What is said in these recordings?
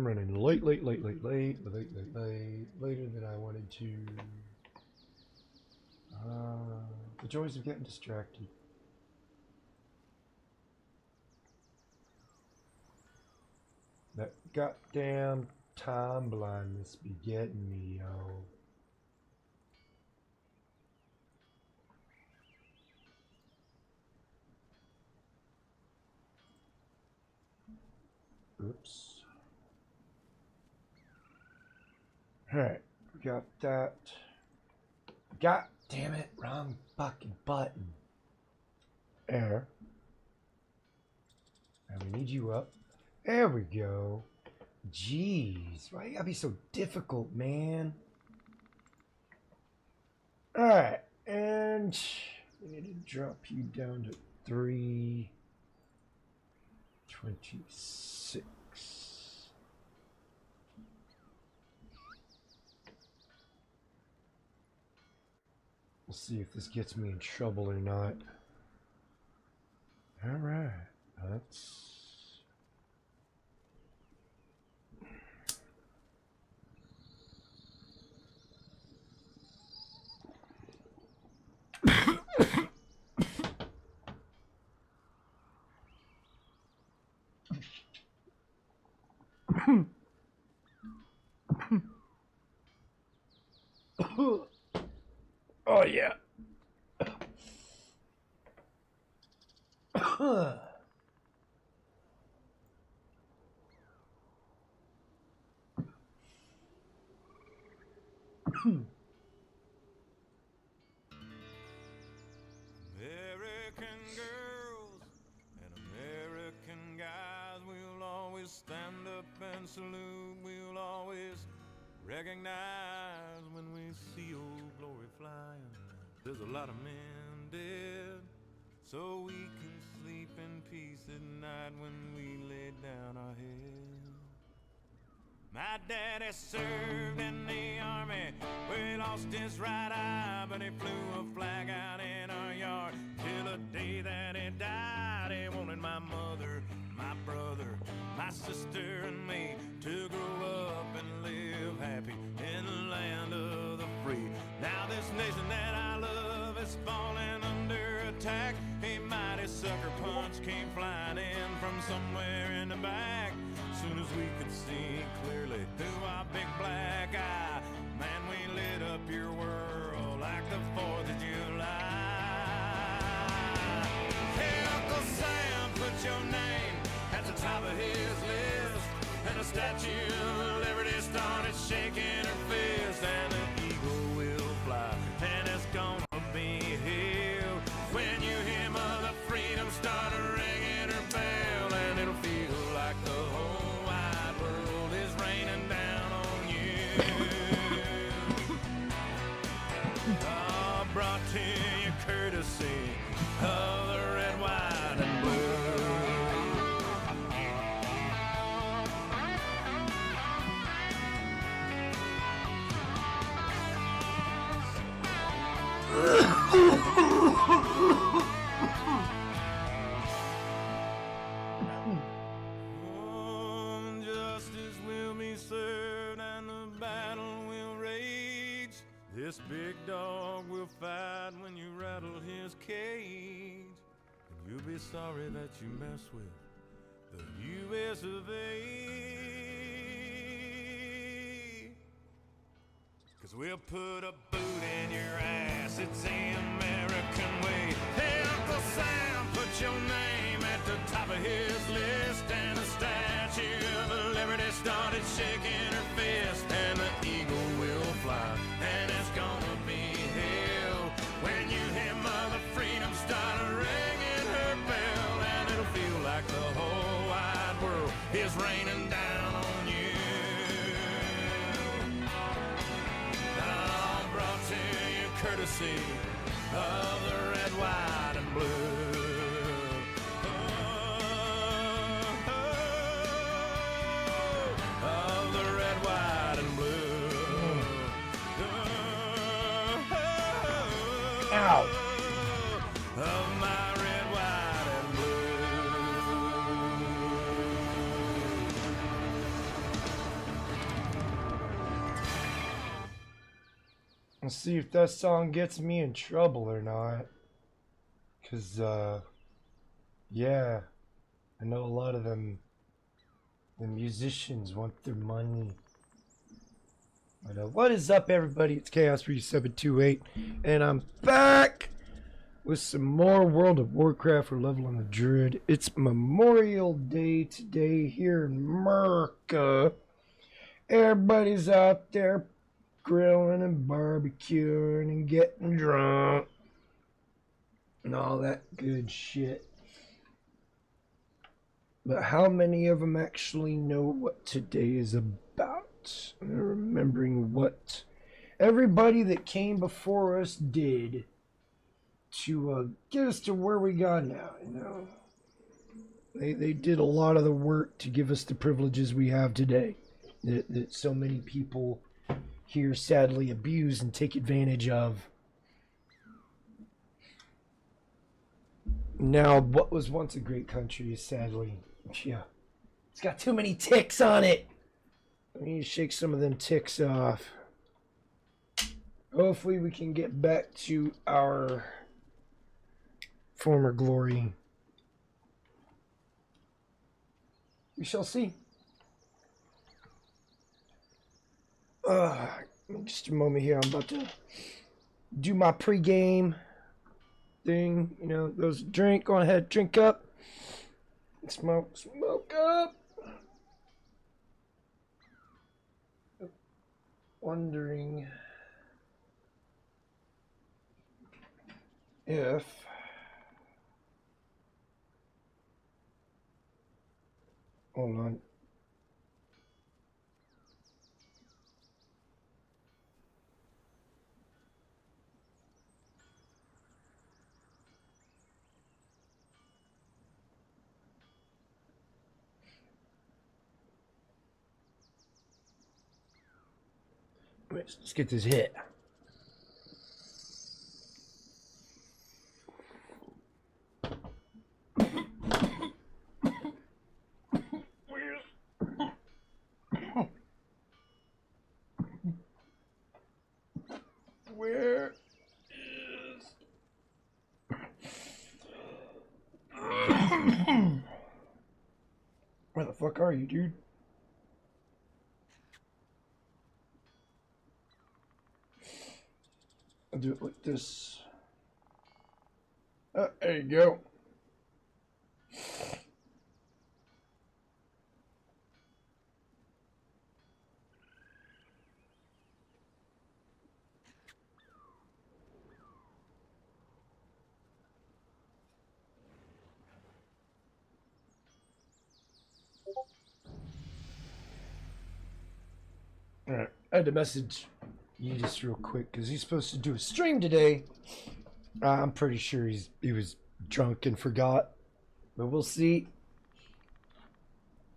I'm running later than I wanted to. The joys of getting distracted. That goddamn time blindness be getting me, yo. Oops. Alright, got that. God damn it, wrong fucking button. There. Now we need you up. There we go. Jeez, why you gotta be so difficult, man? Alright, and we need to drop you down to 326. We'll see if this gets me in trouble or not. Alright, let's... Oh yeah. American girls and American guys, we'll always stand up and salute. We'll always recognize when we see old glory flying. There's a lot of men dead, so we can sleep in peace at night when we lay down our heads. My daddy served in the army, where he lost his right eye, but he flew a flag out in our yard till the day that he died. He wanted my mother, my brother, my sister and me to grow up and live happy in the land of the free. Now this nation that I love is falling under attack. A mighty sucker punch came flying in from somewhere in the back. Soon as we could see clearly through our big black eye, man, we lit up your world like the 4th of July. Hey, Uncle Sam, put your name at the top of his list, and the Statue of Liberty started shaking her fist, and an eagle will fly, and it's gonna be hell when you hear Mother Freedom start ringing her bell, and it'll feel like the whole wide world is raining down on you. Brought to you courtesy of the red, white, and blue. Justice will be served and the battle will rage. This big dog will fight when you rattle his cage. And you'll be sorry that you mess with the U.S. of A. 'Cause we'll put a boot in your ass, it's the American way. Hey, Uncle Sam, put your name at the top of his list, and the Statue of Liberty started shaking her fist, and the eagle will fly, and it's gonna be hell when you hear Mother Freedom start ringing her bell, and it'll feel like the whole wide world is raining down on you. Brought to you courtesy of the red, white, and blue. Of the red, white, and blue. Ow. Of my red, white, and blue. Let's see if that song gets me in trouble or not. Cause yeah, I know a lot of them. The musicians want their money. But what is up, everybody? It's Chaosforyou 728, and I'm back with some more World of Warcraft. We're leveling the Druid. It's Memorial Day today here in America. Everybody's out there grilling and barbecuing and getting drunk and all that good shit. But how many of them actually know what today is about? And remembering what everybody that came before us did to get us to where we got now, you know? They did a lot of the work to give us the privileges we have today that so many people here sadly abuse and take advantage of. Now, what was once a great country is sadly, yeah, it's got too many ticks on it. I need to shake some of them ticks off. Hopefully we can get back to our former glory. We shall see. Just a moment here. I'm about to do my pregame thing. You know, those drink. Go ahead, drink up. Smoke up. Wondering if hold on. Let's get this hit. Where is... Where the fuck are you, dude? I'll do it like this. There you go. Alright, I had to message you just real quick because he's supposed to do a stream today. I'm pretty sure he was drunk and forgot, but we'll see.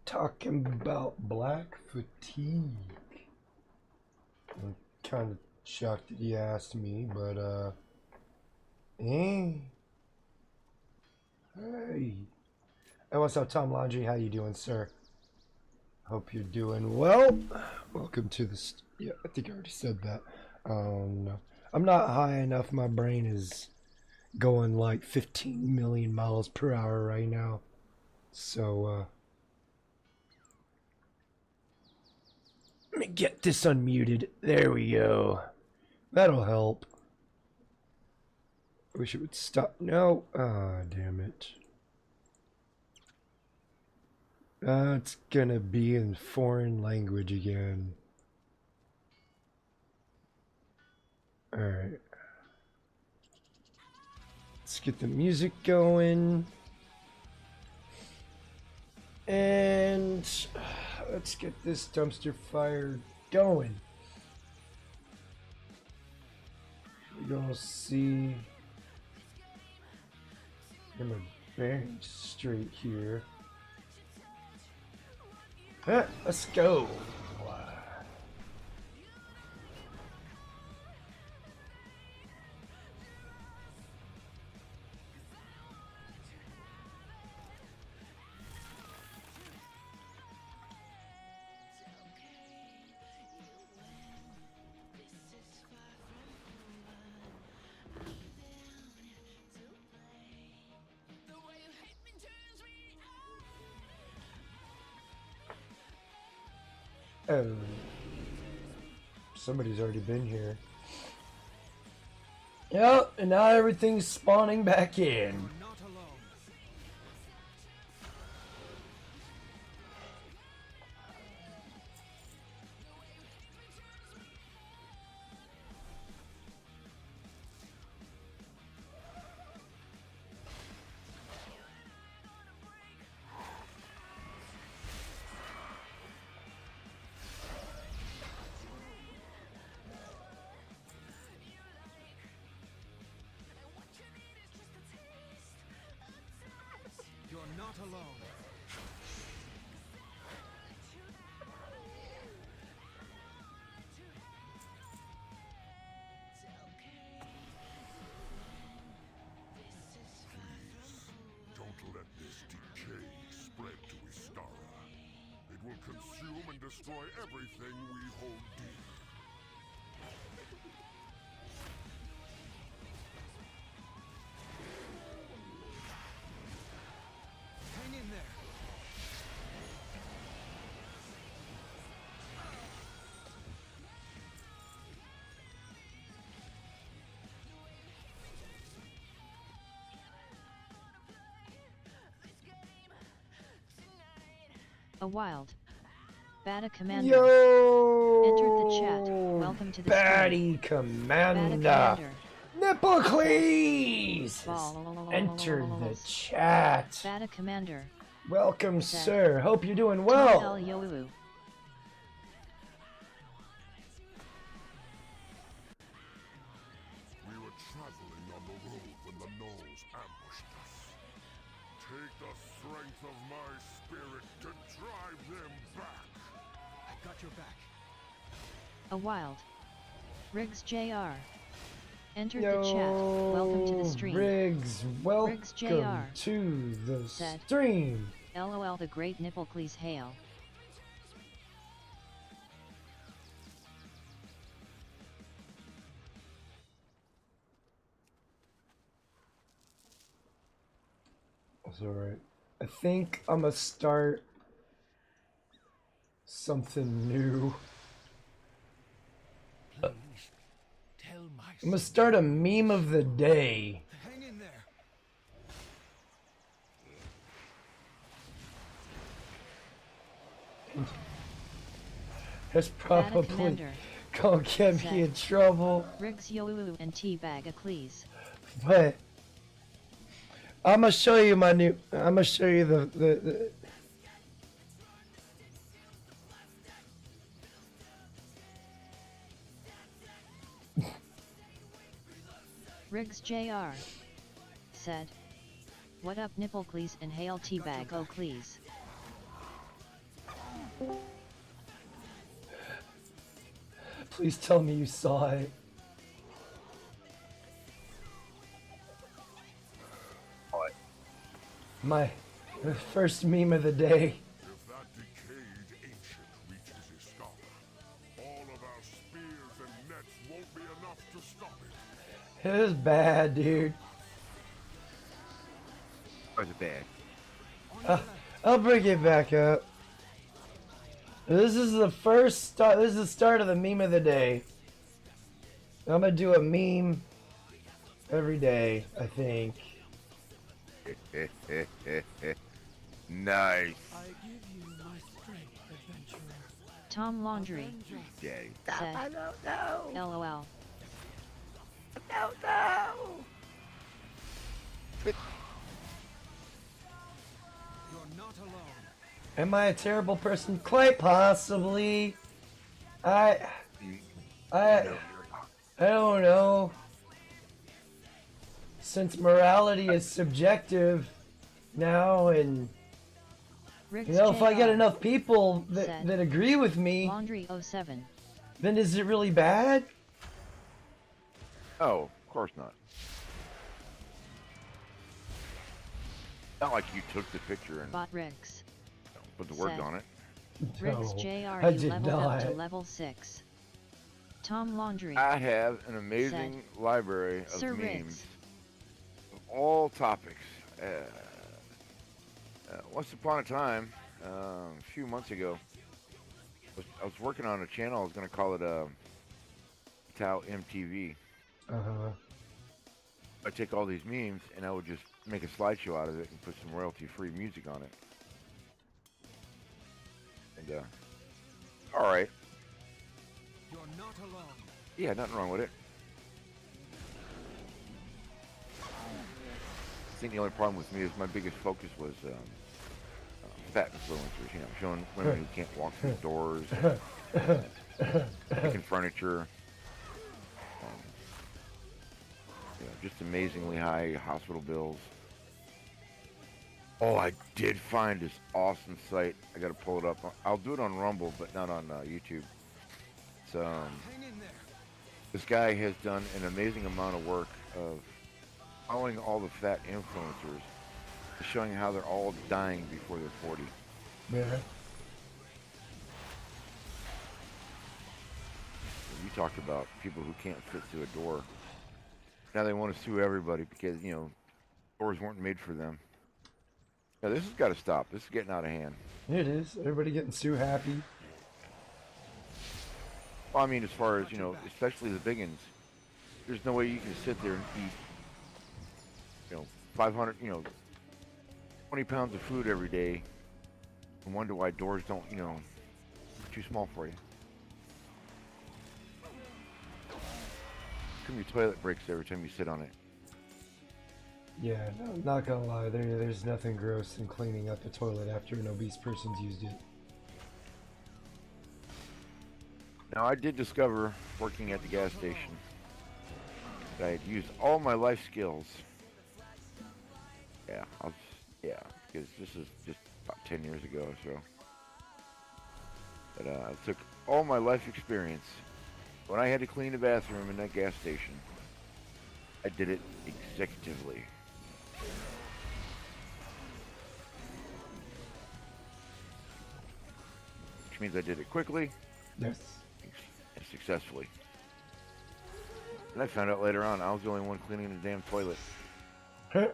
Talking about black fatigue. I'm kind of shocked that he asked me, but hey, hey, what's up, Tom Laundry? How you doing, sir? Hope you're doing well. Welcome to the... Yeah, I think I already said that. No. I'm not high enough. My brain is going like 15 million miles per hour right now. So, let me get this unmuted. There we go. That'll help. Wish it would stop. No. Ah, damn it. It's gonna be in foreign language again. Alright. Let's get the music going. And let's get this dumpster fire going. We're gonna see. Get my bearings straight here. Let's go. Oh, somebody's already been here. Yep, and now everything's spawning back in. You're not alone. You're not alone. Don't let this decay spread to Istara. It will consume and destroy everything we hold dear. Hang in there. A wild. Bata Commander. Yo! Entered the chat. Welcome to the Batty Bata Commander. Commander. Nipplecles! Enter the Balls. chat. Bata Commander. Welcome, Said. sir. Hope you're doing Tom well. L. Youu. We were traveling on the road when the gnolls ambushed us. Take the strength of my spirit to drive them back. I got your back. A wild. Riggs Jr. Entered the chat. Welcome to the stream. Riggs, welcome Riggs Jr. to the Said. stream. LOL the great Nipplecles hail. That's alright. I think I'm gonna start something new. Please tell my I'm gonna start a meme of the day. Hang in there. That's Bata probably Commander. gonna get me in trouble, Riggs Youu and Teabag Acles. but I'm gonna show you my new. I'm gonna show you the Riggs Jr. said. What up Nipplecles and hail Teabag O'Cleese. Please tell me you saw it. What? My first meme of the day. If that decayed ancient reaches Istara, all of our spears and nets won't be enough to stop it. It was bad, dude. Was it bad? I'll bring it back up. This is the first start. This is the start of the meme of the day. I'm gonna do a meme every day, I think. Nice. I give you my strength, adventurer. Tom Laundry Daddy. said. I don't know. LOL. I don't know. You're not alone. Am I a terrible person? Quite possibly. I don't know. Since morality is subjective now, and Riggs you know, if I get Jr. enough people that, Said. that agree with me, Laundry 07. then is it really bad? Oh, of course not. Not like you took the picture and Bot Riggs. put the words Said. on it. Riggs No, Jr. I You did leveled up to not. level 6. Tom Laundry. I have an amazing library of Sir memes Riggs. of all topics. Once upon a time, a few months ago, I was was working on a channel. I was gonna call it Tao MTV. Uh-huh. I take all these memes and I would just make a slideshow out of it and put some royalty-free music on it. And all right. You're not alone. Yeah, nothing wrong with it. I think the only problem with me is my biggest focus was fat influencers. You know, showing women who can't walk through doors, making furniture. You know, just amazingly high hospital bills. Oh, I did find this awesome site. I gotta pull it up. I'll do it on Rumble, but not on YouTube. It's, Hang in there. this guy has done an amazing amount of work of following all the fat influencers, showing how they're all dying before they're 40. Yeah. You talked about people who can't fit through a door. Now they want to sue everybody because, you know, doors weren't made for them. Now this has got to stop. This is getting out of hand. It is. Everybody getting so happy. Well, I mean, as far as, you know, especially the big uns, there's no way you can sit there and eat, you know, 500, you know, 20 pounds of food every day and wonder why doors don't, you know, too small for you. How come your toilet breaks every time you sit on it? Yeah, no, not gonna lie, there's nothing gross in cleaning up a toilet after an obese person's used it. Now, I did discover, working at the gas station, that I had used all my life skills. Yeah, because this is just about 10 years ago or so. But I took all my life experience. When I had to clean the bathroom in that gas station, I did it executively. Which means I did it quickly. Yes. And successfully. And I found out later on I was the only one cleaning the damn toilet. 2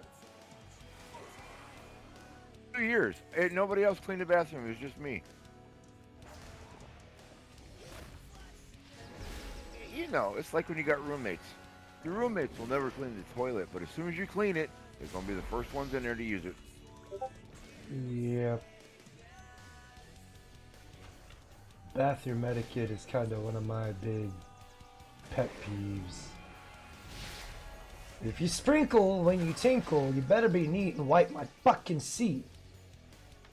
years. Nobody else cleaned the bathroom. It was just me. You know, it's like when you got roommates. Your roommates will never clean the toilet, but as soon as you clean it, they're going to be the first ones in there to use it. Yep. Bathroom etiquette is kind of one of my big pet peeves. If you sprinkle when you tinkle, you better be neat and wipe my fucking seat.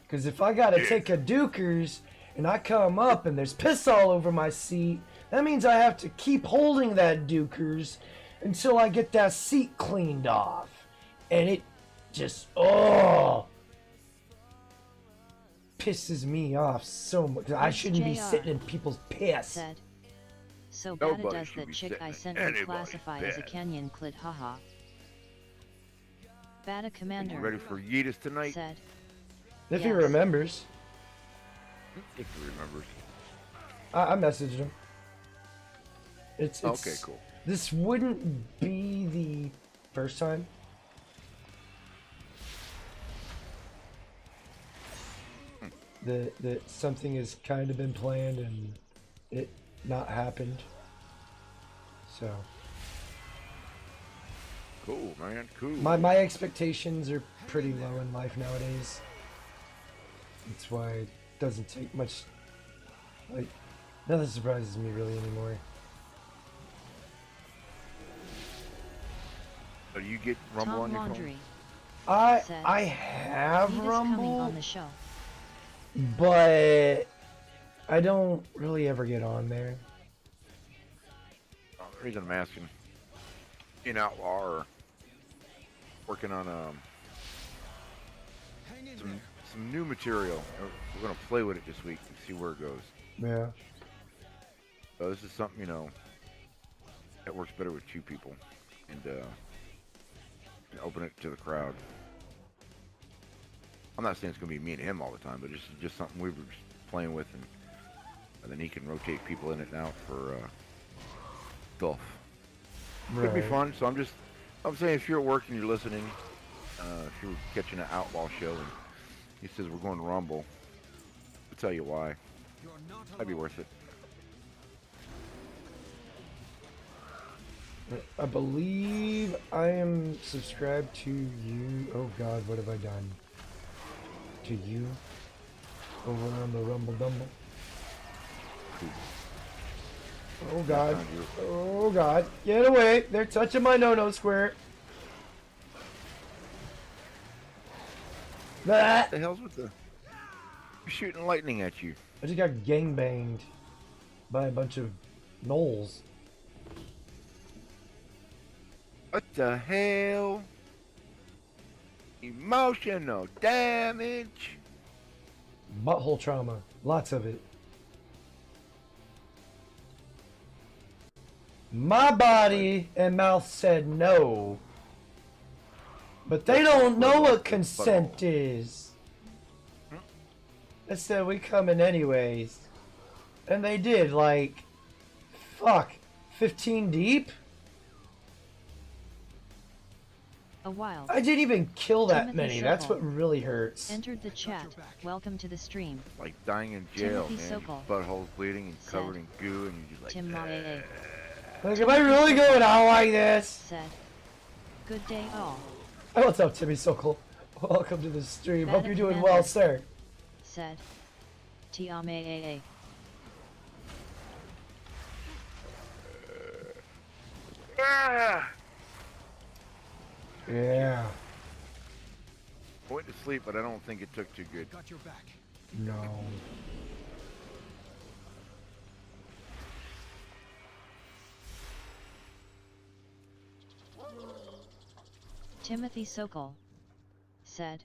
Because if I gotta take a dukers and I come up and there's piss all over my seat, that means I have to keep holding that dukers until I get that seat cleaned off. And it just, pisses me off so much. I shouldn't be sitting in people's piss. Said. So Nobody Bata does should that be chick sitting I in sent would anybody's classify as a bed. Kenyan clit haha. Bata Commander You ready for Yeetus tonight? said. If he Yes. remembers. If he remembers. I messaged him. It's Okay, cool. This wouldn't be the first time. That something has kind of been planned and it not happened. So Cool, man. Cool. my expectations are pretty low in life nowadays. That's why it doesn't take much. Like, nothing surprises me really anymore. So do you get Rumble Tom on your Laundry phone? said, I have Vita's coming Rumble, on the show. but I don't really ever get on there. The reason I'm asking, in Outlaw or working on some new material. We're gonna play with it this week and see where it goes. Yeah. So this is something, you know, that works better with two people, and open it to the crowd. I'm not saying it's gonna be me and him all the time, but it's just something we were just playing with, and then he can rotate people in and out for stuff. Could be fun. So I'm saying if you're at work and you're listening, if you're catching an Outlaw show and he says we're going to Rumble, I'll tell you why. That'd be worth it. I believe I am subscribed to you. Oh God, what have I done? To you? Over on the Rumble Dumble. Oh God. Oh God. Get away. They're touching my no-no square. That. What the hell's with the... You're shooting lightning at you. I just got gangbanged by a bunch of gnolls. What the hell? Emotional damage. Butthole trauma. Lots of it. My body and mouth said no. But they don't know what consent is. They said we coming anyways. And they did, like, fuck, 15 deep? A wild. I didn't even kill that Timothy many. That's Sokol what really hurts. entered the chat. Welcome to the stream. Like dying in jail, Timothy man. Sokol Your butthole's bleeding and said, covered in goo, and you're just like, Tim Maee Like, am I really going out like this? said, "Good day all." Hey, what's up, Timmy Sokol? Welcome to the stream. Hope you're doing Commander well, sir. Said, "Tiamae." ah! Yeah. I went to sleep, but I don't think it took too good. Got your back. No. Timothy Sokol said,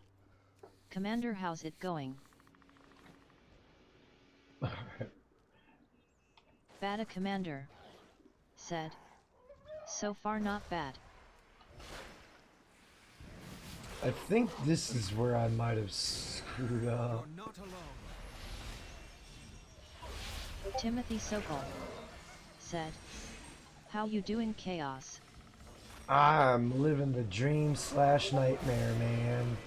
"Commander, how's it going?" Bada Commander said, "So far not bad." I think this is where I might have screwed up. You're not alone. Timothy Sokol said, "How you doing, Chaos?" I'm living the dream slash nightmare, man.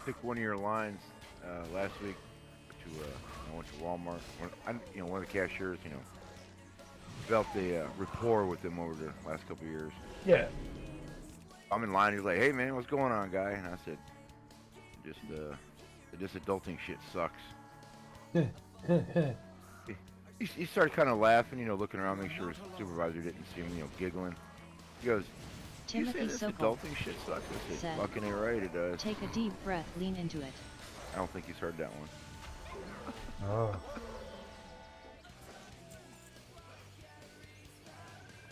Took one of your lines last week to I went to Walmart. One of the cashiers, felt a rapport with him over the last couple of years. Yeah. I'm in line. He's like, "Hey man, what's going on, guy?" And I said, "This adulting shit sucks." He started kind of laughing, looking around, make sure his supervisor didn't see him, giggling. He goes, "You say Timothy this Sokol adulting shit sucks?" I said, said, "Fucking A right, it does." "Take a deep breath, lean into it." I don't think he's heard that one. Oh.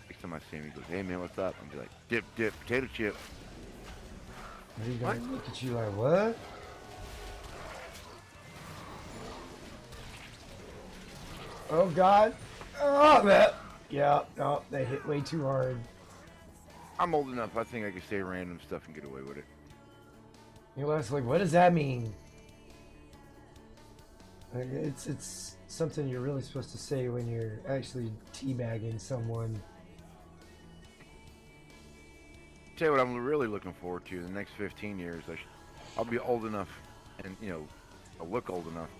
Next time I see him, he goes, "Hey man, what's up?" I'm be like, "Dip, potato chip." Are you gonna look at you like, what? Oh God. Oh, man. Yeah, no, they hit way too hard. I'm old enough. I think I can say random stuff and get away with it. You're like, what does that mean? Like, it's something you're really supposed to say when you're actually teabagging someone. Tell you what I'm really looking forward to the next 15 years. I'll be old enough, and I'll look old enough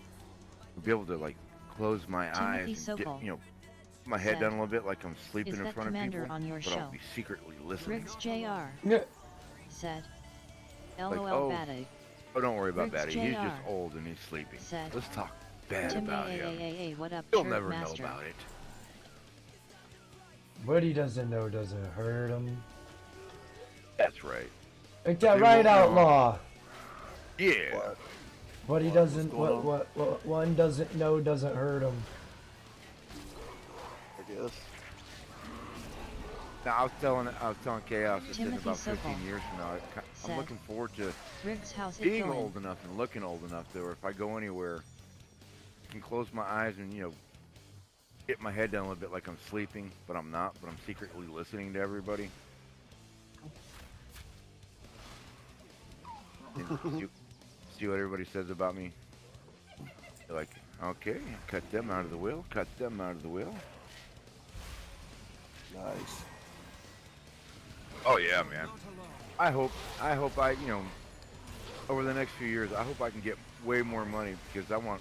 to be able to like close my eyes and Sokol get, my head said, down a little bit, like I'm sleeping "Is in that front of Commander people, on your but show?" I'll be secretly listening. Riggs Jr. Yeah. said, Like, "LOL oh, Bada." Oh, don't worry about Riggs Batty. He's just Jr. old and he's sleeping. Said, Let's talk bad "Tim about him. AAAA, what up, He'll Chirp never Master?" know about it. What he doesn't know doesn't hurt him. That's right. Make that They right, won't know. outlaw. Yeah. What he doesn't, what one doesn't know doesn't hurt him. I guess. Now I was telling Chaos. I said Timothy about Sokol 15 years from now, I'm said, looking forward to "Riggs, how's it being going?" old enough and looking old enough that if I go anywhere, I can close my eyes and get my head down a little bit like I'm sleeping, but I'm not. But I'm secretly listening to everybody. And see what everybody says about me. They're like, okay, cut them out of the will. Cut them out of the will. Nice. Oh yeah, man. I hope you know, over the next few years, I hope I can get way more money because I want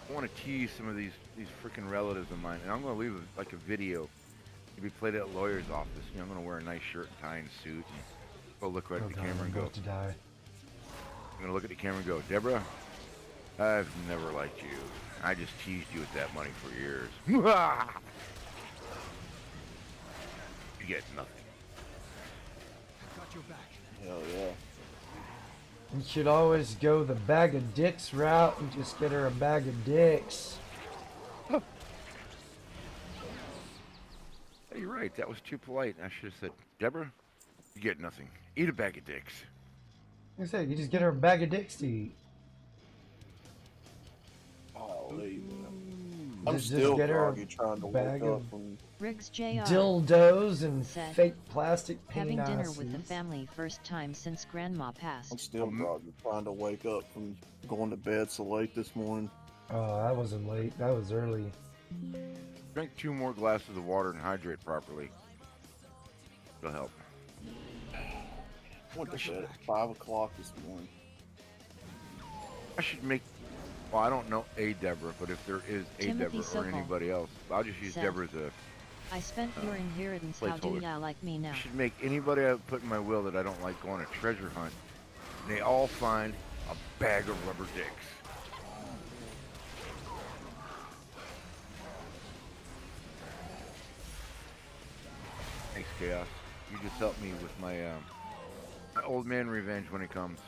to tease some of these freaking relatives of mine, and I'm gonna leave like a video to be played at a lawyer's office. You know, I'm gonna wear a nice shirt and tie and suit, and go look right Oh at the god, camera I'm and go. about to die. I'm gonna look at the camera and go, Deborah, I've never liked you. I just teased you with that money for years. You get nothing. Hell yeah. You should always go the bag of dicks route and just get her a bag of dicks. Hey, you're right. That was too polite. I should have said, Deborah, you get nothing. Eat a bag of dicks. Like I said, you just get her a bag of dicks to eat. Oh, I'm Just still get her a groggy trying to bag wake up of from. Riggs Jr. dildos and said, fake plastic having penises. dinner with the family first time since Grandma I'm passed. still groggy trying to wake up from going to bed so late this morning. Oh, that wasn't late. That was early. Drink 2 more glasses of water and hydrate properly. It'll help. Went to bed at 5 o'clock this morning. I should make. Well, I don't know a Deborah, but if there is a Timothy Deborah or Sokol anybody else, I'll just use said, Deborah as a. I spent your inheritance, how do placeholder. ya like me now? I should make anybody I put in my will that I don't like go on a treasure hunt. And they all find a bag of rubber dicks. Thanks, Chaos. You just helped me with my old man revenge when it comes.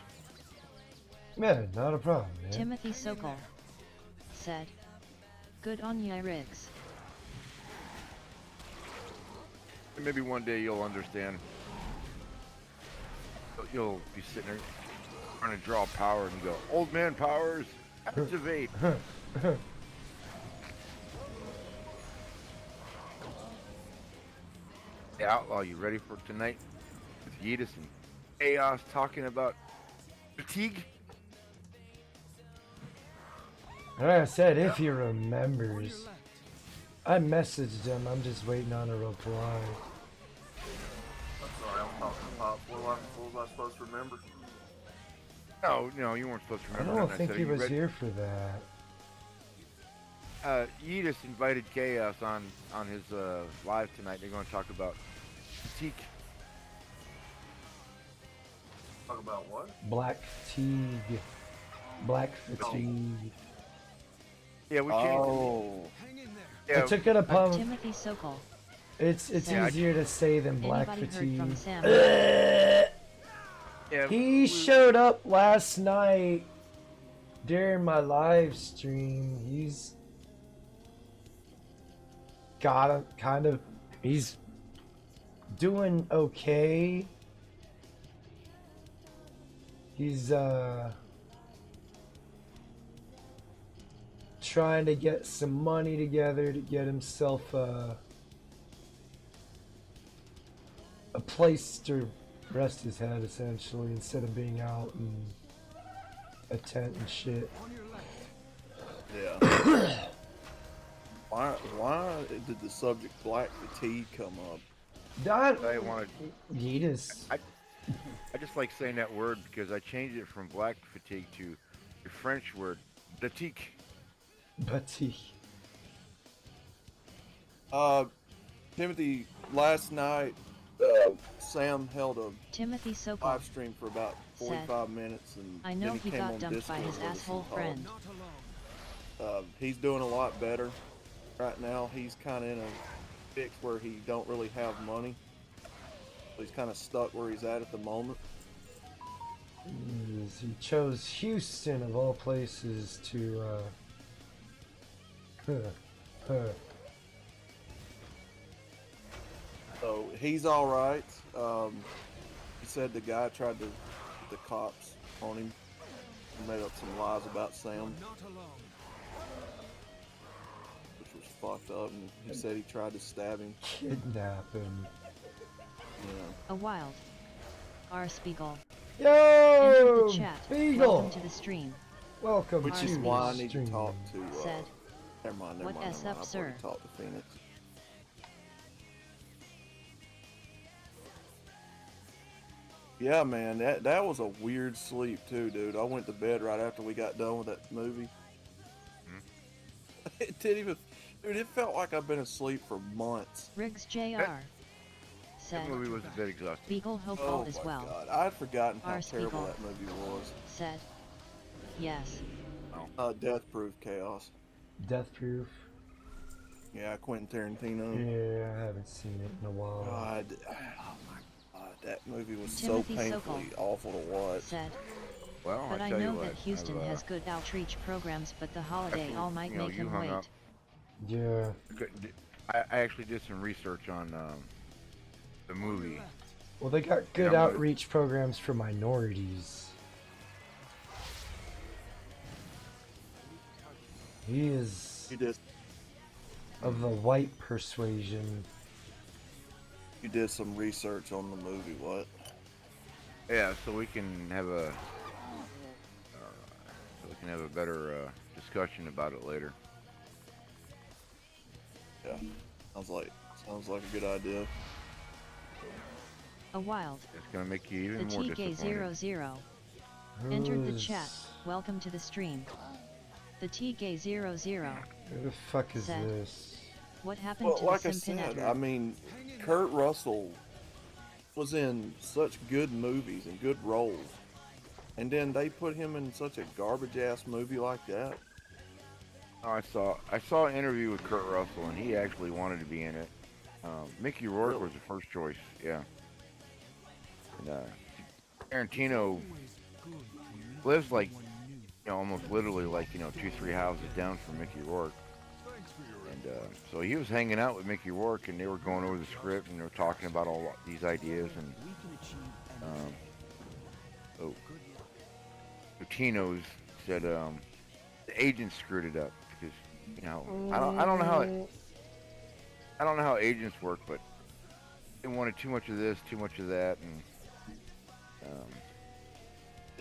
Yeah, not a problem, man. Timothy Sokol said, good on ya, Riggs. And maybe one day you'll understand. You'll be sitting there trying to draw power and you go, old man powers, activate. Hey, Outlaw, you ready for tonight? With Yeetus and Chaos talking about fatigue? Like I said, if he remembers. I messaged him. I'm just waiting on a reply. I'm sorry, I'm talking about what was I supposed to remember? No, you weren't supposed to I remember. don't that. think said, he "Are you was ready?" here for that. Yeetus invited Chaos on his live tonight. They're going to talk about fatigue. Talk about what? Black fatigue. Black fatigue. Yeah, we changed Oh, it. I took it upon. Timothy Sokol. It's Yeah, easier to say than black Anybody fatigue. heard from Sam? Yeah, He showed up last night during my live stream. He's got a kind of. He's doing okay. He's trying to get some money together to get himself a place to rest his head, essentially, instead of being out in a tent and shit. yeah. Why did the subject black fatigue come up? I wanted. Yeetus. I just like saying that word because I changed it from black fatigue to the French word fatigue. Batik. Timothy, last night, Sam held a Timothy Sokol live stream for about 45 minutes, and I know then he came got on dumped by Discord his with us asshole and talked. friend. He's doing a lot better right now. He's kind of in a fix where he don't really have money. So he's kind of stuck where he's at the moment. He chose Houston of all places to So he's all right. He said the guy tried to get the cops on him and made up some lies about Sam, which was fucked up. And he said he tried to stab him. kidnap him. Yeah. A wild. R. Spiegel. Yo, Entered the chat. Beagle. Welcome to the stream. Welcome Which to is the why I need to stream. talk to. Said, Never mind. What S up, I've sir? already talked to Phoenix. Yeah, man, that was a weird sleep too, dude. I went to bed right after we got done with that movie. It didn't even, dude. It felt like I've been asleep for months. Riggs Jr. That said, movie was a bit exhausting. Beagle Hopeful Oh as my well. god, I'd forgotten how R. terrible Spiegel that movie was. said, yes. Death Proof Chaos. Death Proof. Yeah, Quentin Tarantino. Yeah, I haven't seen it in a while. God, oh my god, that movie was Timothy so painfully Sokol awful to watch. said, Well, but I tell you know what, that Houston I've, has good outreach programs, but the holiday actually, all might you know, make you him hung wait. up. Yeah. I actually did some research on the movie. Well, they got good Yeah, outreach programs for minorities. He is You did of the white persuasion. some research on the movie, what? Yeah, so we can have a better discussion about it later. Yeah, sounds like a good idea. A wild. It's gonna make you The even more disappointed. TGay00 entered the Who's- chat. Welcome to the stream. The TGay00. Who the fuck is Said. this? What happened Well, to like the I said, Simpinator? I mean, Kurt Russell was in such good movies and good roles, and then they put him in such a garbage ass movie like that. Oh, I saw an interview with Kurt Russell, and he actually wanted to be in it. Mickey Rourke was the first choice, yeah. And Tarantino lives like, almost literally like 2-3 houses down from Mickey Rourke. And so he was hanging out with Mickey Rourke, and they were going over the script, and they were talking about all these ideas. And Tino's said the agent screwed it up because I don't know how agents work, but they wanted too much of this, too much of that, and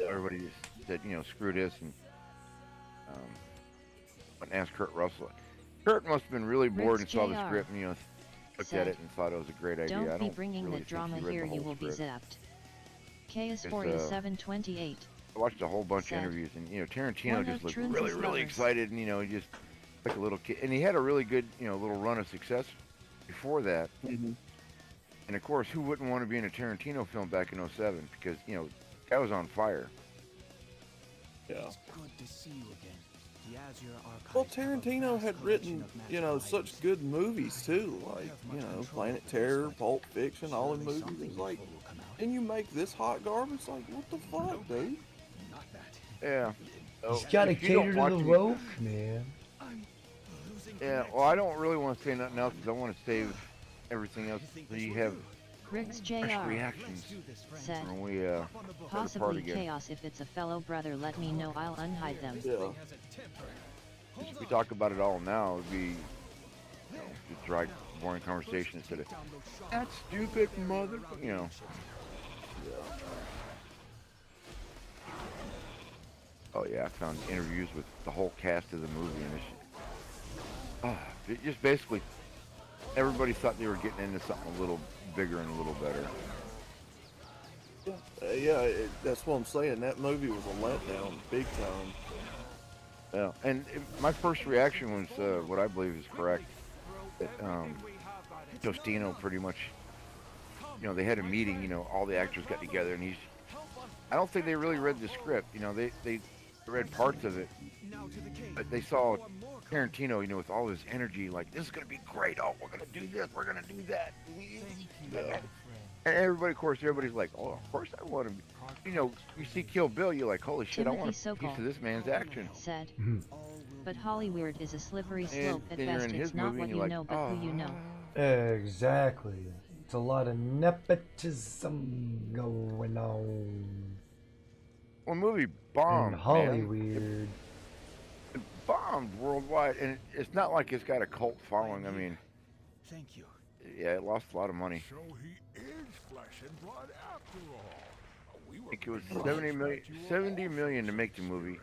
everybody just said screw this, and went and asked Kurt Russell. Kurt must have been really bored and Riggs saw the Jr. script and looked said, at it and thought it was a great idea. Don't I be don't bringing really the think drama he read here, the you whole will be script. zapped. Chaosforyou 728. I watched a whole bunch Said, of interviews, and Tarantino one just of looked Trump's really lovers. excited, and he just like a little kid. And he had a really good little run of success before that. Mm-hmm. And of course, who wouldn't want to be in a Tarantino film back in '07? Because guy was on fire. Yeah. Good to see you again. The Azure Archive Well, have a Tarantino vast had collection written, of magical such items. good movies too, like, Planet Terror, Pulp Fiction, all the movies. It's like, and you make this hot garbage? Like, what the fuck, dude? Not that. Yeah. So, He's gotta if you don't cater to watch the any- woke, man. Yeah. Well, I don't really want to say nothing else because I want to save everything else so you have Riggs fresh Jr. reactions said, when we possibly again. chaos. If it's a fellow brother, let me know. I'll unhide them. Yeah. If we talk about it all now, it'd be just dry, boring conversation instead of that stupid mother. Oh yeah, I found interviews with the whole cast of the movie, and it just basically everybody thought they were getting into something a little bigger and a little better. That's what I'm saying. That movie was a letdown, big time. Yeah, and my first reaction was what I believe is correct. That Tostino pretty much, they had a meeting. All the actors got together, and I don't think they really read the script. They read parts of it, but they saw Tarantino, with all his energy, like, this is gonna be great. Oh, we're gonna do this. We're gonna do that. Yeah. And everybody's like, oh, of course I want to. You see Kill Bill, you're like, holy shit, I want a Timothy piece Sokol of this man's action. said, Mhm. but Hollywood is a slippery slope. At then you're best, in it's his not movie what and you you're like, know, but who you know. Exactly. It's a lot of nepotism going on Well, movie in bombed, man. Hollywood. It bombed worldwide, and it's not like it's got a cult following. I mean, Thank you. yeah, it lost a lot of money. So he is flesh and blood after all. We I were think it was being 70 million to make the movie,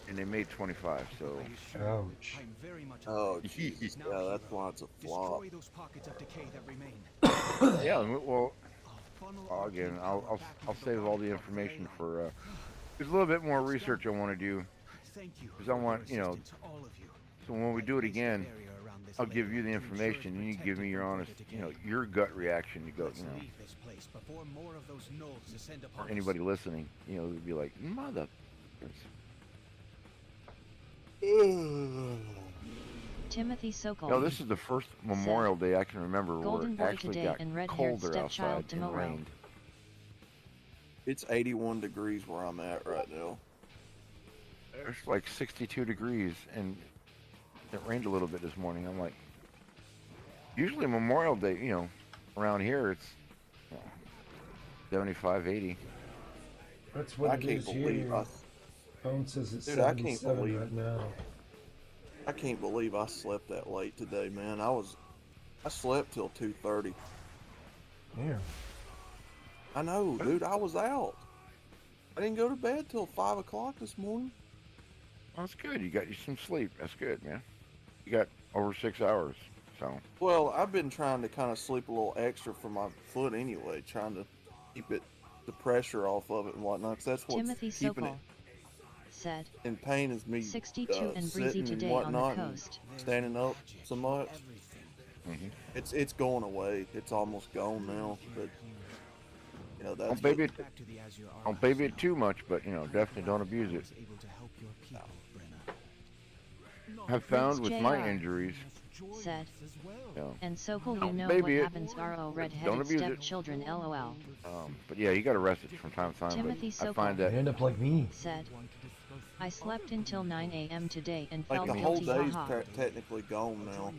and they made 25. So Ouch. I'm very much Oh, afraid. Jesus. Now Yeah, here, that's why it's a flop. destroy those pockets of decay that remain. yeah, well, Again, I'll save all the information for. There's a little bit more research I want to do because I want So when we do it again, I'll give you the information, and you give me your honest, your gut reaction. You go, or anybody listening, would be like, mother. Timothy Sokol. No, this is the first Memorial Day I can remember Golden where Boy it actually today got and red-haired colder stepchild outside and tomorrow. rained. It's 81 degrees where I'm at right now. It's like 62 degrees, and it rained a little bit this morning. I'm like, usually Memorial Day, around here it's 75, 80. That's what I it can't is believe here. Phone says it's Dude, I can't 77 believe right now. I can't believe I slept that late today, man. I slept till 2:30. Yeah. I know, dude. I was out. I didn't go to bed till 5 o'clock this morning. Well, that's good. You got you some sleep. That's good, man. You got over 6 hours, so. Well, I've been trying to kind of sleep a little extra for my foot anyway, trying to keep the pressure off of it and whatnot. 'Cause that's what's Timothy keeping Sokol it said in pain is me 62 and breezy sitting today and on the whatnot and coast. standing up so much. Mm-hmm. It's going away. It's almost gone now, but that's Don't baby it too much, but definitely don't abuse it. I've found with my JR. injuries, Said. Yeah. And Sokol, Don't what baby it. happens RO Don't red-headed abuse it. stepchildren LOL. But yeah, you got to rest it from time to time. Timothy But I Sokol. find They that end up like me. Said. I slept until 9 a.m. today and like felt the whole guilty day's haha. technically gone now.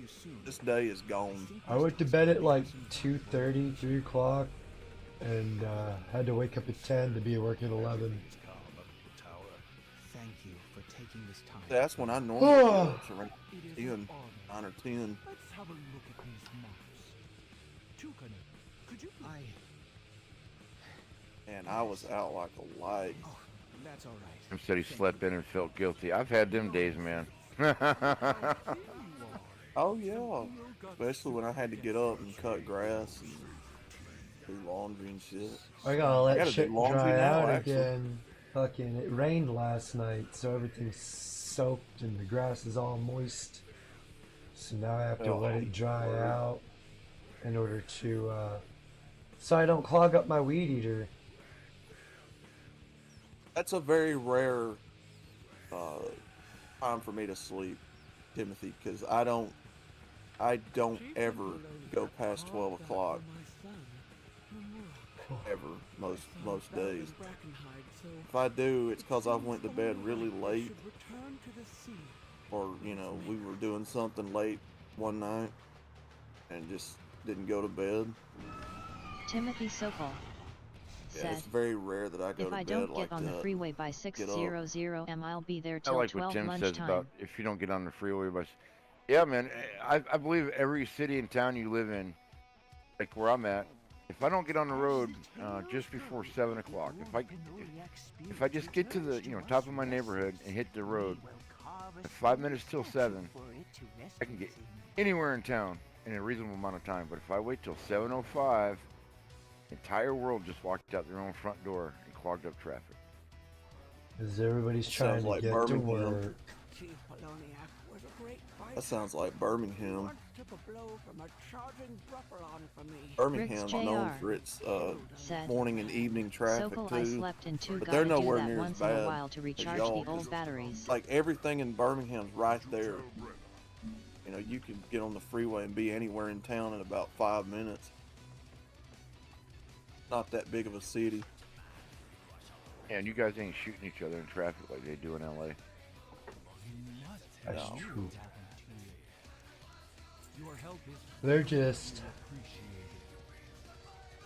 This day is gone. I went to bed at like 2:30, 3 o'clock, and had to wake up at 10 to be at work at 11. Thank you for taking this time. That's when I normally get up, so around 10, 9 or 10. Let's have a look at these maps. Tukane, could you And I was out like a light. Oh, that's all right. Tim said he slept in and felt guilty. I've had them days, man. Oh yeah, especially when I had to get up and cut grass and do laundry and shit. I gotta let gotta do shit laundry dry now, out actually. again. Fucking, it rained last night, so everything's soaked and the grass is all moist. So now I have to Oh, let it dry word. out in order to, so I don't clog up my weed eater. That's a very rare time for me to sleep, Timothy, because I don't ever go past 12 o'clock. Ever, most days. If I do, it's because I went to bed really late, or we were doing something late one night and just didn't go to bed. Timothy Sokol. Yeah, Said. it's very rare that I go If to I bed don't like get on the that. freeway by 6:00 am, I'll be there I till like what 12 Tim says lunchtime. about if you don't get on the freeway. But yeah, man, I believe every city and town you live in, like where I'm at, if I don't get on the road just before 7 o'clock, if I just get to the top of my neighborhood and hit the road, at 5 minutes till 7, I can get anywhere in town in a reasonable amount of time. But if I wait till 7:05, the entire world just walked out their own front door and clogged up traffic. Because everybody's trying Sounds to like get to Birmingham. work. That sounds like Birmingham. Rick's Birmingham's known JR. for its Said. morning and evening traffic Sokol, I too. slept in too. But Gotta they're do nowhere that near as once in a bad while to as recharge y'all, the 'cause old batteries. Like everything in Birmingham's right there. You can get on the freeway and be anywhere in town in about 5 minutes. Not that big of a city. And you guys ain't shooting each other in traffic like they do in LA. That's No. true. Your help is They're just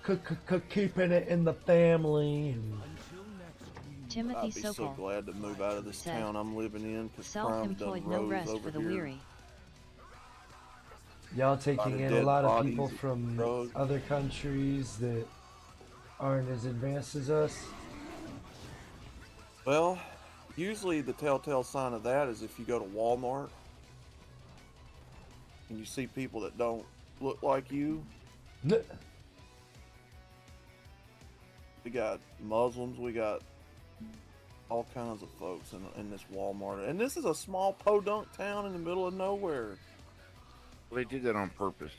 appreciated. keeping it in the family. And Until next we Timothy I'd be so Sokol. glad to move out of this Said. town I'm living in because crime Self-employed, done no rose rest over for the here. weary. y'all taking in a dead lot of bodies, people from drugs. other countries that aren't as advanced as us. Well, usually the telltale sign of that is if you go to Walmart and you see people that don't look like you, N- We got Muslims. We got all kinds of folks in this Walmart. And this is a small podunk town in the middle of nowhere. Well, they did that on purpose.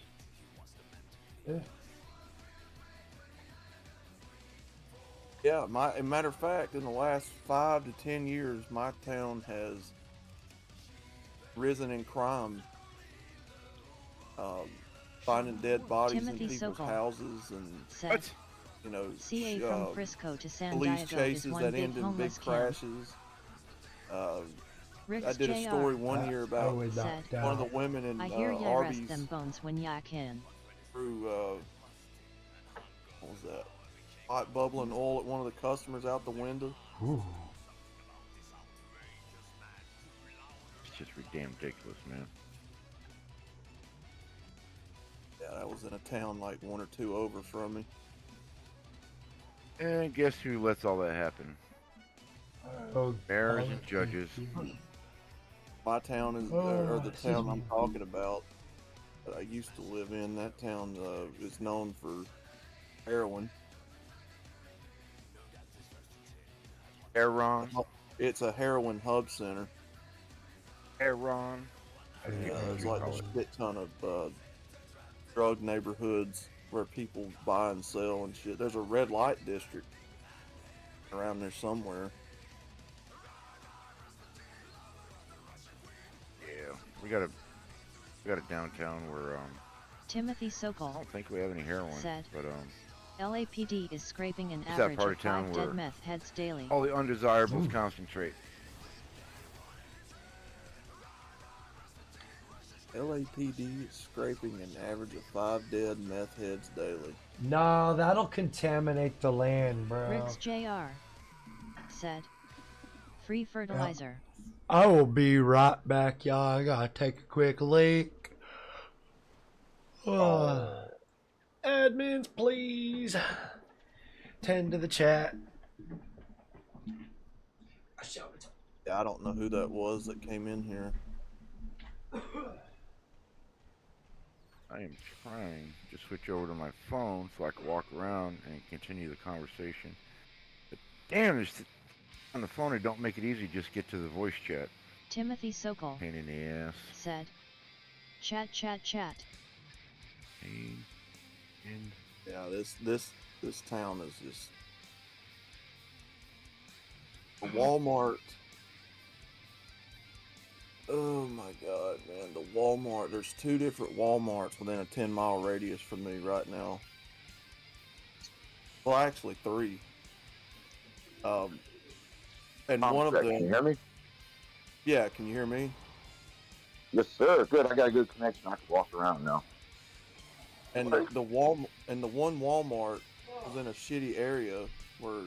Yeah. Yeah, as a matter of fact, in the last 5 to 10 years, my town has risen in crime. Finding dead bodies Timothy in people's Sokol houses and, said, you know, CA from Frisco to San police Diego is chases one that big end in big homeless camp. crashes. I Riggs did a story Jr. one year about would not said, doubt. one of the women in I hear ya Arby's rest them bones when ya can. threw, what was that? Hot bubbling oil at one of the customers out the window. Ooh. It's just damn ridiculous, man. Yeah, that was in a town like 1 or 2 over from me. And guess who lets all that happen? Oh, Mayors and judges. My town is, Oh, or the town I'm talking about that I used to live in, that town is known for heroin. Aaron. It's a heroin hub center. Aaron. It's like a shit ton of drug neighborhoods where people buy and sell and shit. There's a red light district around there somewhere. Yeah, we got a downtown where Timothy I Sokol don't think we have any heroin, said, but LAPD is scraping an It's that average part of of town 5 where dead meth heads daily. all the undesirables concentrate. LAPD is scraping an average of 5 dead meth heads daily. No, that'll contaminate the land, bro. Riggs Jr. said, free fertilizer. I will be right back, y'all. I gotta take a quick leak. Admins, please. Tend to the chat. Yeah, I don't know who that was that came in here. I am trying to switch over to my phone so I can walk around and continue the conversation. But damn, on the phone it don't make it easy. Just get to the voice chat. Timothy Sokol Pain in the ass. said, chat chat chat. Pain in. Yeah, this town is just a Walmart. Oh my god, man, the Walmart. There's 2 different Walmarts within a 10-mile radius from me right now. Well, actually 3. And one of them. Can you hear me? Yeah, can you hear me? Yes, sir. Good. I got a good connection. I can walk around now. And the one Walmart was in a shitty area where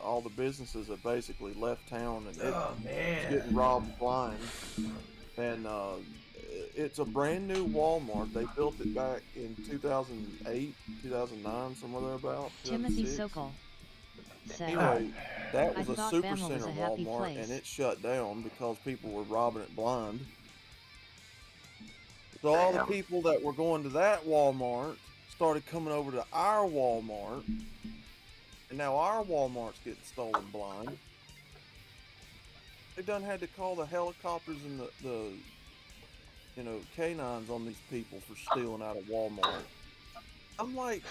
all the businesses have basically left town, and it's getting robbed blind. And it's a brand new Walmart. They built it back in 2008, 2009, somewhere thereabouts. Timothy Sokol said, Anyway, that I was a thought super Bama was center a happy Walmart, place. and it shut down because people were robbing it blind. So all the people that were going to that Walmart started coming over to our Walmart, and now our Walmart's getting stolen blind. They done had to call the helicopters and the canines on these people for stealing out of Walmart. I'm like,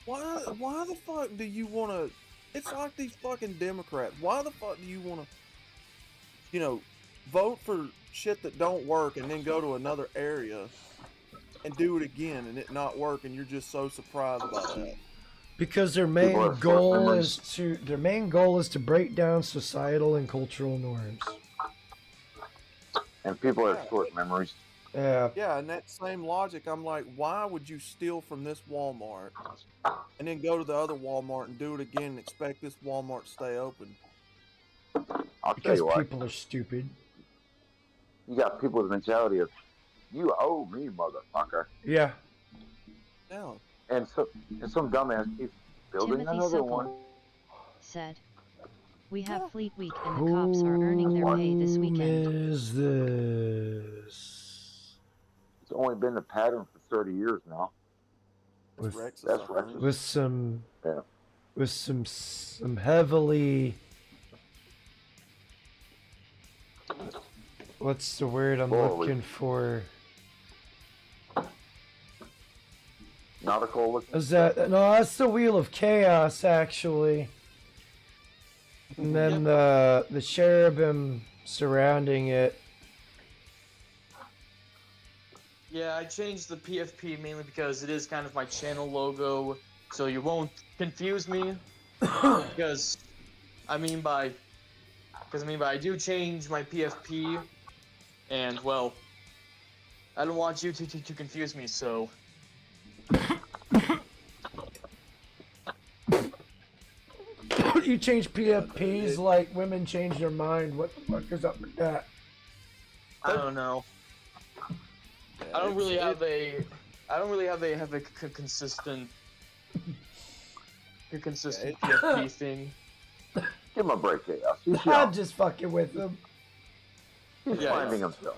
why the fuck do you want to? It's like these fucking Democrats. Why the fuck do you want to, vote for shit that don't work and then go to another area and do it again and it not work, and you're just so surprised by that? Because their main goal is to break down societal and cultural norms. And people have short memories. Yeah. Yeah, and that same logic, I'm like, why would you steal from this Walmart and then go to the other Walmart and do it again and expect this Walmart to stay open? I'll tell Because you what. people are stupid. You got people with the mentality of, you owe me, motherfucker. Yeah. Yeah. And some dumbass keeps building Timothy another Sokol one. said, we have Fleet Week and the cops are earning their pay this weekend. Who is this? It's only been the pattern for 30 years now. with Rex's, That's I think. Rex's. with some Yeah. with some heavily, what's the word I'm Boy, looking for? Nautical looking. Is that no? That's the Wheel of Chaos, actually. And then the cherubim surrounding it. Yeah, I changed the PFP mainly because it is kind of my channel logo, so you won't confuse me. Because I do change my PFP, and well, I don't want you to confuse me. So You change PFPs like women change their mind. What the fuck is up with that? I don't know. I don't really have a consistent PFP thing. Give him a break, Chaos. He's I'm young. just fucking with them. He's finding himself.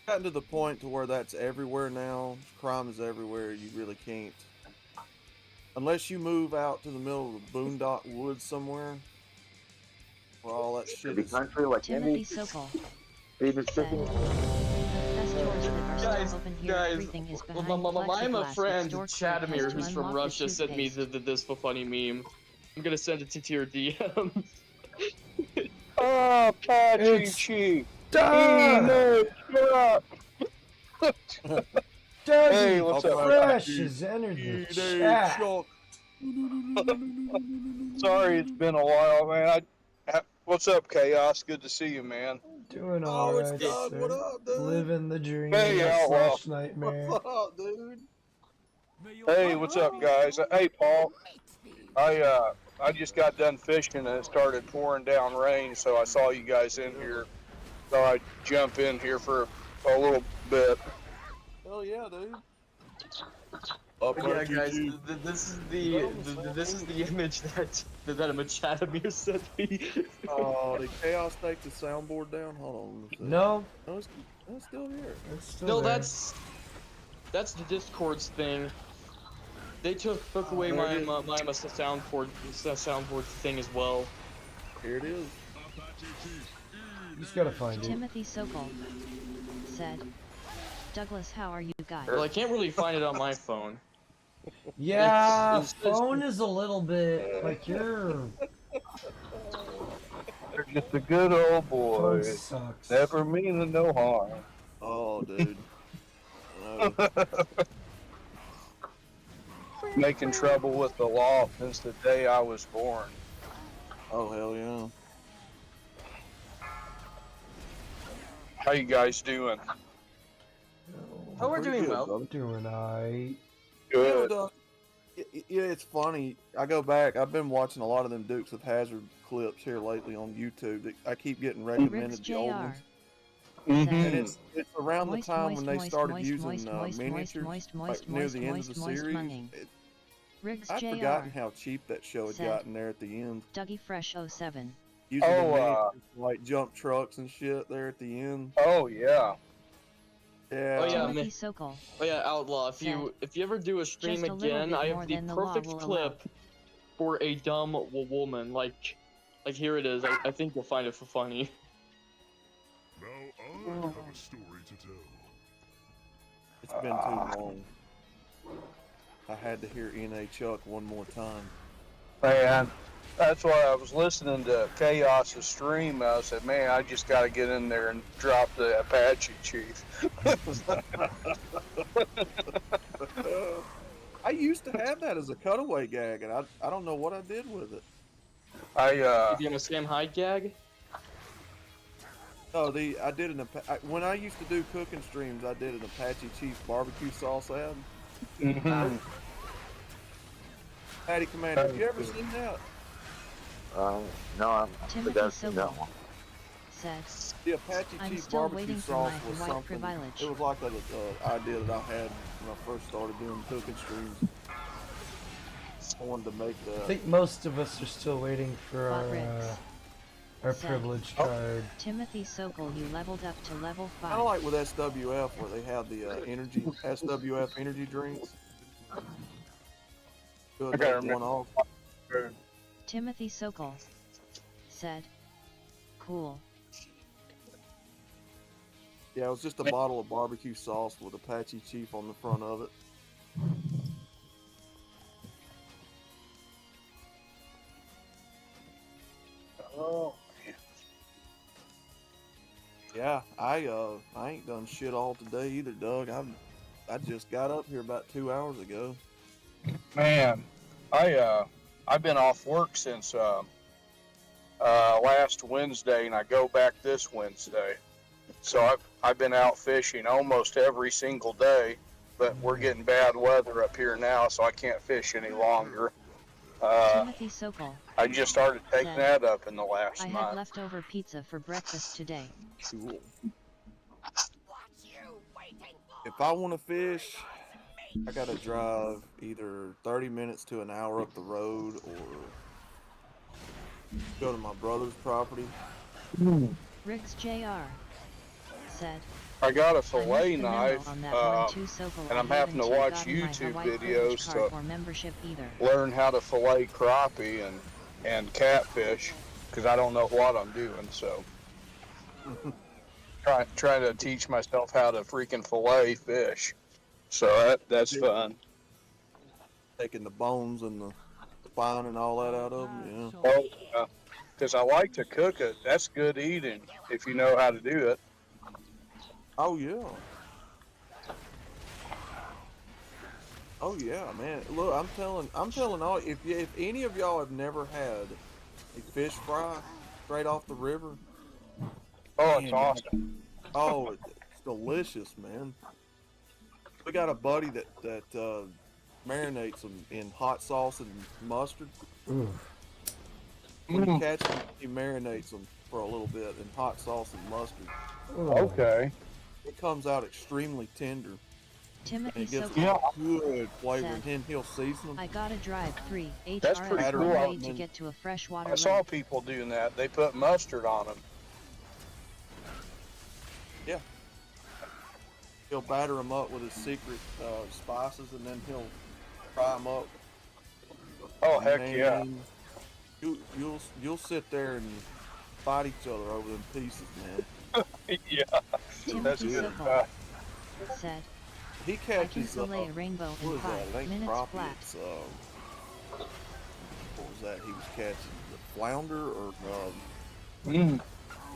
Gotten to the point to where that's everywhere now. Crime is everywhere. You really can't, unless you move out to the middle of the boondock woods somewhere, where all that shit The is. country like Timothy Andy. Sokol Feed his said, chickens. "Best doors that are Guys, still open here. Everything is behind my plexiglass friend with door Chadomir, code who's to from unlock the Russia, sent me toothpaste." this funny meme. I'm gonna send it to your DM. Oh, Patchy It's Chief. Doug! Dougie Hey, what's up, Fresh Patchy? has entered the chat. Sorry, it's been a while, man. What's up, Chaos? Good to see you, man. Doing Oh, alright, it's Doug. sir. What up, dude? Living the dream Hey, Outlaw. slash nightmare. What's up, dude? Hey, what's up, guys? Hey, Paul. I just got done fishing and it started pouring down rain, so I saw you guys in here. So I jump in here for a little bit. Hell yeah, dude. Yeah, guys, this is the image that Chadomir sent me. Oh, did Chaos take the soundboard down? Hold on. No, No, it's still here. it's still No, there. that's the Discord's thing. They took away there my it is. soundboard thing as well. Here it is. You just gotta find it. Timothy Sokol said, "Douglas, how are you guys?" Well, I can't really find it on my phone. Yeah, It's- phone is a little bit like your You're just a good old phone boy. sucks. Never meaning no harm. Oh, dude. No. Making trouble with the law since the day I was born. Oh, hell yeah. How you guys doing? Oh, we're Pretty doing good, well. brother. Doing alright. Good. Yeah, it's funny. I go back. I've been watching a lot of them Dukes of Hazzard clips here lately on YouTube. I keep getting recommended the old ones. And it's around the time when they started using miniatures, like near the end of the series. I'd forgotten how cheap that show had gotten there at the end. Dougie Fresh 07 Using the miniatures, like jump trucks and shit there at the end. Oh yeah. Yeah. Oh yeah, Timothy Sokol Oh yeah, Outlaw. If you ever do a stream Just a little again, bit I more have the than the law perfect will clip for a dumb woman. Like here it is. I think you'll find it funny. Now I have a story to tell. It's been too long. I had to hear N.A. Chuck one more time. Man, that's why I was listening to Chaos's stream. I said, man, I just got to get in there and drop the Apache Chief. I used to have that as a cutaway gag, and I don't know what I did with it. If you want a Sam Hyde gag? Oh, I did when I used to do cooking streams, I did an Apache Chief barbecue sauce ad. Patty Commander, have you ever seen that? No, I Timothy think I've seen that Sokol one. said, The Apache "I'm Chief still barbecue waiting for sauce my was white something. privilege." It was like an idea that I had when I first started doing cooking streams. I wanted to make I that. think most of us are still waiting for Bot our Ricks Our said, privilege card. Timothy Sokol, you leveled up to level 5. Kind of like with SWF where they have the SWF energy drinks. Good, I gotta like one remember. off. Timothy Sokol said, cool. Yeah, it was just a bottle of barbecue sauce with Apache Chief on the front of it. Oh. Yeah, I ain't done shit all today either, Doug. I just got up here about 2 hours ago. Man, I've been off work since last Wednesday, and I go back this Wednesday. So I've been out fishing almost every single day, but we're getting bad weather up here now, so I can't fish any longer. Timothy Sokol. I just started taking that up in the last I month. had leftover pizza for breakfast today. Cool. If I want to fish, I gotta drive either 30 minutes to an hour up the road or go to my brother's property. Riggs Jr. said, I got a I fillet missed the memo knife, on that one too, Sokol. and I I'm having to haven't watch gotten my YouTube Hawaii videos privilege card to or membership either. learn how to fillet crappie and catfish, because I don't know what I'm doing. So trying to teach myself how to freaking fillet fish. So that's fun. Taking the bones and the spine and all that out of them, yeah. Oh, yeah. Because I like to cook it. That's good eating if you know how to do it. Oh yeah. Oh yeah, man. Look, I'm telling all, if any of y'all have never had a fish fry straight off the river, Oh, man, it's awesome. oh, it's delicious, man. We got a buddy that marinates them in hot sauce and mustard. Ooh. When you catch them, he marinates them for a little bit in hot sauce and mustard. Okay. It comes out extremely tender. Timothy And it gets Sokol good flavor, said, and then he'll season them. I gotta drive 3 That's pretty HRS cool. one way to get to a freshwater I saw lake. people doing that. They put mustard on them. Yeah. He'll batter them up with his secret spices, and then he'll fry them up. Oh, heck yeah. You'll sit there and fight each other over them pieces, man. Yeah. That's Timothy good. Sokol said, He I can catches fillet a rainbow what in is that? It 5 ain't minutes crappie, flat. it's, what was that? He was catching the flounder or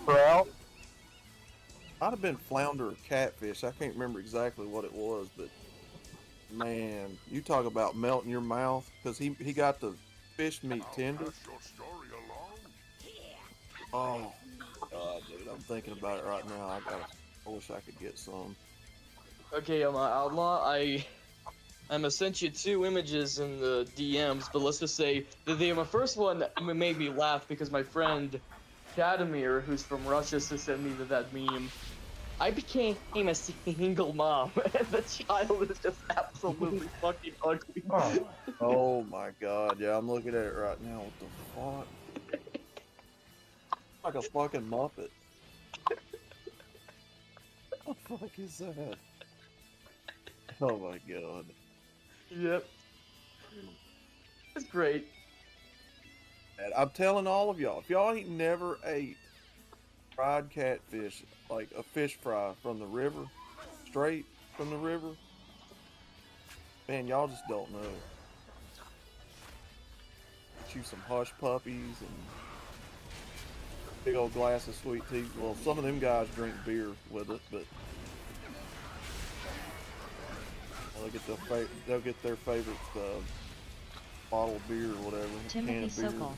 Trout? might have been flounder or catfish. I can't remember exactly what it was, but man, you talk about melting your mouth, because he got the fish meat tender. Oh God, dude, I'm thinking about it right now. I wish I could get some. Okay, Outlaw, I'm gonna send you 2 images in the DMs, but let's just say that my first one made me laugh because my friend Kadamir, who's from Russia, sent me that meme. I became a single mom, and the child is just absolutely fucking ugly. Oh my God, yeah, I'm looking at it right now. What the fuck? Like a fucking Muppet. What the fuck is that? Oh my God. Yep. It's great. And I'm telling all of y'all, if y'all ain't never ate fried catfish, like a fish fry from the river, straight from the river, man, y'all just don't know. Get you some hush puppies and big old glass of sweet tea. Well, some of them guys drink beer with it, but they'll get their favorite bottle of beer or whatever. Timothy can of beer. Sokol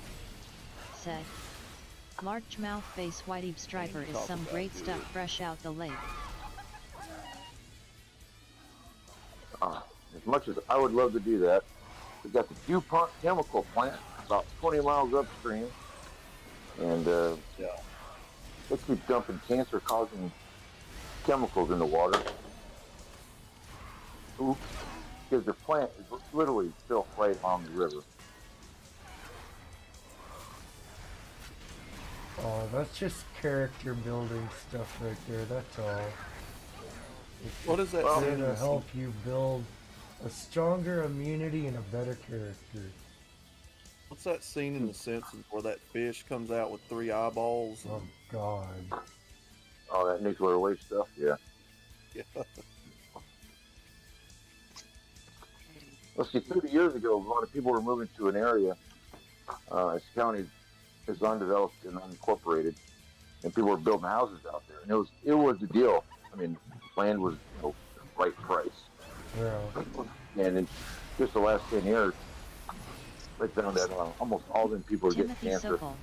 said, largemouth face whitey striper is some great stuff fresh out the lake. As much as I would love to do that, we got the DuPont chemical plant about 20 miles upstream, and they keep dumping cancer-causing chemicals in the water. Oops, because the plant is literally still right along the river. Oh Oh, that's just character building stuff right there, that's all. What is that It's scene there in to the help you build a stronger immunity and a better character. What's that scene in The Simpsons where that fish comes out with 3 eyeballs? Oh, God. Oh, that nuclear waste stuff, yeah. Yeah. Let's see, 30 years ago, a lot of people were moving to an area. This county is undeveloped and unincorporated, and people were building houses out there. And it was the deal. I mean, land was the right price. Yeah. And in just the last 10 years, they found that almost all them people are getting Timothy cancer Sokol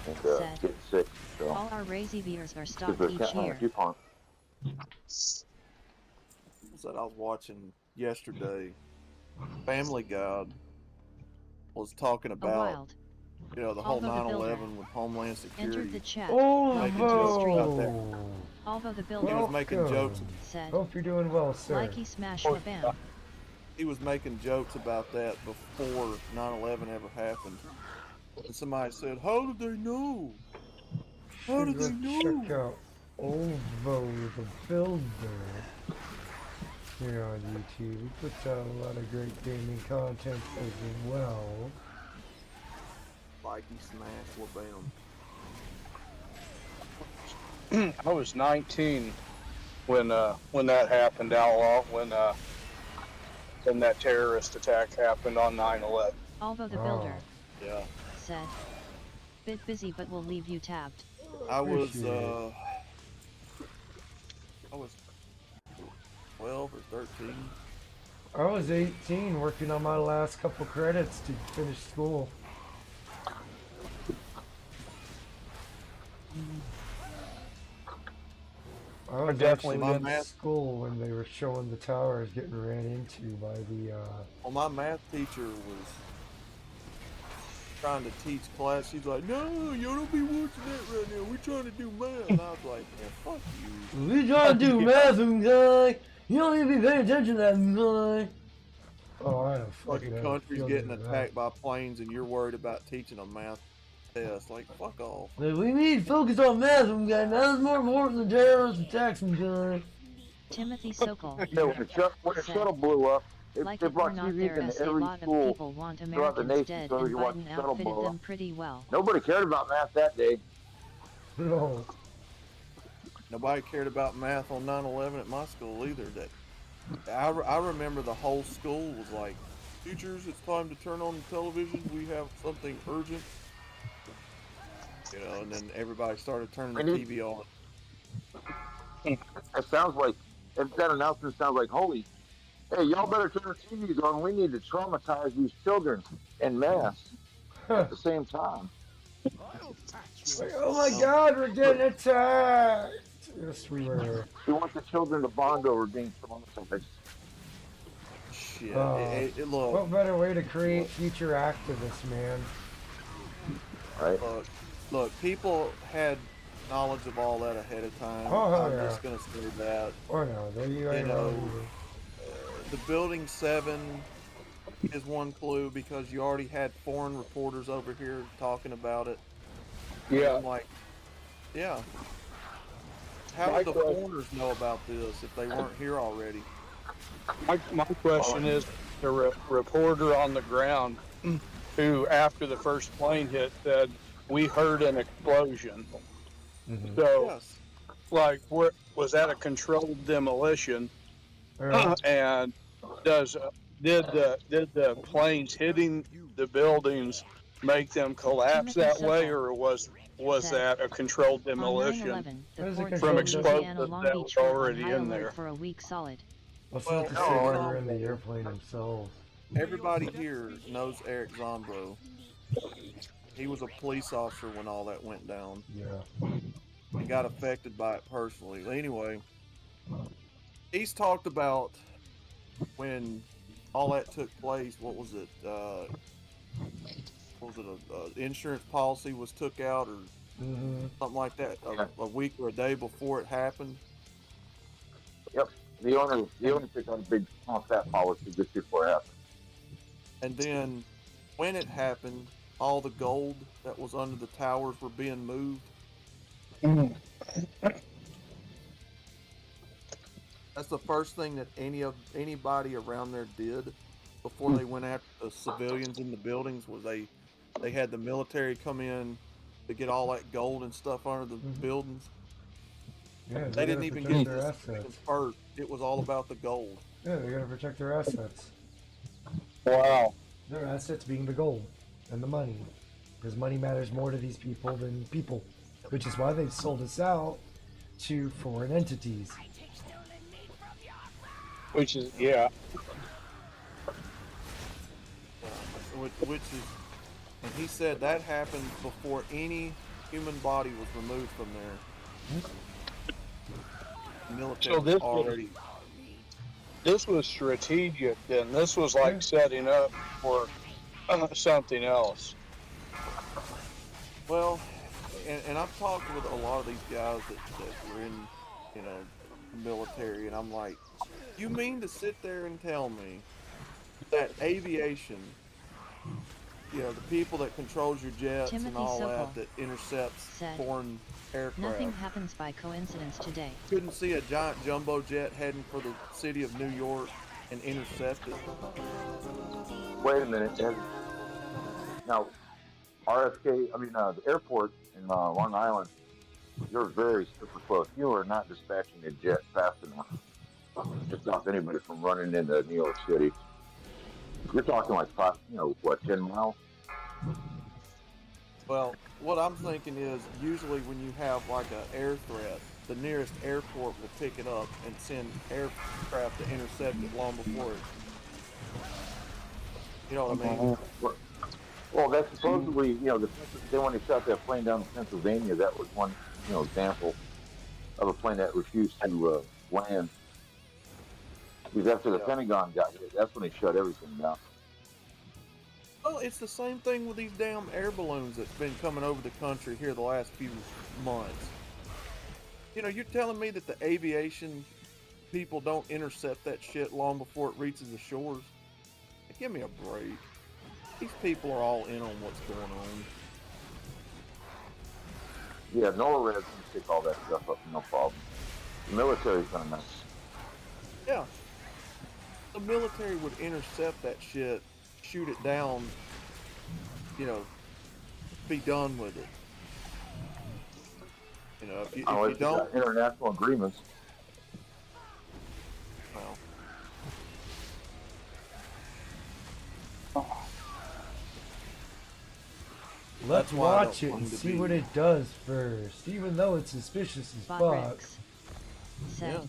and said, getting sick. So all our Razy beers are because stocked they're each counting on a year. coupon. What's that I was watching yesterday? Family Guy was talking A about, wild. you know, the whole Alvo the 9/11 Builder with Homeland entered Security. the chat. Making jokes about that. Alvo the He Builder was making jokes. said, Hope you're doing well, sir. Likey smash the bam. He was making jokes about that before 9/11 ever happened. And somebody said, "How did they know? How did they know?" Check out Ovo the Builder here on YouTube. He puts out a lot of great gaming content as well. Like he smashed LaBam. I was 19 when that happened, Outlaw. When that terrorist attack happened on 9/11. Alvo the Builder Yeah. said, bit busy but will leave you tabbed. I was 12 or 13. I was 18 working on my last couple credits to finish school. I was definitely actually in math school when they were showing the towers getting ran into by the Well, my math teacher was trying to teach class. She's like, "No, you don't be watching that right now. We're trying to do math." And I was like, "Man, fuck you." We trying to do math, guy. You don't even be paying attention to that, guy. Oh, I don't fucking Fucking know. country's getting attacked by planes, and you're worried about teaching a math test. Like, fuck off. We need to focus on math, guy. Math is more important than terrorist attacks, guy. Timothy Sokol Yeah, when the shuttle blew up, like they it or brought not, TVs there into is a every lot of school people want throughout the Americans nation dead, so and they could watch Biden the shuttle outfitted blow them up. pretty well. Nobody cared about math that day. No. Nobody cared about math on 9/11 at my school either. I remember the whole school was like, "Teachers, it's time to turn on the television. We have something urgent." You know, and then everybody started turning the TV on. It sounds like, that announcement sounds like, holy, hey, y'all better turn the TVs on. We need to traumatize these children en masse at the same time. Like, oh my God, we're getting attacked! Yes, we were. We want the children to bond over being traumatized. Shit. What Look, better way to create future activists, man? Right? look, people had knowledge of all that ahead of time. Oh, I'm yeah. just gonna say that. Or no, there you You know, go. the Building 7 is one clue because you already had foreign reporters over here talking about it. Yeah. I'm like, yeah. How would the foreigners know about this if they weren't here already? My question is, the reporter on the ground who, after the first plane hit, said, "We heard an explosion." So, Yes. like, was that a controlled demolition? And did the planes hitting the buildings make them collapse Timothy that way, Sokol or was that a controlled demolition On 9/11, the That is a ports from of controlled Louisiana, explosives Long that Beach were were on already high in alert there? for a week solid. That's not to say they were in the airplane themselves. Everybody here knows Eric Zombro. He was a police officer when all that went down. Yeah. And got affected by it personally. Anyway, he's talked about when all that took place. What was it? Insurance policy was took out or something like that a week or a day before it happened. Yep. The owner took out a big fat policy just before it happened. And then when it happened, all the gold that was under the towers were being moved. That's the first thing that anybody around there did before they went after the civilians in the buildings was they had the military come in to get all that gold and stuff under the buildings. Yeah, They didn't gotta even protect get their the assets. civilians first. It was all about the gold. Yeah, they gotta protect their assets. Wow. Their assets being the gold and the money. Because money matters more to these people than people. Which is why they've sold us out to foreign entities. Which is, yeah. Which is, and he said that happened before any human body was removed from there. The military So this already. This was strategic, then. This was like setting up for something else. Well, and I've talked with a lot of these guys that were in, you know, the military, and I'm like, you mean to sit there and tell me that aviation, you know, the people that controls your jets Timothy and all Sokol that intercepts said, foreign aircraft, nothing happens by coincidence today. couldn't see a giant jumbo jet heading for the city of New York and intercept it? Wait a minute. Now, RFK, the airport in Long Island, you're very super close. You are not dispatching a jet fast enough to stop anybody from running into New York City. You're talking like 10 miles? Well, what I'm thinking is usually when you have like an air threat, the nearest airport will pick it up and send aircraft to intercept it long before it. You know what I mean? Well, that's supposedly, then when they shot that plane down in Pennsylvania, that was one, example of a plane that refused to land. Because after the Pentagon got hit, that's when they shut everything down. Well, it's the same thing with these damn air balloons that's been coming over the country here the last few months. You know, you're telling me that the aviation people don't intercept that shit long before it reaches the shores? Give me a break. These people are all in on what's going on. Yeah, NORAD can pick all that stuff up, no problem. The military's gonna mess. Yeah. The military would intercept that shit, shoot it down, be done with it. You know, if you don't... international agreements. Well... Let's watch it and see what it does first, even though it's suspicious as fuck. Said,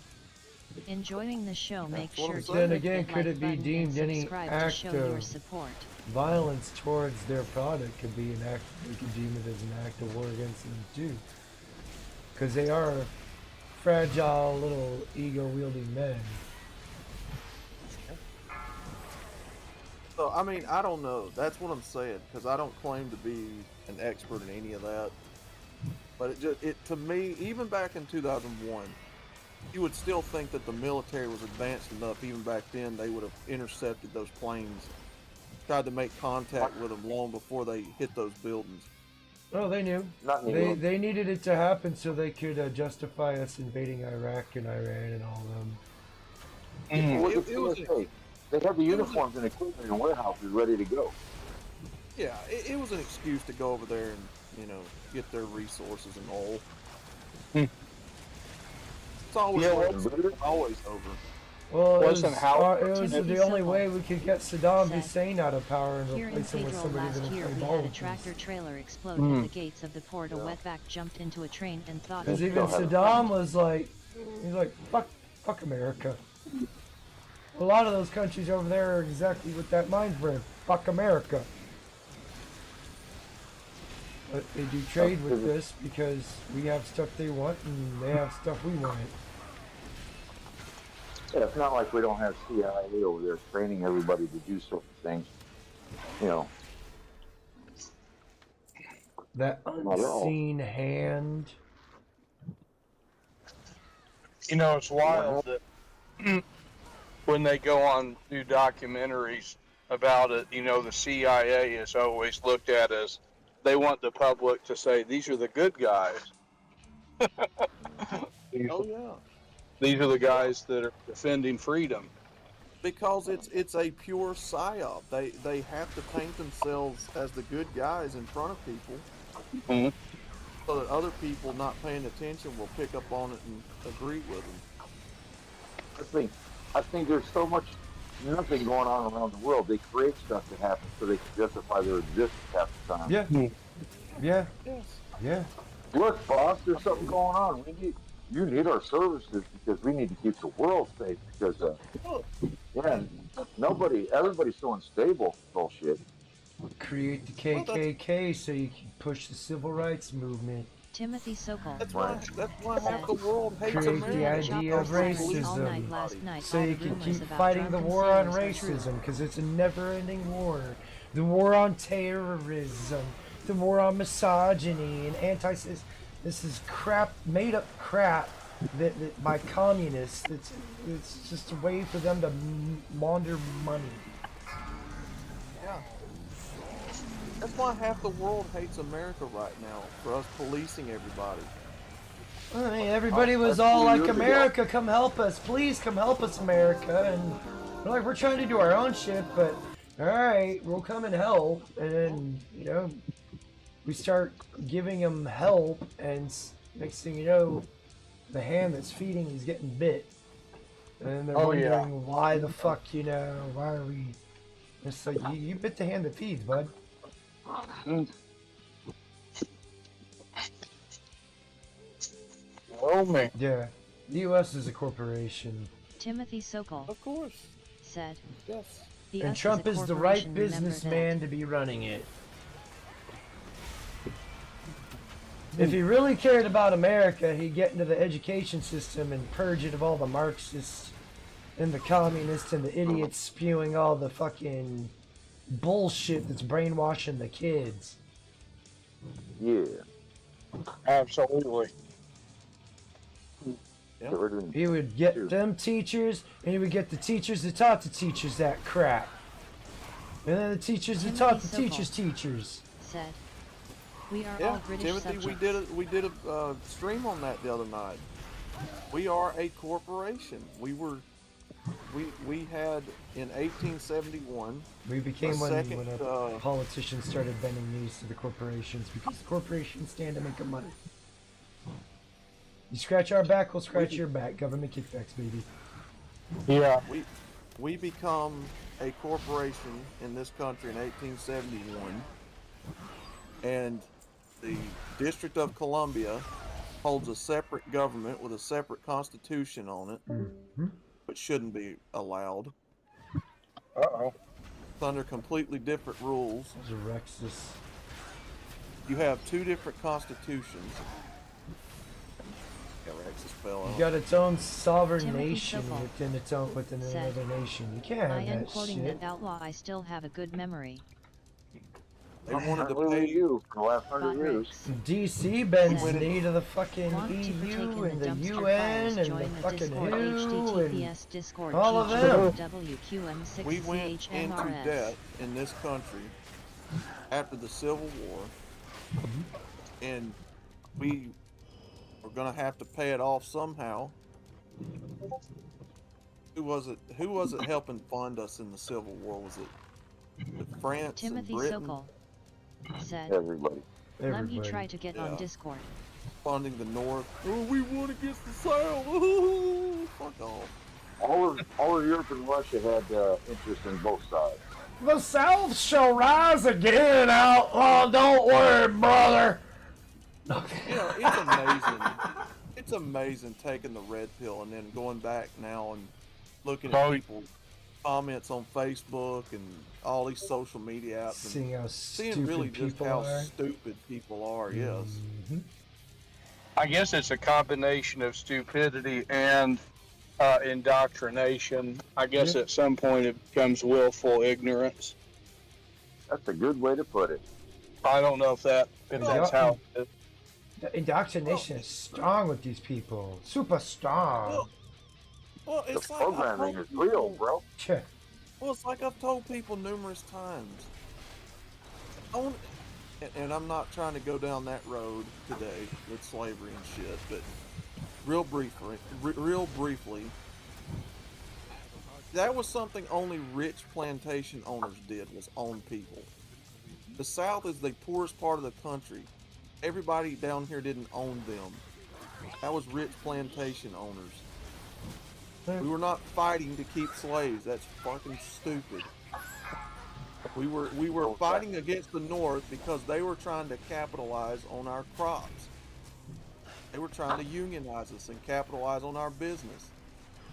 enjoying the show, make sure to then click again, the could like it be button deemed and any subscribe to act show your of support. violence towards their product? Could be an act. We could deem it as an act of war against them too, because they are fragile little ego-wielding men. So, I mean, I don't know. That's what I'm saying, because I don't claim to be an expert in any of that. But to me, even back in 2001, you would still think that the military was advanced enough. Even back then, they would have intercepted those planes, tried to make contact with them long before they hit those buildings. Oh, they knew. They needed it to happen so they could justify us invading Iraq and Iran and all of them. They had the uniforms and equipment in warehouses ready to go. Yeah, it was an excuse to go over there and, get their resources and oil. It's always over. Well, it was the only way we could get Saddam Hussein out of power and Here in replace him with Pedro somebody last that year, would we play had a ball. tractor trailer explode at the gates of the port. A wetback jumped into a train and thought. Because even Saddam was like, fuck America. A lot of those countries over there are exactly with that mind frame. Fuck America. But they do trade with this because we have stuff they want and they have stuff we want. Yeah, it's not like we don't have CIA over there training everybody to do certain things. That unseen hand. It's wild that when they go on do documentaries about it, the CIA is always looked at as they want the public to say these are the good guys. Oh yeah. These are the guys that are defending freedom. Because it's a pure psyop. They have to paint themselves as the good guys in front of people, Mhm. so that other people not paying attention will pick up on it and agree with them. I think there's so much nothing going on around the world. They create stuff to happen so they can justify their existence half the time. Yeah. Yeah. Yes. Yeah. Look, boss, there's something going on. You need our services because we need to keep the world safe. Because everybody's so unstable. Bullshit. Create the KKK so you can push the civil rights movement. Timothy Sokol. That's why half the world hates Create America. the idea of racism so you can keep fighting the war on racism because it's a never-ending war. The war on terrorism, the war on misogyny and anti-cis. This is crap, made-up crap that by communists. It's just a way for them to launder money. Yeah. That's why half the world hates America right now, for us policing everybody. I mean, everybody was all like, America, come help us. Please come help us, America. And we're like, we're trying to do our own shit, but alright, we'll come and help. And then, you know, we start giving them help, and next thing you know, the hand that's feeding is getting bit. And they're wondering why the fuck, you know, why are we... It's like, you bit the hand that feeds, bud. Oh man. Yeah, the U.S. is a corporation. Timothy Sokol. Of course. Said. Yes. And Trump is the right businessman to be running it. If he really cared about America, he'd get into the education system and purge it of all the Marxists and the communists and the idiots spewing all the fucking bullshit that's brainwashing the kids. Yeah. Absolutely. Yeah. He would get them teachers, and he would get the teachers that taught the teachers that crap. And then the teachers that taught the teachers. Said. We are Yeah, all British Timothy, subjects. we did a stream on that the other night. We are a corporation. We had in 1871. We became one second, when politicians started bending knees to the corporations because the corporations stand to make them money. You scratch our back, we'll scratch your back. Government kickbacks, baby. Yeah. We become a corporation in this country in 1871, and the District of Columbia holds a separate government with a separate constitution on it, which shouldn't be allowed. Uh-oh. It's under completely different rules. Rexus. You have two different constitutions. Yeah, Rexus fell You out. got its own sovereign Timothy nation Sokol within said, another nation. You can't I have am that quoting shit. that outlaw. I still have a good memory. They wanted to Only pay you for the last 100 Bot years. Rex. DC bends Said, knee to the fucking Want to partake EU in and the the dumpster UN files? and Join the the fucking Discord. WHO and HTTPS Discord. all of them. WQM6 We went into CHMRS. debt in this country after the Civil War, and we were gonna have to pay it off somehow. Who was it helping fund us in the Civil War? Was it France Timothy and Britain Sokol said, Everybody. let me try to get on Discord. funding the North? Oh, we won against the South. Oh, fuck off. All of Europe and Russia had interest in both sides. The South shall rise again, outlaw. Don't worry, brother. You know, it's amazing. It's amazing taking the red pill and then going back now and looking at people's comments on Facebook and all these social media apps Seeing how and seeing really stupid just people how are. stupid people are. Yes. I guess it's a combination of stupidity and indoctrination. I guess at some point it becomes willful ignorance. That's a good way to put it. I don't know if that's how it is. The indoctrination is strong with these people. Super strong. Well, The it's like programming is real, bro. Well, it's like I've told people numerous times. and I'm not trying to go down that road today with slavery and shit, but real briefly, that was something only rich plantation owners did, was own people. The South is the poorest part of the country. Everybody down here didn't own them. That was rich plantation owners. We were not fighting to keep slaves. That's fucking stupid. We were fighting against the North because they were trying to capitalize on our crops. They were trying to unionize us and capitalize on our business.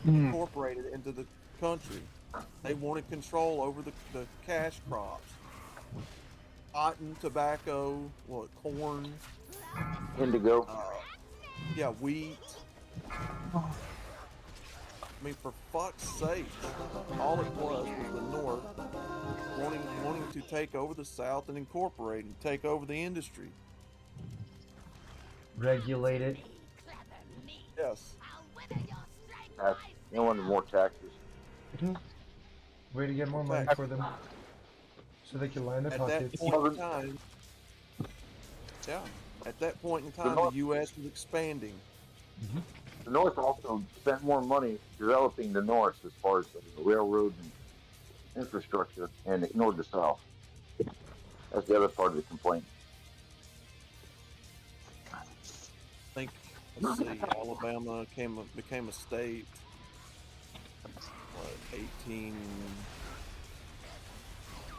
Incorporate it into the country. They wanted control over the cash crops. Cotton, tobacco, corn. Indigo. Yeah, wheat. I mean, for fuck's sake, all it was the North wanting to take over the South and incorporate and take over the industry. Regulate it. Yes. They wanted more taxes. Way to get more money for them, so they can line their At pockets. that point in time, yeah. At that point in time, the U.S. was expanding. The North also spent more money developing the North as far as the railroads and infrastructure, and ignored the South. That's the other part of the complaint. I think, let's see, Alabama became a state.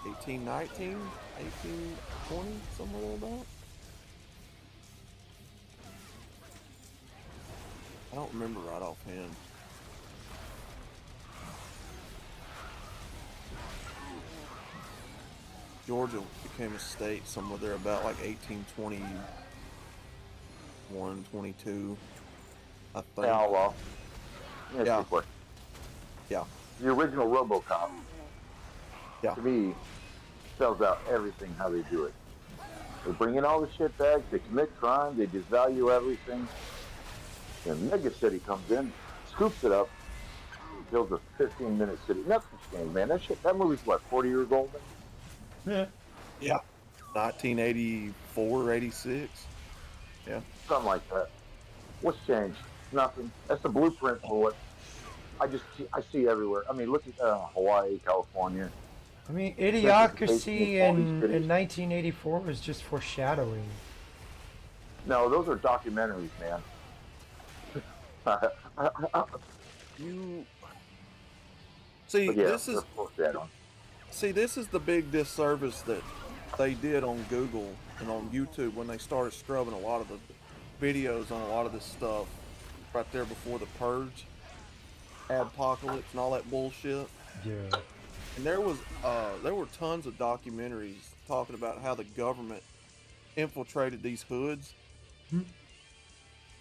1819, 1820, somewhere like that. I don't remember right offhand. Georgia became a state somewhere there about like 1821, 22, I think. Yeah, well. Yeah. Yeah. The original RoboCop, yeah, to me, spells out everything how they do it. They bring in all the shitbags, they commit crime, they disvalue everything. And Mega City comes in, scoops it up, builds a 15-minute city. That's a shame, man. That movie's what, 40 years old? Yeah. Yeah. 1984, 86. Yeah. Something like that. What's changed? Nothing. That's the blueprint for what I see everywhere. I mean, look at Hawaii, California. I mean, Idiocracy in 1984 was just foreshadowing. No, those are documentaries, man. You see, this is the big disservice that they did on Google and on YouTube when they started scrubbing a lot of the videos on a lot of this stuff right there before the purge, adpocalypse, and all that bullshit. Yeah. And there were tons of documentaries talking about how the government infiltrated these hoods,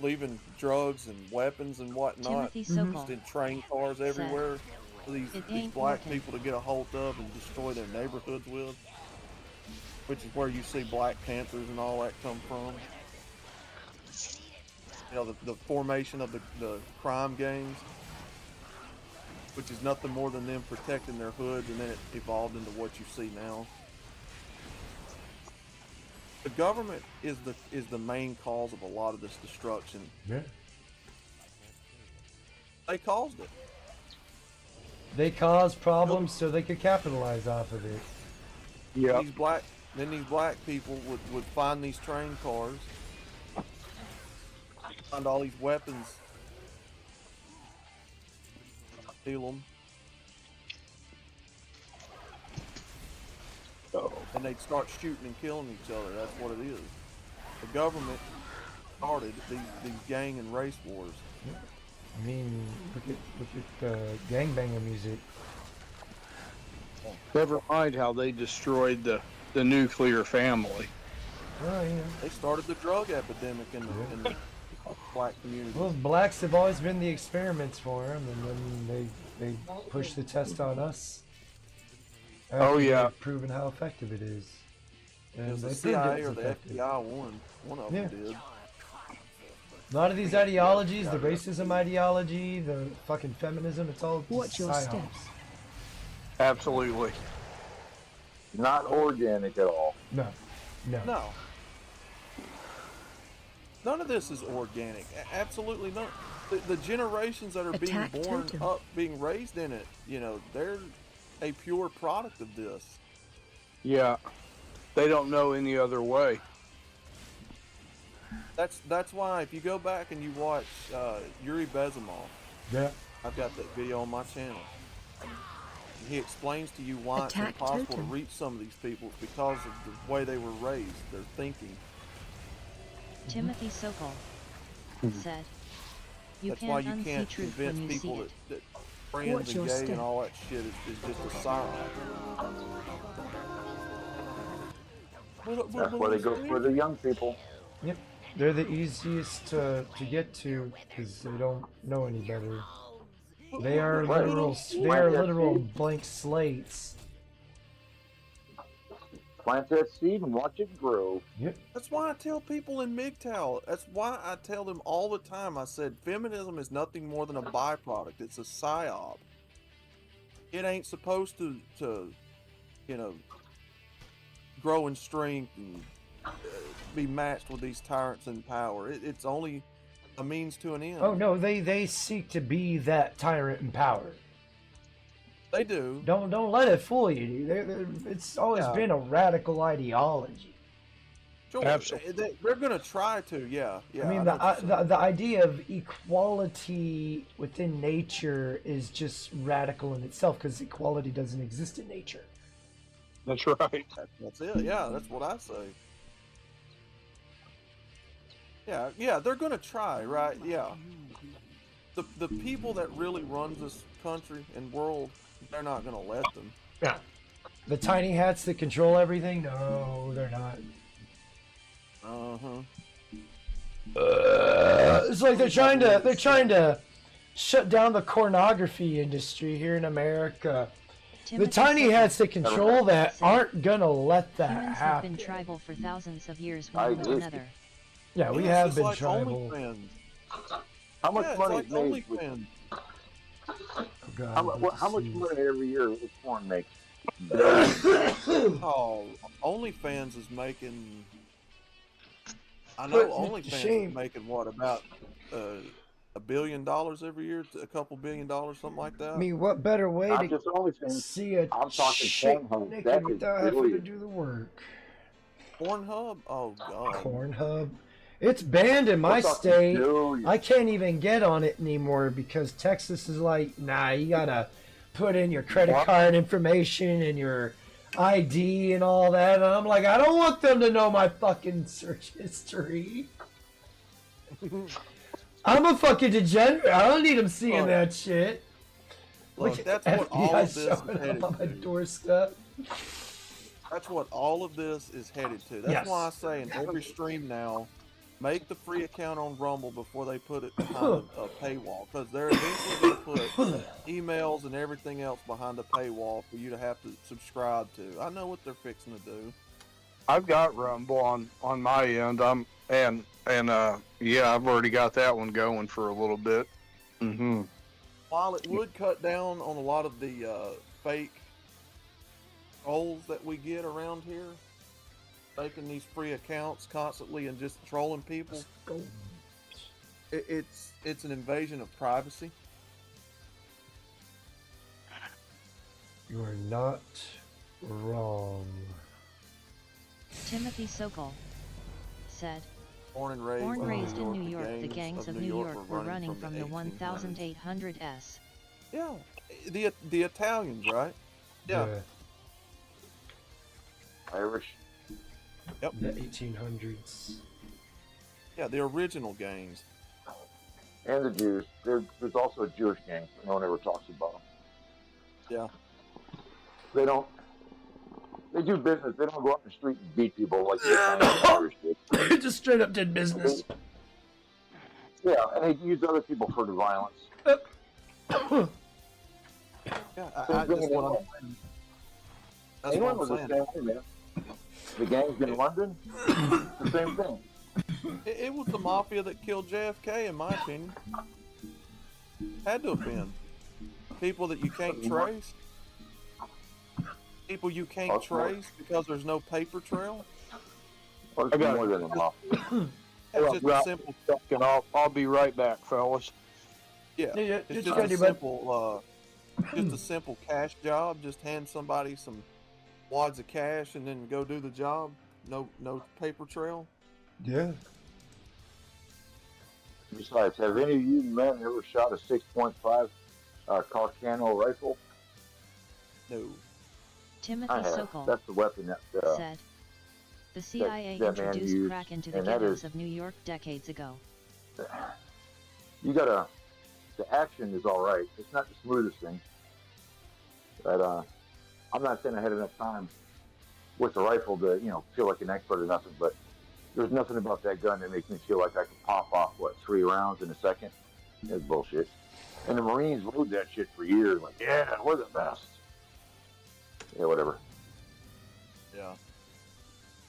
leaving drugs and weapons and whatnot just in train cars everywhere for these black people to get a hold of and destroy their neighborhoods with, which is where you see Black Panthers and all that come from. You know, the formation of the crime gangs, which is nothing more than them protecting their hoods, and then it evolved into what you see now. The government is the main cause of a lot of this destruction. Yeah. They caused it. They caused problems so they could capitalize off of it. Yeah. These black people would find these train cars, find all these weapons, steal them, and they'd start shooting and killing each other. That's what it is. The government started these gang and race wars. I mean, look at gangbanger music. Never mind how they destroyed the nuclear family. Oh yeah. They started the drug epidemic in the black community. Well, blacks have always been the experiments for them, and then they push the test on us. Oh yeah. Proven how effective it is. And it was they the proved CIA it's or the effective. FBI one of them did. A lot of these ideologies, the racism ideology, the fucking feminism, it's all Watch your psyops. steps. Absolutely. Not organic at all. No. No. No. None of this is organic. Absolutely none. The generations that are being born up, being raised in it, you know, they're a pure product of this. Yeah. They don't know any other way. That's why if you go back and you watch Yuri Bezimov, Yeah. I've got that video on my channel. He explains to you why it's impossible to reach some of these people because of the way they were raised, their thinking. Timothy Sokol said, That's why you can't convince people that friends and gay and all that shit is just a sign. That's why they go for the young people. Yep. They're the easiest to get to because they don't know any better. They are literal blank slates. Plant that seed and watch it grow. Yep. That's why I tell people in MGTOW, that's why I tell them all the time, I said, feminism is nothing more than a byproduct. It's a psyop. It ain't supposed to you know, grow in strength and be matched with these tyrants in power. It's only a means to an end. Oh no, they seek to be that tyrant in power. They do. Don't let it fool you. It's always been a radical ideology. Sure. Absolutely. They're going to try to, yeah. I mean, the idea of equality within nature is just radical in itself because equality doesn't exist in nature. That's right. That's it. Yeah, that's what I say. Yeah, they're going to try, right? Yeah. The people that really run this country and world, they're not going to let them. Yeah. The tiny hats that control everything? No, they're not. It's like they're trying to shut down the pornography industry here in America. The tiny hats that control that aren't gonna let that Humans happen. have been tribal for thousands of years one with another. Yeah, we have been tribal. How much money is made with how much money every year does porn make? Oh, OnlyFans is making. I know OnlyFans is making what, about $1 billion every year, a couple $1 billion, something like that. I mean, what better way to see a chick naked without having to do the work? Pornhub? Oh god. Pornhub. It's banned in my state. I can't even get on it anymore because Texas is like, nah, you gotta put in your credit card information and your ID and all that. And I'm like, I don't want them to know my fucking search history. I'm a fucking degenerate. I don't need them seeing that shit. Look, that's what all of this is headed on my doorstep. That's what all of this is headed to. That's why I say in every stream now, make the free account on Rumble before they put it behind a paywall, because they're eventually going to put emails and everything else behind the paywall for you to have to subscribe to. I know what they're fixing to do. I've got Rumble on my end. Yeah, I've already got that one going for a little bit. While it would cut down on a lot of the fake trolls that we get around here, making these free accounts constantly and just trolling people, it's an invasion of privacy. You are not wrong. Timothy Sokol said, Born and raised in New York, the gangs of New York were running from the 1800s. Yeah, the Italians, right? Yeah. Irish. Yep. The 1800s. Yeah, the original gangs. And the Jews. There's also a Jewish gang that no one ever talks about. Yeah. They don't. They do business. They don't go out in the street and beat people like the Irish did. They just straight up did business. Yeah, and they use other people for the violence. Yeah, that's what I'm saying. That's England what was I'm the saying. same way, man. The gangs in London, the same thing. It was the mafia that killed JFK, in my opinion. Had to have been. People that you can't trace. People you can't trace because there's no paper trail. Or I got more than enough. It's just a simple. And I'll be right back, fellas. Yeah, Yeah, it's it's just ready, a bud. simple, just a simple cash job. Just hand somebody some wads of cash and then go do the job. No paper trail. Yeah. Besides, have any of you men ever shot a 6.5 Carcano rifle? No. Timothy I have. Sokol That's the weapon that said, the CIA that man introduced used, crack into the and that ghettos is- of New York decades ago. You gotta. The action is all right. It's not the smoothest thing, but I'm not saying I had enough time with the rifle to feel like an expert or nothing. But there's nothing about that gun that makes me feel like I could pop off 3 rounds in a second. That's bullshit. And the Marines rode that shit for years. Like, yeah, we're the best. Yeah, whatever. Yeah.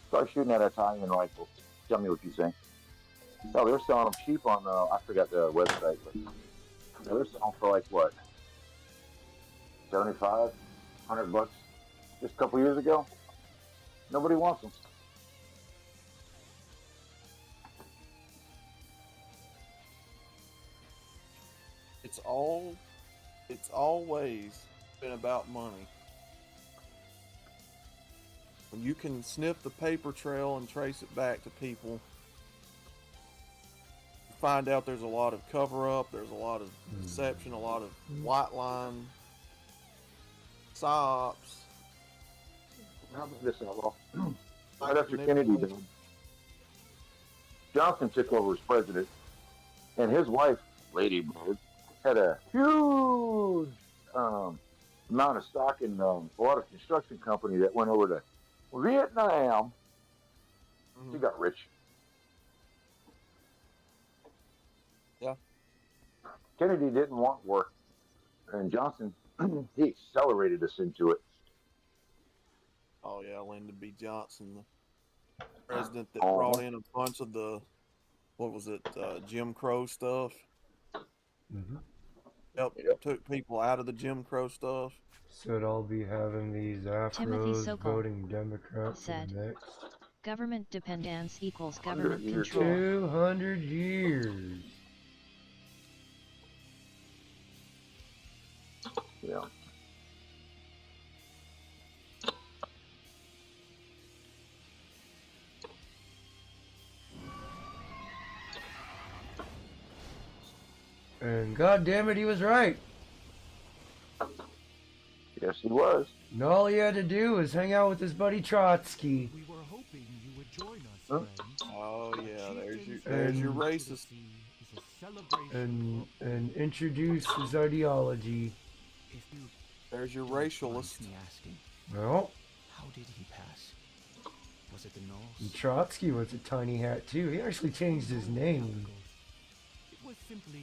Start shooting at Italian rifles. Tell me what you think. Oh, they're selling them cheap on I forgot the website, but they're selling for like what? 75, $100 just a couple years ago. Nobody wants them. It's always been about money. When you can sniff the paper trail and trace it back to people, you find out there's a lot of cover up, there's a lot of deception, a lot of white line, psyops. How about this, Outlaw? Right after Kennedy died, Johnson took over as president, and his wife, Lady Bird, had a huge amount of stock in a lot of construction company that went over to Vietnam. She got rich. Yeah. Kennedy didn't want work, and Johnson, he accelerated us into it. Oh yeah, Lyndon B. Johnson, the president that brought in a bunch of the, what was it, Jim Crow stuff. Mm-hmm. Yep, took people out of the Jim Crow stuff. So I'll be having these afros voting Democrat said, next. Government dependence equals government control. 200 years. Yeah. And god damn it, he was right. Yes, he was. And all he had to do was hang out with his buddy Trotsky. We were hoping you would join us, friends. Oh yeah, there's your racist. And introduce his ideology. There's your racialist. Well, how did he pass? Was it the nose? and Trotsky was a tiny hat too. He actually changed his name.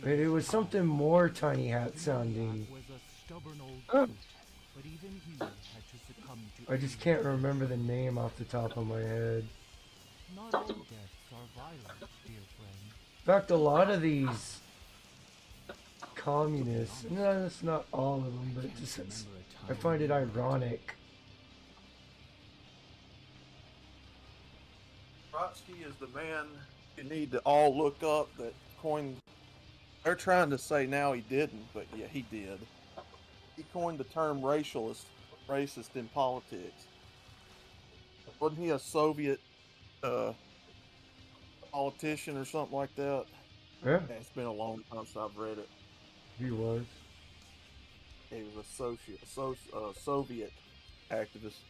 It was something more tiny hat sounding. I just can't remember the name off the top of my head. Not all deaths are violent, dear friend. In fact, a lot of these communists, no, that's not all of them, but I find it ironic. Trotsky is the man you need to all look up that coined. They're trying to say now he didn't, but yeah, he did. He coined the term racist in politics. Wasn't he a Soviet politician or something like that? Yeah. It's been a long time since I've read it. He was. He was a Soviet activist.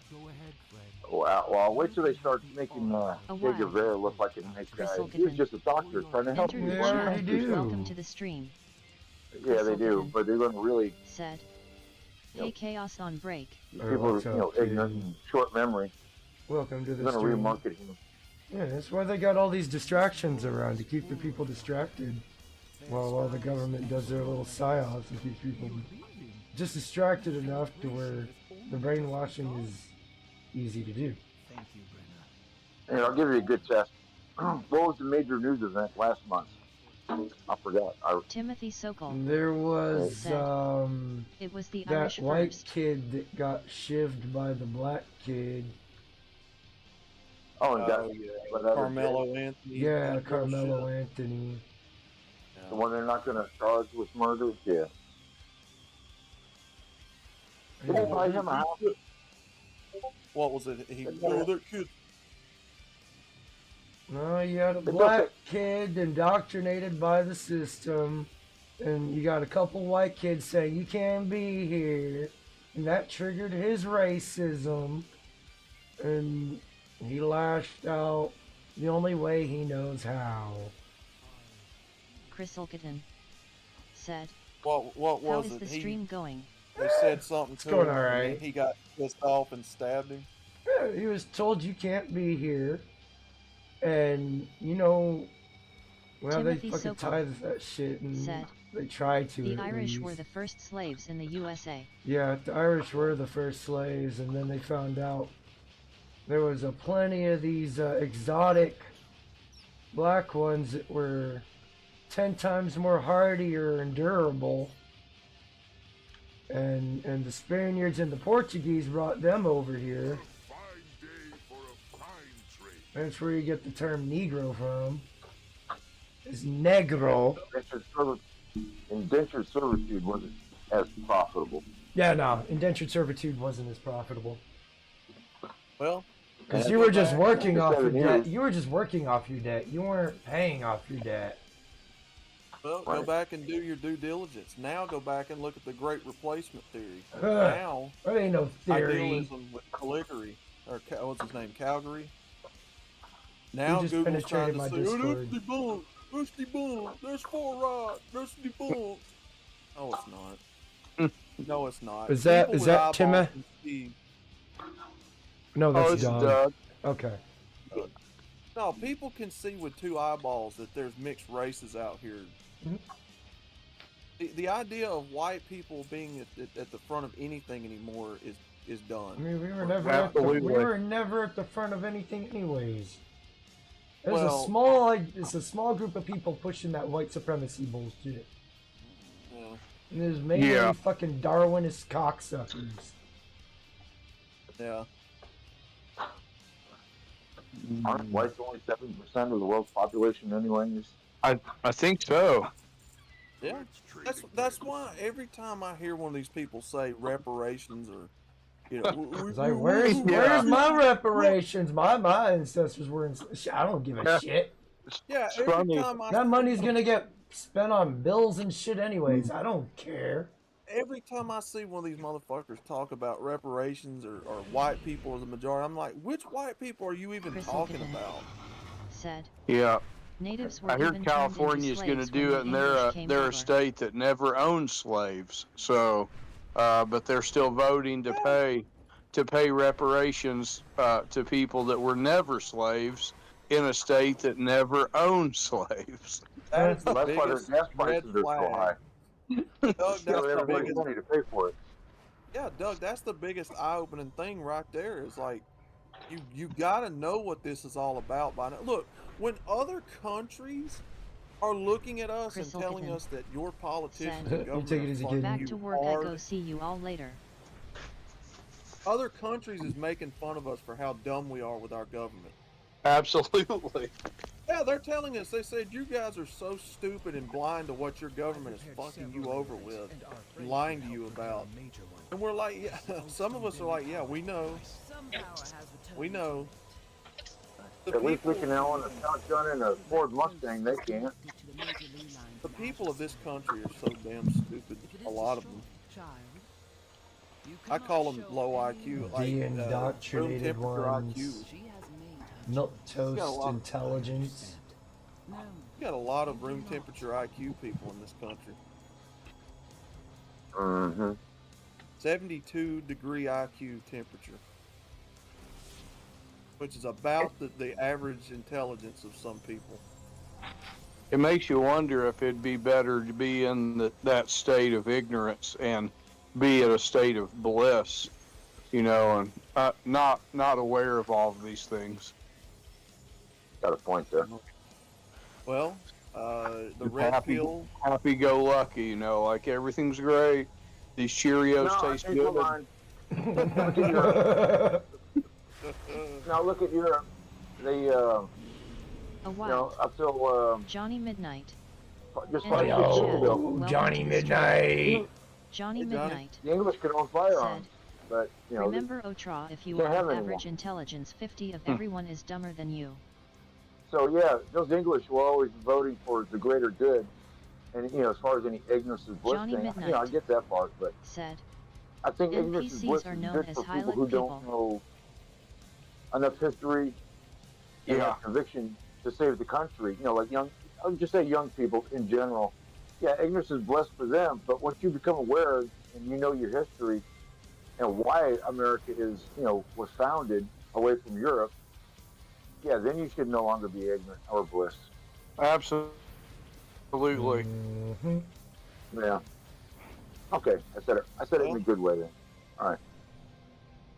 Go ahead, Fred. Wow, well, wait till they start making Che Guevara look like a nice guy. He was just a doctor trying to help people. Welcome to the stream. Yeah, they do, but they're going to really said, "Hey, chaos on break." people are ignorant and short memory. Welcome to the They're going to stream. remarket him. Yeah, that's why they got all these distractions around, to keep the people distracted. While the government does their little psyops and keeps people just distracted enough to where the brainwashing is easy to do. Thank you, Brenna. And I'll give you a good test. What was the major news event last month? I forgot. Timothy Sokol. There was said, it was the that Irish white first. kid that got shivved by the black kid. Oh, and got yeah. but other Carmelo Anthony. Yeah, that Carmelo bullshit. Anthony. the one they're not going to charge with murder. Yeah. Did they buy him a house? What was it? That kid. No, you had a black kid indoctrinated by the system, and you got a couple white kids saying you can't be here, and that triggered his racism, and he lashed out the only way he knows how. Chris Olkitten said, What "How was is it? the stream going?" They said something to going him, all and right. then he got pissed off and stabbed him. Yeah, he was told you can't be here, and you know, well, Timothy they fucking Sokol tithe that shit, and said, they try to. "The at Irish least. were the first slaves in the USA." Yeah, the Irish were the first slaves, and then they found out there was a plenty of these exotic black ones that were 10 times more hardier and durable. And the Spaniards and the Portuguese brought them over here. That's where you get the term Negro from. It's Negro. Indentured servitude wasn't as profitable. Yeah, no, indentured servitude wasn't as profitable. Well, because you were just working off your years. debt. You were just working off your debt. You weren't paying off your debt. Well, Right. go back and do your due diligence. Now go back and look at the Great Replacement theory. Ugh, Now, that ain't no theory. idealism with Calgary, or what's his name, Calgary. Now just Google's trying penetrated to my say, oh, Discord. that's debunked, that's debunked, that's far right, that's debunked. No, it's not. No, it's not. Is that- People is with that eyeballs Timmy? can see- No, that's it's Doug. Doug. Okay. No, people can see with two eyeballs that there's mixed races out here. Mhm. The idea of white people being at the front of anything anymore is I done. mean, we were never at the, Absolutely. we were never at the front of anything, anyways. There's Well- it's a small group of people pushing that white supremacy bullshit. Yeah. And there's mainly Yeah. fucking Darwinist cocksuckers. Yeah. Aren't whites only 7% of the world's population, anyways? I think so. Yeah. That's why every time I hear one of these people say reparations or, you know, It's like, where's my reparations? My ancestors were in. I don't give a shit. yeah, It's every funny. time I That money's gonna get spent on bills and shit, anyways. I don't care. every time I see one of these motherfuckers talk about reparations or white people as a majority, I'm like, which white people are you even Chris talking Olkitten about? said, Yeah, "Natives were I hear even California is going to do it, and they're a state that never owned slaves. So, but they're still voting to pay reparations to people that were never slaves in a state that never owned slaves. That is the Well, that's why their biggest gas red prices are so high. flag. Doug, that's You know, the everybody's biggest. money to pay for it. Yeah, Doug, that's the biggest eye-opening thing right there. Is like, you got to know what this is all about by now. Look, when other countries are looking at us Chris and telling Olkitten us that your politicians said, and You government take it are easy, funding kid. Back you to work. I hard, go see you all later." other countries is making fun of us for how dumb we are with our government. Absolutely. Yeah, they're telling us. They said you guys are so stupid and blind to what your government is fucking you over with, and lying to you about. And we're like, yeah. Some of us are like, yeah, we know. We know. The At least we people, can now own a shotgun and a Ford Mustang. They can't. the people of this country are so damn stupid. A lot of them. I call them low IQ, like The room indoctrinated temperature ones. IQ. Milk got a toast lot- intelligence. You got a lot of room temperature IQ people in this country. Mm-hmm. 72 degree IQ temperature, which is about the average intelligence of some people. It makes you wonder if it'd be better to be in that state of ignorance and be at a state of bliss, you know, and not aware of all of these things. Got a point there. Well, the Just red pill. happy-go-lucky, you know, like everything's great. These Cheerios No, taste hey, good. hold on. Look at Europe. Now look at Europe. they A you wild. know, I feel Johnny Midnight. just Enter 5 the 6 chat. years ago, Welcome Johnny to the stream. Midnight. Johnny Hey, Johnny. Midnight. the English could own firearms, but you know, Remember Otra, if you can't are have of anyone. average intelligence, 50 of everyone is dumber than you. So yeah, those English were always voting for the greater good, and you know, as far as any ignorance is bliss Johnny thing, you know, I Midnight get that part, but said, I think ignorance is bliss NPCs are is known good as for people Hylic who people. don't know enough history and Yeah. have conviction to save the country. You know, like young, I would just say young people in general. Yeah, ignorance is bliss for them, but once you become aware and you know your history and why America is, you know, was founded away from Europe, yeah, then you should no longer be ignorant or bliss. Absolutely. Mhm. Yeah. Okay, I said it. I said it in a good way then. All right.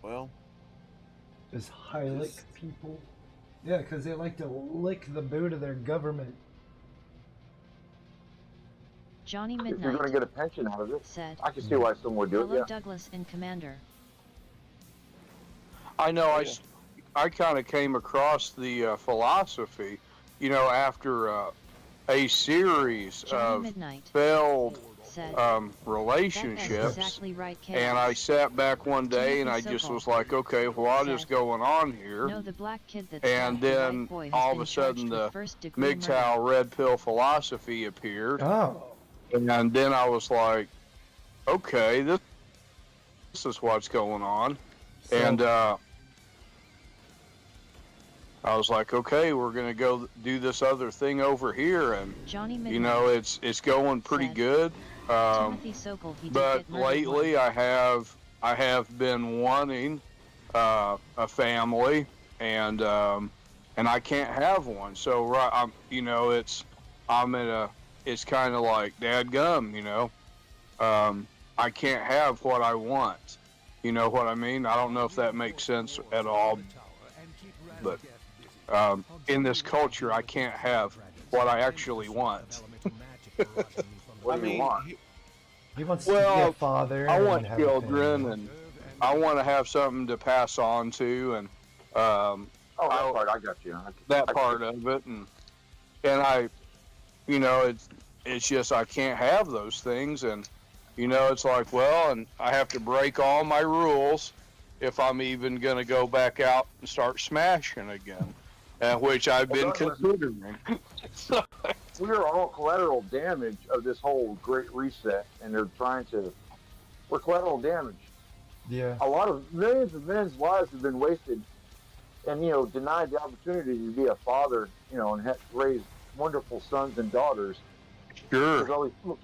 Well, Just Hylic people. Yeah, because they like to lick the boot of their government. Johnny If you're Midnight going to get a pension out of it, said, I can see why someone would do it. hello Yeah. Douglas and Commander. I know. I kind of came across the philosophy, you know, after a series Johnny of Midnight failed said, relationships, That's exactly right, and I Chaos. sat back one day and I Timothy just Sokol was like, okay, what is said, going on here? No, the black kid that And stabbed the white then boy has all of been a sudden charged the with first-degree murder. MGTOW red pill philosophy appeared, Oh. and then I was like, okay, this is what's going on. So, And I was like, okay, we're gonna go do this other thing over here, and Johnny Midnight you know, it's going pretty said, good. Timothy Sokol, he did But get murdered lately, once. I have been wanting a family, and I can't have one. So right, it's kind of like dadgum, you know. I can't have what I want. You know what I mean? I don't know if that makes sense at all, but in this culture, I can't have what I actually want. What do you want? he wants to Well, be a father. I and want have a children, family. and I want to have something to pass on to, and Oh, that part, I got you. that part of it, and I, you know, it's just I can't have those things, and you know, it's like, well, and I have to break all my rules if I'm even gonna go back out and start smashing again, which I've been considering. So, We are all collateral damage of this whole great reset, and they're trying to. We're collateral damage. Yeah. A lot of millions of men's lives have been wasted, and you know, denied the opportunity to be a father, you know, and raise wonderful sons and daughters. sure. Because all these people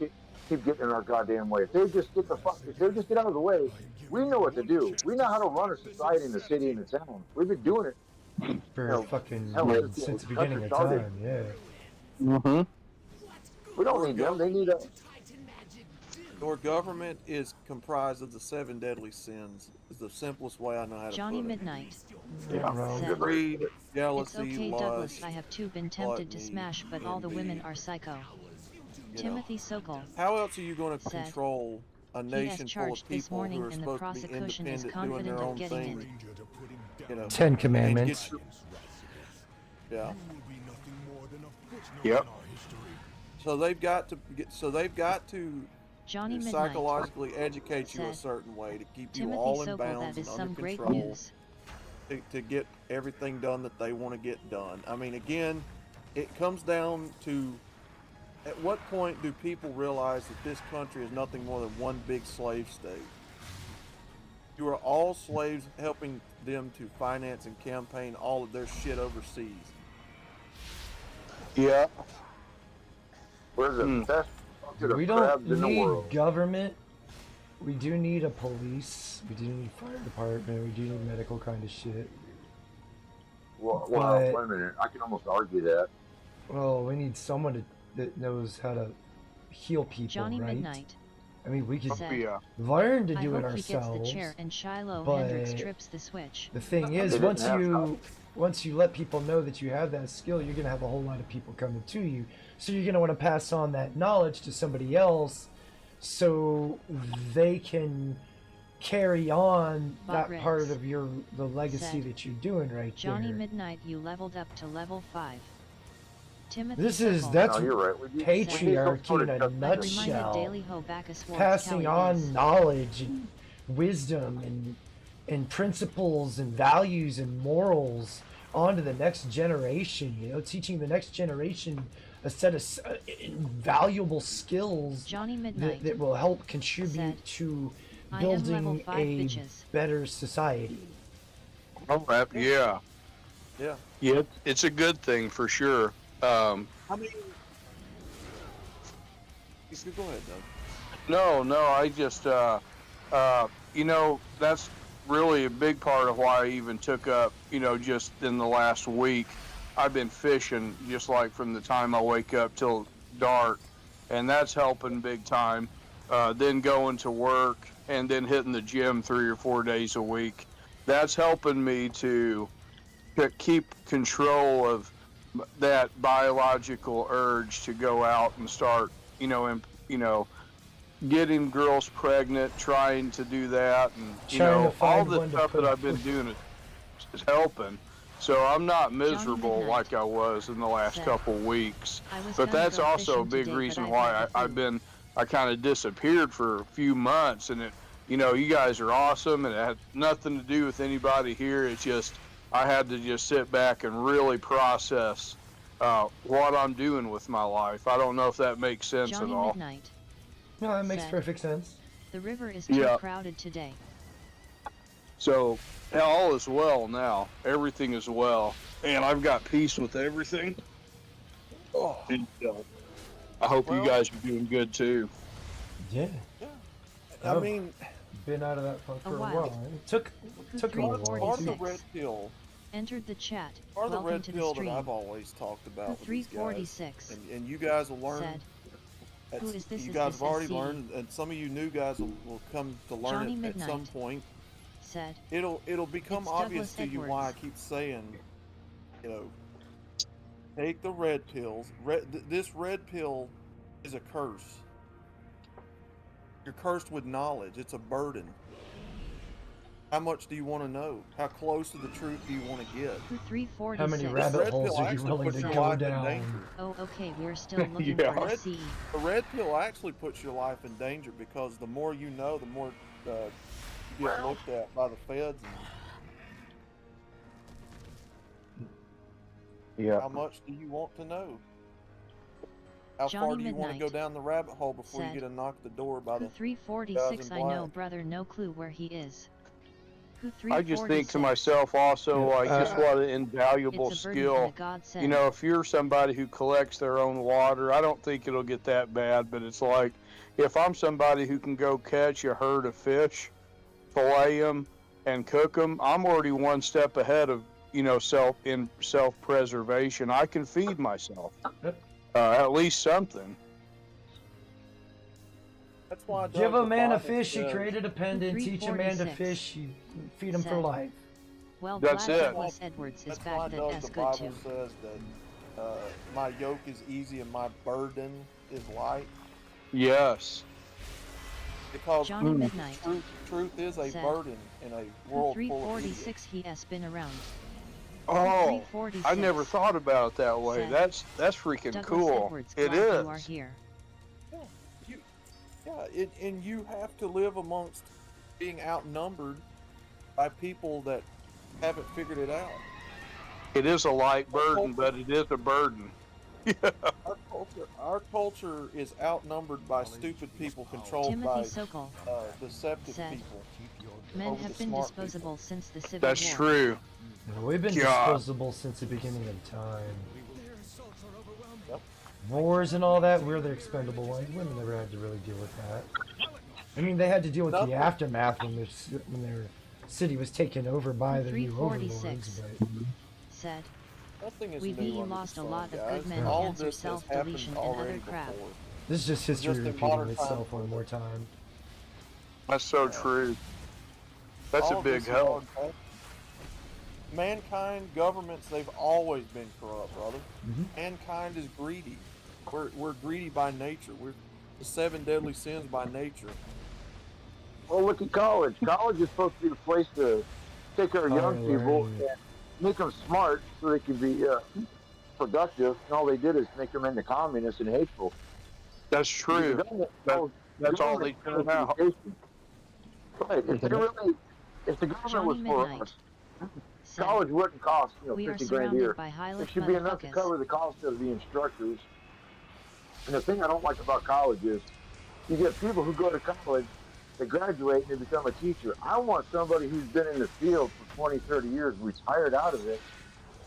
keep getting in our goddamn way. If they just get out of the way, we know what to do. We know how to run a society in the city and the town. We've been doing it. For No, fucking hell, since the country beginning of started. time, yeah. Mm-hmm. We don't need them. They need us. your government is comprised of the 7 deadly sins. Is the simplest way I know how to Johnny put it. Midnight Yeah. said, Greed, It's jealousy, okay, lust. Douglas. I have too been tempted to gluttony, smash, but all the women are psycho. you know. Timothy Sokol How else are you going to said, control a he has nation full of charged this people morning who are and the supposed to be prosecution is independent, doing confident their of own getting thing? it. You know, 10 and Commandments. yeah. Yep. So they've got to get. So they've got to Johnny Midnight psychologically educate you a said, certain way to keep you Timothy all in Sokol, bounds that is and some under great control news. to get everything done that they want to get done. I mean, again, it comes down to at what point do people realize that this country is nothing more than one big slave state? You are all slaves, helping them to finance and campaign all of their shit overseas. Yeah. We're the best bucket of We crabs don't in the need world. government. We do need a police. We do need fire department. We do need medical kind of shit. Well, But- wait a minute. I can almost argue that. Well, we need someone that knows how to heal people, Johnny right? Midnight I mean, we could said, Yeah. learn to I do it hope he gets the ourselves. chair and Shiloh but- Hendrix trips the switch. The thing is, didn't once you let people know that you have that skill, you're gonna have a whole lot of people coming to you. So you're gonna want to pass on that knowledge to somebody else, so they can carry on Bot that part Riggs of the legacy said, that you're doing right Johnny there. Midnight, you leveled up to level 5. Timothy This is Circle that's No, you're right. We need patriarchy some sort in of a justice. I've reminded nutshell. Daily Ho Bacchus Ward's Passing Kelly on is. knowledge and wisdom and principles and values and morals onto the next generation. You know, teaching the next generation a set of valuable skills Johnny Midnight that will help contribute said, to I am level building 5 a bitches. better society. Oh, yeah. Yeah. Yeah, it's a good thing for sure. I mean, go ahead, Doug. No, I just, you know, that's really a big part of why I even took up, you know, just in the last week, I've been fishing just like from the time I wake up till dark, and that's helping big time. Then going to work and then hitting the gym 3 or 4 days a week. That's helping me to keep control of that biological urge to go out and start, getting girls pregnant, trying to do that, and Trying to all find the one to stuff that put- I've been doing is helping. So I'm not miserable Midnight like I was in the last said, couple weeks. I was But gonna that's go also a fishing big today, reason but why I had I kind of disappeared for a few months, and you guys are awesome, and it had nothing to do with anybody here. It's just I had to just sit back and really process what I'm doing with my life. I don't know if that makes sense Johnny at all. Midnight No, that makes said, perfect sense. the river is too Yeah. crowded today. So all is well now. Everything is well, and I've got peace with everything. Oh, And, I hope you Well- guys are doing good too. Yeah, yeah. Oh. I mean, been out of that funk for a while. while. It took me a part of the while. 346 red pill, entered the chat. part of the Welcome red to the pill that stream. I've always talked about with these guys, 346 and you guys will learn. said, who is this? You Is guys this have already SC? learned, and some of you new guys will come to learn Johnny it at some Midnight point. said, It'll become It's obvious Douglas to you why I Edwards. keep saying, take the red pills. This red pill is a curse. You're cursed with knowledge. It's a burden. How much do you want to know? How close to the truth do you want to get? 346 How many This rabbit red holes pill are you actually willing puts to your go life in down? danger. Oh, okay, we're still looking Yeah. for a C. The red pill actually puts your life in danger because the more you know, the more you get looked at by the feds. And Yeah. how much do you want to know? How Johnny far do you want to go Midnight down the rabbit hole before said, you get a knock at the door by the 346 guys I in know, black? brother, no clue where he is. I just think to 346 myself also, like, just what an invaluable It's a burden and a skill. godsend. If you're somebody who collects their own water, I don't think it'll get that bad, but it's like, if I'm somebody who can go catch a herd of fish, fillet them, and cook them, I'm already one step ahead of, self-preservation. I can feed myself. At least something. That's why Give Doug a man a the Bible fish, you says- created a pendant. Teach a man to 346 fish, you feed him for said, life. Well, That's glad it. Douglas Edwards is That's why back, Doug that's the good Bible too. says that my yoke is easy and my burden is light. Yes. Because Johnny Midnight truth is a said, burden in a world full of idiots. 346 he has been around. Oh, 346 I never thought about it that way. said, That's freaking Douglas cool. Edwards, It glad you are is. here. And you have to live amongst being outnumbered by people that haven't figured it out. It is a light burden, but it is a burden. Our culture is outnumbered by stupid people controlled Timothy by Sokol deceptive said, people. Men over have the been smart disposable since the Civil That's War. true. We've been God. disposable since the beginning of time. Yep. Wars and all that, we're the expendable ones. Women never had to really deal with that. I mean, they had to deal with Nothing. the aftermath when their city was taken over by the new 346 overlords. But said, Nothing is We've new been under lost the a sun, lot of guys. good men All of cancer, this has self-deletion, happened and other already crap. before. this is just history Just in repeating modern itself times. one more time. That's so true. That's All a of big this is help. already happened. Mankind, governments, they've always been corrupt, brother. Mankind is greedy. We're greedy by nature. We're the 7 deadly sins by nature. Well, look at college. College is supposed to be the place to take care of young people and make them smart so they can be productive. And all they did is make them into communists and hateful. That's true. That's all they turn out. Right. If the government was for us, college wouldn't cost, We are 50 grand a year. surrounded by high It lift should be enough to motherfuckers. cover the cost of the instructors. And the thing I don't like about college is you get people who go to college, they graduate, and they become a teacher. I want somebody who's been in the field for 20, 30 years, retired out of it,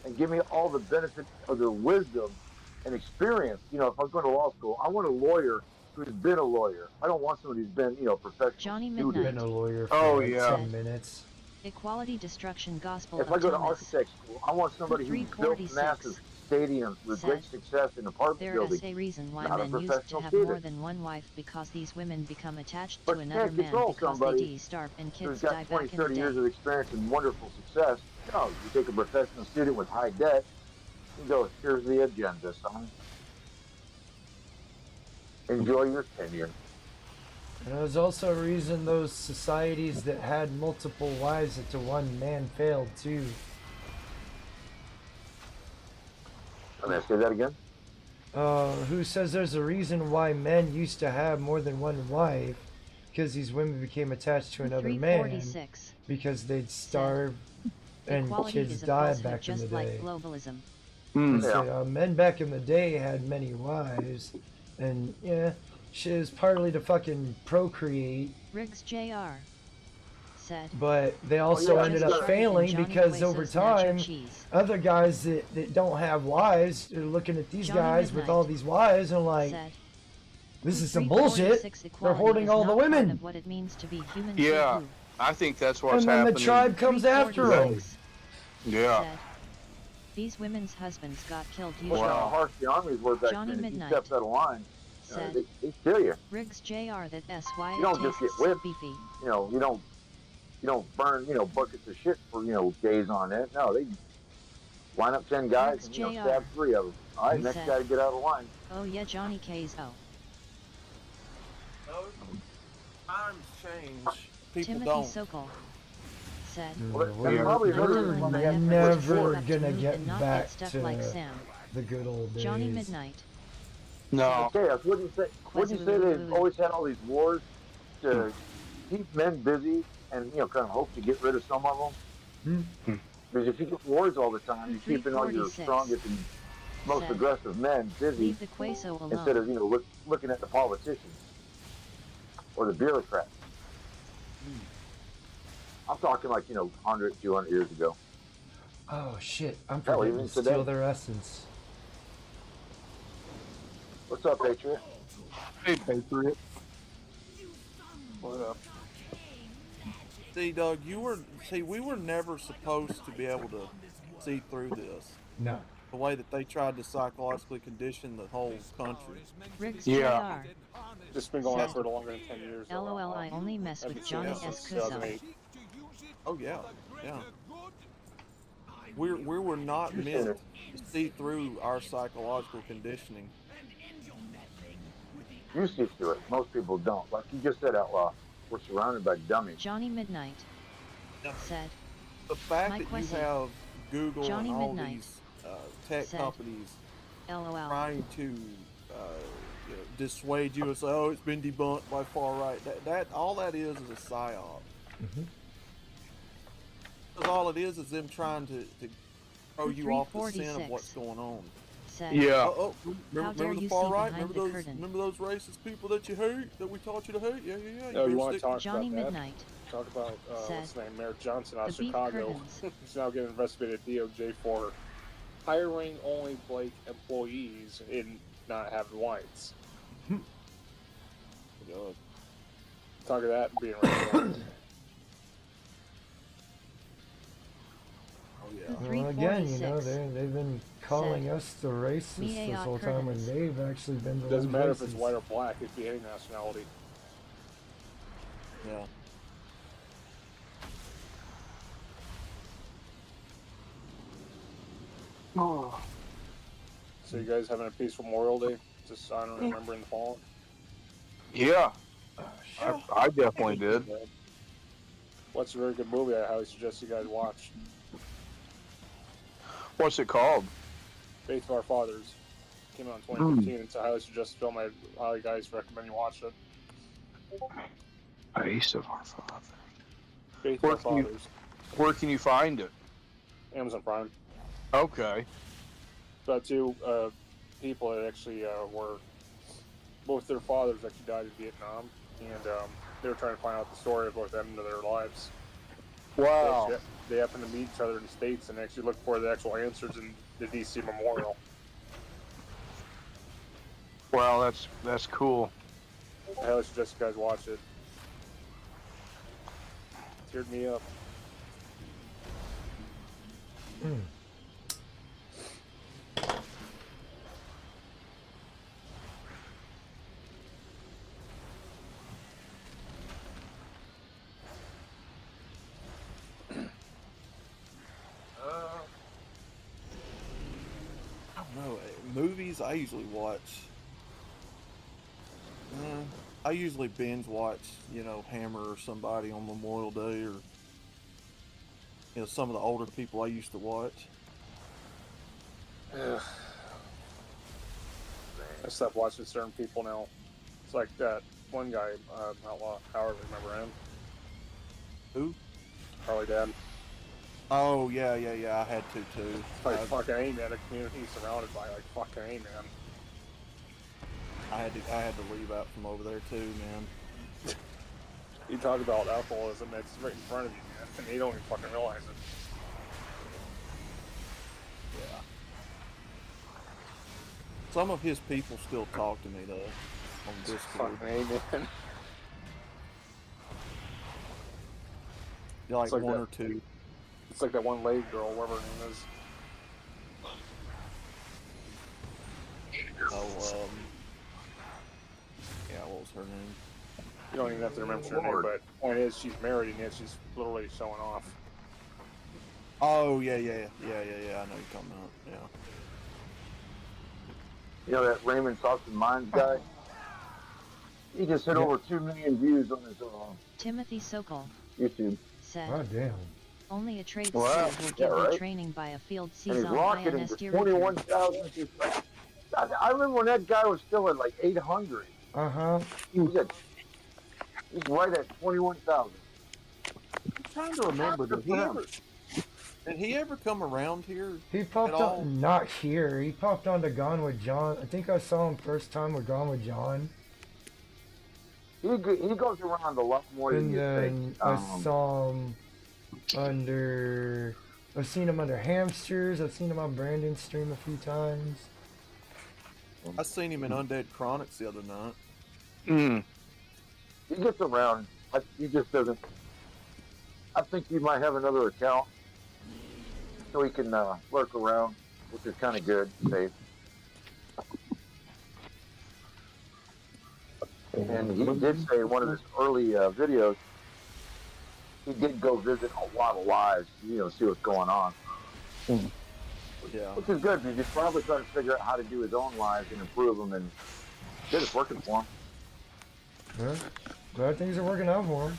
and give me all the benefits of their wisdom and experience. If I'm going to law school, I want a lawyer who's been a lawyer. I don't want somebody who's been, professional Johnny student. Midnight. Been a lawyer for Oh, like yeah. 10 minutes. Equality, destruction, gospel If of I go to Thomas. architect school, I want somebody who's built 346 massive stadiums with great success in apartment There buildings. is a reason why Not a men used to professional have student. more than one wife, because these women become attached But to you another can't man control because they somebody de-starve and who's kids got die 20, back in the 30 years day. of experience and wonderful success. No, you take a professional student with high debt and go, here's the agenda, son. Enjoy your tenure. And there's also a reason those societies that had multiple wives into one man failed too. I'm going to say that again. Who says there's a reason why men used to have more than one wife? Because these women became attached to another man 346 because they'd starve and Equality kids is a died falsehood, back in the just like day. globalism. They Yeah. said, men back in the day had many wives, and yeah, shit is partly to fucking procreate, Riggs Jr. said. but they also yeah, ended just up like failing Johnny because over Hueso's nacho time, cheese. other guys that don't have wives are looking at these Johnny guys with Midnight all these wives and like, said. this is some 346 bullshit. They're equality hoarding is all the not part women. of what it means to be human. Yeah, Who I think that's what's And then happening. the tribe comes after them. 346 Yeah. said. These women's husbands got killed Look usually. how harsh the armies were back Johnny then. If you Midnight stepped out of line, said. they kill you. Riggs Jr. That SY You don't just tastes get whipped. beefy. You don't burn, buckets of shit for, days on end. No, they line up 10 guys and, Riggs Jr. stab 3 of them. All right, next said. guy to get out of the line. Oh yeah, Johnny K's. Times change. People Timothy don't. Sokol said. Well, that's probably another We're reason why they Never had never up to gonna move get and not back get stuff to like Sam. the good old days. Johnny Midnight. No. Chaos, wouldn't you say they've always had all these wars to keep men busy and, kind of hope to get rid of some of them? Because if you get wars all the time, you're keeping all your 346 strongest and most said. aggressive men busy Leave the Queso alone. instead of, looking at the politicians or the bureaucrats. I'm talking like, 100, 200 years ago. Oh shit, I'm Hell, forgetting even to today. steal their essence. What's up, Patriot? Hey, Patriot. What up? See, Doug, we were never supposed to be able to see through this. No. The way that they tried to psychologically condition the whole country. Riggs Yeah. Jr. This has been going on said. for longer than 10 years. LOL, I only mess I've with been seeing Johnny this S. since Kuzo. 2008. Oh yeah, yeah. We were not meant to see through our psychological conditioning. You see through it. Most people don't. Like you just said out loud, we're surrounded by dummies. Johnny Midnight said. The fact My that question. you have Google Johnny and all Midnight these tech said. companies LOL. trying to dissuade you and say, "Oh, it's been debunked by far right." That all that is a psyop. Because all it is them trying to throw you off the scent of what's going on. Said. Yeah. Remember the you far see right? behind Remember those racist people that you hate, that we taught you to hate? Yeah. Oh, you better want to stick- talk Johnny about that? Midnight Talk about said. what's his name, Mayor Johnson out of The beef Chicago. curtains. He's now getting investigated at DOJ for hiring only Blake employees and not having whites. Talk of that being racist. Well, again, 346 they've been calling said. us the racists Me this whole time when curtains. they've actually been the Doesn't ones matter if it's racist. white or black, it could be any nationality. Yeah. So you guys having a peaceful Memorial Day? Just honoring and remembering the fallen? Yeah. I definitely did. What's a very good movie I highly suggest you guys watch? What's it called? Faith of Our Fathers. Came out in 2015. It's a highly suggested film. I highly guys recommend you watch it. Face of Our Fathers. Faith of Our Fathers. Where can you find it? Amazon Prime. Okay. About two people that actually were both their fathers actually died in Vietnam, and they were trying to find out the story of both them and their lives. Wow. They happened to meet each other in the States and actually look for the actual answers in the DC Memorial. Wow, that's cool. I highly suggest you guys watch it. Teared me up. I don't know. Movies, I usually watch. I usually binge watch, Hammer or somebody on Memorial Day, or some of the older people I used to watch. I stopped watching certain people now. It's like that one guy, Outlaw Howard, remember him? Who? Harley Dad. Oh, yeah, I had to too. It's like fucking A, man. A community surrounded by like fucking A, man. I had to leave out from over there too, man. You talk about alcoholism, it's right in front of you, man, and you don't even fucking realize it. Yeah. Some of his people still talk to me though on Discord. Fucking A, man. Like like one that. or two. It's like that one lady girl, whatever her name is. Oh, yeah, what was her name? You don't even have to remember her name, but the point is, she's married, and yet she's literally showing off. Oh, yeah, I know you're talking about, yeah. You know that Raymond Sauce and Minds guy? He just hit over 2 million views on his Timothy Sokol YouTube. said, Oh, damn. only a trade Wow. school will Yeah, give you right? training by a field And he's season rocketing INS to 21,000. I remember when that guy was still at like 800. Uh-huh. He's right at 21,000. I'm trying to remember, did he ever come around here? He popped at all? on, not here. He popped on to Gone with John. I think I saw him first time with Gone with John. He goes around a lot more than And you then think. I saw him I've seen him under Hamsters. I've seen him on Brandon's stream a few times. I seen him in Undead Chronics the other night. He gets around. He just doesn't. I think he might have another account so he can lurk around, which is kind of good, safe. And he did say in one of his early videos, he did go visit a lot of lives, see what's going on. Yeah. Which is good, because he's probably trying to figure out how to do his own lives and improve them, and good, it's working for him. Yeah. Glad things are working out for him.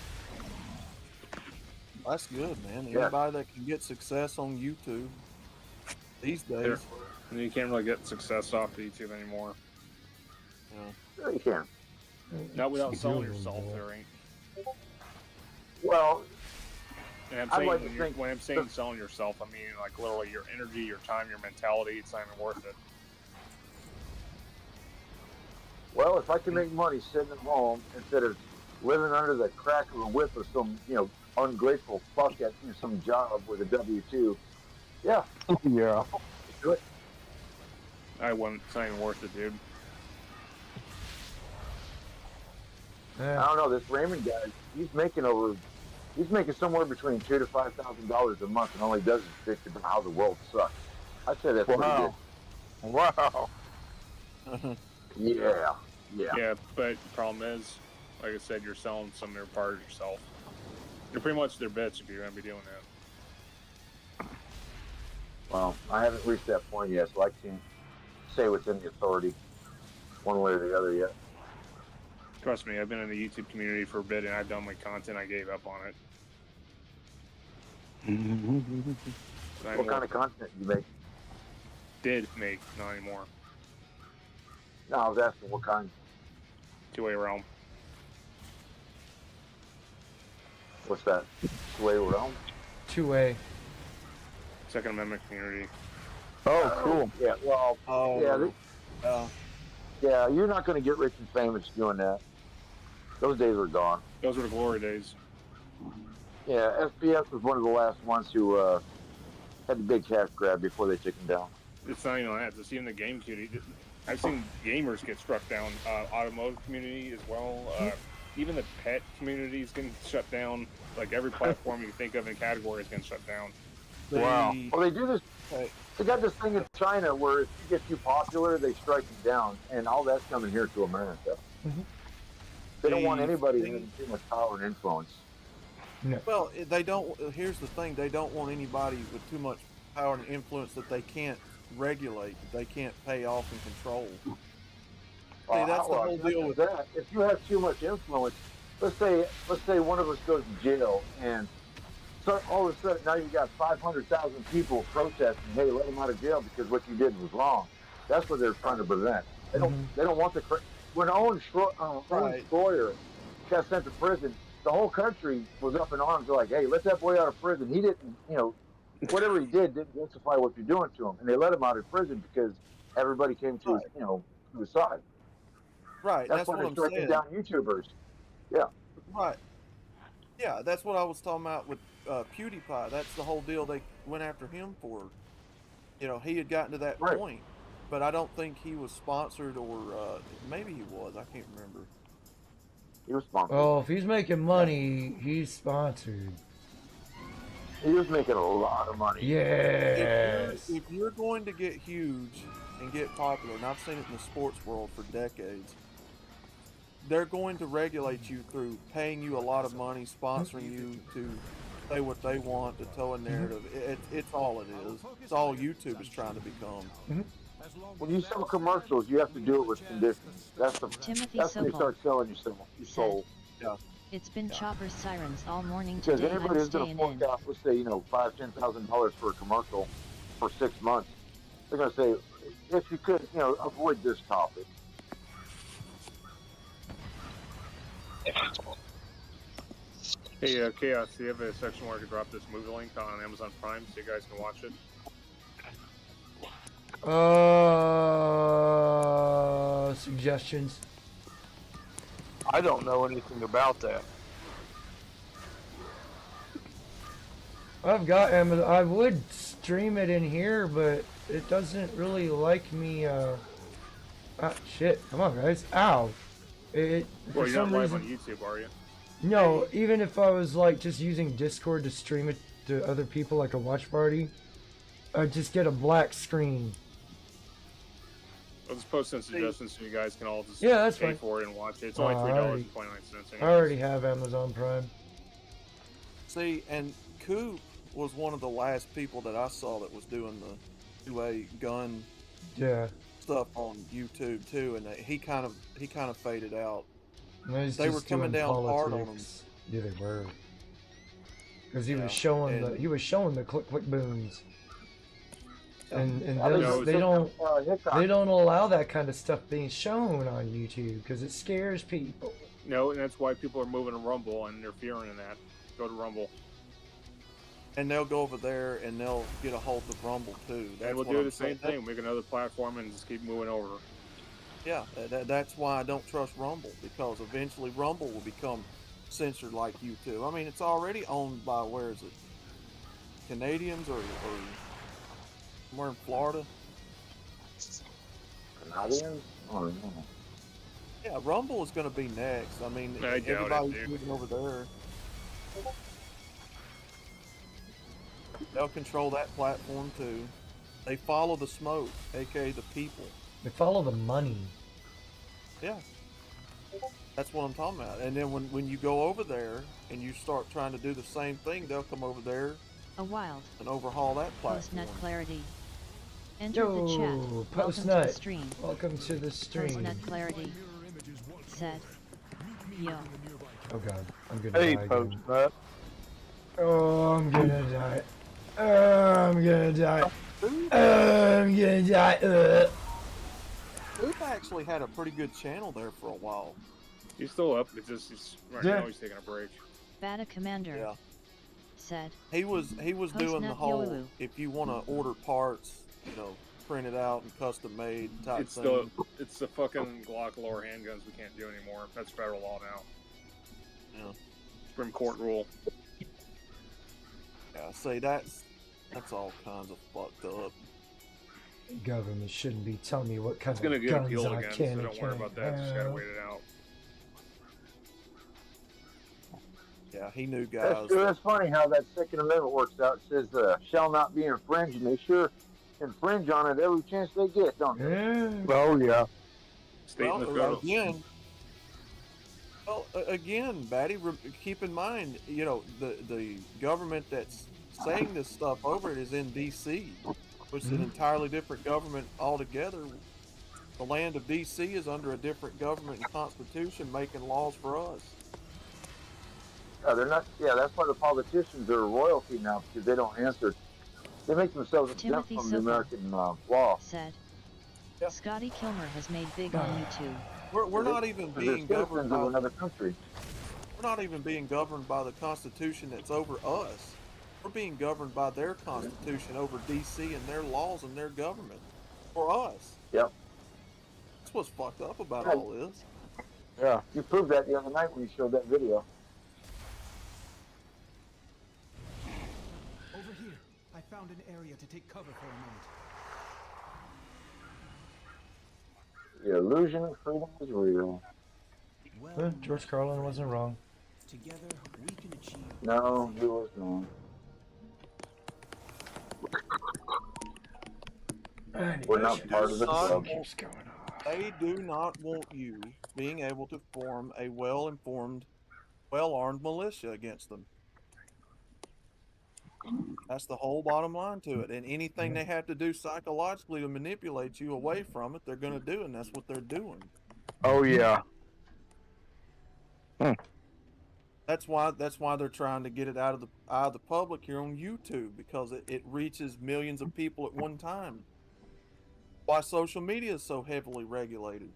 That's good, man. Yeah. Anybody that can get success on YouTube these days. You can't really get success off of YouTube anymore. Sure you can. Not without selling yourself, there ain't. Well, And I'm I'd saying, like to think when I'm saying selling yourself, I mean like literally your energy, your time, your mentality. It's not even worth it. well, if I can make money sitting at home instead of living under the crack of a whip of some, ungrateful fuck at some job with a W-2, yeah. Yeah. Do it. I wouldn't. It's not even worth it, dude. I don't know, this Raymond guy, he's making somewhere between $2,000 to $5,000 a month, and all he does is bitch about how the world sucks. I'd say that's pretty good. Wow. Yeah. Yeah, but the problem is, like I said, you're selling some of your part of yourself. You're pretty much their bitch if you're gonna be doing that. Well, I haven't reached that point yet, so I can't say what's in the authority one way or the other yet. Trust me, I've been in the YouTube community for a bit, and I've done my content. I gave up on it. What kind of content you make? Did make, not anymore. No, I was asking what kind. Two-way realm. What's that? Two-way realm? 2A. Second Amendment community. Oh, cool. Yeah, well, Oh, yeah, you're not going to get rich and famous doing that. Those days are gone. Those were the glory days. Yeah, FPS was one of the last ones who had the big cash grab before they took him down. It's not even that. It's even the game community. I've seen gamers get struck down. Automotive community as well. Even the pet community is getting shut down. Like every platform you can think of in category is getting shut down. Wow. Well, they do this. They got this thing in China where if you get too popular, they strike you down, and all that's coming here to America. They don't want anybody having too much power and influence. No. Well, they don't. Here's the thing: they don't want anybody with too much power and influence that they can't regulate, that they can't pay off and control. See, that's the whole deal with that. If you have too much influence, let's say one of us goes to jail, and so all of a sudden now you've got 500,000 people protesting, "Hey, let him out of jail because what you did was wrong." That's what they're trying to prevent. They don't want the when Owen Schroyer got sent to prison. The whole country was up in arms. They're like, "Hey, let that boy out of prison. He didn't, whatever he did didn't justify what you're doing to him." And they let him out of prison because everybody came to his, to his side. Right. That's why they're striking down YouTubers. Yeah. Right. Yeah, that's what I was talking about with PewDiePie. That's the whole deal they went after him for. He had gotten to that point, but I don't think he was sponsored, or maybe he was. I can't remember. He was sponsored. Oh, if he's making money, he's sponsored. He was making a lot of money. Yes. If you're going to get huge and get popular, and I've seen it in the sports world for decades, they're going to regulate you through paying you a lot of money, sponsoring you to say what they want, to toe a narrative. It's all it is. It's all YouTube is trying to become. When you sell commercials, you have to do it with conditions. That's when they start selling you soul. Yeah. It's been chopper sirens all morning Because today. anybody I'm is going to staying in. fork out, let's say, $5,000-$10,000 for a commercial for 6 months. They're going to say, if you could, avoid this topic. Hey, Chaos, do you have a section where I could drop this movie link on Amazon Prime so you guys can watch it? Suggestions. I don't know anything about that. I've got Amazon. I would stream it in here, but it doesn't really like me. Shit! Come on, guys! Ow! Well, you're not live on YouTube, are you? No. Even if I was like just using Discord to stream it to other people, like a watch party, I'd just get a black screen. I'll just post some suggestions so you guys can all just that's pay fine. for it and watch it. It's only $3.29. I already have Amazon Prime. See, and Coop was one of the last people that I saw that was doing the 2A gun stuff on YouTube too, and he kind of faded out. They were coming down hard on him. Yeah, they were. Because he was showing the click booms. And they don't allow that kind of stuff being shown on YouTube because it scares people. No, and that's why people are moving to Rumble and interfering in that. Go to Rumble. And they'll go over there and they'll get a hold of Rumble too. And we'll do the same thing. Make another platform and just keep moving over. Yeah, that's why I don't trust Rumble, because eventually Rumble will become censored like YouTube. I mean, it's already owned by, where is it? Canadians or somewhere in Florida? Canadians? Oh, no. Yeah, Rumble is going to be next. I mean, everybody's moving over there. They'll control that platform too. They follow the smoke, aka the people. They follow the money. Yeah. That's what I'm talking about. And then when you go over there and you start trying to do the same thing, they'll come over there and overhaul that platform. Postnut clarity. Enter the chat. Welcome to the stream. Welcome to the stream. Postnut clarity. Said. Yo. Oh god, I'm gonna Hey, die Post again. Nut. Oh, I'm gonna die. I'm gonna die. I'm gonna die. Poop actually had a pretty good channel there for a while. He's still up. It's just right Yeah. now he's taking a break. Bata Commander Yeah. said, He was doing the Post-nut whole Youlu. if you want to order parts, printed out and custom made type It's thing. the fucking Glock lower handguns we can't do anymore. That's federal law now. Yeah. Supreme Court rule. Yeah, see that's all kinds of fucked up. Government shouldn't be telling me what kind It's gonna of get guns appealed I again, can so and don't worry about that. Just gotta have. wait it out. Yeah, he knew guys. That's true. That's funny how that Second Amendment works out. It says shall not be infringed, and they sure infringe on it every chance they get, don't they? Yeah. Oh yeah. State and the federal. Again, Batty, keep in mind, the government that's saying this stuff over it is in D.C., which is an entirely different government altogether. The land of D.C. is under a different government and constitution making laws for us. They're not. Yeah, that's why the politicians are royalty now, because they don't answer. They make themselves exempt Timothy from the Sokol American law. said, Yeah. Scotty Kilmer has made big on YouTube. We're not even being They're governed citizens of by. another country. We're not even being governed by the Constitution that's over us. We're being governed by their Constitution over D.C. and their laws and their government for us. Yep. That's what's fucked up about all this. Yeah. You proved that the other night when you showed that video. Over here, I found an area to take cover for a moment. The illusion of freedom is real. Well, George Carlin wasn't wrong. together we can achieve. No, he was wrong. We're not part of the club. Keeps going off. They do not want you being able to form a well-informed, well-armed militia against them. That's the whole bottom line to it. And anything they have to do psychologically to manipulate you away from it, they're going to do, and that's what they're doing. Oh yeah. That's why they're trying to get it out of the eye of the public here on YouTube, because it reaches millions of people at one time. Why social media is so heavily regulated.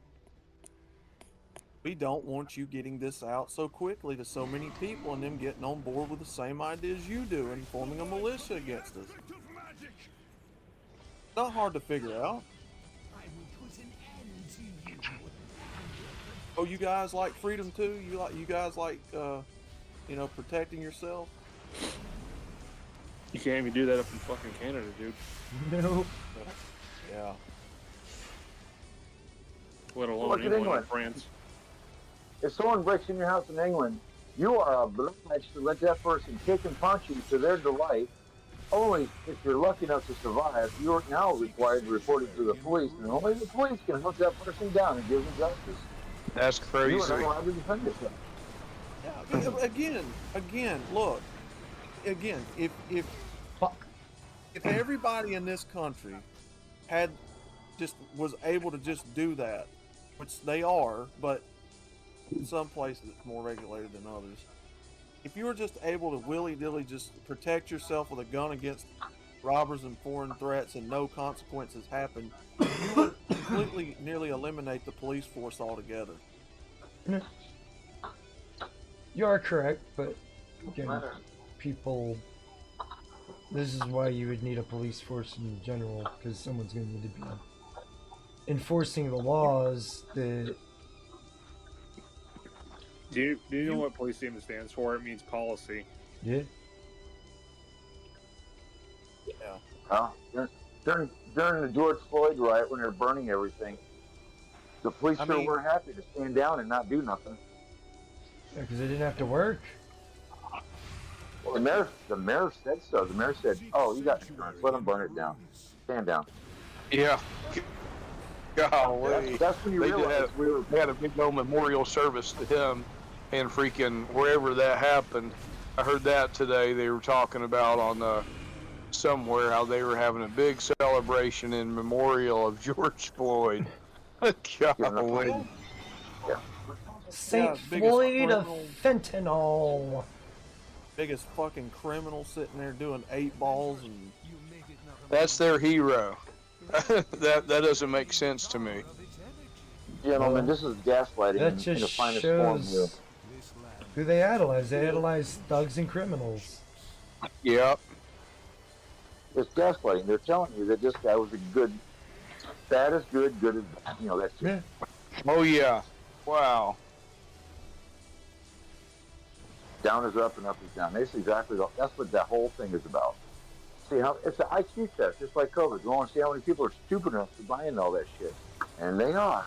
We don't want you getting this out so quickly to so many people and them getting on board with the same ideas you do and forming a militia against us. Not hard to figure out. Oh, you guys like freedom too? You guys like protecting yourself? You can't even do that up in fucking Canada, dude. Nope. Yeah. Let alone Look at England England. and France. If someone breaks in your house in England, you are obliged to let that person kick and punch you to their delight. Only if you're lucky enough to survive, you are now required to report it to the police, and only the police can hunt that person down and give them justice. That's crazy. You are not allowed to defend yourself. Yeah, but again, look. Again, if everybody in this country was able to just do that, which they are, but in some places it's more regulated than others. If you were just able to willy-nilly just protect yourself with a gun against robbers and foreign threats and no consequences happen, you would completely nearly eliminate the police force altogether. You are correct, but again, people. This is why you would need a police force in general, because someone's going to need to be enforcing the laws that. Do you know what police team stands for? It means policy. Yeah. Yeah. During the George Floyd riot, when they were burning everything, the police were happy to stand down and not do nothing. Yeah, because they didn't have to work. Well, the mayor said so. The mayor said, "Oh, you got insurance. Let them burn it down. Stand down." Yeah. Golly. That's when you realize they had a big old memorial service to him, and freaking wherever that happened. I heard that today. They were talking about on somewhere how they were having a big celebration in memorial of George Floyd. Golly. Yeah. St. biggest Floyd of criminal. fentanyl. Biggest fucking criminal sitting there doing 8 balls and. That's their hero. that doesn't make sense to me. Gentlemen, this is gaslighting That in just the finest form here. shows who they idolize. They idolize thugs and criminals. Yep. It's gaslighting. They're telling you that this guy was a good, bad is good, good is bad. You know, that's Yeah. Oh yeah. Wow. down is up and up is down. That's exactly that's what that whole thing is about. See how it's an IQ test, just like COVID. We want to see how many people are stupid enough to buy into all that shit, and they are.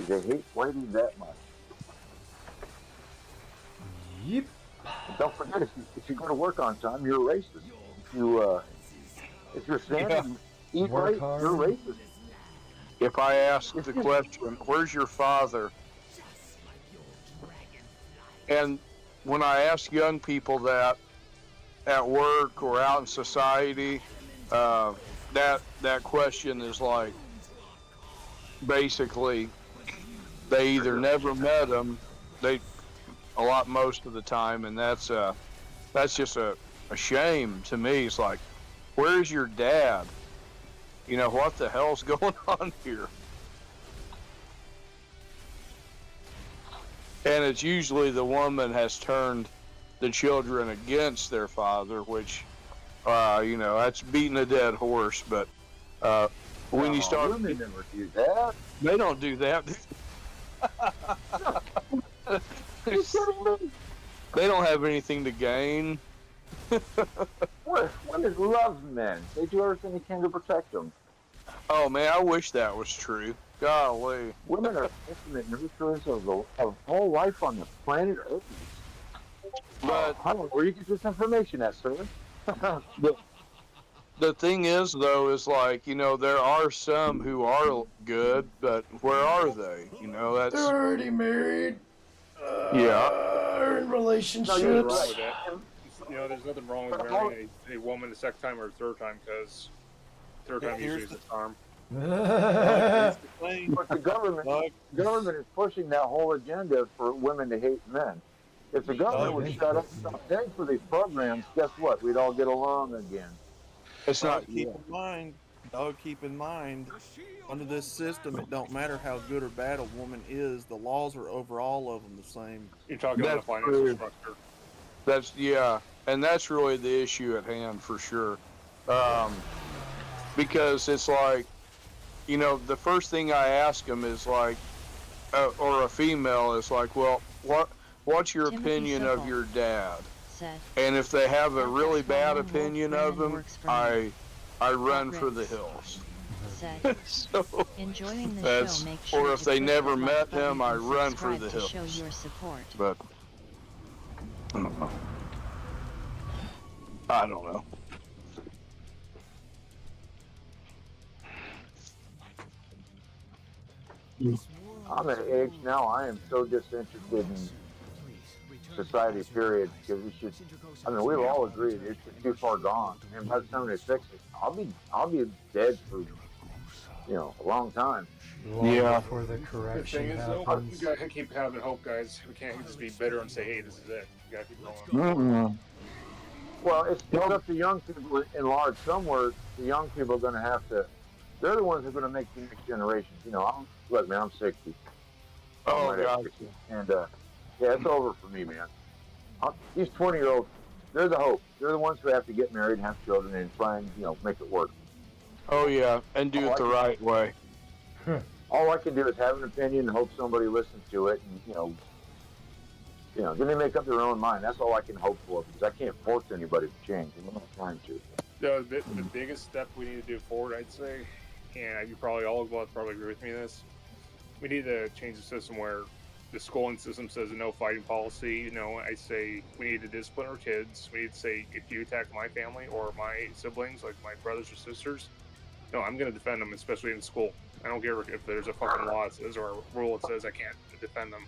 They hate waiting that much. Yep. And don't forget, if you go to work on time, you're a racist. If you're standing, eat Work right, hard. you're racist. If I ask the question, where's your father? And when I ask young people that at work or out in society, that question is like, basically, they either never met him, most of the time, and that's just a shame to me. It's like, where's your dad? You know, what the hell's going on here? And it's usually the woman has turned the children against their father, which, that's beating a dead horse. But when you start, women never do that. They don't do that. They don't have anything to gain. Women love men. They do everything they can to protect them. Oh man, I wish that was true. Golly. Women are intimate nurturers of whole life on the planet Earth. But I don't know where you get this information at, sir. The thing is, though, is like, there are some who are good, but where are they? That's... They're already married. Yeah. In relationships. There's nothing wrong with that. There's nothing wrong with marrying a woman a second time or a third time, because third time usually is the charm. But the government is pushing that whole agenda for women to hate men. If the government would shut up and stop paying for these programs, guess what? We'd all get along again. It's not. Keep in mind, under this system, it don't matter how good or bad a woman is. The laws are over all of them the same. You're talking about a financial structure. And that's really the issue at hand for sure. Because it's like, the first thing I ask them is like, or a female is like, well, what's your opinion of your dad? And if they have a really bad opinion of him, I run for the hills. So enjoying the show, make sure or if to they click never the met like button him, I and run for subscribe the to hills. show your support. But I don't know. I'm at an age now, I am so disinterested in society, period, because we've all agreed it's just too far gone. And by the time they fix it, I'll be dead for, a long time. Long before the The correction thing is, though, happens. we gotta keep having hope, guys. We can't just be bitter and say, hey, this is it. We gotta keep going. Mm-hmm. Well, it's up to young people in large. Somewhere, the young people are going to have to. They're the ones who are going to make the next generations. Look, man, I'm 60. Oh, I'm right at God. 60. And it's over for me, man. These 20-year-olds, they're the hope. They're the ones who have to get married and have children and try and make it work. Oh yeah, and do it the right way. All I can do is have an opinion and hope somebody listens to it, and then they make up their own mind. That's all I can hope for, because I can't force anybody to change. I'm not trying to. The biggest step we need to do forward, I'd say, and you probably all will probably agree with me on this, we need to change the system where the schooling system says a no fighting policy. I say we need to discipline our kids. We need to say, if you attack my family or my siblings, like my brothers or sisters, I'm going to defend them, especially in school. I don't care if there's a fucking law that says or a rule that says I can't defend them.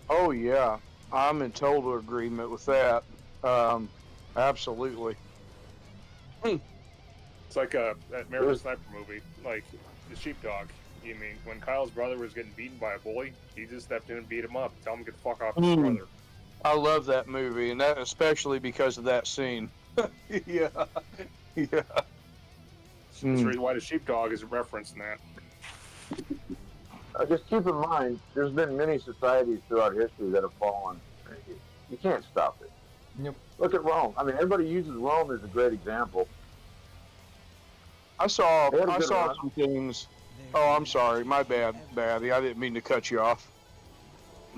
Oh yeah, I'm in total agreement with that. Absolutely. It's like that American Sniper movie, like the Sheepdog. You mean when Kyle's brother was getting beaten by a bully, he just stepped in and beat him up, tell him to get the fuck off his brother. I love that movie, and that especially because of that scene. Yeah, yeah. That's the reason why the Sheepdog is referenced in that. Just keep in mind, there's been many societies throughout history that have fallen. You can't stop it. Yep. Look at Rome. I mean, everybody uses Rome as a great example. I saw run. some things. Oh, I'm sorry, my bad, Batty. I didn't mean to cut you off.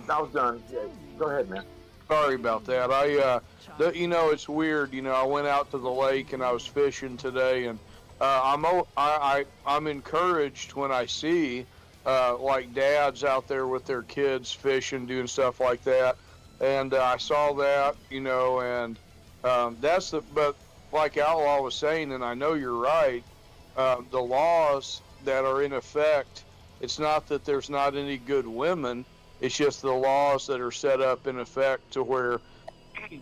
I was done. Yeah, go ahead, man. Sorry about that. It's weird. I went out to the lake and I was fishing today, and I'm encouraged when I see like dads out there with their kids fishing, doing stuff like that. And I saw that, and but like Outlaw was saying, and I know you're right, the laws that are in effect, it's not that there's not any good women, it's just the laws that are set up in effect to where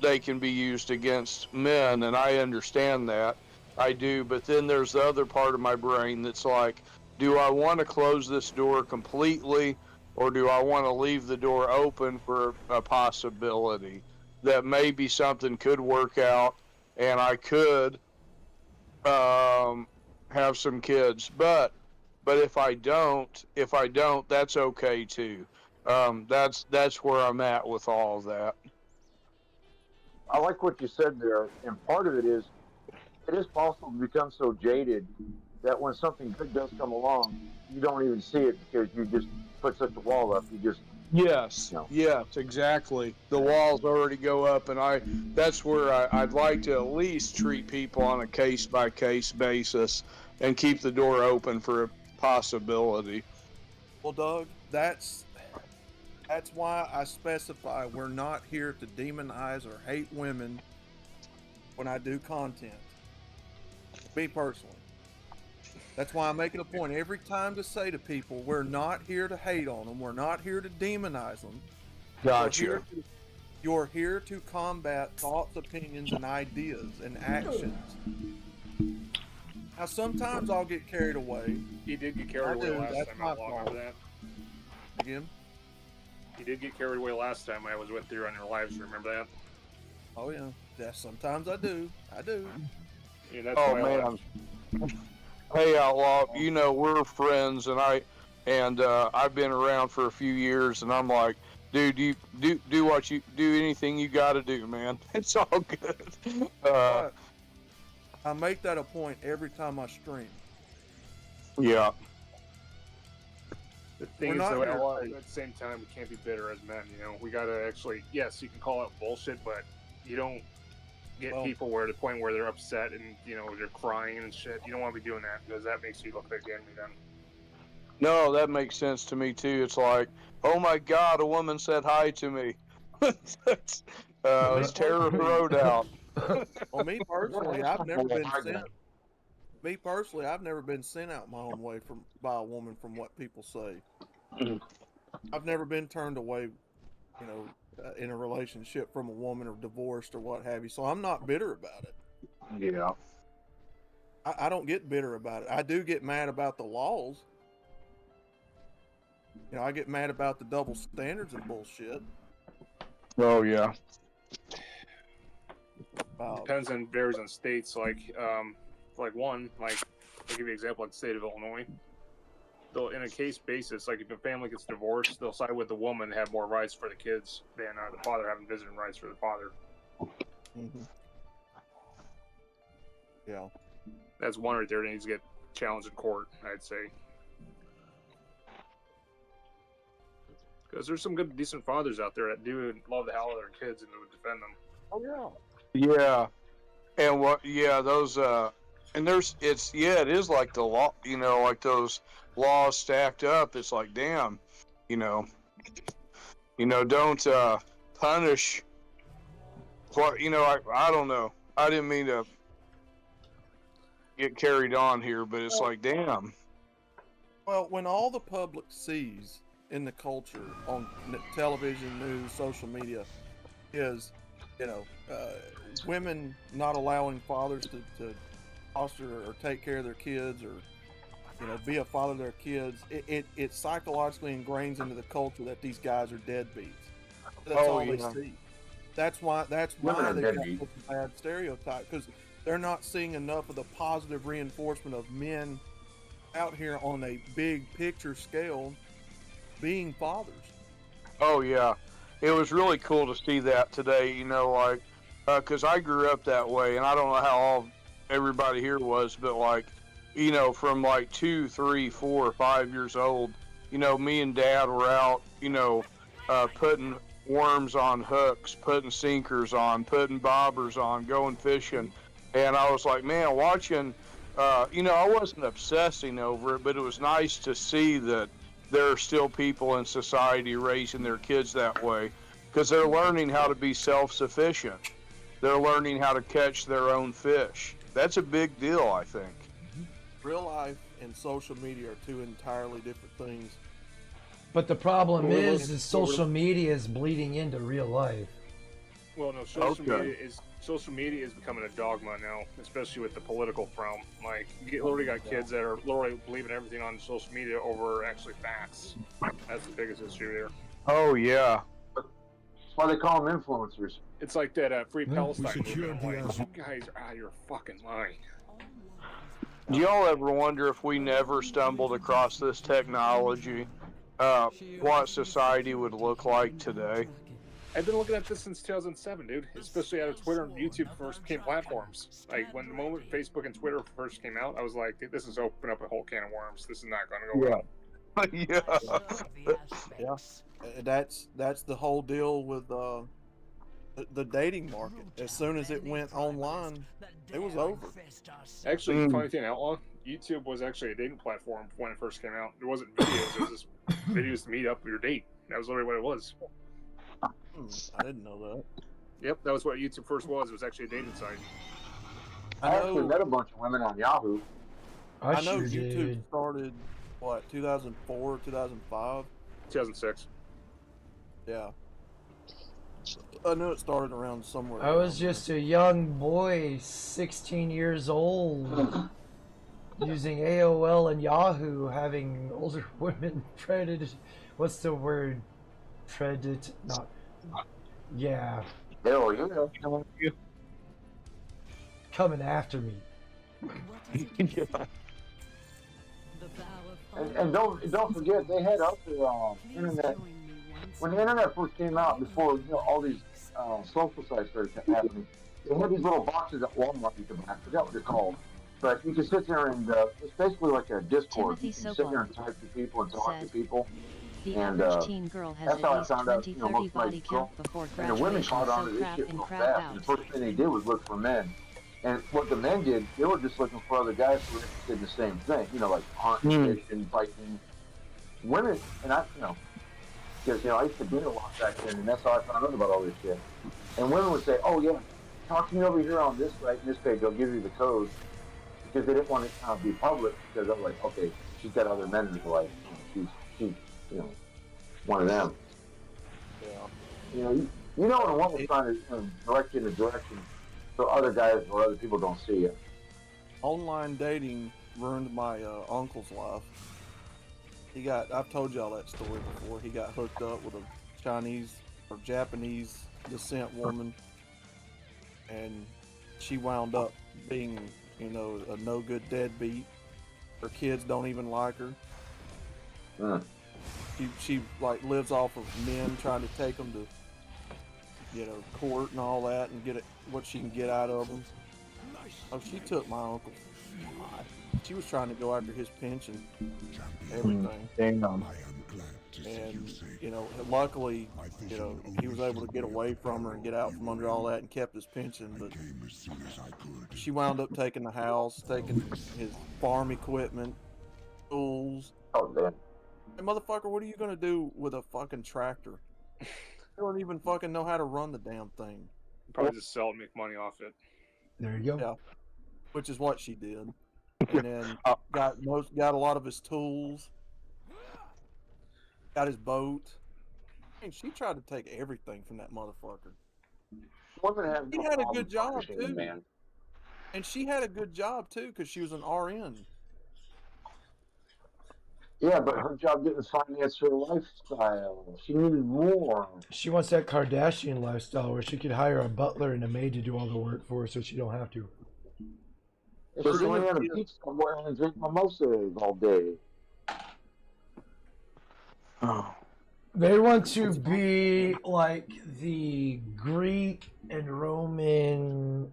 they can be used against men, and I understand that. I do, but then there's the other part of my brain that's like, do I want to close this door completely, or do I want to leave the door open for a possibility that maybe something could work out and I could have some kids? But if I don't, that's okay too. That's where I'm at with all of that. I like what you said there, and part of it is possible to become so jaded that when something good does come along, you don't even see it because you just put such a wall up. You just yes, exactly. The walls already go up, and that's where I'd like to at least treat people on a case by case basis and keep the door open for a possibility. Well, Doug, that's why I specify we're not here to demonize or hate women when I do content. Me personally. That's why I make it a point every time to say to people, we're not here to hate on them. We're not here to demonize them. Gotcha. You're here to combat thoughts, opinions, and ideas and actions. Now, sometimes I'll get carried away. He did get carried away last That's time. my I remember fault. that. Again? He did get carried away last time I was with you on your lives. Remember that? Oh yeah. Sometimes I do. Yeah, that's Oh why man. Hey Outlaw, we're friends, and I've been around for a few years, and I'm like, dude, you do anything you got to do, man. It's all good. I make that a point every time I stream. Yeah. The thing is, though, at the same time, we can't be bitter as men. We gotta actually, yes, you can call out bullshit, but you don't get people where the point where they're upset and they're crying and shit. You don't want to be doing that because that makes you look like the enemy then. No, that makes sense to me too. It's like, oh my God, a woman said hi to me. Let's tear her throat out. Well, me personally, I've never been sent. Me personally, I've never been sent out my own way by a woman from what people say. I've never been turned away, in a relationship from a woman or divorced or what have you. So I'm not bitter about it. Yeah. I don't get bitter about it. I do get mad about the laws. I get mad about the double standards and bullshit. Oh yeah. Depends on varies on states. Like I'll give you an example, like the state of Illinois. They'll, in a case basis, like if a family gets divorced, they'll side with the woman and have more rights for the kids than the father having visiting rights for the father. Mm-hmm. Yeah. That's one right there that needs to get challenged in court, I'd say. Because there's some good, decent fathers out there that do love the hell out of their kids and would defend them. Oh, yeah. Yeah. And those, and it is like the law, like those laws stacked up. It's like, damn, don't punish what, I don't know. I didn't mean to get carried on here, but it's like, damn. Well, when all the public sees in the culture on television, news, social media is, women not allowing fathers to foster or take care of their kids or, you know, be a father to their kids, it psychologically ingrains into the culture that these guys are deadbeats. That's all they see. That's why they got such a bad stereotype, because they're not seeing enough of the positive reinforcement of men out here on a big picture scale being fathers. Oh yeah, it was really cool to see that today. You know, like, because I grew up that way, and I don't know how everybody here was, but like, you know, from like 2, 3, 4, 5 years old, you know, me and Dad were out, you know, putting worms on hooks, putting sinkers on, putting bobbers on, going fishing, and I was like, man, watching. You know, I wasn't obsessing over it, but it was nice to see that there are still people in society raising their kids that way, because they're learning how to be self-sufficient. They're learning how to catch their own fish. That's a big deal, I think. Real life and social media are two entirely different things. But the problem is social media is bleeding into real life. Well, no, social media is becoming a dogma now, especially with the political realm. Like, you literally got kids that are literally believing everything on social media over actually facts. That's the biggest issue there. Oh yeah. That's why they call them influencers. It's like that Free Palestine movement. Like, you guys are out of your fucking mind. Do y'all ever wonder if we never stumbled across this technology, what society would look like today? I've been looking at this since 2007, dude. Especially out of Twitter and YouTube first became platforms. Like, when the moment Facebook and Twitter first came out, I was like, this is opening up a whole can of worms. This is not going to go well. Yeah. That's the whole deal with the dating market. As soon as it went online, it was over. Actually, funny thing, Outlaw, YouTube was actually a dating platform when it first came out. There wasn't videos. It was just videos to meet up with your date. That was literally what it was. I didn't know that. Yep, that was what YouTube first was. It was actually a dating site. I actually met a bunch of women on Yahoo. I know YouTube started, what, 2004, 2005? 2006. Yeah. I knew it started around somewhere. I was just a young boy, 16 years old, using AOL and Yahoo, having older women predated. What's the word? Not. Yeah. Hell yeah. Coming after me. And don't forget, they had up the internet when the internet first came out. Before all these social sites started happening, they had these little boxes at Walmart you could buy. I forgot what they're called, but you can sit there and it's basically like a Discord. You can sit there and type to people and talk to people. The and average teen girl has that's how at least I found out, 20-30 body count before and the women graduation, caught on so to this crap shit and real crap fast. out. And the first thing they did was look for men. And what the men did, they were just looking for other guys who were interested in the same thing. You know, like hunting, fishing, biking. Women, and because I used to be a lot back then, and that's how I found out about all this shit. And women would say, "Oh yeah, talk to me over here on this site and this page. I'll give you the code," because they didn't want it to be public. Because I'm like, okay, she's got other men in her life. She's one of them. Yeah. You know when a woman's trying to direct you in a direction so other guys or other people don't see you. Online dating ruined my uncle's life. I've told y'all that story before. He got hooked up with a Chinese or Japanese descent woman, and she wound up being, a no good deadbeat. Her kids don't even like her. She like lives off of men trying to take them to, court and all that, and get what she can get out of them. Oh, she took my uncle. She was trying to go after his pension, everything. And luckily, he was able to get away from her and get out from under all that and kept his pension. But she wound up taking the house, taking his farm equipment, tools. Oh, man. Hey, motherfucker, what are you gonna do with a fucking tractor? You don't even fucking know how to run the damn thing. Probably just sell it and make money off it. There you go. Yeah, which is what she did. And then got a lot of his tools, got his boat. I mean, she tried to take everything from that motherfucker. Women have he had a good job too. Man. And she had a good job too, because she was an RN. Yeah, but her job didn't finance her lifestyle. She needed more. She wants that Kardashian lifestyle where she could hire a butler and a maid to do all the work for her so she don't have to. If she's laying on a beach somewhere and drink mimosas all day. Oh. They want to be like the Greek and Roman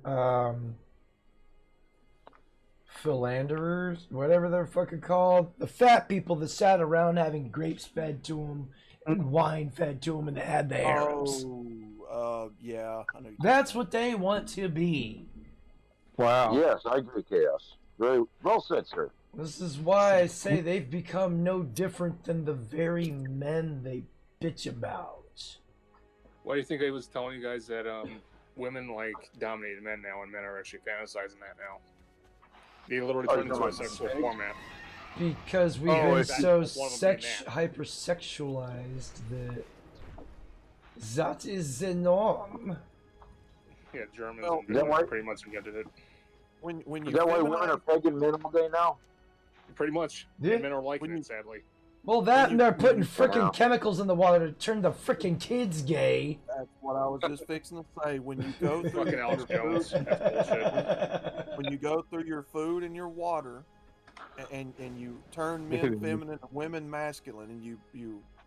philanderers, whatever they're fucking called. The fat people that sat around having grapes fed to them and wine fed to them and they had the harems. Yeah. I know That's what they want to be. Wow. Yes, I agree, Chaos. Very well said, sir. This is why I say they've become no different than the very men they bitch about. Why do you think I was telling you guys that women like dominated men now, and men are actually fantasizing that now? They literally turned into a sexual format. Because we've been so hypersexualized that is the norm. Yeah, Germans pretty much invented it. When you is that why women are pegging men all day now? Pretty much. Yeah. Men are liking it, sadly. Well, that and they're putting frickin' chemicals in the water to turn the frickin' kids gay. That's what I was just fixing to say. When you go through Fucking Alex Jones. That's bullshit. When you go through your food and your water, and you turn men feminine and women masculine, and you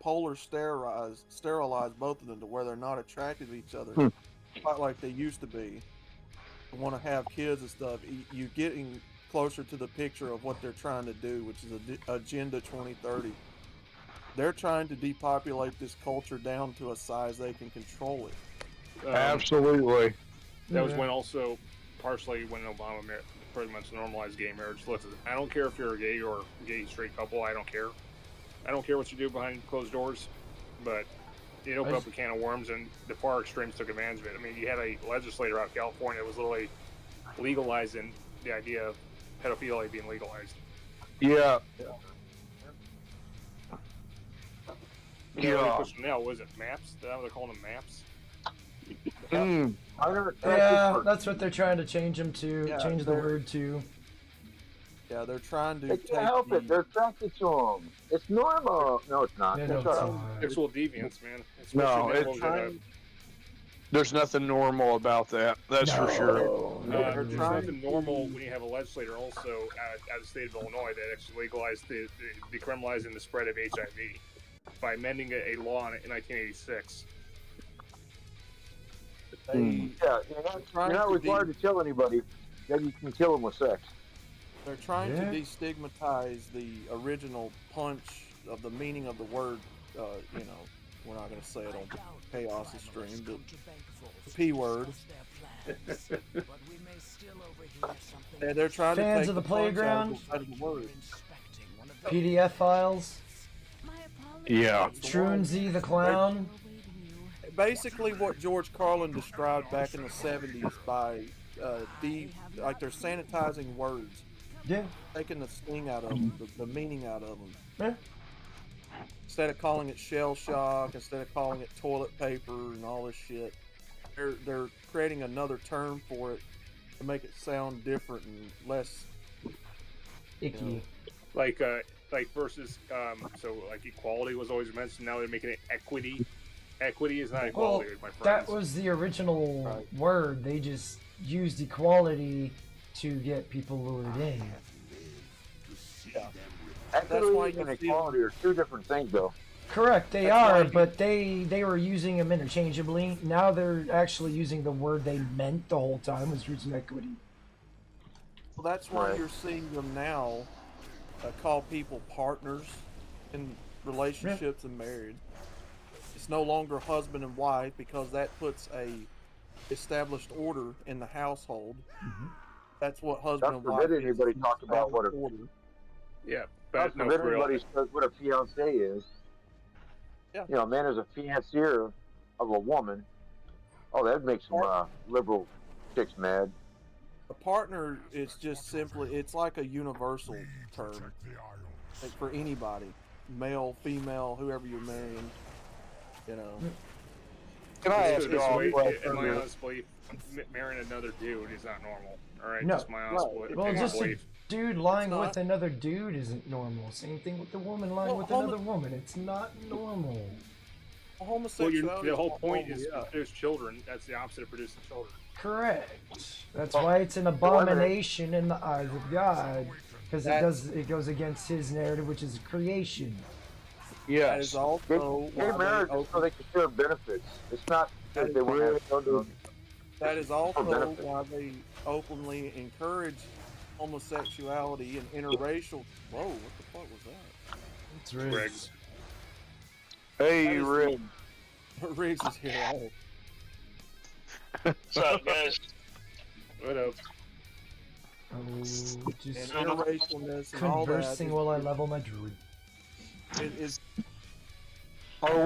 polar sterilize both of them to where they're not attracted to each other, quite like they used to be, want to have kids and stuff, you're getting closer to the picture of what they're trying to do, which is Agenda 2030. They're trying to depopulate this culture down to a size they can control it. Absolutely. That was when also, partially when Obama pretty much normalized gay marriage. Listen, I don't care if you're a gay or gay straight couple. I don't care. I don't care what you do behind closed doors, but it opened up a can of worms, and the far extremes took advantage of it. I mean, you had a legislator out of California that was literally legalizing the idea of pedophilia being legalized. Yeah. You know, pushing now, was it MAPS? Is that what they're calling them, MAPS? Yeah, that's what they're trying to change them to. Change the word to. Yeah, they're trying to. They can't help it. They're attracted to them. It's normal. No, it's not. Sexual deviance, man. No, there's nothing normal about that. That's for sure. There's nothing normal when you have a legislator also out of the state of Illinois that actually legalized decriminalizing the spread of HIV by amending a law in 1986. Yeah, you're not required to kill anybody. Then you can kill them with sex. They're trying to destigmatize the original punch of the meaning of the word. We're not going to say it on Chaos' stream, but the P word. And they're trying to Fans take of the punch out playground. of the word. PDF files. Yeah. Troonsy the clown. Basically, what George Carlin described back in the 70s by they're sanitizing words. Yeah. Taking the sting out of them, the meaning out of them. Yeah. Instead of calling it shell shock, instead of calling it toilet paper and all this shit, they're creating another term for it to make it sound different and less icky. Like versus so like equality was always mentioned. Now they're making it equity. Equity is not equality, my friends. That was the original word. They just used equality to get people lured in. Yeah. Equity and equality are two different things, though. Correct, they are, but they were using them interchangeably. Now they're actually using the word they meant the whole time, was using equity. Well, that's why you're seeing them now call people partners in relationships and married. It's no longer husband and wife because that puts a established order in the household. Mm-hmm. That's what husband and wife. Not forbid anybody talk about what order. Yeah, but not forbid anybody says what a fiance is. Yeah. You know, a man is a financier of a woman. Oh, that makes some liberal chicks mad. A partner is just simply, it's like a universal term. Like for anybody, male, female, whoever you're marrying, you know. Can I ask this y'all? way, in my honest belief, marrying another dude is not normal. All right, No. just my honest Well, just a belief. dude lying It's with not. another dude isn't normal. Same thing with the woman lying Well, with another woman. It's not normal. Well, Homosexuality. the whole not point normal, is yeah. to produce children. That's the opposite of producing children. Correct. That's why it's an abomination in the eyes of God, because it goes against His narrative, which is creation. That is also Gay marriage is so they can share benefits. It's not because they want to have children. That is also benefit. why they openly encourage homosexuality and interracial. Whoa, what the fuck was that? It's Riggs. Hey, Rick. Riggs is here. Oh. What's up, guys? What up? Oh, just And interracialness and all that. conversing while I level my druid. It is. Are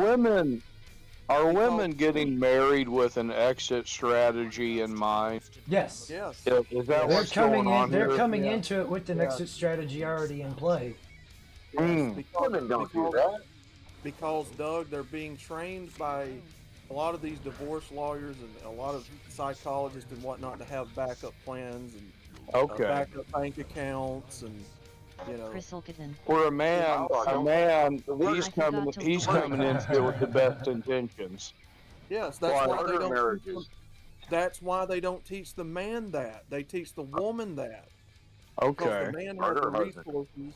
women getting married with an exit strategy in mind? Yes. Yes. Is that They're what's coming going on in. They're here? coming into it with an exit strategy already in play. Women don't do that. Because, Doug, they're being trained by a lot of these divorce lawyers and a lot of psychologists and whatnot to have backup plans and backup bank accounts and, you know. For a man, he's coming into it with the best intentions. Yes, that's why they don't. That's why they don't teach the man that. They teach the woman that. Okay. Because the man has the resources.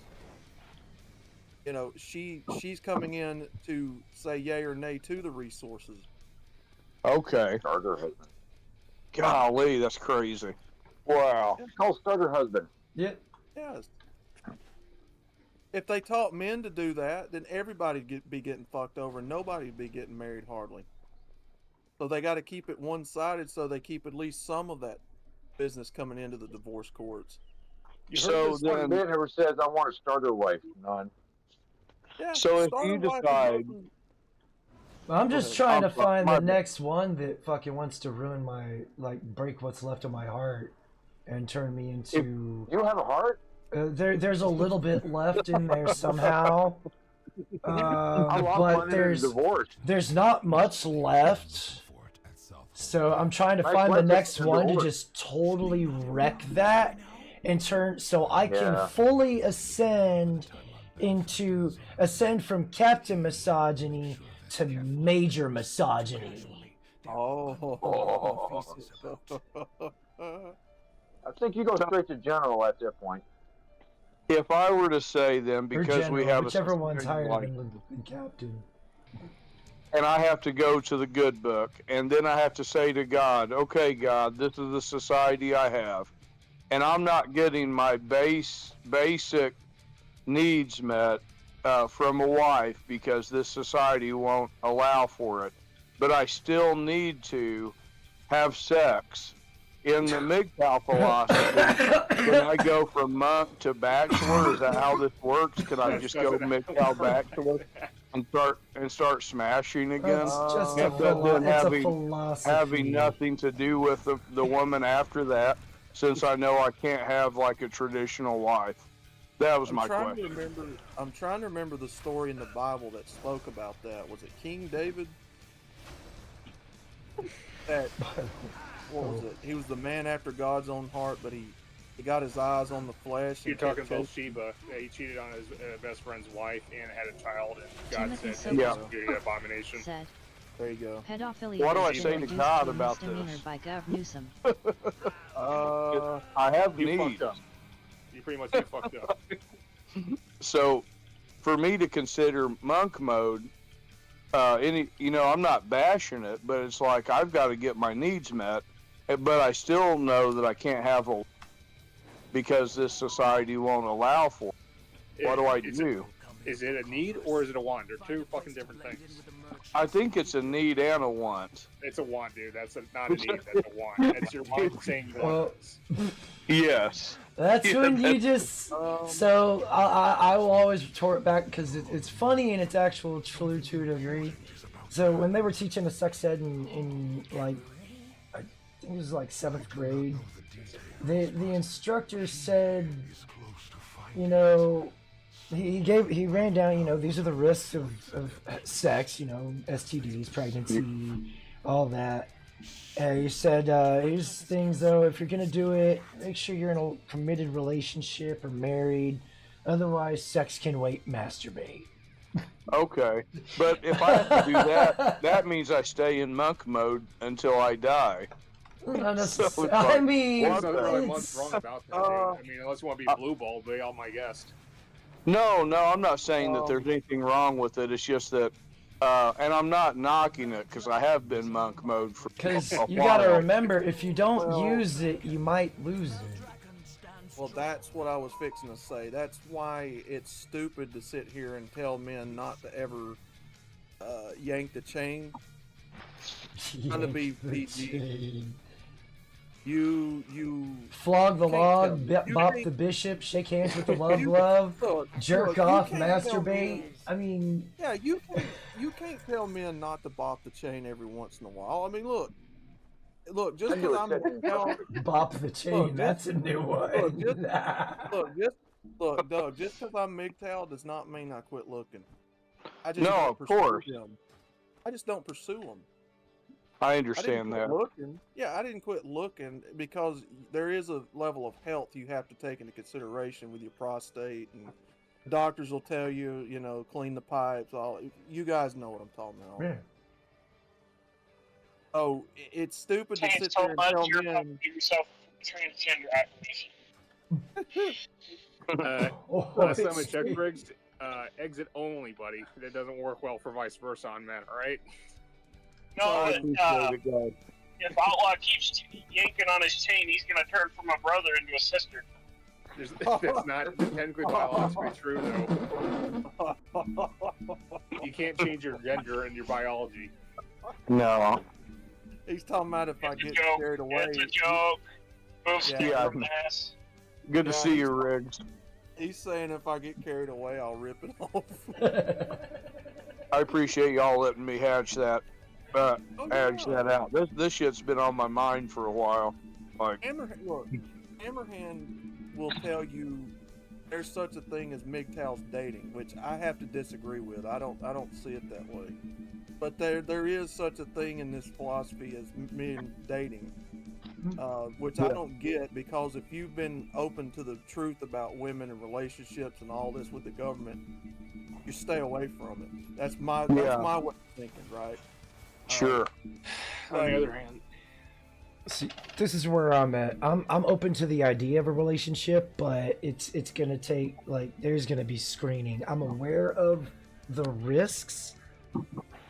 You know, she's coming in to say yay or nay to the resources. Okay. Starter husband. Golly, that's crazy. Wow. It's called starter husband. Yeah. Yes. If they taught men to do that, then everybody'd be getting fucked over and nobody'd be getting married hardly. So they got to keep it one-sided so they keep at least some of that business coming into the divorce courts. So then, man ever says I want a starter wife? None. Yeah, so if you decide, Well, I'm just trying to find the next one that fucking wants to ruin my, like, break what's left of my heart and turn me into. You don't have a heart? There's a little bit left in there somehow. But there's not much left. So I'm trying to find the next one to just totally wreck that and turn so I can fully ascend from Captain Misogyny to Major Misogyny. Oh. I think you go straight to General at that point. if I were to say then, Or because General, we have whichever a one's higher like, than Captain. and I have to go to the good book, and then I have to say to God, okay, God, this is the society I have, and I'm not getting my basic needs met from a wife because this society won't allow for it, but I still need to have sex. In the MGTOW philosophy, can I go from monk to bachelor? Is that how this works? Can I just go MGTOW bachelor and start smashing again? It's just and then a philosophy. having nothing to do with the woman after that, since I know I can't have like a traditional wife. That was my question. I'm trying to remember the story in the Bible that spoke about that. Was it King David? What was it? He was the man after God's own heart, but he got his eyes on the flesh. You're talking about Sheba. Yeah, he cheated on his best friend's wife and had a child, and God Timothy said, Silver "You're an abomination." said, there you go. Pedophilia What do I has say been to reduced God to a about misdemeanor this? by Gov. Newsom. I have You needs. fucked up. You pretty much get fucked up. So, for me to consider monk mode, I'm not bashing it, but it's like I've got to get my needs met, but I still know that I can't have a because this society won't allow for it. What do I do? Is it a need or is it a want? They're two fucking different things. I think it's a need and a want. It's a want, dude. That's not a need. That's a want. That's your mind saying you want this. Yes. That's when you just. So I will always retort back because it's funny and it's actual true to a degree. So when they were teaching the sex ed in like, I think it was like 7th grade, the instructor said, he ran down, these are the risks of sex, STDs, pregnancy, all that. You said, here's things though, if you're gonna do it, make sure you're in a committed relationship or married. Otherwise, sex can wait, masturbate. Okay, but if I have to do that, that means I stay in monk mode until I die. Not So it's necessarily. I like, mean, There's nothing really much it's... wrong about that, dude. I mean, unless you want to be blue ball, be all my guest. No, I'm not saying that there's anything wrong with it. It's just that, and I'm not knocking it because I have been monk mode for Because a you while. gotta remember, if you don't use it, you might lose it. Well, that's what I was fixing to say. That's why it's stupid to sit here and tell men not to ever yank the chain. Trying to be PG. You flog the log, you bop can't- the bishop, shake hands with the love glove, jerk you off, can't tell masturbate. men- I mean, Yeah, you can't tell men not to bop the chain every once in a while. I mean, look, just because I'm bop the chain. That's a new one. Look, Doug, just because I'm MGTOW does not mean I quit looking. I just No, don't of pursue course. them. I just don't pursue them. I I understand didn't that. quit looking. Yeah, I didn't quit looking because there is a level of health you have to take into consideration with your prostate, and doctors will tell you, clean the pipes. All you guys know what I'm talking about. yeah. Oh, it's stupid to Change sit so there and much, tell you're men. give yourself transgender, I believe. Summon check rigs, exit only, buddy. That doesn't work well for vice versa on men, alright? No, if Outlaw keeps yanking on his chain, he's gonna turn from a brother into a sister. That's not technically biologically true, though. You can't change your gender and your biology. No. He's talking about if I get carried away. It's a joke. Move Yeah. from ass. Good to Yeah, see you, Riggs. He's saying if I get carried away, I'll rip it off. I appreciate y'all letting me hatch that out. This shit's been on my mind for a while. Like, Hammerhand will tell you there's such a thing as MGTOW's dating, which I have to disagree with. I don't see it that way. But there is such a thing in this philosophy as men dating, which I don't get, because if you've been open to the truth about women and relationships and all this with the government, you stay away from it. That's my way of thinking, right? Sure. On the other hand, see, this is where I'm at. I'm open to the idea of a relationship, but it's gonna take, like, there's gonna be screening. I'm aware of the risks,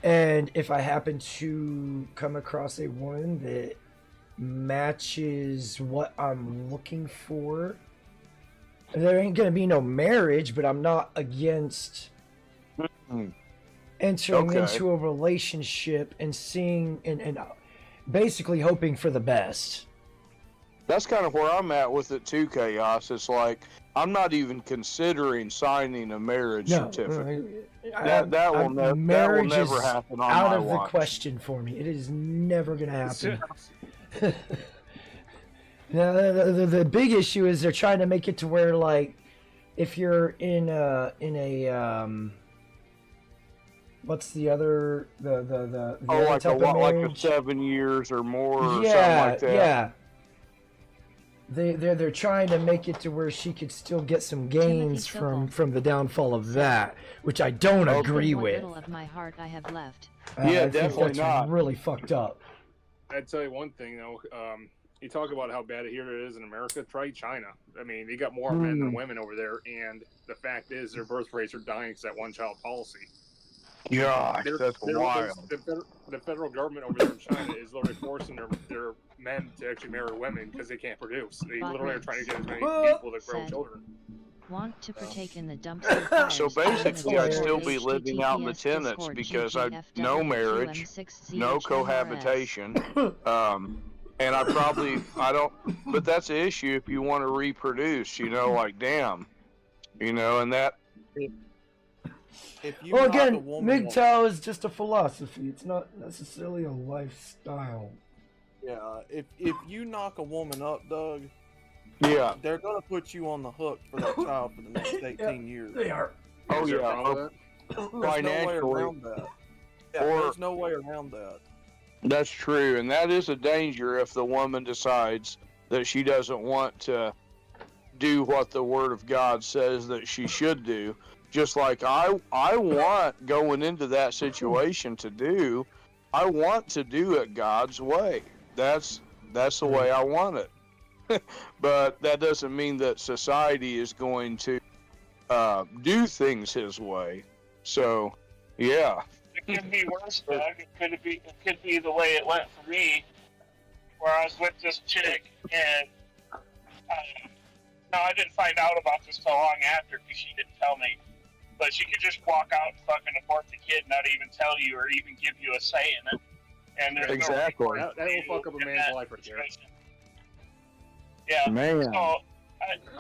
and if I happen to come across a woman that matches what I'm looking for, there ain't gonna be no marriage, but I'm not against entering into a relationship and seeing and basically hoping for the best. That's kind of where I'm at with it too, Chaos. It's like, I'm not even considering signing a marriage certificate. That will never happen on out my of watch. the question for me. It is never gonna happen. Now, the big issue is they're trying to make it to where, like, if you're in a what's the other the Oh, other like type of like a marriage? 7 years or more, or Yeah, something like that. yeah. They're trying to make it to where she could still get some gains from the downfall of that, which I don't agree What with. little of my heart I have left. I think that's really fucked up. I'd tell you one thing, though. You talk about how bad here it is in America. Try China. I mean, they got more men than women over there, and the fact is their birth rates are dying because that one-child policy. Yeah, that's wild. The federal government over there in China is literally forcing their men to actually marry women because they can't produce. They literally are trying to get as many people to grow children. Want to partake in the dumpster fires. So basically, I'd still be living out in the tenants because no marriage, no cohabitation, and I don't. But that's the issue if you want to reproduce. Like, damn, and that. Well, again, MGTOW is just a philosophy. It's not necessarily a lifestyle. Yeah, if you knock a woman up, Doug, yeah, they're gonna put you on the hook for that child for the next 18 years. They are. Oh yeah, there's no way around that. Yeah, there's no way around that. That's true, and that is a danger if the woman decides that she doesn't want to do what the Word of God says that she should do. Just like I want going into that situation to do, I want to do it God's way. That's the way I want it. But that doesn't mean that society is going to do things His way. So, yeah. It could be worse, Doug. It could be the way it went for me, where I was with this chick, and no, I didn't find out about this till long after because she didn't tell me. But she could just walk out and fucking abort the kid, and not even tell you or even give you a say in it. And there's exactly. That will fuck up a man's life right there. Yeah. Man.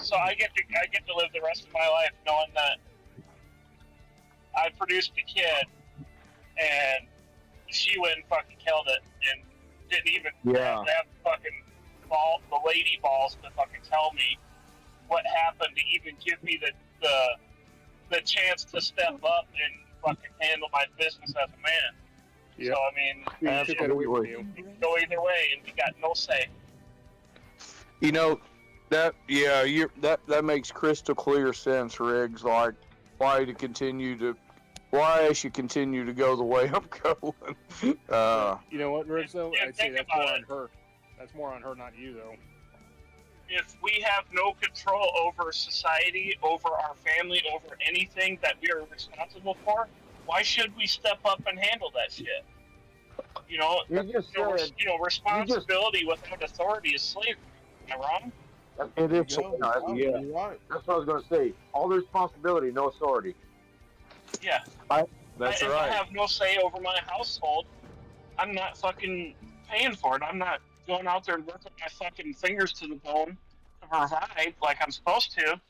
So I get to live the rest of my life knowing that I produced a kid, and she went and fucking killed it, and didn't even have fucking the lady balls to fucking tell me what happened, to even give me the chance to step up and fucking handle my business as a man. Yep. So I mean, Absolutely. go either way, and we got no say. You know, that makes crystal clear sense, Riggs. Like why I should continue to go the way I'm going. You know what, Riggs? Though I'd say that's more on her. That's more on her, not you, though. If we have no control over society, over our family, over anything that we are responsible for, why should we step up and handle that shit? You know, responsibility without authority is slavery. Am I wrong? It is. You're right. That's what I was going to say. All the responsibility, no authority. Yeah. That's if right. I have no say over my household, I'm not fucking paying for it. I'm not going out there and working my fucking fingers to the bone to provide like I'm supposed to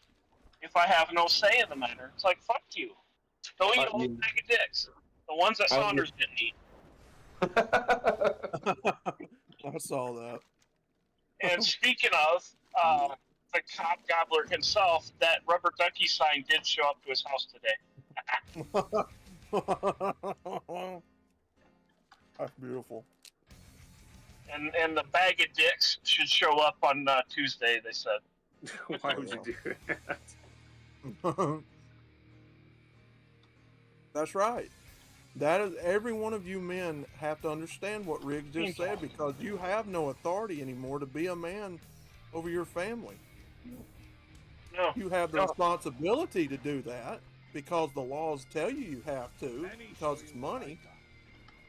if I have no say in the matter. It's like, fuck you. Go eat all the bag of dicks. The ones that Saunders didn't eat. I saw that. And speaking of the cop gobbler himself, that rubber ducky sign did show up to his house today. That's beautiful. And the bag of dicks should show up on Tuesday, they said. Why would you do that? That's right. That is, every one of you men have to understand what Riggs just said, because you have no authority anymore to be a man over your family. No. You have the responsibility to do that because the laws tell you have to, because it's money.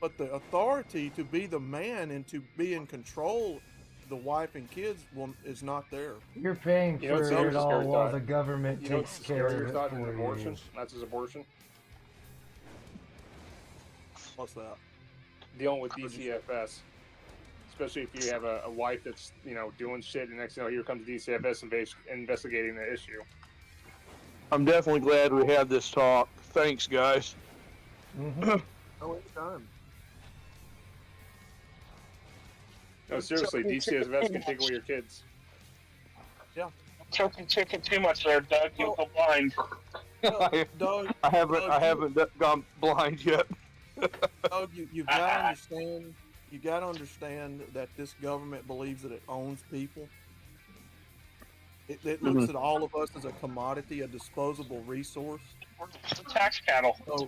But the authority to be the man and to be in control, the wife and kids, is not there. You're paying for it all while the government takes care of it thought for is you. abortion. That's his abortion. What's that? Dealing with DCFS, especially if you have a wife that's doing shit, and next thing you know, here comes DCFS investigating the issue. I'm definitely glad we had this talk. Thanks, guys. Oh, anytime. No, seriously, DCFS can take away your kids. Yeah. Choking too much there, Doug. You'll go blind. Doug, I haven't gone blind yet. Doug, you've got to understand. You got to understand that this government believes that it owns people. It looks at all of us as a commodity, a disposable resource. We're tax cattle. So,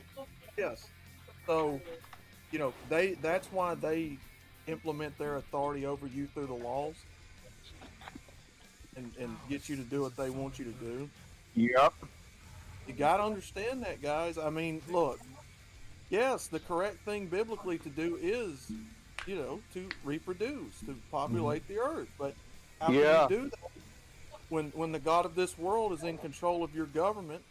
yes. So, that's why they implement their authority over you through the laws and get you to do what they want you to do. Yep. You got to understand that, guys. I mean, look, yes, the correct thing biblically to do is, to reproduce, to populate the earth. But how can you do that when the God of this world is in control of your government?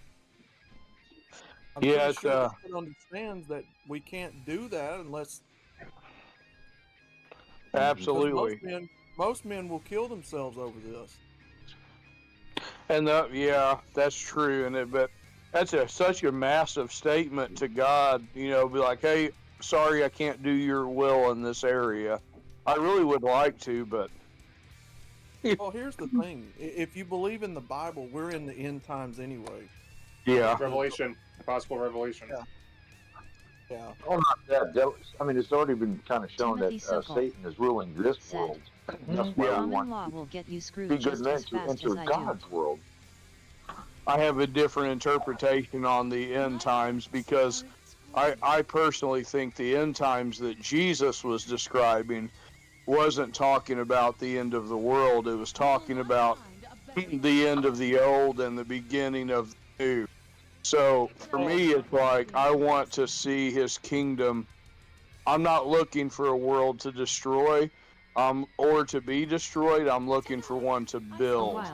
I'm pretty sure it understands that we can't do that unless. Absolutely. Most men will kill themselves over this. And that's true. But that's such a massive statement to God. Be like, hey, sorry, I can't do your will in this area. I really would like to, but. Well, here's the thing. If you believe in the Bible, we're in the end times anyway. Yeah. Revelation. Possible revelation. Yeah. Yeah. Oh, not that. I mean, it's already been kind of shown Timothy that Sokol Satan is ruling this said, world. That's why we common want law will get you be screwed good just men as to fast enter as I do. God's world. I have a different interpretation on the end times because I personally think the end times that Jesus was describing wasn't talking about the end of the world. It was talking about the end of the old and the beginning of the new. So for me, it's like I want to see his kingdom. I'm not looking for a world to destroy or to be destroyed. I'm looking for one to build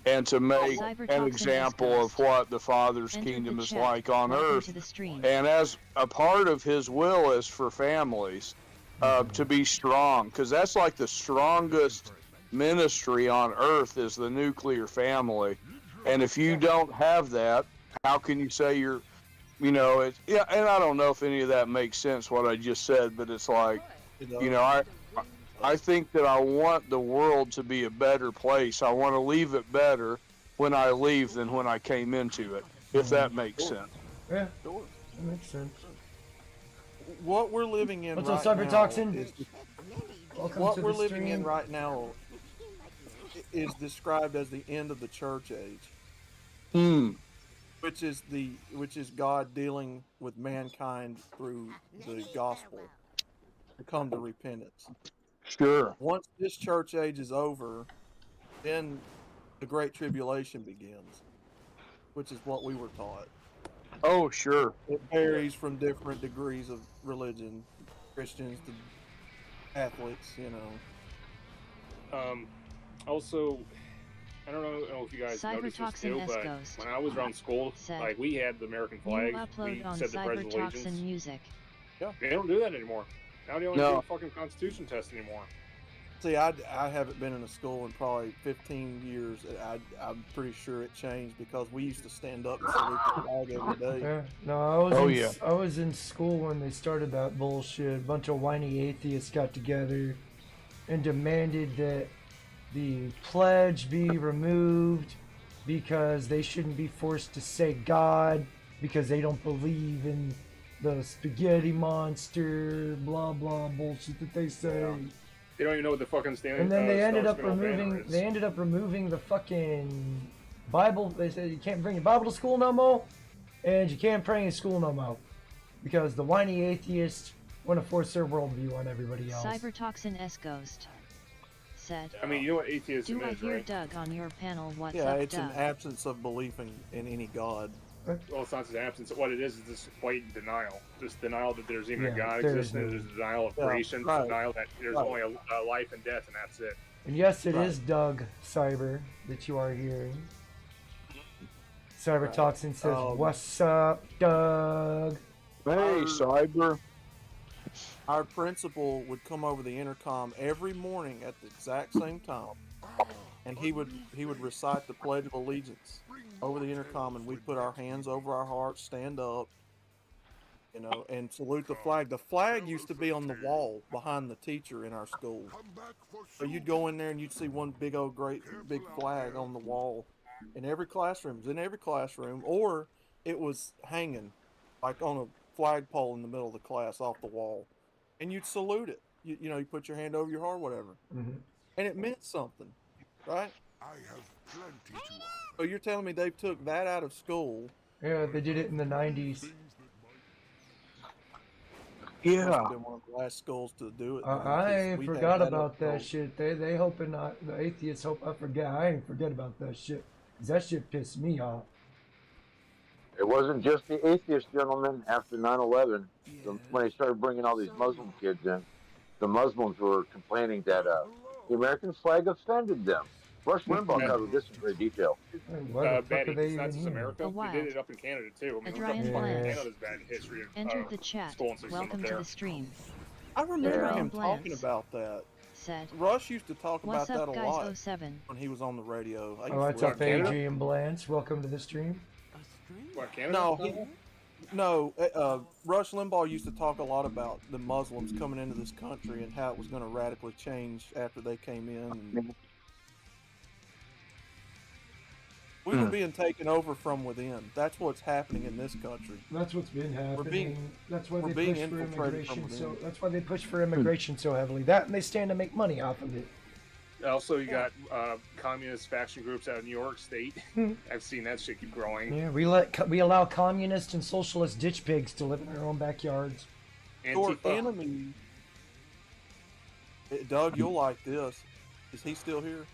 and to make an example of what the Father's kingdom is like on earth. And as a part of his will is for families to be strong, because that's like the strongest ministry on earth is the nuclear family. And if you don't have that, how can you say you're, and I don't know if any of that makes sense what I just said, but it's like, I think that I want the world to be a better place. I want to leave it better when I leave than when I came into it, if that makes sense. Yeah, that makes sense. What we're living in What's right up, now Cybertoxin? is Welcome to we're the living stream. in right now is described as the end of the church age. Which is God dealing with mankind through the gospel to come to repentance. Sure. Once this church age is over, then the Great Tribulation begins, which is what we were taught. Oh, sure. It varies from different degrees of religion, Christians to Catholics, Also, I don't know if you guys noticed this too, but when I was around school, like we had the American flag, we said the Pledge of Allegiance. Music. Yeah, they don't do that anymore. Now they don't do the fucking Constitution test anymore. See, I haven't been in a school in probably 15 years. I'm pretty sure it changed because we used to stand up and salute the flag every day. Yeah. No, I was in school when they started that bullshit. A bunch of whiny atheists got together and demanded that the pledge be removed because they shouldn't be forced to say God because they don't believe in the spaghetti monster, blah blah bullshit that they say. Yeah. They don't even know what the fucking standing. And then they ended up removing the fucking Bible. They said you can't bring your Bible to school no more, and you can't pray in school no more, because the whiny atheists want to force their worldview on everybody else. Cybertoxin S Ghost said. I mean, you know what atheism Do I is, hear right? Doug on your panel? What's yeah, up, it's Doug? an absence of belief in any God. Well, it's not an absence. What it is this blatant denial. This denial that there's even a God there's existing. There's a denial of creation. right. Denial that there's only a life and death, and that's it. And yes, it is Doug Cyber that you are hearing. Cybertoxin says, "What's up, Doug?" Hey, Cyber. Our principal would come over the intercom every morning at the exact same time, and he would recite the Pledge of Allegiance over the intercom, and we'd put our hands over our hearts, stand up, and salute the flag. The flag used to be on the wall behind the teacher in our school. So you'd go in there and you'd see one big old great big flag on the wall in every classroom. It was in every classroom, or it was hanging like on a flagpole in the middle of the class off the wall, and you'd salute it. You put your hand over your heart, whatever, and it meant something, right? I have plenty to offer. So you're telling me they took that out of school? Yeah, they did it in the 90s. Yeah, must have been one of the last schools to do it. I forgot about that shit. They hoping the atheists hope I forget. I ain't forget about that shit. 'Cause that shit pissed me off. It wasn't just the atheist gentlemen after 9/11. When they started bringing all these Muslim kids in, the Muslims were complaining that the American flag offended them. Rush Limbaugh covered this in great detail. Bad it's not just America. They did it up in Canada too. I mean, Canada's bad history of entered the chat. school and system Welcome up to there. the stream. I remember Adrian him Blance talking about that. Said, Rush used to talk What's about up, that a guys? lot 07. when he was on the radio. Oh, what's up, Adrian Blance? Welcome to the stream. What, Canada? No, Rush Limbaugh used to talk a lot about the Muslims coming into this country and how it was going to radically change after they came in. We were being taken over from within. That's what's happening in this country. That's what's been happening. That's why we're they being push for infiltrated from immigration. within. So that's why they push for immigration so heavily. That and they stand to make money off of it. Also, you got communist faction groups out of New York State. I've seen that shit keep growing. Yeah, we allow communist and socialist ditch pigs to live in their own backyards. Your enemy, Doug, you'll like this. Is he still here?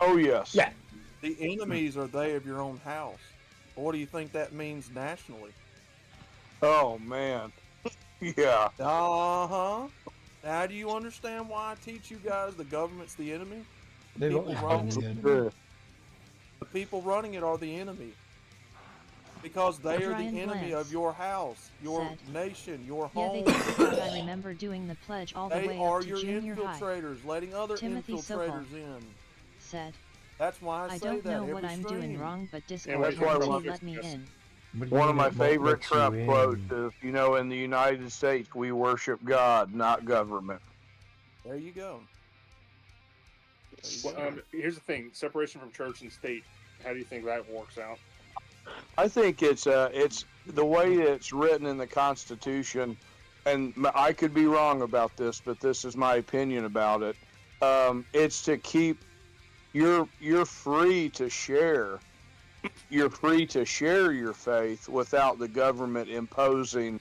Oh yes. Yeah. The enemies are they of your own house. What do you think that means nationally? Oh man. Yeah. Uh-huh. Now do you understand why I teach you guys the government's the enemy? The They've people always running been it, the enemy. the people running it are the enemy. Because they are the Brian enemy Blance of your house, your said, nation, your Yeah, home. they thought I remember doing the pledge all the They way are up to your junior high. infiltrators, letting other Timothy Sokol infiltrators in. said, That's why I say don't that know every what I'm stream. doing wrong, but that's Discord why guarantee let me in. One of my favorite Trump quotes is, you know, in the United States, we worship God, not government. There you go. Well, here's the thing: separation from church and state. How do you think that works out? I think it's the way it's written in the Constitution, and I could be wrong about this, but this is my opinion about it. It's to keep you're free to share. You're free to share your faith without the government imposing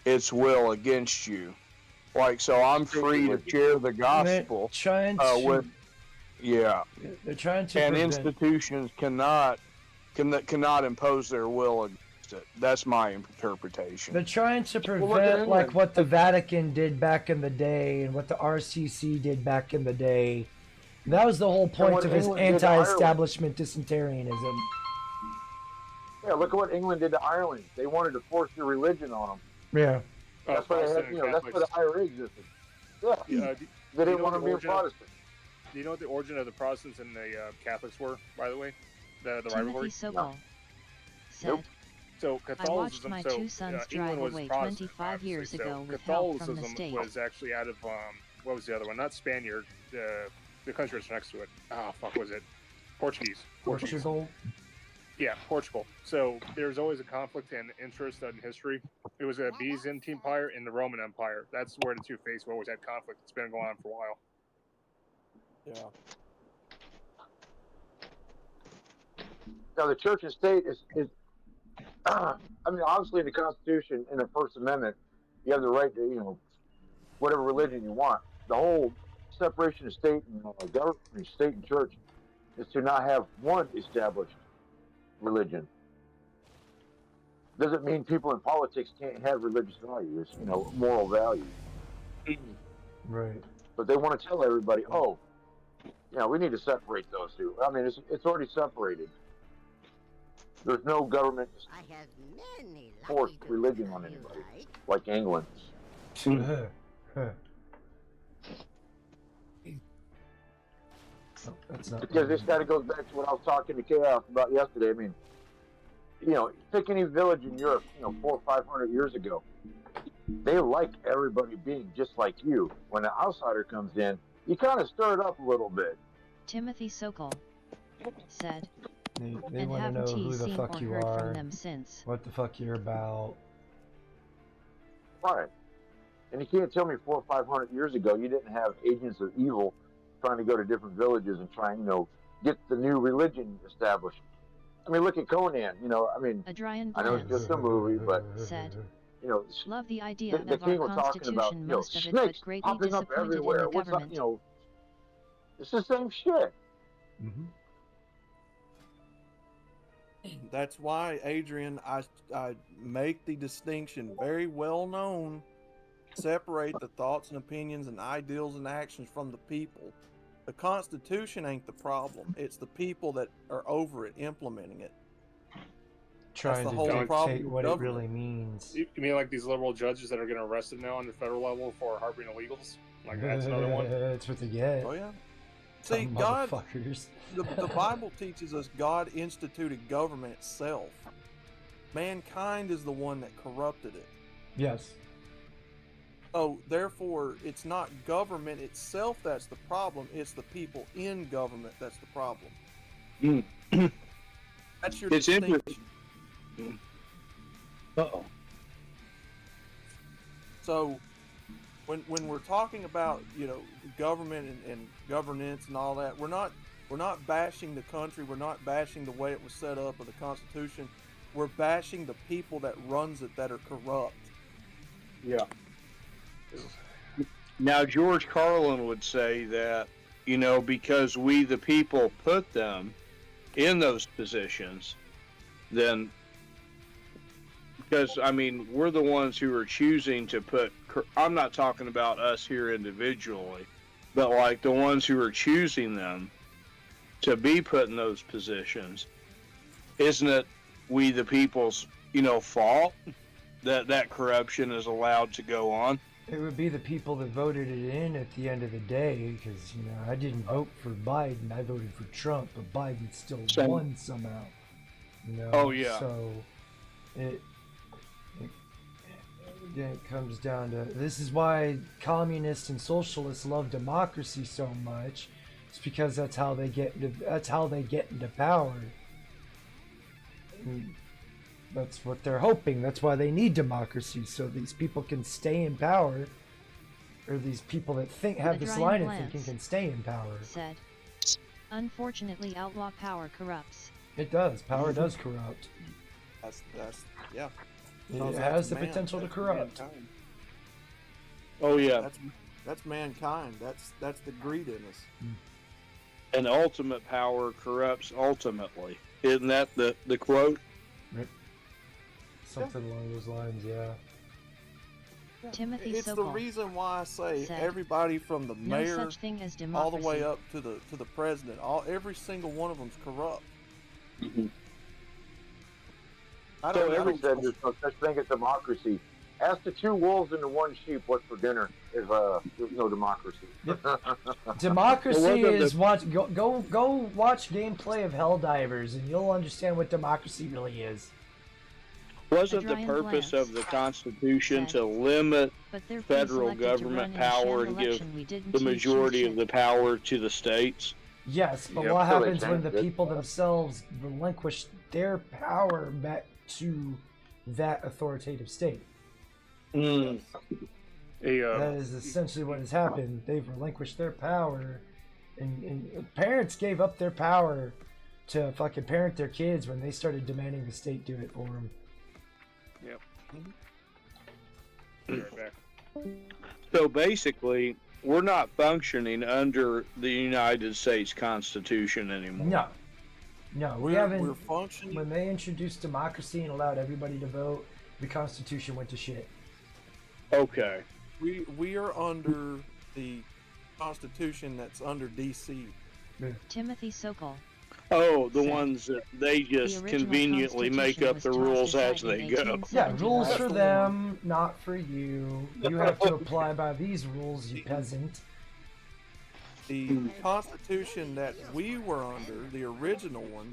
its will against you. Like, so I'm free to share the gospel with, yeah. They're trying to and prevent... institutions cannot impose their will against it. That's my interpretation. They're trying to prevent like what the Vatican did back in the day and what the RCC did back in the day. That was the whole point of his anti-establishment dysenterianism. Yeah, look at what England did to Ireland. They wanted to force their religion on them. Yeah. That's why they had, that's why the IRA existed. Yeah. They didn't want to be a Protestant. Do you know what the origin of the Protestants and the Catholics were, by the way? The Timothy rivalry? Sokol said, So I watched Catholicism, my so two sons drive England was away Protestant, 25 years obviously. ago So with help from the Catholicism state. was actually out of, what was the other one? Not Spaniard, the country that's next to it. Oh, fuck, was it? Portuguese. Portugal? Yeah, Portugal. So there's always a conflict and interest in history. It was a Byzantine Empire and the Roman Empire. That's where the two faced. We always had conflict. It's been going on for a while. Yeah. Now the church and state is I mean, obviously in the Constitution, in the First Amendment, you have the right to, you know, whatever religion you want. The whole separation of state and government, state and church, is to not have one established religion. Doesn't mean people in politics can't have religious values, you know, moral values. Right. But they want to tell everybody, oh, you know, we need to separate those two. I mean, it's already separated. There's no government forced religion on anybody, like England. Because this kind of goes back to what I was talking to Chaos about yesterday. I mean, you know, pick any village in Europe, you know, 400 or 500 years ago. They like everybody being just like you. When an outsider comes in, you kind of stir it up a little bit. Timothy Sokol said, They and want to haven't know who he the seen fuck or you heard are, from them since. what the fuck you're about. Right. And you can't tell me 400 or 500 years ago you didn't have agents of evil trying to go to different villages and try and, you know, get the new religion established. I mean, look at Conan. You know, I mean, I know it's just a movie, but said, you know, love the idea the of king our was talking about, constitution, you know, most of it, snakes but greatly popping up disappointed in everywhere. the What's up, government. you know, it's the same shit. That's why, Adrian, I make the distinction very well known. Separate the thoughts and opinions and ideals and actions from the people. The Constitution ain't the problem. It's the people that are over it, implementing it. Trying the to whole dictate problem what with it really means. You mean like these liberal judges that are getting arrested now on the federal level for harboring illegals? Like that's another one? That's what they get. Oh, yeah. See, Dumb God, motherfuckers. the Bible teaches us God instituted government itself. Mankind is the one that corrupted it. Yes. Oh, therefore, it's not government itself that's the problem. It's the people in government that's the problem. That's your It's distinction. Uh-oh. So, when we're talking about government and governance and all that, we're not bashing the country. We're not bashing the way it was set up or the Constitution. We're bashing the people that runs it that are corrupt. Yeah. Now, George Carlin would say that, because we the people put them in those positions, then, because, we're the ones who are choosing to put, I'm not talking about us here individually, but like the ones who are choosing them to be put in those positions, isn't it we the people's, fault that corruption is allowed to go on? It would be the people that voted it in at the end of the day, because I didn't vote for Biden. I voted for Trump, but Biden still won somehow. Oh yeah. So it comes down to, this is why communists and socialists love democracy so much. It's because that's how they get into power. And that's what they're hoping. That's why they need democracy, so these people can stay in power, or these people that have this line of thinking can stay in power. Said, unfortunately, outlaw power corrupts. It does. Power does corrupt. That's yeah. It has the potential to corrupt. Mankind. Oh yeah. That's mankind. That's the greed in us. And ultimate power corrupts ultimately. Isn't that the quote? Something along those lines, yeah. Timothy It's Sokol the reason why I say said, everybody from the no mayor such thing as all the way democracy. up to the president, every single one of them's corrupt. Mm-hmm. I So don't every know. said there's no such thing as democracy. Ask the two wolves and the one sheep what's for dinner. There's no democracy. Democracy is go watch gameplay of Helldivers, and you'll understand what democracy really is. Wasn't the purpose of the Constitution to limit federal government power and give the majority of the power to the states? Yes, but what happens when the people themselves relinquish their power back to that authoritative state? Mm. That is essentially what has happened. They've relinquished their power, and parents gave up their power to fucking parent their kids when they started demanding the state do it for them. Yep. Be right back. So basically, we're not functioning under the United States Constitution anymore. No, we haven't. We're functioning. When they introduced democracy and allowed everybody to vote, the Constitution went to shit. Okay. We are under the Constitution that's under DC. Timothy Sokol. Oh, the ones that they just The original conveniently make up the Constitution rules was as passed they in go. 1870. Yeah, rules for them, not for you. You have to apply by these rules, you peasant. The Constitution that we were under, the original one,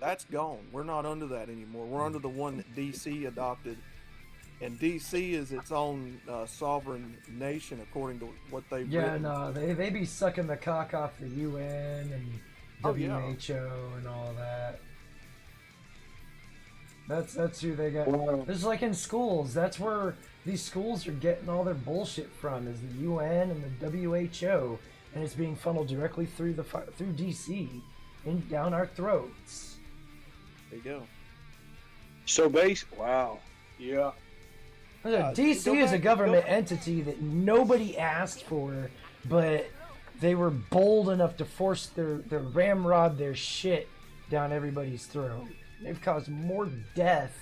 that's gone. We're not under that anymore. We're under the one that DC adopted. And DC is its own sovereign nation according to what they've written. No, they be sucking the cock off the UN and WHO and all that. That's who they got. It's like in schools. That's where these schools are getting all their bullshit from, is the UN and the WHO, and it's being funneled directly through through DC and down our throats. There you go. So wow. Yeah. DC is a government entity that nobody asked for, but they were bold enough to force their ramrod their shit down everybody's throat. They've caused more death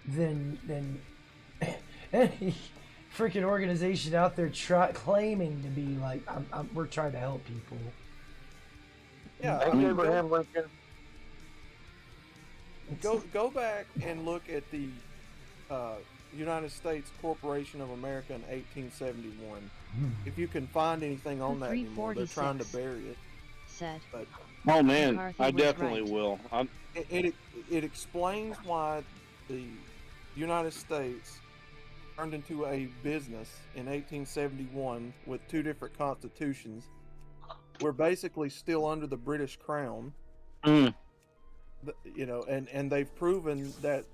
than any freaking organization out there claiming to be like, we're trying to help people. Yeah, Thank Abraham Lincoln. Go back and look at the United States Corporation of America in 1871. If you can find anything on that anymore, they're trying to bury it. Said. But, oh man, McCarthy I was definitely right. will. It explains why the United States turned into a business in 1871 with two different constitutions. We're basically still under the British Crown. Mm. You know, and they've proven that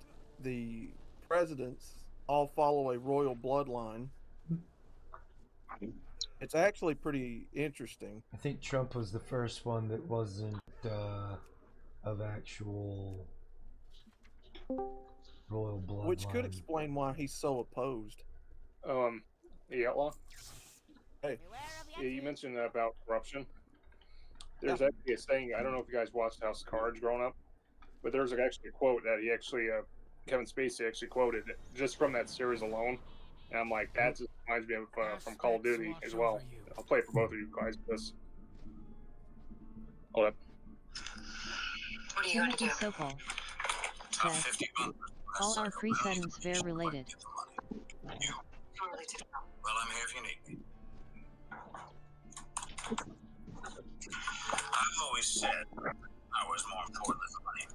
the presidents all follow a royal bloodline. It's actually pretty interesting. I think Trump was the first one that wasn't of actual royal bloodline. Which could explain why he's so opposed. The outlaw. Hey, yeah, you mentioned about corruption. There's actually a saying. I don't know if you guys watched House of Cards growing up, but there's actually a quote that he actually, Kevin Spacey actually quoted just from that series alone. And I'm like, that just reminds me of from Call of Duty as well. I'll play it for both of you guys. This. Hold up. What are you going to do? Sokol says, all our pre-settings fair related. Well, I'm here if you need me. I've always said power is more important than money.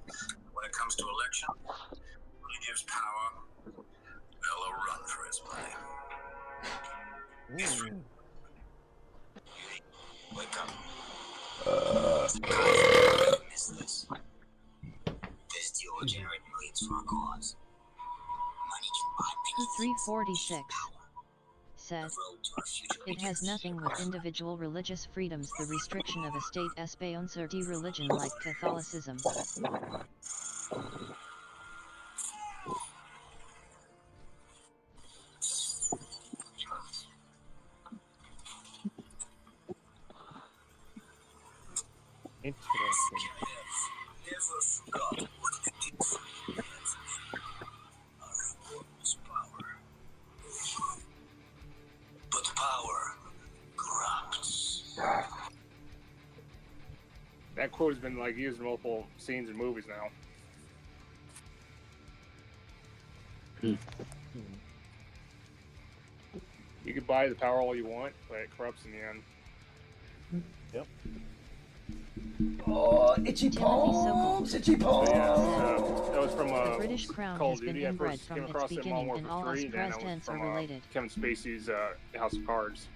When it comes to election, money gives power. Well, a run for its money. History. Wake up. Miss this. This deal will generate millions for our cause. Money can buy many 346 said, it has nothing with individual religious freedoms, the restriction of a state espioncer de religion like Catholicism. Interesting. Never forgot what they did for me. Our reward was power. But power corrupts. That quote has been like used in multiple scenes and movies now. You could buy the power all you want, but it corrupts in the end. Yep. Oh, itchy palms! Itchy palms! That was from the British Crown Call has of been Duty. I inbred first from came its across it in beginning, Modern and all Warfare 3, us then it was presidents are from related. Kevin Spacey's House of Cards.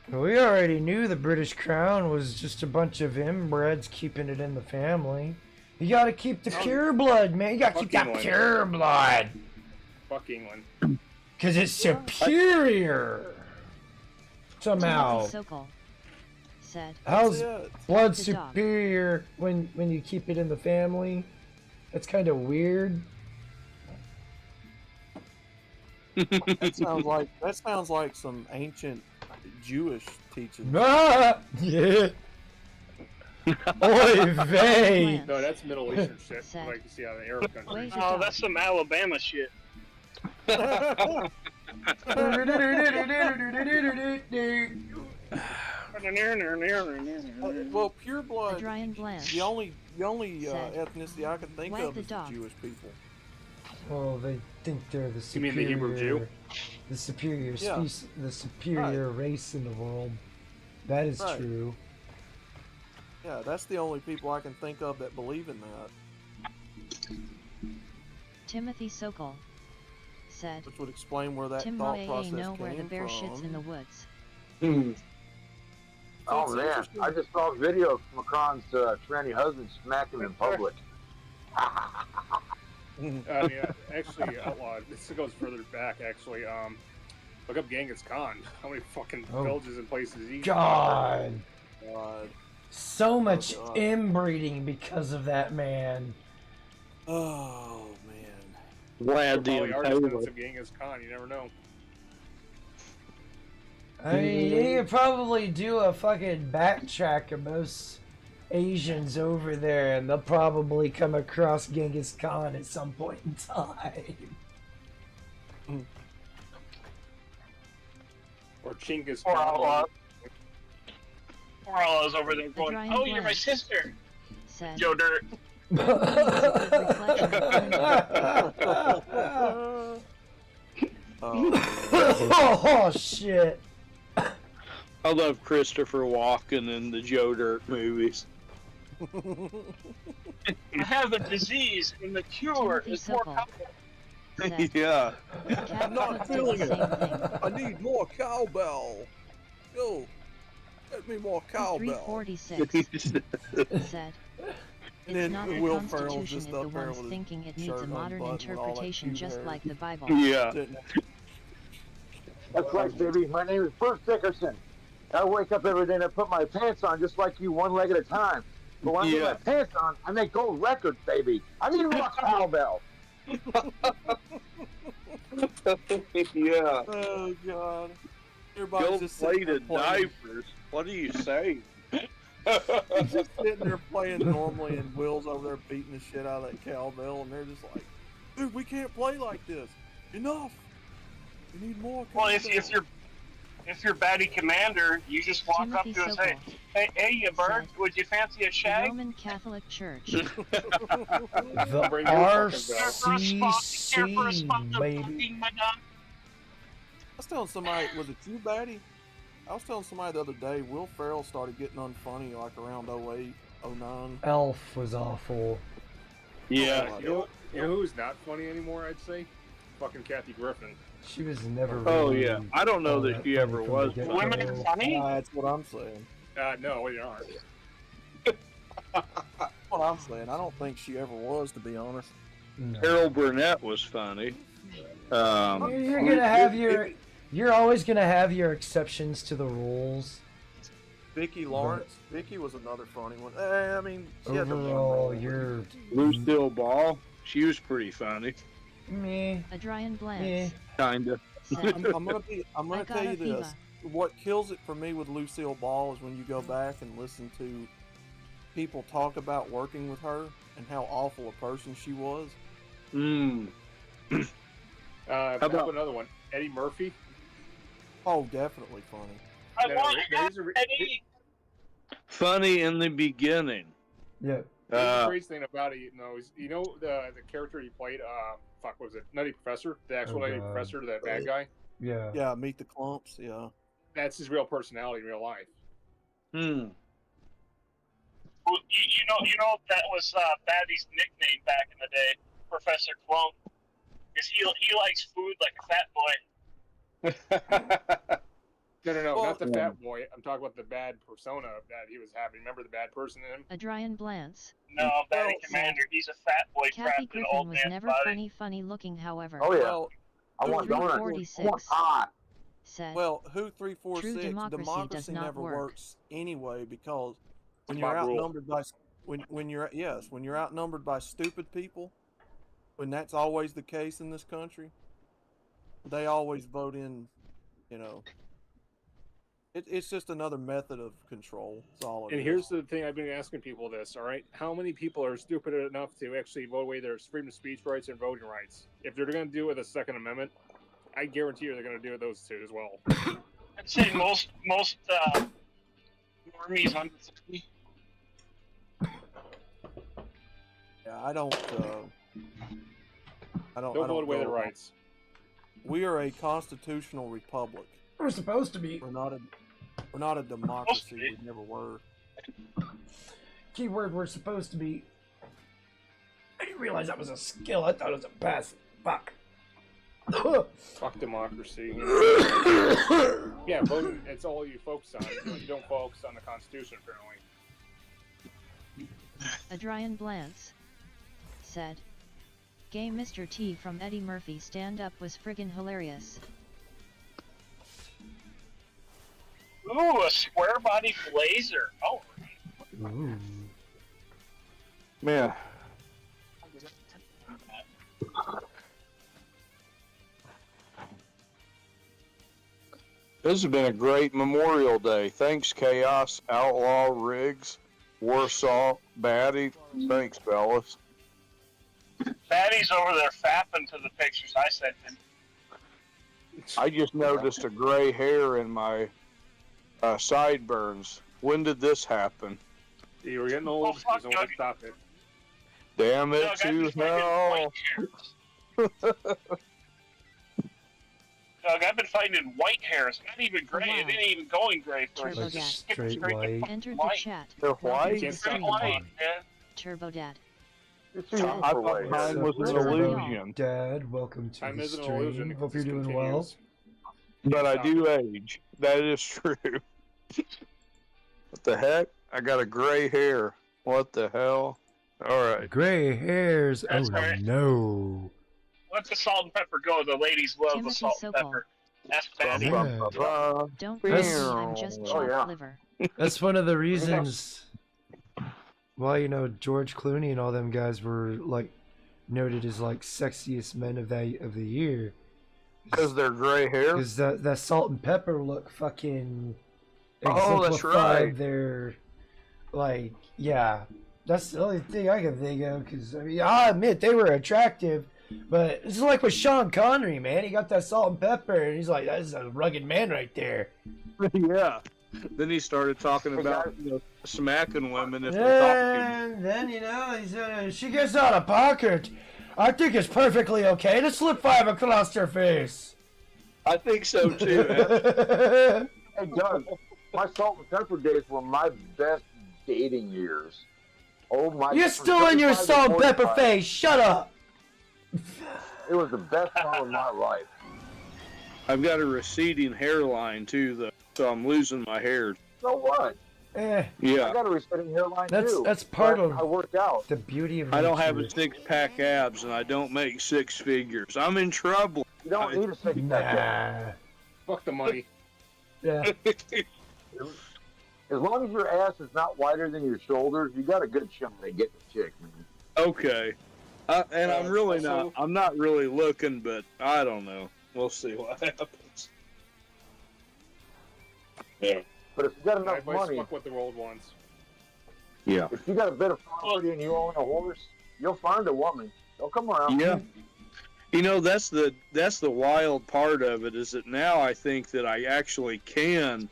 We already knew the British Crown was just a bunch of inbreds keeping it in the family. You gotta keep the pure blood, man. You gotta keep that pure blood. Fuck England. Because it's superior. Somehow. Sokol said, How's blood the dog. superior when you keep it in the family? That's kind of weird. That sounds like some ancient Jewish teaching. Ah, yeah. Oy vey. No, that's Middle Eastern shit. Like you see out of the Arab countries. Oh, that's some Alabama shit. Well, pure blood. Dry and bland. The only ethnicity I can think Wag of the is dog. the Jewish people. Well, they think they're the You superior. mean the Hebrew Jew? The superior Yeah. species, the superior race in the world. That is Right. true. Yeah, that's the only people I can think of that believe in that. Timothy Sokol said, Which would explain where that Tim thought Moye process know where the came bear from. shits in the woods. Oh That's man, interesting. I just saw a video of Macron's tranny husband smack him in public. Actually, Outlaw, this goes further back, actually. Look up Genghis Khan. How many fucking villages and places he... God. God. So much God. inbreeding because of that man. Oh man. Glad the Probably are descendants of Genghis Khan, you never know. I mean, you could probably do a fucking backtrack of most Asians over there, and they'll probably come across Genghis Khan at some point in time. Or Chinggis Poor Khan. Outlaw. Poor Outlaw's over there The going, dry and oh, you're my bland. sister, Said, Joe Dirt. Oh shit! I love Christopher Walken in the Joe Dirt movies. I have a disease, and the cure Timothy is more Sokol powerful. said, Yeah. I'm not Cat did feeling the it. same thing. I need more cowbell. Go. Get me more cowbell. 346 said, And it's then not the Will Constitution Ferrell's is just the up there ones with his thinking it needs a shirt modern unbuttoned with all that interpretation cute just hair. like the Bible. Yeah. That's right, baby. My name is Bruce Dickerson. I wake up every day and I put my pants on just like you, one leg at a time. But when I put my pants on, I make gold records, baby. I need more cowbell. Yeah. Oh God. Everybody's just sitting there Gold-plated playing. diapers. What are you saying? Just sitting there playing normally, and Will's over there beating the shit out of that cowbell, and they're just like, "Dude, we can't play like this. Enough. We need more cowbell." Well, if you're Batty Commander, you just walk Timothy up to us, Sokol hey, you bird, would you fancy a The shag? Roman Catholic Church. The RCC, baby. I was telling somebody, was it you, Batty? I was telling somebody the other day, Will Ferrell started getting unfunny like around 08, 09. Elf was awful. Yeah. You know who's not funny anymore, I'd say? Fucking Kathy Griffin. She was never Oh, really yeah. I don't know all that she ever funny from was. the get-go. Women are funny? That's what I'm saying. No, you aren't. That's what I'm saying. I don't think she ever was, to be honest. No. Carol Burnett was funny. You're gonna have you're always gonna have your exceptions to the rules. Vicki Lawrence. Vicki was another funny one. I mean, she had the Overall, you're Lucille Ball. She was pretty funny. me. Adrian Blance. Kinda. Said, I'm gonna tell you this. What kills it for me with Lucille Ball is when you go back and listen to people talk about working with her and how awful a person she was. How about another one? Eddie Murphy. Oh, definitely funny. I want there's Eddie. Funny in the beginning. Yeah. The crazy thing about it, is the character he played. Fuck, what was it? Nutty Professor, the actual Nutty Professor, that bad guy. Yeah. Yeah, Meet the Clumps. Yeah. That's his real personality in real life. Well, you know that was Batty's nickname back in the day, Professor Clump, because he likes food like a fat boy. No, not the fat boy. I'm talking about the bad persona that he was having. Remember the bad person in him? Adrian Blance. No, Batty Commander, he's a fat boy Kathy trapped in an Griffin old was man's never body. funny looking, however. Oh, yeah. Well, I want donuts. I want 346 hot. said, Well, who 346? True democracy does not never work. works anyway, because when It's you're my rule. outnumbered by when you're outnumbered by stupid people, when that's always the case in this country, they always vote in. It's just another method of control. That's all it And is. here's the thing I've been asking people this, all right? How many people are stupid enough to actually vote away their freedom of speech rights and voting rights? If they're going to do it with the Second Amendment, I guarantee you they're going to do it with those two as well. I'd say most normies under 50. Yeah, I don't Don't vote away their go- rights. We are a constitutional republic. We're supposed to be. We're not a democracy. We never were. Keyword, we're supposed to be. I didn't realize that was a skill. I thought it was a passive. Fuck. Fuck democracy. Yeah, voting, it's all you focus on. You don't focus on the Constitution, apparently. Adrian Blance said, "Gay Mr. T from Eddie Murphy stand-up was friggin' hilarious." Ooh, a square body blazer. Oh. Ooh. Man. This has been a great Memorial Day. Thanks, Chaos, Outlaw, Riggs, Warsaw, Batty. Thanks, fellas. Batty's over there fapping to the pictures I sent him. I just noticed a gray hair in my sideburns. When did this happen? You were getting old. There's no way to stop it. Damn it Doug, I've to been finding hell. white hairs. Doug, I've been finding white hairs. Not even gray. Wow. It ain't even going gray for us. Turbo It's Dad. just skipping Straight straight to white. Entered the white. chat. They're Welcome white? to the Can't Straight stream. white, yeah. Turbo Dad. It's too I young for thought white mine hair. was an What's up, y'all? illusion, Dad, welcome to Time the is an stream. illusion. It Hope you're just doing well. continues. but I do age. That is true. What the heck? I got a gray hair. What the hell? All right. Gray hairs. That's Oh right. no. Let the salt and pepper go. The ladies love the Timothy salt and Sokol. pepper. That's bad. Yeah. Don't That's- blame me, I'm just chopped liver. That's one of the reasons why, you know, George Clooney and all them guys were like noted as like sexiest men of the year. Because they're gray hair? Because that salt and pepper look fucking Oh, that's exemplified right. their, like, yeah. That's the only thing I can think of. Because, I mean, I admit they were attractive. But it's like with Sean Connery, man. He got that salt and pepper, and he's like, that's a rugged man right there. Yeah. Then he started talking about smacking women if they talk to him. And then, you know, he said, she gets out of pocket. I think it's perfectly okay to slip 5 across her face. I think so too. Hey, Doug, my salt and pepper days were my best dating years. Oh my! You're still in your salt and pepper face. Shut up. It was the best time of my life. I've got a receding hairline too, though, so I'm losing my hair. So what? Eh. Yeah. I got a receding hairline too. That's part but of I worked out. the beauty of I don't have nature. a 6-pack abs, and I don't make 6 figures. I'm in trouble. You don't need a 6-pack. Nah. Fuck the money. Yeah. As long as your ass is not wider than your shoulders, you got a good shot at getting a chick, man. Okay. And I'm really not. I'm not really looking, but I don't know. We'll see what happens. Yeah. But if you got enough Everybody's money, fuck what the world wants. Yeah. if you got a bit of property and you own a horse, you'll find a woman. They'll come around. Yeah. You know, that's the wild part of it, is that now I think that I actually can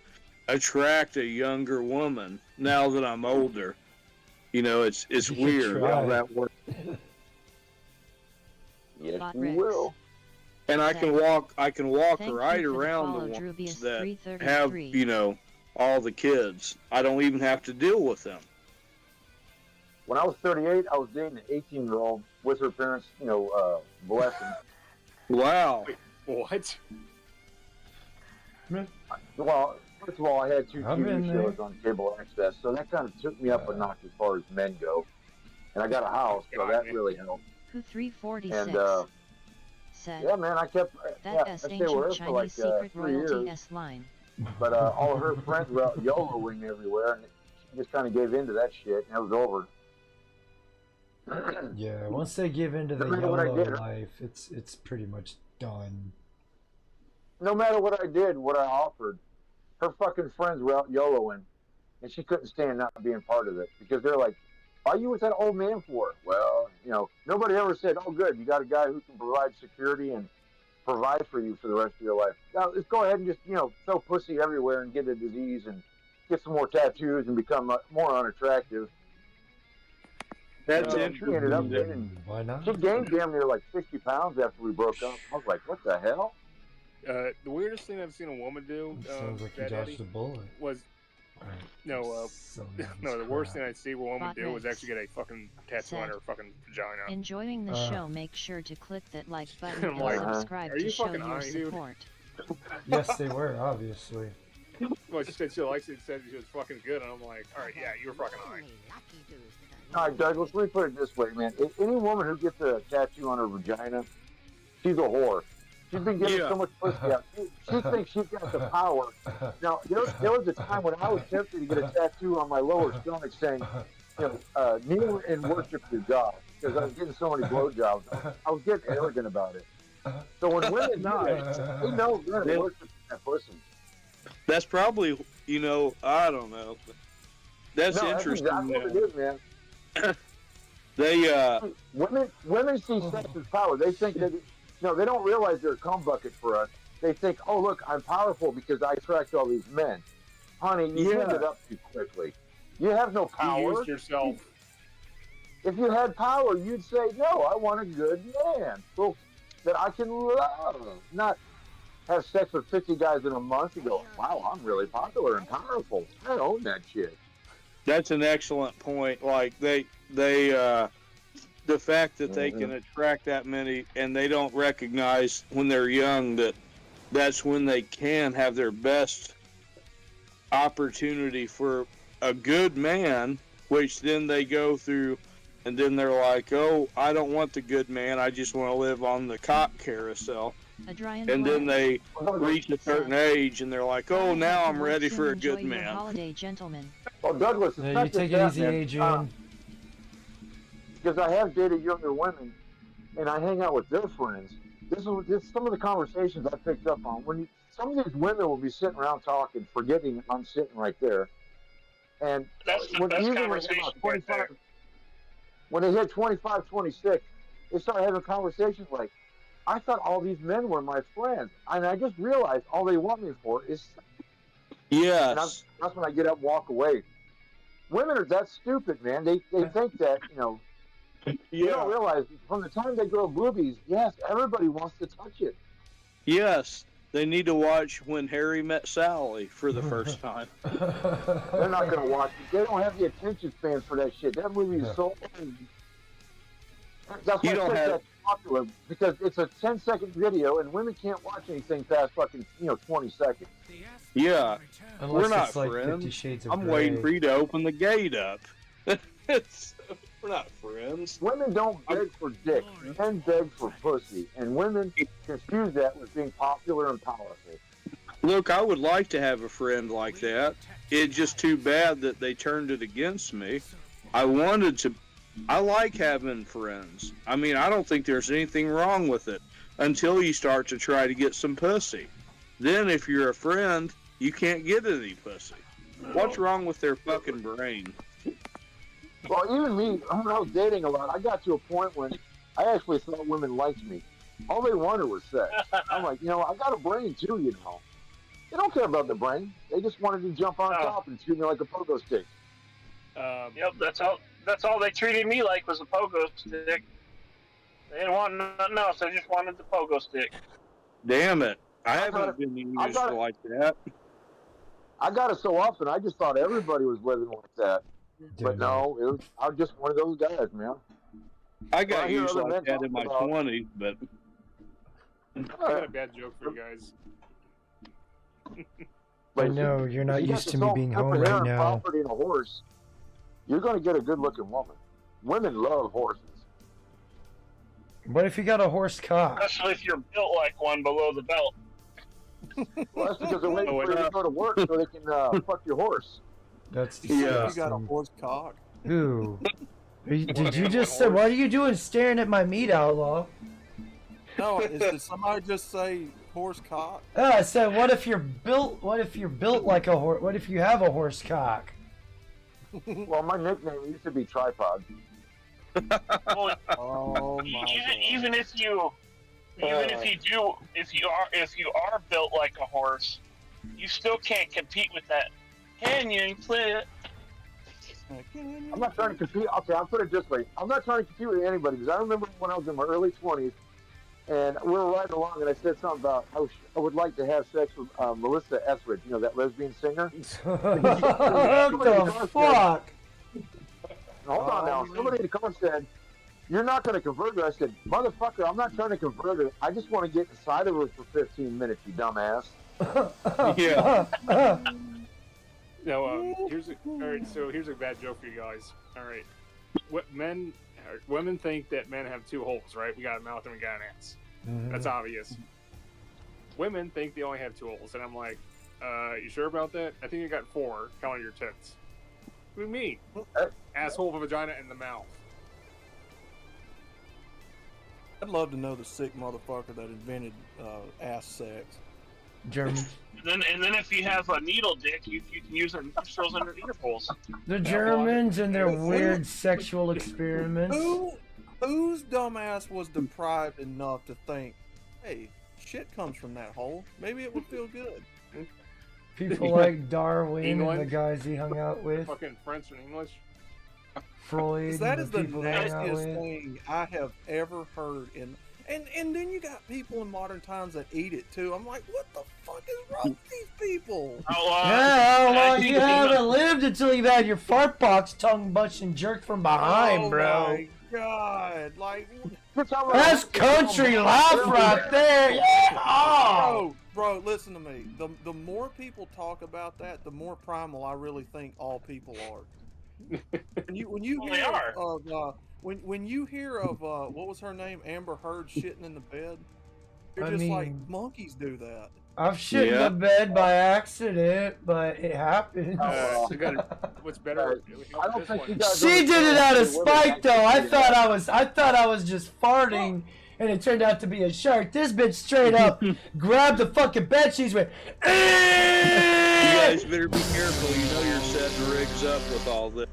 attract a younger woman now that I'm older. You know, it's weird how that works. Yes, Bot you Rex. will. And I can walk Thank right you for the around follow, the ones Drubius that 333. have, you know, all the kids. I don't even have to deal with them. When I was 38, I was dating an 18-year-old with her parents, you know, blessing. Wow. What? Well, first of all, I had 2 I'm in TV there. shows on cable access, so that kind of took me up a notch as far as men go. And I got a house, so that really helped. Who 346 said, Yeah, man, I kept. that yeah, S I stayed with her ancient for like Chinese secret 3 years. royalty S line. But all of her friends were out YOLOing everywhere, and she just kind of gave in to that shit, and it was over. Yeah, once they give into the No matter what I YOLO did. life, it's pretty much done. No matter what I did, what I offered, her fucking friends were out YOLOing, and she couldn't stand not being part of it because they're like, "Why are you with that old man for?" Well, you know, nobody ever said, "Oh, good, you got a guy who can provide security and provide for you for the rest of your life." Now, let's go ahead and just, you know, throw pussy everywhere and get a disease and get some more tattoos and become more unattractive. That's She ended up interesting. gaining. Why not? She gained damn near like 60 pounds after we broke up. I was like, "What the hell?" The weirdest thing I've seen a woman do, Sounds like you Fat dodged Eddie, a bullet. was Alright. no, So no. The worst thing I'd see a woman Bot do was Rex. actually get a fucking tattoo on Said, her fucking vagina. enjoying the show, make sure to click that like button I'm and like, subscribe are to you show fucking your high, dude? support. Yes, they were, obviously. Well, she said she likes it. Said she was fucking good, and I'm like, all right, yeah, you were fucking high. All right, Douglas, let me put it this way, man. Any woman who gets a tattoo on her vagina, she's a whore. She's been getting so much pussy out. She thinks she's got the power. Now, there was a time when I was tempted to get a tattoo on my lower stomach saying, you know, kneel and worship your God, because I was getting so many blowjobs. I was getting arrogant about it. So when women do it, they know they're going to worship that pussy. That's probably, you know, I don't know. That's interesting. That's exactly what it is, man. They women see sex as power. They think that, no, they don't realize they're a cum bucket for us. They think, oh, look, I'm powerful because I attract all these men. Honey, you turned it up too quickly. You have no power. You used yourself. If you had power, you'd say, no, I want a good man. Well, that I can love. Not have sex with 50 guys in a month and go, wow, I'm really popular and powerful. I own that shit. That's an excellent point. Like the fact that they can attract that many, and they don't recognize when they're young that that's when they can have their best opportunity for a good man, which then they go through, and then they're like, oh, I don't want the good man, I just want to live on the cock carousel. And then they reach a certain age, and they're like, oh, now I'm ready for a good man. Holiday, gentlemen. Well, Douglas, it's Yeah, not you just take it that, easy, man. Adrian. Because I have dated younger women, and I hang out with their friends. This is some of the conversations I picked up on. Some of these women will be sitting around talking, forgetting I'm sitting right there. And That's the best conversation right there. When they hit 25, 26, they start having conversations like, I thought all these men were my friends. And I just realized all they want me for is sex. Yes. And that's when I get up and walk away. Women are that stupid, man. They think that, you don't realize from the time they grow boobies, yes, everybody wants to touch it. Yes, they need to watch When Harry Met Sally for the first time. They're not going to watch it. They don't have the attention span for that shit. That movie is so... That's why that's popular, because it's a 10-second video, and women can't watch anything past fucking, 20 seconds. Yeah, Unless we're not it's like friends. 50 Shades of I'm Grey. waiting for you to open the gate up. We're not friends. Women don't beg for dick. Men beg for pussy, and women confuse that with being popular and powerful. Look, I would like to have a friend like that. It's just too bad that they turned it against me. I like having friends. I mean, I don't think there's anything wrong with it until you start to try to get some pussy. Then if you're a friend, you can't get any pussy. What's wrong with their fucking brain? Well, even me, when I was dating a lot, I got to a point when I actually thought women liked me. All they wanted was sex. I'm like, I got a brain too, They don't care about the brain. They just wanted to jump on top and shoot me like a pogo stick. Yep, that's all they treated me like was a pogo stick. They didn't want nothing else. They just wanted the pogo stick. Damn it. I haven't been used like that. I got it so often, I just thought everybody was living like that. But no, I was just one of those guys, man. I got used like that in my 20s, but... I got a bad joke for you guys. I know, you're not used to me being home right now. Property and a horse, you're going to get a good-looking woman. Women love horses. What if you got a horse cock? Especially if you're built like one below the belt. Well, that's because they're waiting for you to go to work so they can fuck your horse. That's disgusting. You got a horse cock. Ooh. Did you just say, what are you doing staring at my meat, outlaw? No, did somebody just say horse cock? I said, what if you're built like a horse? What if you have a horse cock? Well, my nickname used to be Tripod. Well, oh my even if you are built like a horse, you still can't compete with that canyon clip. I'm not trying to compete. Okay, I'll put it this way. I'm not trying to compete with anybody, because I remember when I was in my early 20s, and we were riding along, and I said something about I would like to have sex with Melissa Etheridge, that lesbian singer. What the fuck? Hold on now. Somebody in the car said, "You're not going to convert her." I said, "Motherfucker, I'm not trying to convert her. I just want to get inside of her for 15 minutes, you dumbass." Yeah. No, here's a bad joke for you guys. All right, women think that men have two holes, right? We got a mouth and we got an ass. Mm-hmm. That's obvious. Women think they only have two holes, and I'm like, you sure about that? I think you got 4, counting your tits. What do you mean? Asshole, the vagina, and the mouth. I'd love to know the sick motherfucker that invented ass sex. German. And then if you have a needle dick, you can use their nostrils and their ear holes. The Germans and their weird sexual experiments. Whose dumbass was deprived enough to think, hey, shit comes from that hole. Maybe it would feel good. People like Darwin England. and the guys he hung out with. Fucking French and English. Freud. That and is the people he hung out nastiest with. thing I have ever heard. And then you got people in modern times that eat it too. I'm like, what the fuck is wrong with these people? How long you haven't lived until you've had your fart box tongue bunched and jerked from behind, bro. Oh my god! Like that's country life right there. Yeah. Bro, listen to me. The more people talk about that, the more primal I really think all people are. When you Well, hear they are. of when you hear of what was her name, Amber Heard shitting in the bed, you're I just like mean, monkeys do that. I've shit in the bed by accident, but it happens. What's better? I don't this think one. you guys She did it out of understand women spite, though. actually doing that. I thought I was just farting, and it turned out to be a shark. This bitch straight up grabbed the fucking bed sheets, went. You guys better be careful. You know you're setting rigs up with all this.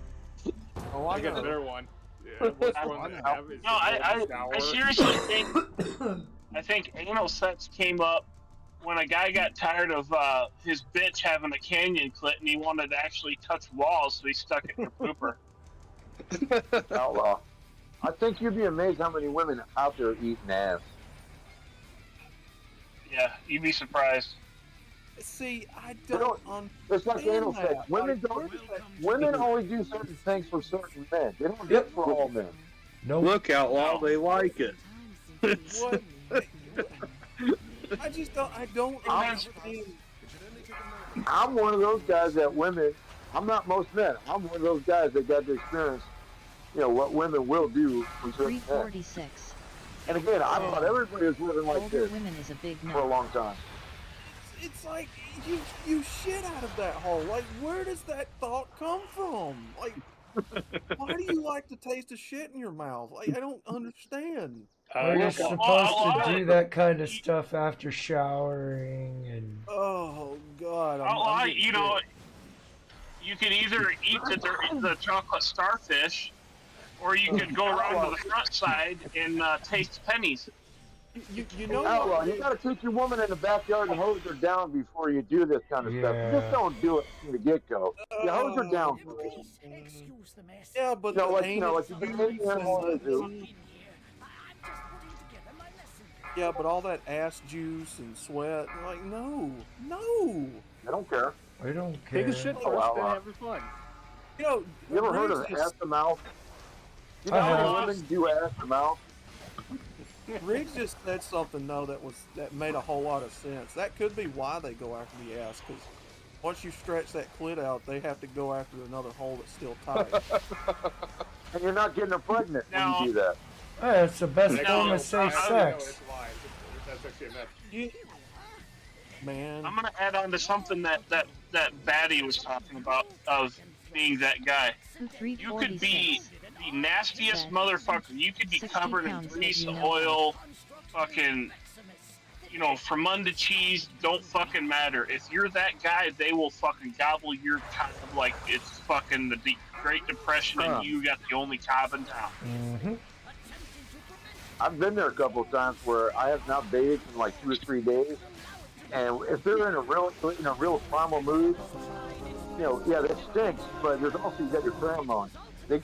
Oh, I got the better one. Yeah, worst one to have is No, the golden I shower. seriously think anal sex came up when a guy got tired of his bitch having a canyon clit and he wanted to actually touch walls, so he stuck it in her pooper. Outlaw. I think you'd be amazed how many women out there eating ass. Yeah, you'd be surprised. See, I don't It's like anal sex. that. Women don't. Women only do certain things for certain men. They don't do it for all men. No. Look, Outlaw, they like it. What? I just don't. I don't understand. I'm one of those guys that women. I'm not most men. I'm one of those guys that got to experience, what women will do for certain men. 346. And again, I thought everybody was living like Older this women is a big for a no. long time. It's like you shit out of that hole. Like, where does that thought come from? Like, why do you like the taste of shit in your mouth? Like, I don't understand. You're supposed to do that kind of stuff after showering and. Oh God! You can either eat the chocolate starfish, or you could go around to the front side and taste pennies. You know Outlaw, you got to take your woman in the backyard and hose her down before you do this kind of stuff. You just don't do it from the get-go. You hose her down first. Yeah, but like you do any animal to do. Yeah, but all that ass juice and sweat, like, no. I don't care. I don't care. Take a shit first, then have fun. You ever heard of ass to mouth? You know how many women do ass to mouth? Riggs just said something though that made a whole lot of sense. That could be why they go after the ass, because once you stretch that clit out, they have to go after another hole that's still tight. And you're not getting her pregnant when you do that. Hey, it's the best form of safe sex. That's actually a myth. Man, I'm gonna add on to something that Batty was talking about of being that guy. You could be the nastiest motherfucker. You could be covered in grease, oil, fucking, from to cheese. Don't fucking matter. If you're that guy, they will fucking gobble your cob like it's fucking the Great Depression and you got the only cob in town. Mm-hmm. I've been there a couple of times where I have not bathed in like 2 or 3 days, and if they're in a real primal mood, that stinks. But there's also you got your pheromones. If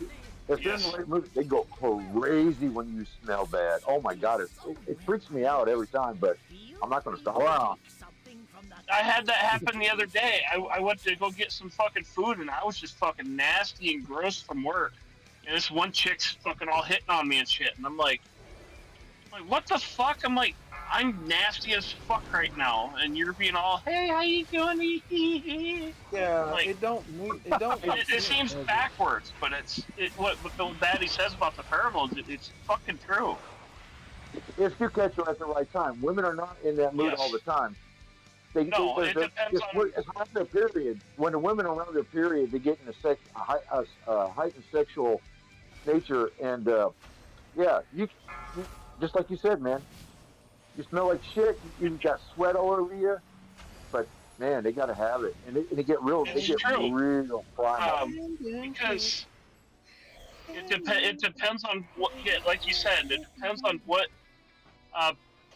they're in the right mood, they go crazy when you smell bad. Oh my God, it freaks me out every time. But I'm not going to stop. Wow. I had that happen the other day. I went to go get some fucking food, and I was just fucking nasty and gross from work. And this one chick's fucking all hitting on me and shit, and I'm like, what the fuck? I'm like, I'm nasty as fuck right now, and you're being all, hey, how you doing? Yeah, like, it seems backwards, but what Daddy says about the pheromones, it's fucking true. If you catch her at the right time, women are not in that mood all the time. It depends on. It's around their period. When the women are around their period, they get in a heightened sexual nature, and you just like you said, man. You smell like shit. You got sweat all over you, but man, they gotta have it, and they get real. They get real primal. Because it depends on what. Yeah, like you said, it depends on what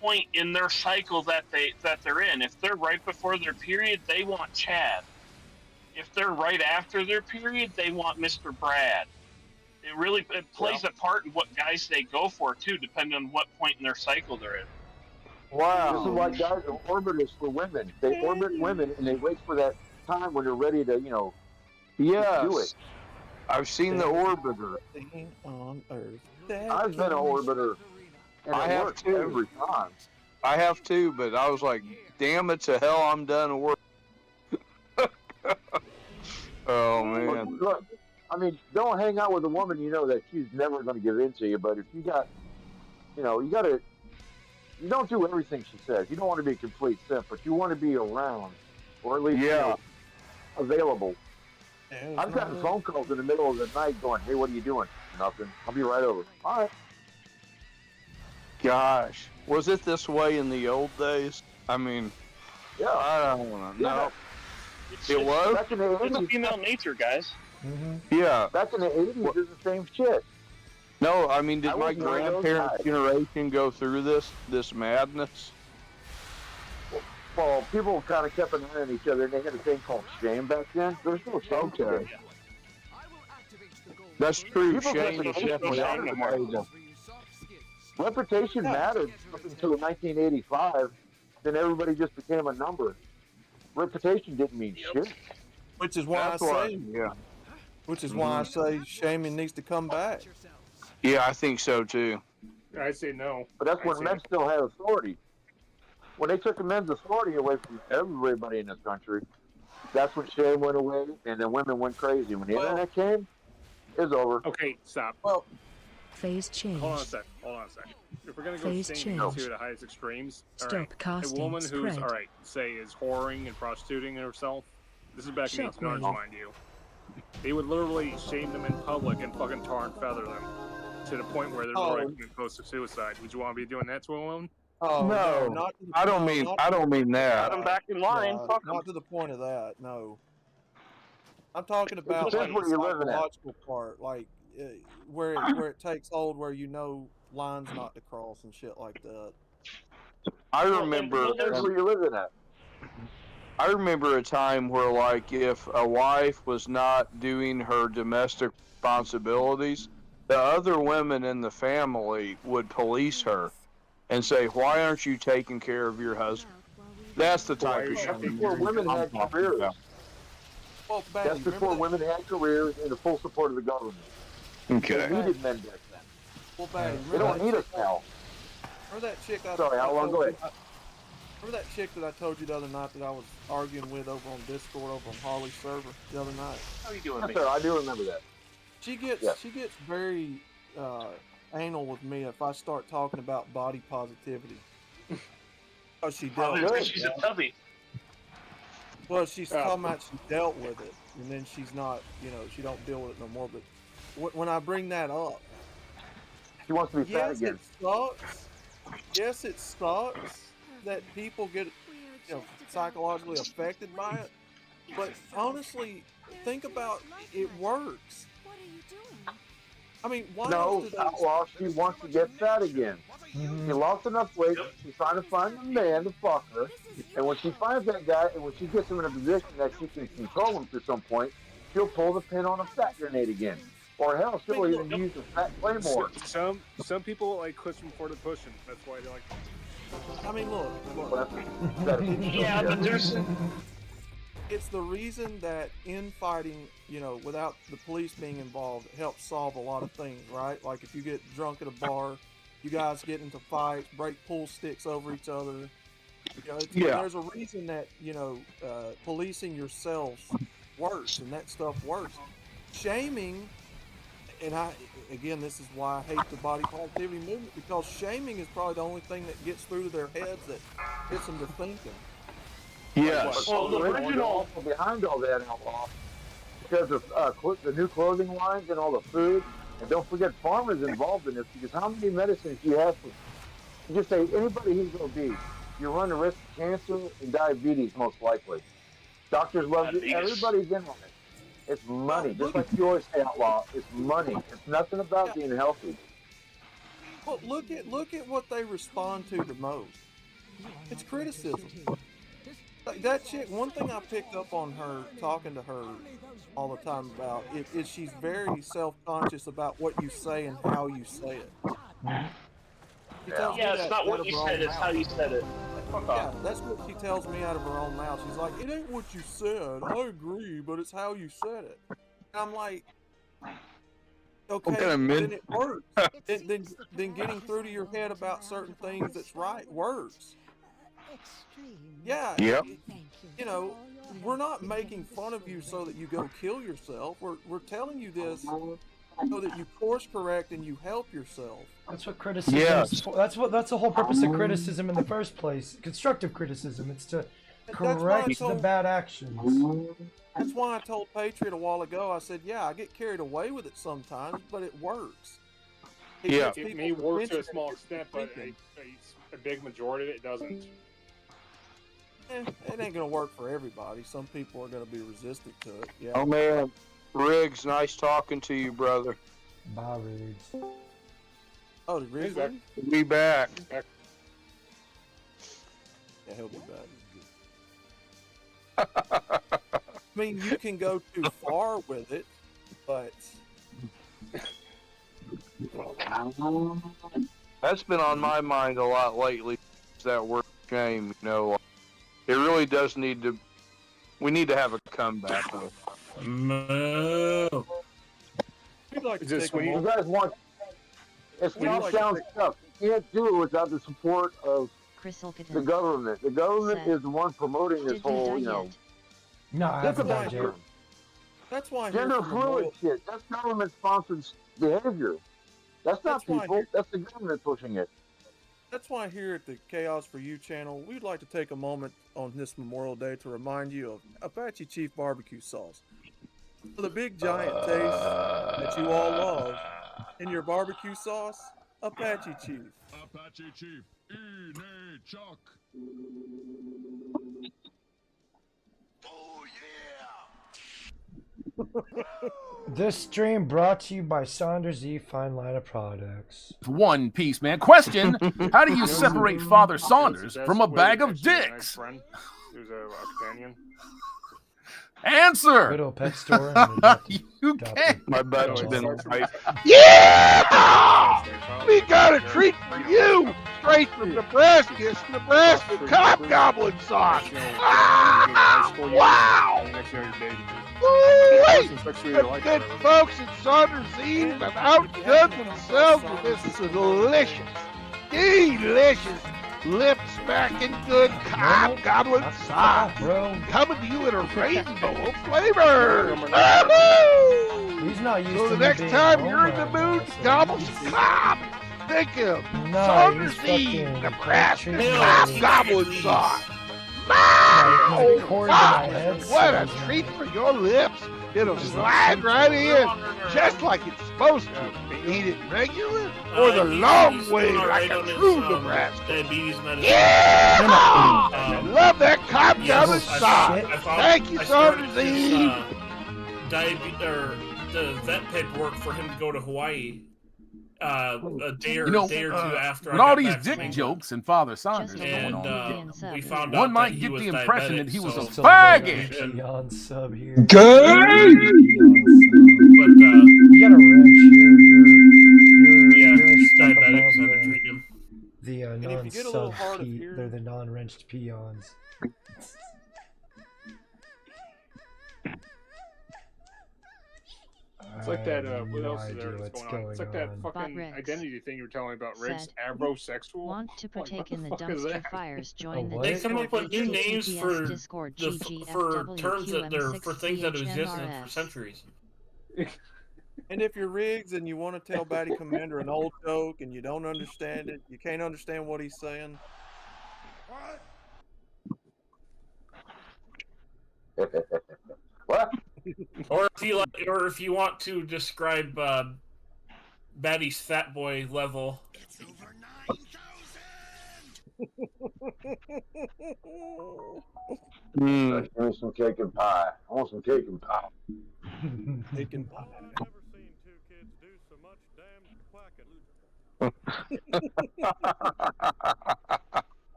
point in their cycle that they're in. If they're right before their period, they want Chad. If they're right after their period, they want Mr. Brad. It plays a part in what guys they go for too, depending on what point in their cycle they're in. Wow. This is why guys are orbiters for women. They orbit women and they wait for that time when they're ready to, do it. I've seen the orbiter. On Earth. I've been an orbiter, and I have too every time. I have too, but I was like, damn it to hell, I'm done work. Oh man. Look, I mean, don't hang out with a woman you know that she's never going to give in to you. But if you got, you know, you don't do everything she says. You don't want to be a complete simp, but you want to be around, or at least you know, available. I've gotten phone calls in the middle of the night going, "Hey, what are you doing?" Nothing. I'll be right over. All right. Gosh, was it this way in the old days? I mean, yeah, I don't want to know. It It's was? Back in the It's 80s. female nature, guys. Yeah. Back in the 80s, it's the same shit. No, I mean, did I my was one of those grandparents' guys. generation go through this madness? Well, people kind of kept an eye on each other, and they had a thing called shame back then. There's no shame today. That's true. People's Shame is reputation definitely mattered on back then. Reputation mattered up until 1985. Then everybody just became a number. Reputation didn't mean shit. Which is why That's I why- say, yeah. which is why I say shaming needs to come back. Yeah, I think so too. I say no. But that's I when say- men still had authority. When they took the men's authority away from everybody in this country, that's when shame went away, and then women went crazy. When the internet came, it's over. Okay, stop. Well, Phase change. Hold on a sec. If we're gonna go Phase shaming change. to the highest extremes, Stop all right, casting a woman who's spread. all right, say is whoring and prostituting herself. This is back in the 1800s, Shockwave. mind you. They would literally shame them in public and fucking tar and feather them to the point where they're literally getting close to suicide. Would you want to be doing that to a woman? Oh No, not I don't mean that. Put them back in line. Fuck 'em. not to the point of that. No, I'm talking about depends like, where the you're living at. psychological part, like where it takes hold, where you know lines not to cross and shit like that. I remember. Depends where you're living at. I remember a time where, like, if a wife was not doing her domestic responsibilities, the other women in the family would police her and say, "Why aren't you taking care of your husband?" That's the type of That's shit before women had careers. Well, That's before women had careers and the full support of the government. Okay. They needed men back then. Well, Batty, They don't need us now. Remember that chick? Sorry, how long? Go ahead. Remember that chick that I told you the other night that I was arguing with over on Discord over on Holly's server the other night? How you doing, Yes, sir, I do remember that. She gets very anal with me if I start talking about body positivity. Oh, she dealt Probably with because it. she's a tubby. Well, she's talking about she dealt with it, and then she's not, she don't deal with it no more. But when I bring that up, she wants to be fat yes, again. it sucks. Yes, it sucks that people get, psychologically affected by it. But honestly, think about it works. I mean, why No, else do Outlaw, she wants to get fat again. She lost enough weight, she's trying to find a man to fuck her, and when she finds that guy, and when she gets him in a position that she can control him to some point, she'll pull the pin on a fat grenade again. Or hell, she'll even use a fat claymore. Some people like pushing for the pushing. That's why they like. I mean, look. Yeah, but there's. It's the reason that infighting, without the police being involved, helps solve a lot of things, right? Like if you get drunk at a bar, you guys get into fights, break pool sticks over each other. There's a reason that policing yourself works, and that stuff works. Shaming, and this is why I hate the body positivity movement, because shaming is probably the only thing that gets through to their heads that gets them to thinking. Yes. Well, the original behind all that, Outlaw, because of the new clothing lines and all the food, and don't forget farmers involved in this, because how many medicines do you have for, you just say anybody who's obese, you run the risk of cancer and diabetes most likely. Doctors love it. Everybody's in on it. It's money. Just like you always say, Outlaw, it's money. It's nothing about being healthy. Well, look at what they respond to the most. It's criticism. Like that chick, one thing I picked up on her, talking to her all the time about, is she's very self-conscious about what you say and how you say it. Yeah, it's not what you said, it's how you said it. Fuck off. Yeah, that's what she tells me out of her own mouth. She's like, it ain't what you said. I agree, but it's how you said it. And I'm like, okay, then it works. then getting through to your head about certain things that's right works. Yeah. Yep. You know, we're not making fun of you so that you go kill yourself. We're telling you this so that you course correct and you help yourself. That's what criticism is for. That's the whole purpose of criticism in the first place. Constructive criticism. It's to correct the bad actions. That's why I told Patriot a while ago. I said, yeah, I get carried away with it sometimes, but it works. It may work to a small extent, but a big majority of it doesn't. It ain't gonna work for everybody. Some people are gonna be resistant to it. Yeah. Oh man, Riggs, nice talking to you, brother. Bye, Riggs. Oh, did Riggs leave? Be back. Yeah, he'll be back. I mean, you can go too far with it, but that's been on my mind a lot lately. That word shame, you know. It really does need to. We need to have a comeback. No. Like you guys want? It's sound stuff. You can't do it without the support of the government. The government is the one promoting this whole, you know. No, That's about your. That's why Gender fluid shit. That's government-sponsored behavior. That's not people. That's the government pushing it. That's why here at the Chaosforyou channel, we'd like to take a moment on this Memorial Day to remind you of Apache Chief barbecue sauce. The big giant taste that you all love in your barbecue sauce, Apache Chief. Apache Chief, Ine Chuck. This stream brought to you by Saunders E Fine Line of Products. One piece, man. Question: how do you separate Father Saunders from a bag of dicks? There's a companion. Answer. Little pet store. You can't. My butt's been right. Yeah! We got a treat for you! Straight from Nebraska, it's Nebraska Cop Goblin sauce! Ah! Wow! The good folks at Saunders Eve have outdone themselves with this delicious, lip-smacking good Cop Goblin sauce! Coming to you in a rainbow of flavors! He's not used So to the next being time home you're in the right mood now, to gobble some Cop, think of No, Saunders he's Eve, fucking Nebraska treating Cop me. Goblin sauce! Like, cord to my head What a says, treat for your lips! It'll slide right in, just like it's supposed to. Eat it regular or the long way like a true Nebraska. Diabetes medicine. Yeah! Love that Cop Goblin sauce. Thank you, Saunders Eve. The vet paperwork for him to go to Hawaii a day or two after. With all these dick jokes and Father Saunders going on, we found one out might that get he was the impression that he was a So faggot. Beyond sub here. Good. But You gotta wrench. You're a he's step diabetic, above so I had to treat him. the if you get a little hard of non-sub hearing- they're the non-wrenched peons. It's like that, I have what no else is there idea that's what's going on? It's like that on. fucking Rex identity thing you were telling me about, Riggs. said, Avrosexual? Want to partake in the fuck is dumpster that? fires? Join the what? They come up with new names for Discord, for terms that they're for things that have existed for centuries. And if you're Riggs and you want to tell Batty Commander an old joke and you don't understand it, you can't understand what he's saying. What? Or if you want to describe Batty's fat boy level. Give me some cake and pie. I want some cake and pie. Cake and pie.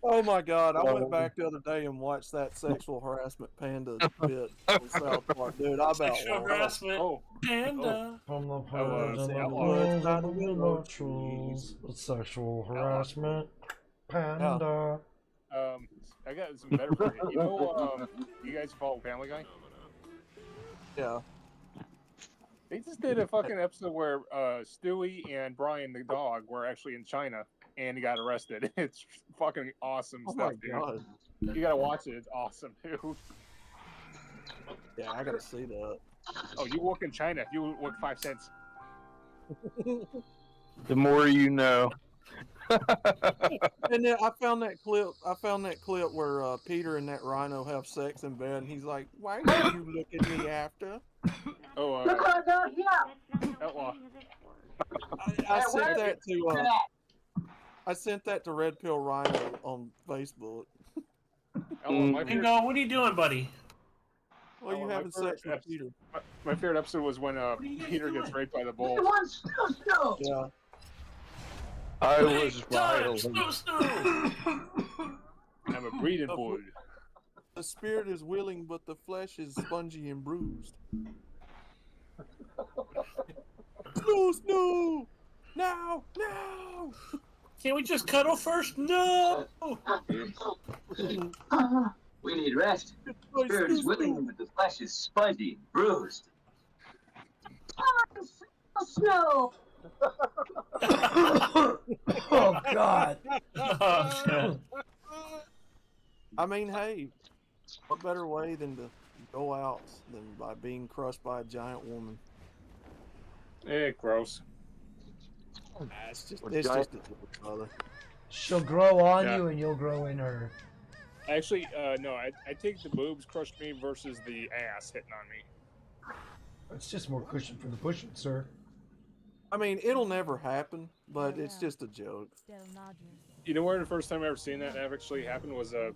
Oh my God! I went back the other day and watched that sexual harassment panda bit on South Park, dude. I about Sexual harassment panda. From the Outlaws out the window. Sexual harassment panda. I got some better for you. You know, you guys follow Family Guy? Yeah. They just did a fucking episode where Stewie and Brian the dog were actually in China, and he got arrested. It's fucking awesome stuff, dude. God. You gotta watch it. It's awesome, dude. Yeah, I gotta see that. Oh, you work in China. You work 5 cents. The more you know. And then I found that clip. Where Peter and that rhino have sex in bed, and he's like, "Why are you looking me after?" Oh, Look what I got here. outlaw. I sent that to Red Pill Rhino on Facebook. Bingo, what are you doing, buddy? Well, you having sex with Peter? My favorite episode was when Peter gets raped by the bull. Yeah. I was violent. I'm a breeding bull. The spirit is willing, but the flesh is spongy and bruised. No! Now! Can't we just cuddle first? No! We need rest. The spirit is willing, but the flesh is spongy, bruised. Snow. Oh God. I mean, hey, what better way than to go out than by being crushed by a giant woman? Gross. It's just a joke, brother. She'll grow on you and you'll grow in her. Actually, no, I take the boobs crushed me versus the ass hitting on me. It's just more cushion for the pushing, sir. I mean, it'll never happen, but it's just a joke. You know where the first time I ever seen that actually happen was that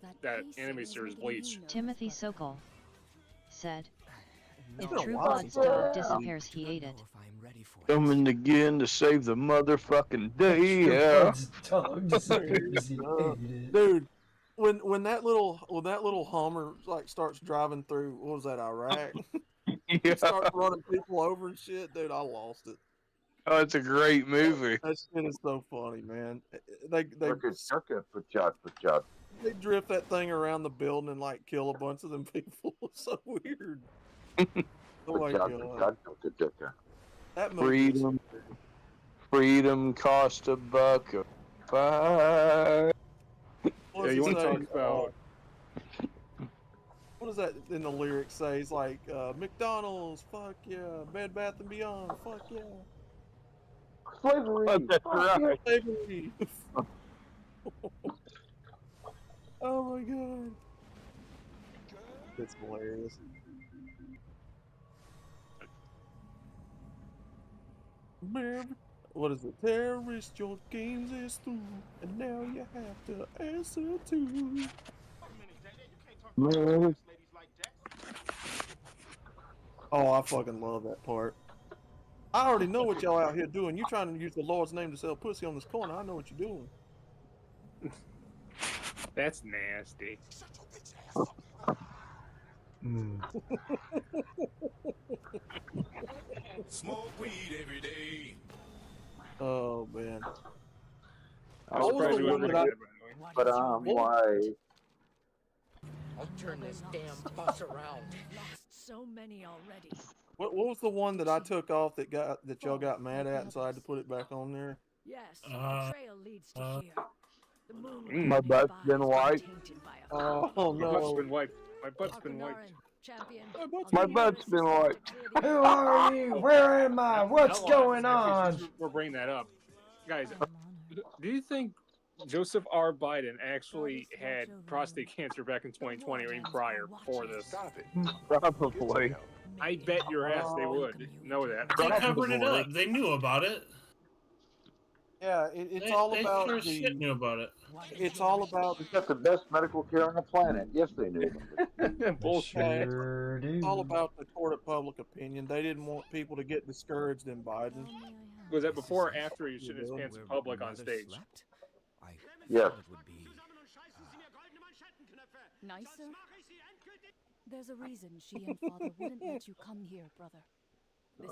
anime series Bleach. Timothy Sokol said, "If been a True while Blood's since dog I- disappears, he ate it." Coming again to save the motherfucking day. Yeah. Dude, when that little Hummer like starts driving through, what was that, Iraq? Yeah. Starts running people over and shit, dude. I lost it. Oh, it's a great movie. That shit is so funny, man. They drift that thing around the building and like kill a bunch of them people. It's so weird. Oh my God. That movie. Freedom cost $1.05. Yeah, you want to talk about? What does that in the lyrics say? It's like McDonald's, fuck yeah. Bed Bath and Beyond, fuck yeah. Slavery. That's right. Slavery. Oh my God. It's hilarious. What is it? Terrorist, your games is through, and now you have to answer to. Oh, I fucking love that part. I already know what y'all out here doing. You trying to use the Lord's name to sell pussy on this corner. I know what you're doing. That's nasty. Smoke weed every day. Oh man. I was surprised you wouldn't like that, by the way. But I'm white. I'll turn this damn bus around. Lost so many already. What was the one that I took off that y'all got mad at, and so I had to put it back on there? Yes, the trail leads to here. The moon My butt's been wiped. Oh My butt's no. been wiped. My butt's been wiped. My butt's been wiped. Who are you? Where am I? What's Outlaw, going on? since we're bringing that up, guys. Do you think Joseph R. Biden actually had prostate cancer back in 2020 or even prior before this? Stop it. Probably. I bet your ass they would know that. They covered it up. They knew about it. Yeah, it's all about they sure shit knew about it. It's all about. We've got the best medical care on the planet. Yes, they knew. Bullshit. Sure do. It's all about the court of public opinion. They didn't want people to get discouraged in Biden. Was that before or after he shit his pants in public on stage? Yes. Nicer? There's a reason she and father wouldn't let you come here, brother.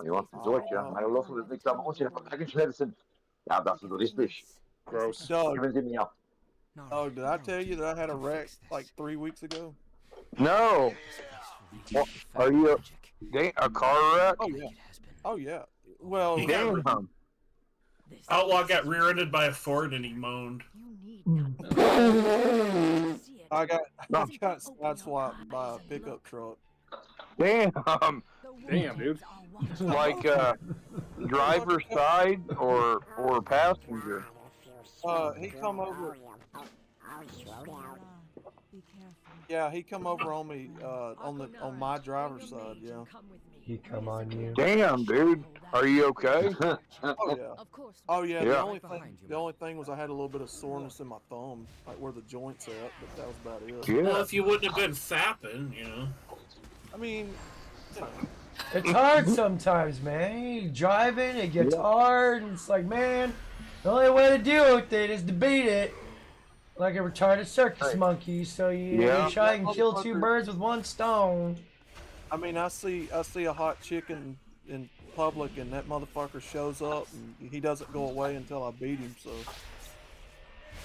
You want to do it, ja? Maar los het niks aan ons. Je hebt eigenlijk medicine. Ja, dat is toeristisch. Gross. Doug, Geven ze niet af. oh, did I tell you that I had a wreck like 3 weeks ago? No. What, are you a car wreck? Oh yeah. Oh yeah. Well, Damn. Outlaw got rear-ended by a Ford and he moaned. I got sideswiped by a pickup truck. Damn. Damn, dude. Like driver's side or passenger. He come over. Yeah, he come over on me on my driver's side. Yeah. He come on you. Damn, dude. Are you okay? Oh yeah. Oh yeah. Yeah. The only thing was I had a little bit of soreness in my thumb, like where the joint's at, but that was about it. Yeah. Well, if you wouldn't have been fapping, you know. I mean, it's hard sometimes, man. You driving, it gets hard, and it's like, man, the only way to deal with it is to beat it. Like a retarded circus monkey, so you try and kill two birds with one stone. I mean, I see a hot chicken in public, and that motherfucker shows up, and he doesn't go away until I beat him. So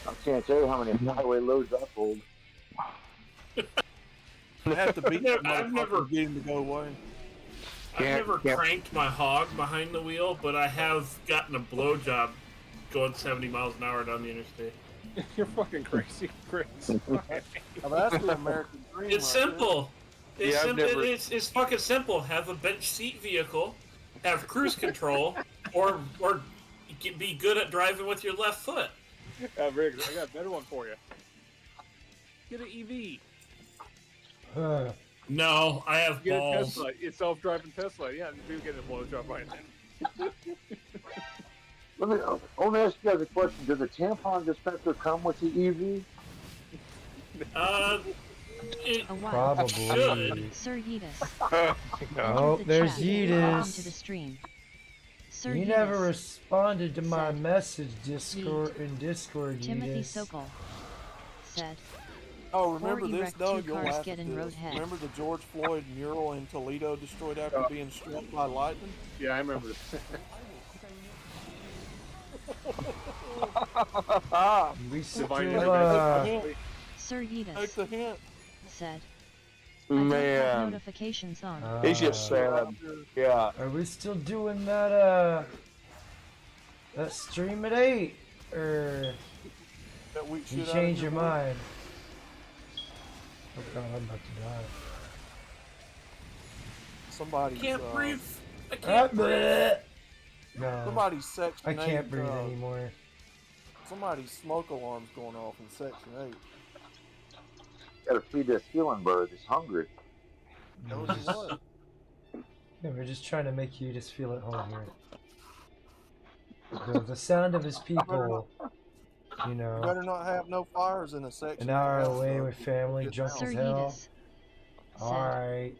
I can't tell you how many highway loads I pulled. I have to beat that I've motherfucker never- to get him to go away. I've never cranked my hog behind the wheel, but I have gotten a blowjob going 70 miles an hour down the interstate. You're fucking crazy, Chris. Now, that's the American dream. It's right simple. It's, Yeah, I've simple. never- It's fucking simple. Have a bench seat vehicle, have cruise control, or be good at driving with your left foot. Riggs, I got a better one for you. Get an EV. No, I have Get a balls. Tesla. It's self-driving Tesla. Yeah, you do get a blowjob by it. I want to ask you guys a question. Does the tampon dispenser come with the EV? It Probably. should. Sir Yeetus. Oh, there's Welcome to the Yeetus. stream. Sir You Yeetus. never responded to my message, Discord Timothy Yeetus. Sokol said. Oh, Before remember you this, wreck Doug? two You'll cars, laugh get at in this. roadhead. Remember the George Floyd mural in Toledo destroyed after being struck by lightning? Yeah, I remember this. We still, Sir Yeetus Take the hint. said. I don't have Man, notifications on. it's just sad. Yeah. Are we still doing that stream at 8? Or That week you shit out change of your your mind? Oh god, I'm about to die. Somebody's Can't breathe. I Ah, can't breathe. bleh. No, somebody's section I can't 8, breathe anymore. Somebody's smoke alarm's going off in section 8. Gotta feed this healing bird. It's hungry. That was what? Yeah, we're just trying to make you just feel at home here. The sound of his people, you You know, better not have no fires in a section. an hour 8 away house, with though. family, Get drunk down. as Sir hell. Yeetus said. Alright.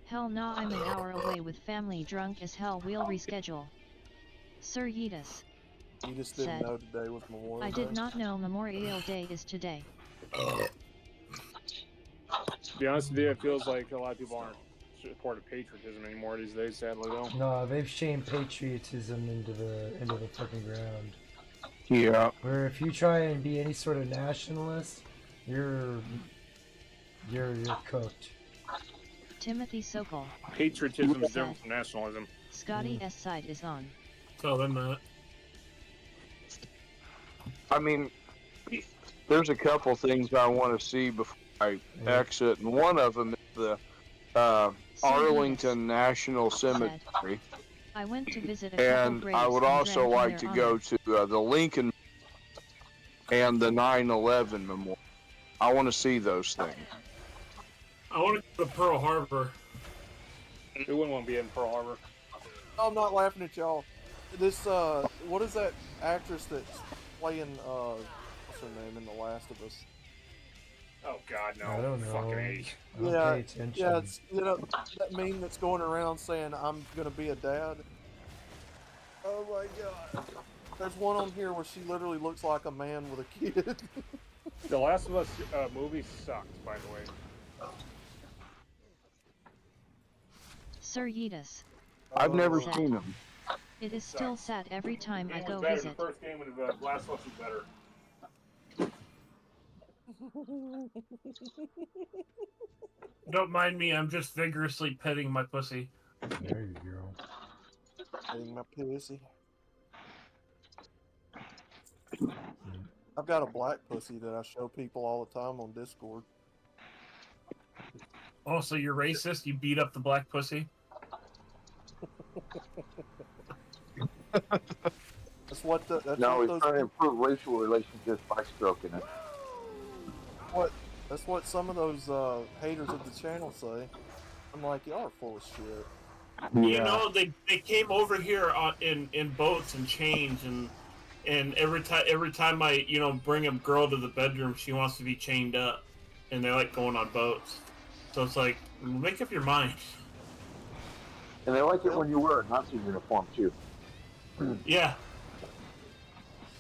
Hell no, I'm an hour away with family drunk as hell. We'll reschedule. Sir Yeetus. You just didn't said, know today was Memorial I Day. did not know Memorial Day is today. To be honest with you, it feels like a lot of people aren't supporting patriotism anymore these days, sadly, though. No, they've shamed patriotism into the fucking ground. Yeah. Where if you try and be any sort of nationalist, you're cooked. Timothy Sokol. Patriotism is different from nationalism. Scotty S side is on. Tell them that. I mean, there's a couple things I want to see before I exit, and one of them is the Arlington National Cemetery. I went to visit a couple And graves I would and also drank in like to their go honor. to the Lincoln and the 9/11 Memorial. I want to see those things. I want to go to Pearl Harbor. Who wouldn't want to be in Pearl Harbor? I'm not laughing at y'all. This, what is that actress that's playing, what's her name in The Last of Us? Oh God, no! I don't know. Fucking A. I don't Yeah, pay attention. yeah, it's, you know, that meme that's going around saying, I'm gonna be a dad. Oh my god. There's one on here where she literally looks like a man with a kid. The Last of Us movie sucked, by the way. Sir Yeetus. I've never said, seen them. It is still sad every time I It go was better. visit. The first game of Last of Us was better. Don't mind me, I'm just vigorously petting my pussy. There you go. Getting my pussy. I've got a black pussy that I show people all the time on Discord. Oh, so you're racist? You beat up the black pussy? That's what the. That's No, what he's those trying to improve racial relationships by stroking it. That's what some of those haters of the channel say. I'm like, y'all are full of shit. You know, they came over here in boats and chains, and every time I bring a girl to the bedroom, she wants to be chained up, and they like going on boats. So it's like, make up your mind. And they like it when you wear a Nazi uniform too. Yeah.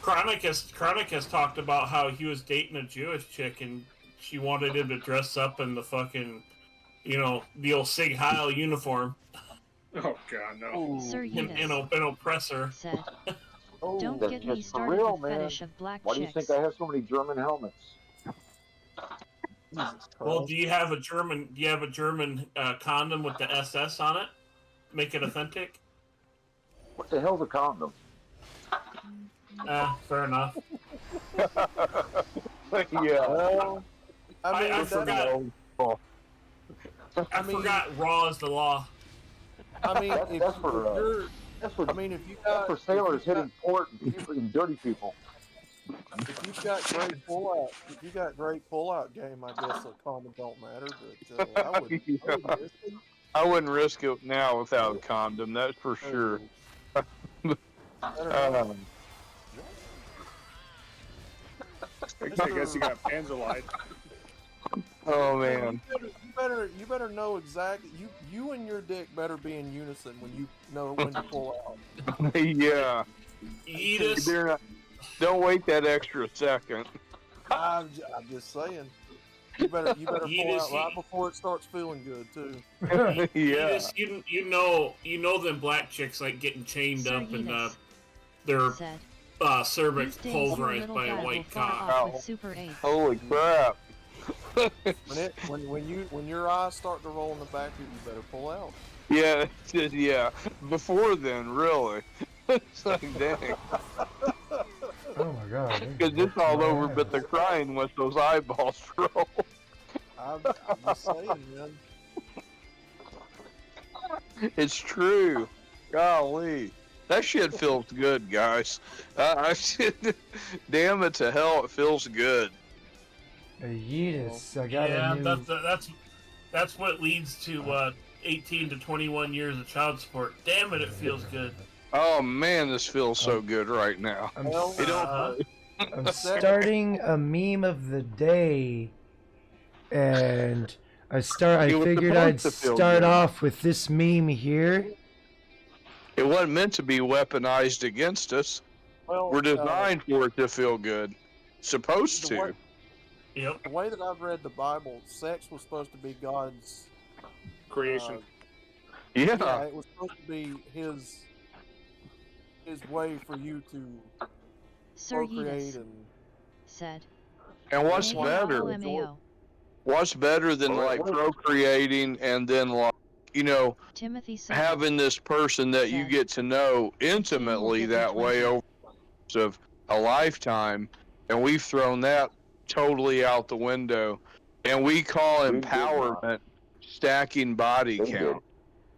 Chronic has talked about how he was dating a Jewish chick and she wanted him to dress up in the fucking, the old Sig Heil uniform. Oh God, no! Sir An oppressor. Said, Oh, don't that's get me just for started real, with man. fetish of black Why do you chicks. think I have so many German helmets? Well, do you have a German condom with the SS on it? Make it authentic. What the hell's a condom? Fair enough. Yeah. Well, I forgot. I forgot raw is the law. I mean, that's for sailors hitting port and people and dirty people. If you've got great pullout game, I guess a condom don't matter. But I wouldn't risk it. I wouldn't risk it now without a condom. That's for sure. I guess you got Panzerlight. Oh man. You better know exactly. You and your dick better be in unison when you know when to pull out. Yeah. Don't wait that extra second. I'm just saying. You better pull out right before it starts feeling good too. Yeah. You know them black chicks like getting chained up and their cervix pulverized by a white cock. Holy crap. when your eyes start to roll in the back, you better pull out. Yeah, yeah. Before then, really. It's like, dang. Oh my God. Because it's all over but the crying once those eyeballs roll. I'm just saying, man. It's true. Golly. That shit feels good, guys. Damn it to hell, it feels good. Yeetus, I got a new... that's what leads to 18 to 21 years of child support. Damn it, it feels good. Oh man, this feels so good right now. I'm starting a meme of the day, and I figured I'd start off with this meme here. It wasn't meant to be weaponized against us. Well, we're designed for it to feel good. Supposed to. Yep. The way that I've read the Bible, sex was supposed to be God's creation. Yeah. It was supposed to be His way for you to procreate and said. And what's better? What's better than like procreating and then like having this person that you get to know intimately that way over the course of a lifetime, and we've thrown that totally out the window, and we call empowerment stacking body count.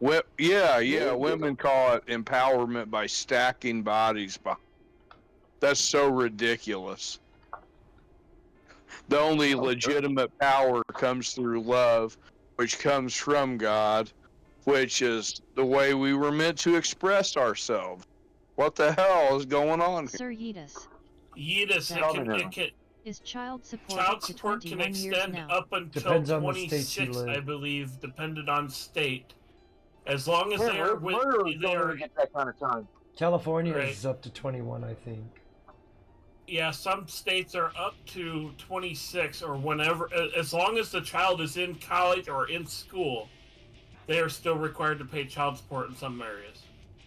Women call it empowerment by stacking bodies. That's so ridiculous. The only legitimate power comes through love, which comes from God, which is the way we were meant to express ourselves. What the hell is going on here? Sir Yeetus. Is child support can extend up until Depends on the 26, state you live. I believe, depending on state. As long as Yeah, they are get that kind of time. California is up to 21, I think. Yeah, some states are up to 26 or whenever. As long as the child is in college or in school, they are still required to pay child support in some areas.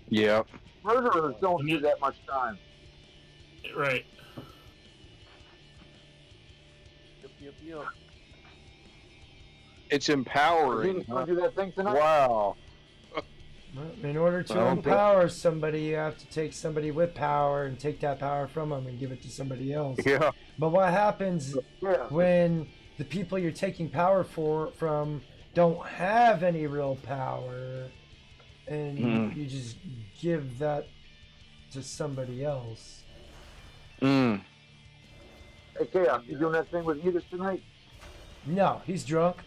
Yep. Murderers don't do that much time. Right. Yep. It's empowering. You're gonna do that thing tonight? Wow. Well, in order to empower somebody, you have to take somebody with power and take that power from them and give it to somebody else. Yeah. But what happens when the people you're taking power from don't have any real power, and you just give that to somebody else? Hey, Chaos, you doing that thing with Edith tonight? No, he's drunk.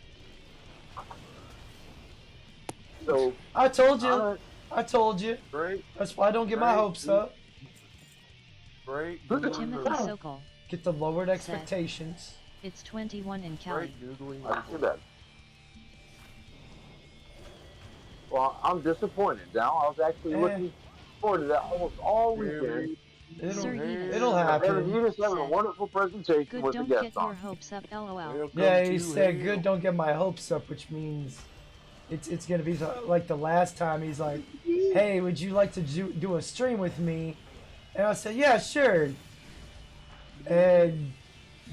So I told you. I told you. Great. That's why I don't get my hopes up. Great. Timothy Sokol. Get the lowered expectations. It's 21 in Cali. I see that. Well, I'm disappointed now. I was actually looking forward to that almost all weekend. It'll happen. You just having a wonderful presentation Good, with the don't guest get on. your hopes up, lol. Yeah, he said, "Good, don't get my hopes up," which means it's gonna be like the last time. He's like, "Hey, would you like to do a stream with me?" And I said, "Yeah, sure." And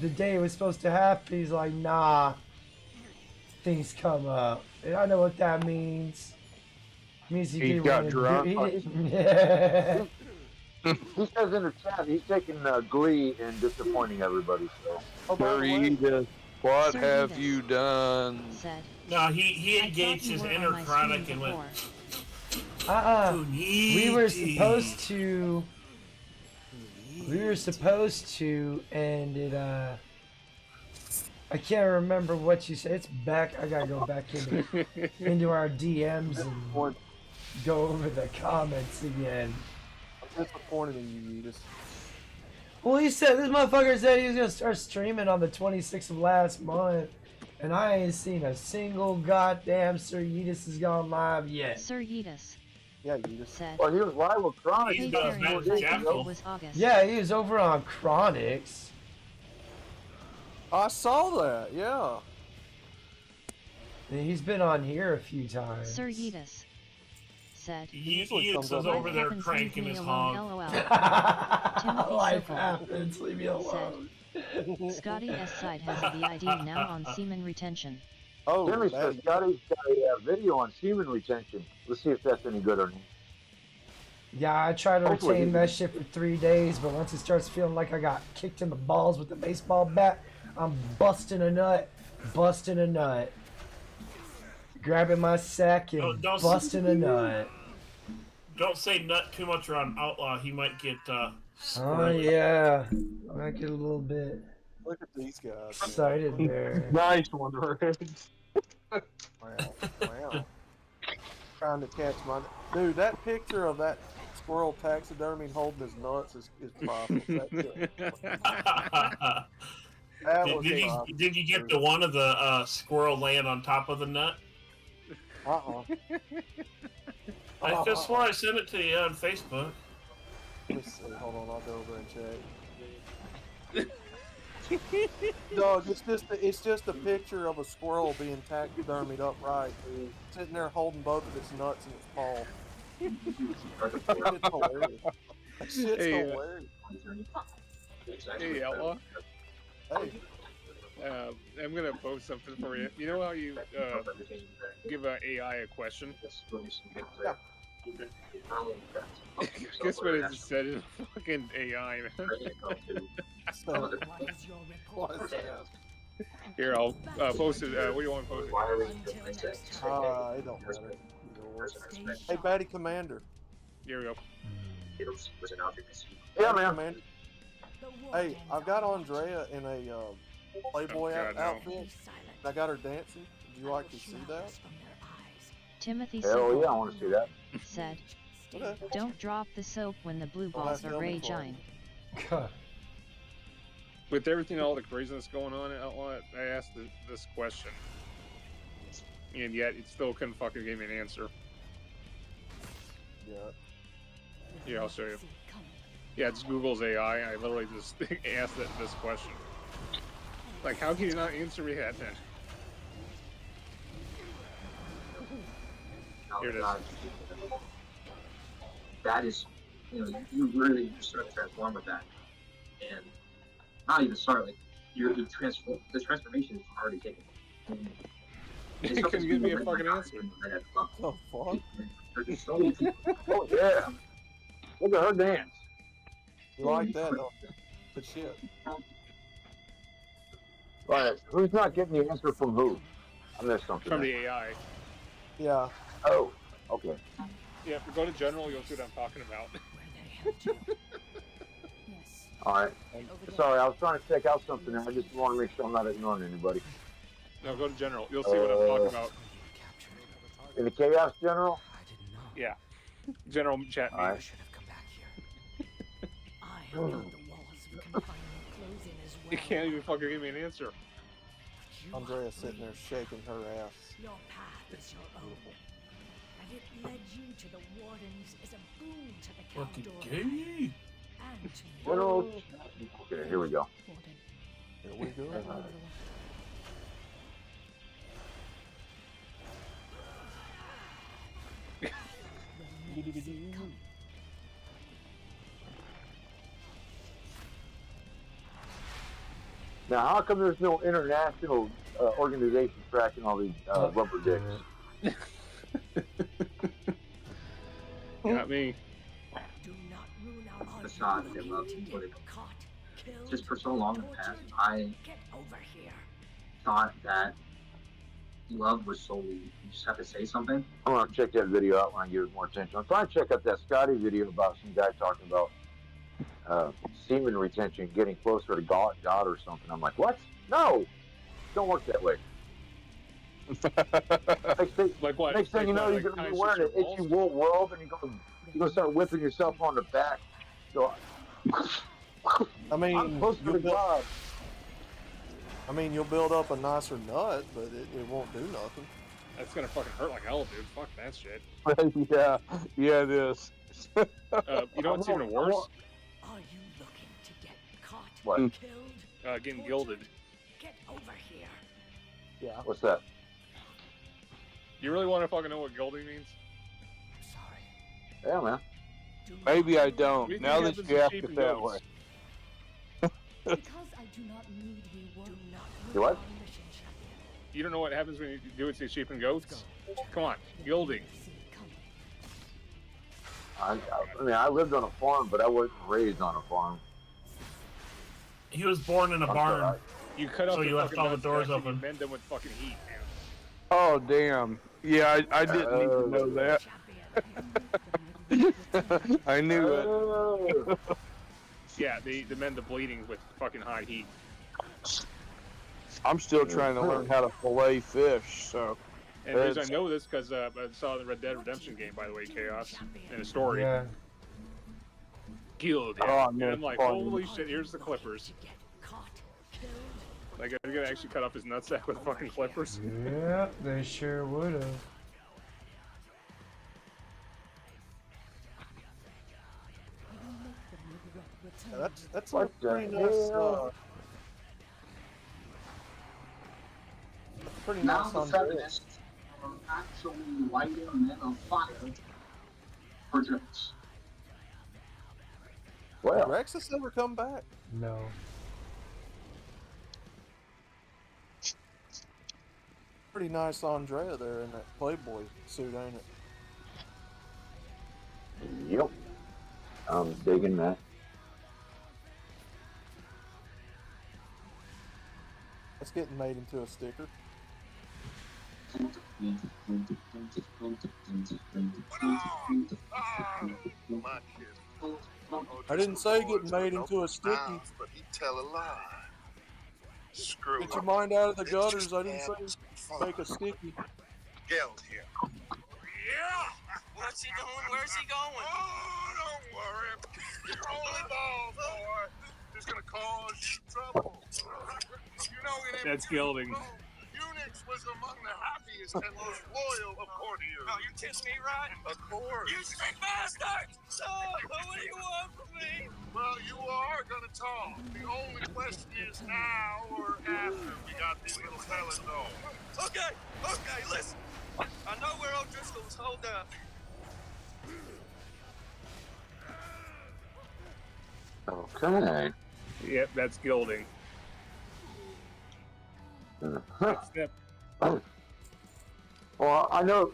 the day it was supposed to happen, he's like, "Nah, things come up." And I know what that means. It means he got drunk. Yeah. He says in the chat he's taking glee in disappointing everybody. So. Edith, what have you done? No, he engaged his inner chronic and went. We were supposed to. And it I can't remember what you said. It's back. I gotta go back into our DMs and go over the comments again. I'm disappointed in you, Edith. Well, this motherfucker said he was gonna start streaming on the 26th of last month, and I ain't seen a single goddamn Sir Yeetus has gone live yet. Sir Yeetus. Yeah, Yeetus said. Well, he was live with Chronic. Was August. Yeah, he was over on Chronix. I saw that, yeah. And he's been on here a few times. Sir Yeetus said. Yeetus was over there cranking his hog. Life happens, leave me alone. Scotty S. Side has a VID now on semen retention. Oh, Jimmy says Scotty's got a video on semen retention. Let's see if that's any good or not. Yeah, I try to retain that shit for 3 days, but once it starts feeling like I got kicked in the balls with a baseball bat, I'm busting a nut. Grabbing my sack and busting a nut. Don't say nut too much around Outlaw. He might get Oh yeah, I might get a little bit. Look at these guys. Excited there. Nice one, Red. Wow. Trying to catch my dude. That picture of that squirrel taxidermy holding his nuts is priceless. Did you get the one of the squirrel laying on top of the nut? I just swore I sent it to you on Facebook. Let's see. Hold on, I'll go over and check. Dog, it's just a picture of a squirrel being taxidermied upright, sitting there holding both of its nuts in its paw. It's hilarious. That shit's hilarious. Hey, Outlaw. Hey. I'm gonna post something for you. You know how you give an AI a question? Yeah. Guess what it just said in fucking AI, man. Here, I'll post it. What do you want to post it? It don't matter. Hey, Batty Commander. Here we go. Yeah, man. Commander. Hey, I've got Andrea in a Playboy outfit. I got her dancing. Would you like to see that? Timothy Hell yeah, I want to see that. Said, don't drop the soap when the blue balls are raging. With everything, all the craziness going on, I asked this question, and yet it still couldn't fucking give me an answer. Yeah. Yeah, I'll show you. Yeah, it's Google's AI. I literally just asked this question. Like, how can you not answer me that then? Here it is. That is, you really start to transform with that, and not even start, like the transformation is already taken. You couldn't give me a fucking answer. Oh fuck! Oh yeah. Look at her dance. You like that, don't you? Good shit. Alright, who's not getting the answer from who? I missed something From there. the AI. Yeah. Oh, okay. Yeah, if you go to general, you'll see what I'm talking about. Alright. Sorry, I was trying to check out something there. I just want to make sure I'm not ignoring anybody. No, go to general. You'll see what I'm talking about. In the Chaos General? Yeah. General chat me. Alright. You can't even fucking give me an answer. Andrea's sitting there shaking her ass. Your path is your own. And it led you to the Wardens as a boon to the Fucking Caldor. gay. And to General. Okay, here we go. Here we go. Now, how come there's no international organization tracking all these rubber dicks? Got me. That's not him up, but just for so long in the past, I thought that love was solely, you just have to say something. I'm going to check that video out when I give it more attention. I'm trying to check out that Scotty video about some guy talking about semen retention, getting closer to God or something. I'm like, what? No! Don't work that way. Like what? Next thing you know, like you're going to be wearing an itchy wool robe and you're going to start whipping yourself on the back. So, I mean, I'm closer to God. I mean, you'll build up a nicer nut, but it won't do nothing. That's gonna fucking hurt like hell, dude. Fuck that shit. Yeah, it is. You know what's even worse? Are you looking to get caught? What? Killed? Getting gilded. Get over here. Yeah. What's that? You really want to fucking know what gilding means? Yeah, man. Maybe I don't. We Now think that happens you to ask sheep it and that goats. way. Because I do not need you, do not You what? You don't know what happens when you do it to sheep and goats? Come on, gilding. I mean, I lived on a farm, but I wasn't raised on a farm. He was born in a barn. sorry. You cut off So the you left fucking all the nuts doors and actually open. mend them with fucking heat, man. Oh, damn. Yeah, I didn't need to know that. I knew it. Yeah, they mend the bleeding with fucking high heat. I'm still trying to learn how to fillet fish, so. And the reason I know this because I saw the Red Dead Redemption game, by the way, Chaos, in a story. Yeah. Gilded. Oh, and man, I'm like, fun. holy shit, here's the clippers. Like, are they gonna actually cut off his nutsack with fucking clippers? Yep, they sure would have. Yeah, that's a What the pretty nice. hell? Pretty Now nice the on feminists are actually lighting men on fire for jokes. Well, Rexus ever come back? No. Pretty nice Andrea there in that Playboy suit, ain't it? Yep. I'm digging that. That's getting made into a sticker. I didn't say getting made into a sticky. But he tell a lie. Screw Get your mind out of the gutters. I didn't say make a sticky. Geld here. Yeah! What's he doing? Where's he going? Oh, don't worry. You're only ball, boy. It's gonna cause you trouble. You know, in That's gilding. Unix was among the happiest and most loyal of courtiers. Oh, you kiss me, right? Of course. You sick bastard! Oh, what do you want from me? Well, you are gonna talk. The only question is now or after we got these little fellas on. Okay, listen. I know where O'Driscoll's hold up. Okay. Yep, that's gilding. Well, I know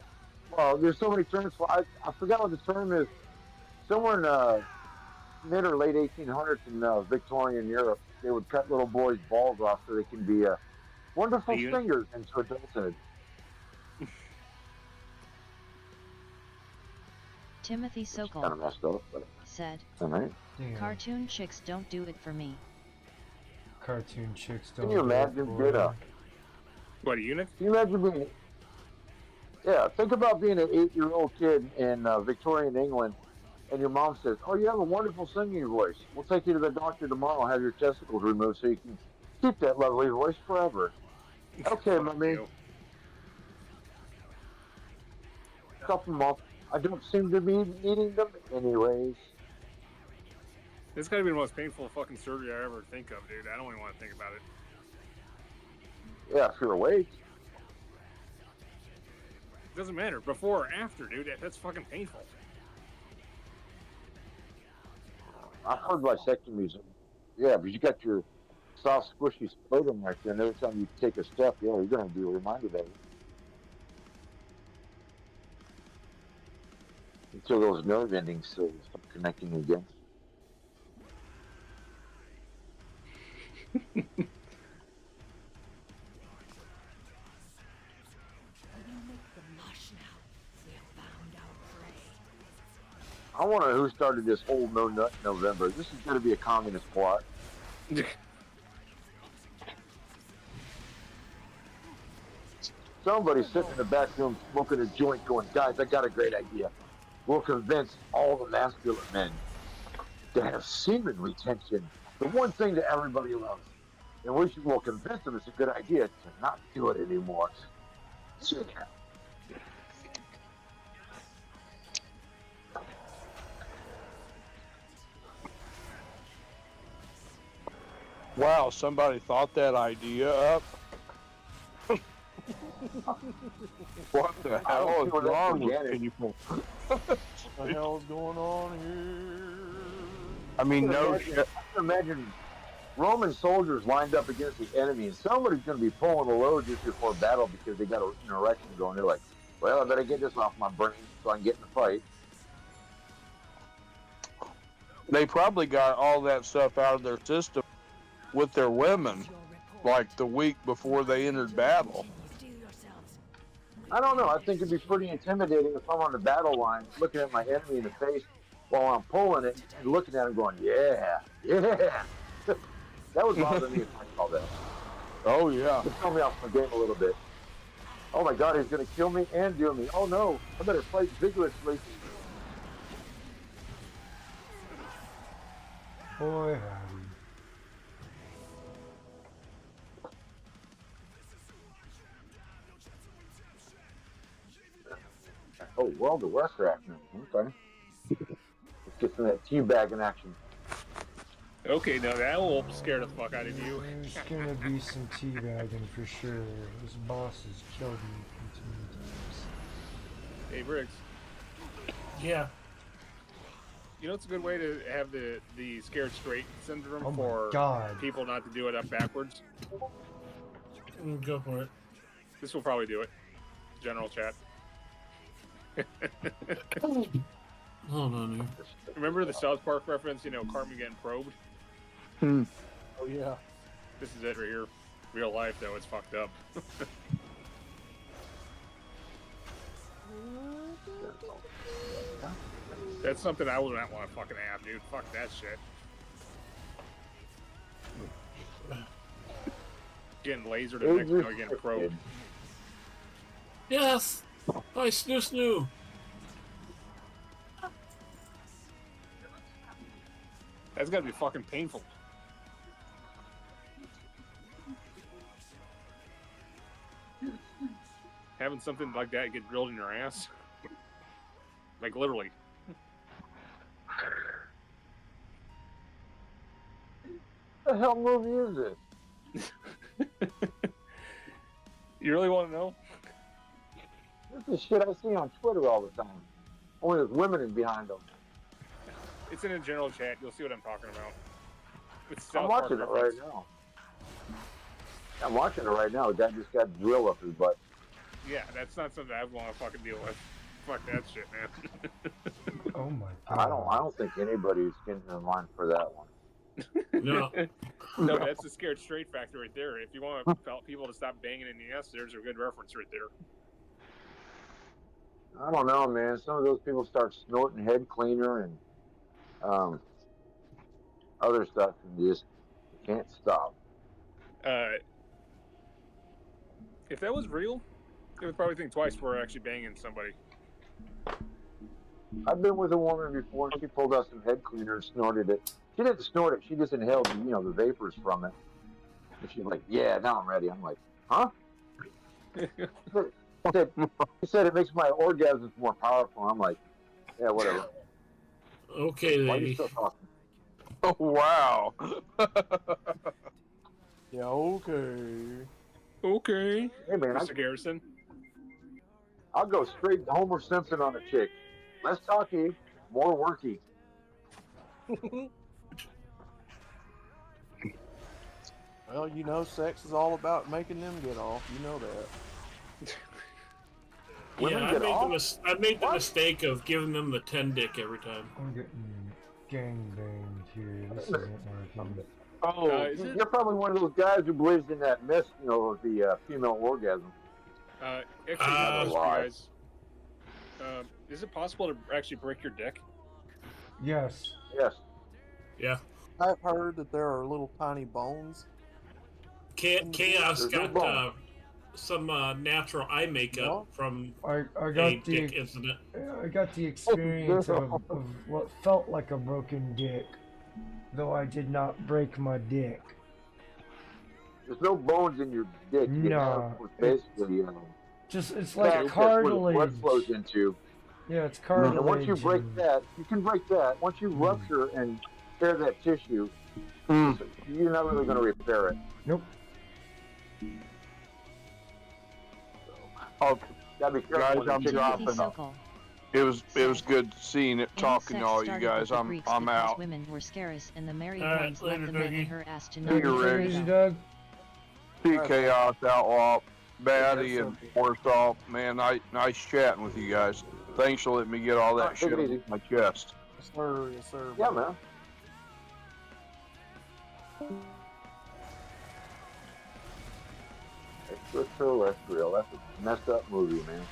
Well, there's so many terms for. I forgot what the term is. Somewhere in mid or late 1800s in Victorian Europe, they would cut little boys' balls off so they can be wonderful singers into adulthood. Timothy Sokol Kind of messed up, but said, alright. "Cartoon chicks don't do it for me." Cartoon chicks don't. Can you imagine What, a eunuch? Can you imagine being? Yeah, think about being an 8-year-old kid in Victorian England, and your mom says, "Oh, you have a wonderful singing voice. We'll take you to the doctor tomorrow. Have your testicles removed so you can keep that lovely voice forever." Okay, mommy. Couple months. I don't seem to be needing them anyways. This gotta be the most painful fucking surgery I ever think of, dude. I don't even want to think about it. Yeah, if you're awake. Doesn't matter. Before or after, dude. That's fucking painful. I've heard vasectomies. Yeah, but you got your soft, squishy scrotum right there, and every time you take a step, yeah, you're going to be reminded of it. Until those nerve endings start connecting again. I want to know who started this whole No Nut November. This is going to be a communist plot. Somebody's sitting in the back room smoking a joint going, "Guys, I got a great idea. We'll convince all the masculine men to have semen retention, the one thing that everybody loves. And we'll convince them it's a good idea to not do it anymore." So, Wow, somebody thought that idea up. What the hell is wrong with people? What the hell is going on here? I mean, no shit. I can imagine Roman soldiers lined up against the enemy, and somebody's going to be pulling the load just before battle because they got an erection going. They're like, "Well, I better get this off my brain so I can get in the fight." They probably got all that stuff out of their system with their women, like the week before they entered battle. I don't know. I think it'd be pretty intimidating if I'm on the battle line looking at my enemy in the face while I'm pulling it and looking at him going, "Yeah, yeah." That would bother me if I saw that. Oh, yeah. It'd throw me off my game a little bit. Oh my God, he's going to kill me and do me. Oh no, I better fight vigorously. Boy, howdy. Oh, World of Warcraft now. Okay. Let's get some of that teabag in action. Okay, now that will scare the fuck out of you. There's gonna be some teabagging for sure. This boss has killed me too many times. Hey, Briggs. Yeah. You know, it's a good way to have the scared straight syndrome for God. people not to do it up backwards. Go for it. This will probably do it. General chat. Hold on here. Remember the South Park reference, you know, Carmen getting probed? Hmm. Oh, yeah. This is it right here. Real life, though, it's fucked up. That's something I would not want to fucking have, dude. Fuck that shit. Getting lasered and next thing getting probed. Yes! Hi, Snoo Snoo! That's gotta be fucking painful. Having something like that get drilled in your ass. Like, literally. What the hell movie is this? You really want to know? This is shit I see on Twitter all the time. Only there's women in behind them. It's in a general chat. You'll see what I'm talking about. It's I'm watching it right now. A guy just got drill up his butt. Yeah, that's not something I want to fucking deal with. Fuck that shit, man. Oh my I don't think anybody's getting in line for that one. No. No, that's the scared straight factor right there. If you want people to stop banging in the ass, there's a good reference right there. I don't know, man. Some of those people start snorting head cleaner and other stuff, and you can't stop. If that was real, they would probably think twice before actually banging somebody. I've been with a woman before, and she pulled out some head cleaner and snorted it. She didn't snort it; she just inhaled, the vapors from it. And she's like, "Yeah, now I'm ready." I'm like, "Huh?" She said it makes my orgasms more powerful. I'm like, "Yeah, whatever." Okay, Why are you lady. still talking? Oh, wow. Yeah, okay. Okay. Hey, man, Mr. Garrison. I'll go straight Homer Simpson on a chick. Less talky, more worky. Well, sex is all about making them get off. You know that. Women Yeah, get off? I made the mistake of giving them the 10 dick every time. I'm getting gangbanged here. This isn't working. Oh, you're probably one of those guys who believes in that myth, of the female orgasm. Actually, That's a lie. guys. Is it possible to actually break your dick? Yes. Yes. Yeah. I've heard that there are little tiny bones. Chaos There's no got bone. some natural eye makeup from I a got dick the incident. I got the experience of what felt like a broken dick, though I did not break my dick. There's no bones in your dick. You No, have basically, it's like that's where the blood cartilage. flows into. Yeah, it's cartilage. And once you break that, you can break that. Once you rupture and tear that tissue, you're not really going to repair it. Nope. Oh, Gotta be guys, careful. I'm dropping. It was good seeing it, talking to all you guys. I'm out. Women were scarce and the married All right, ones let later, the men Dougie. in her ass to See not you, get Rick. rid of. Doug. See Chaos, Outlaw, Batty, and Warsaw. Man, nice chatting with you guys. Thanks for letting me get all that shit off my chest. Yes, sir. Yes, sir. Yeah, man. Extraterrestrial. That's a messed up movie, man.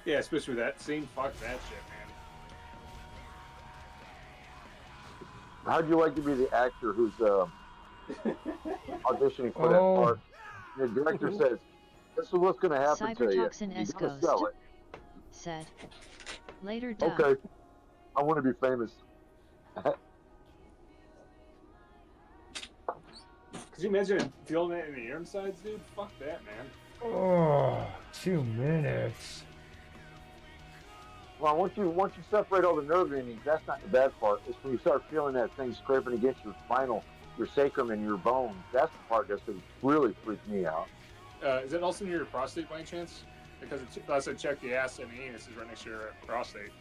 Yeah, especially that scene. Fuck that shit, man. How'd you like to be the actor who's auditioning for that part? The director says, "This is what's going to happen to you. Cybertoxin You S gotta Ghost sell it." said. Later, Doug. Okay, I want to be famous. Could you imagine feeling that in the insides, dude? Fuck that, man. Oh, 2 minutes. Well, once you separate all the nerve endings, that's not the bad part. It's when you start feeling that thing scraping against your spinal, your sacrum, and your bones. That's the part that's really freaked me out. Is it also near your prostate by any chance? Because I said check the ass and the anus is right next to your prostate.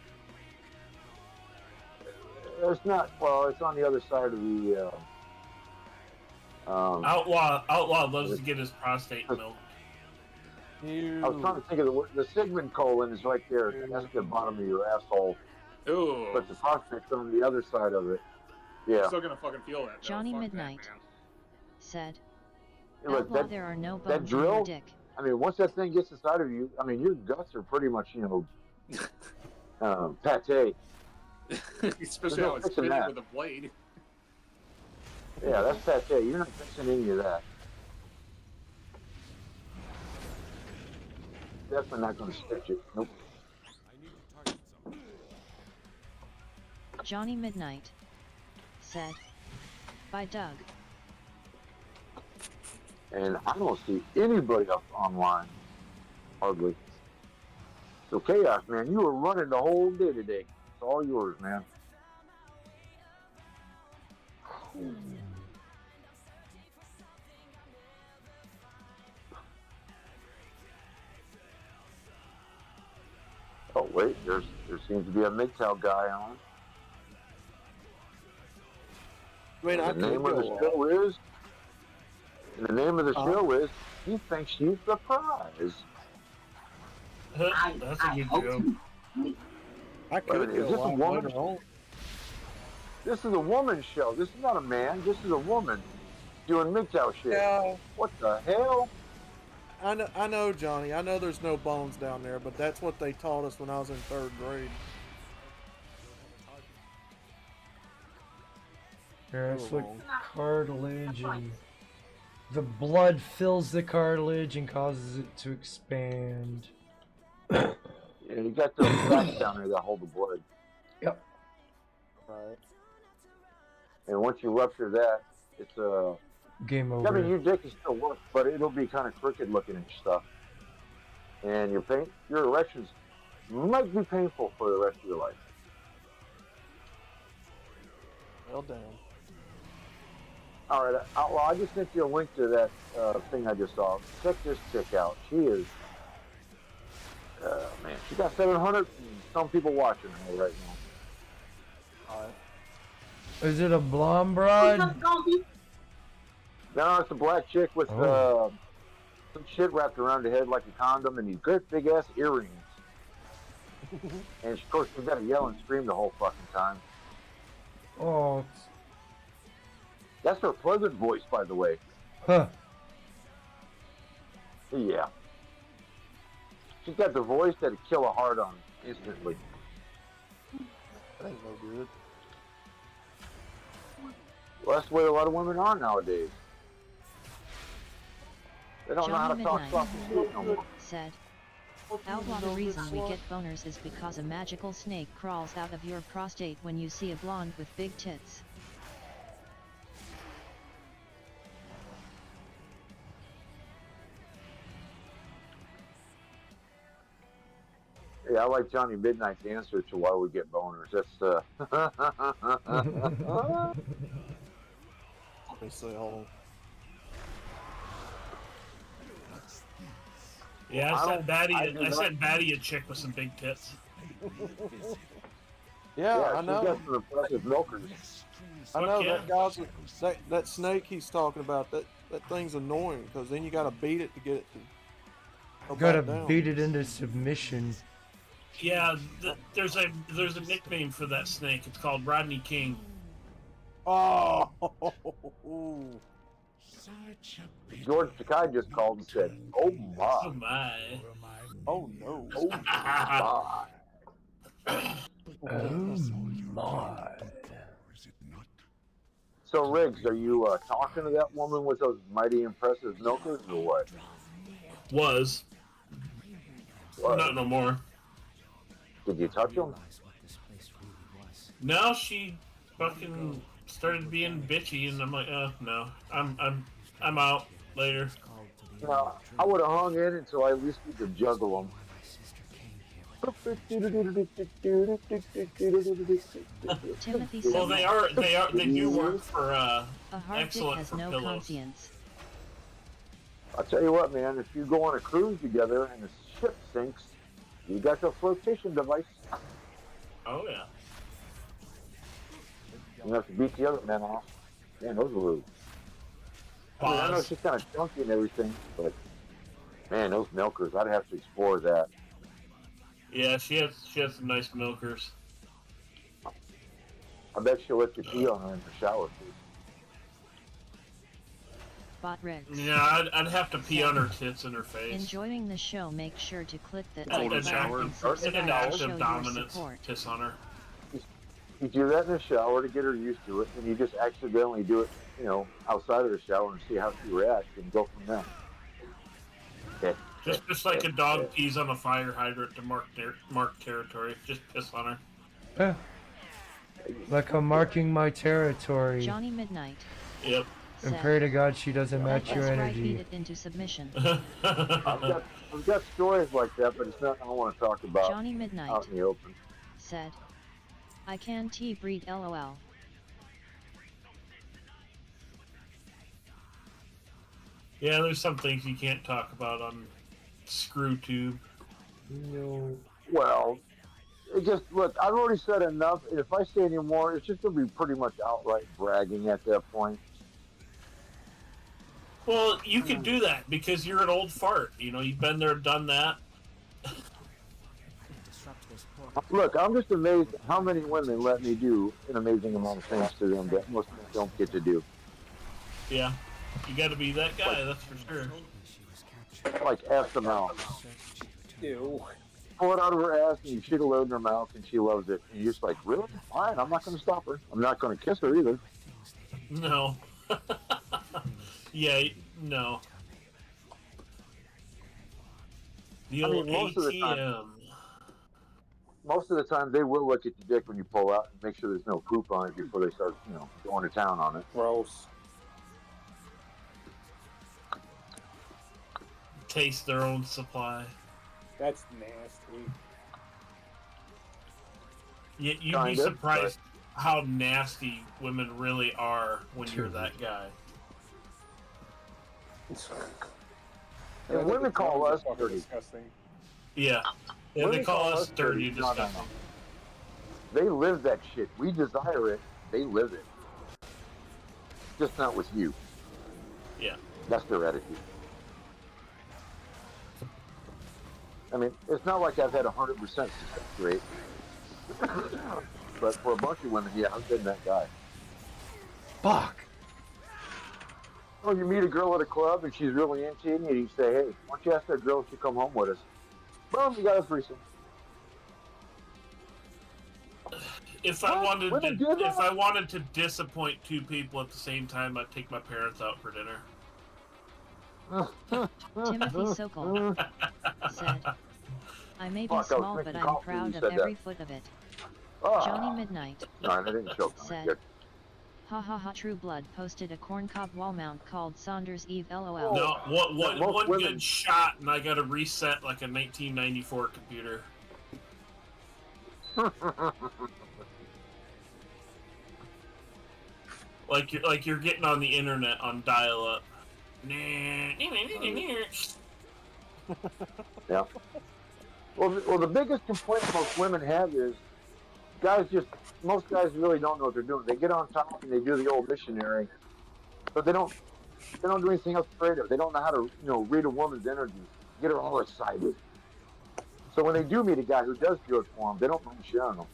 It's not. Well, it's on the other side of the. Outlaw loves to get his prostate milked. I was trying to think of the word. The Sigmund colon is right there. That's the bottom of your asshole. Ooh. But the prostate's on the other side of it. Yeah. I'm still gonna fucking feel that. Though. Johnny Fuck Midnight that, man. said. Yeah, but Outlaw, there are no that bones in your drill. dick. I mean, once that thing gets inside of you, I mean, your guts are pretty much, pate. Especially how it's fitted with a blade. Yeah, that's pate. You're not fixing any of that. Definitely not going to stitch it. Nope. Johnny Midnight said. By Doug. And I don't see anybody else online. Hardly. So Chaos, man, you were running the whole day today. It's all yours, man. Oh wait, there seems to be a MGTOW guy on. I mean, the name of the show is. And the name of the show is. He thinks she's the prize. That's a good joke. I could Is get this a a lot woman? later on. This is a woman's show. This is not a man. This is a woman doing MGTOW shit. Yeah. What the hell? I know, Johnny. I know there's no bones down there, but that's what they taught us when I was in 3rd grade. Yeah, it's like cartilage, and the blood fills the cartilage and causes it to expand. Yeah, you got those cracks down there that hold the blood. Yep. Right. And once you rupture that, it's a game over. I mean, your dick is still work, but it'll be kind of crooked looking and stuff. And your erections might be painful for the rest of your life. Well done. All right, Outlaw, I just sent you a link to that thing I just saw. Check this chick out. She is, man, she got 700 and some people watching her right now. All right. Is it a blonde broad? No, it's a black chick with some shit wrapped around her head like a condom and these good big ass earrings. And of course, she's got to yell and scream the whole fucking time. Oh. That's her pleasant voice, by the way. Huh. Yeah. She's got the voice that'd kill a heart on instantly. That ain't no good. Well, that's the way a lot of women are nowadays. They don't know how to talk soft and sweet no more. Said, Outlaw, the reason we get boners is because a magical snake crawls out of your prostate when you see a blonde with big tits. Yeah, I like Johnny Midnight's answer to why we get boners. That's They say, hold on. Yeah, I sent Batty a chick with some big tits. Yeah, I she's know. got some impressive milkers. I know yeah. that guy's that snake he's talking about. That thing's annoying because then you got to beat it to get it to go Gotta back down. beat it into submission. Yeah, there's a nickname for that snake. It's called Rodney King. Oh. George Takai just called and said, "Oh my, Oh my. Oh no, oh my." Oh my. So, Riggs, are you talking to that woman with those mighty impressive milkers or what? Was. Not no more. Did you touch them? No, she fucking started being bitchy, and I'm like, no, I'm out later. No, I would have hung in until I at least we could juggle them. Timothy Well, said, they do work for a hard dick excellent has for no pillows. conscience. I'll tell you what, man, if you go on a cruise together and the ship sinks, you got the flotation device. Oh yeah. You have to beat the other men off. Man, those are rude. I mean, I know she's kind of chunky and everything, but man, those milkers, I'd have to explore that. Yeah, she has some nice milkers. I bet she'll let you pee on her in the shower, too. Bot Rex. Yeah, I'd have to pee on her tits and her face. Enjoying the show, make sure to click the And like an button and active subscribe to show your dominance support. piss on her. You do that in the shower to get her used to it, and you just accidentally do it, outside of the shower and see how she reacts and go from there. Just like a dog pees on a fire hydrant to mark territory. Just piss on her. Eh. Like I'm marking my territory. Johnny Midnight. Yep. And pray to God she doesn't match your That's right, energy. beat it into submission. I've got stories like that, but it's nothing I want to talk about Johnny Midnight out in the open. said, I can T-breed LOL. Yeah, there's some things you can't talk about on ScrewTube. No. Well, it just, look, I've already said enough, and if I say any more, it's just going to be pretty much outright bragging at that point. Well, you can do that because you're an old fart. You've been there, done that. Look, I'm just amazed at how many women let me do an amazing amount of things to them that most men don't get to do. Yeah, you got to be that guy. That's for sure. Like FML. Ew. Pull it out of her ass and you shoot a load in her mouth and she loves it. And you're just like, really? Fine, I'm not going to stop her. I'm not going to kiss her either. No. Yeah, no. The old most ATM. Most of the time, they will look at your dick when you pull out and make sure there's no poop on it before they start, going to town on it. Gross. Taste their own supply. That's nasty. You'd be surprised how nasty women really are when you're that guy. And women call us dirty. Disgusting. Yeah. Yeah, they call us dirty and disgusting. They live that shit. We desire it. They live it. Just not with you. Yeah. That's their attitude. I mean, it's not like I've had 100% success rate. But for a bunch of women, yeah, I've been that guy. Fuck. Oh, you meet a girl at a club and she's really into you, and you say, hey, why don't you ask that girl if she'll come home with us? Boom, you got a threesome. If I wanted to disappoint two people at the same time, I'd take my parents out for dinner. Timothy Sokol said, I may be small, but I'm proud of every foot of it. Johnny Midnight said, ha ha ha, True Blood posted a corncob wall mount called Saunders Eve LOL. No, one good shot and I got to reset like a 1994 computer. like you're getting on the internet on dial-up. Yeah. Well, the biggest complaint most women have is most guys really don't know what they're doing. They get on top and they do the old missionary, but they don't do anything else creative. They don't know how to, read a woman's energy, get her all excited. So when they do meet a guy who does do it for them, they don't mind sharing them.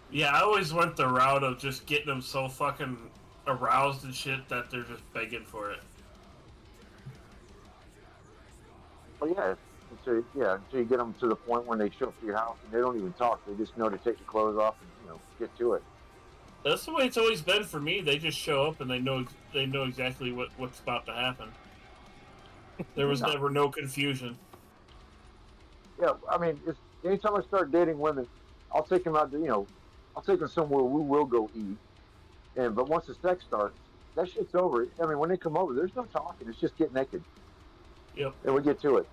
Yeah, I always went the route of just getting them so fucking aroused and shit that they're just begging for it. Well, yeah. Until you get them to the point when they show up to your house and they don't even talk. They just know to take your clothes off and get to it. That's the way it's always been for me. They just show up and they know exactly what's about to happen. There was never no confusion. Yeah, I mean, anytime I start dating women, I'll take them out to I'll take them somewhere we will go eat. But once the sex starts, that shit's over. I mean, when they come over, there's no talking. It's just get naked. Yep. And we get to it.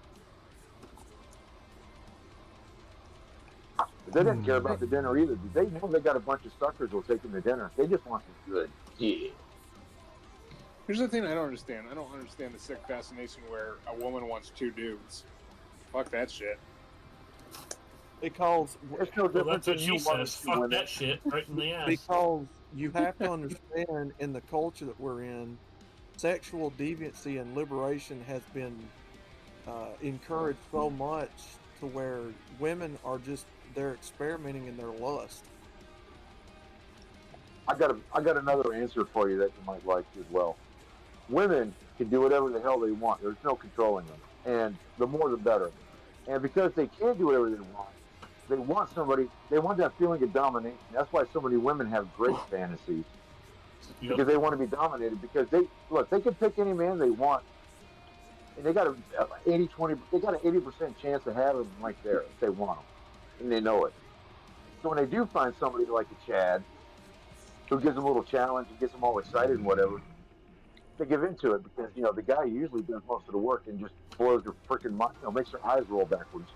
They didn't care about the dinner either. They know they got a bunch of suckers who'll take them to dinner. They just want some good. Yeah. Here's the thing I don't understand. I don't understand the sick fascination where a woman wants two dudes. Fuck that shit. Because it's no different than you says. Fuck that shit right in the ass. Because you have to understand, in the culture that we're in, sexual deviancy and liberation has been encouraged so much to where women are they're experimenting in their lust. I got another answer for you that you might like as well. Women can do whatever the hell they want. There's no controlling them, and the more the better. And because they can do whatever they want, they want that feeling of domination. That's why so many women have great fantasies. Yep. Because they want to be dominated. Because they can pick any man they want, and they got an 80% chance of having them right there if they want them, and they know it. So when they do find somebody like a Chad, who gives them a little challenge and gets them all excited and whatever, they give into it because the guy usually does most of the work and just blows their freaking mind, makes their eyes roll backwards.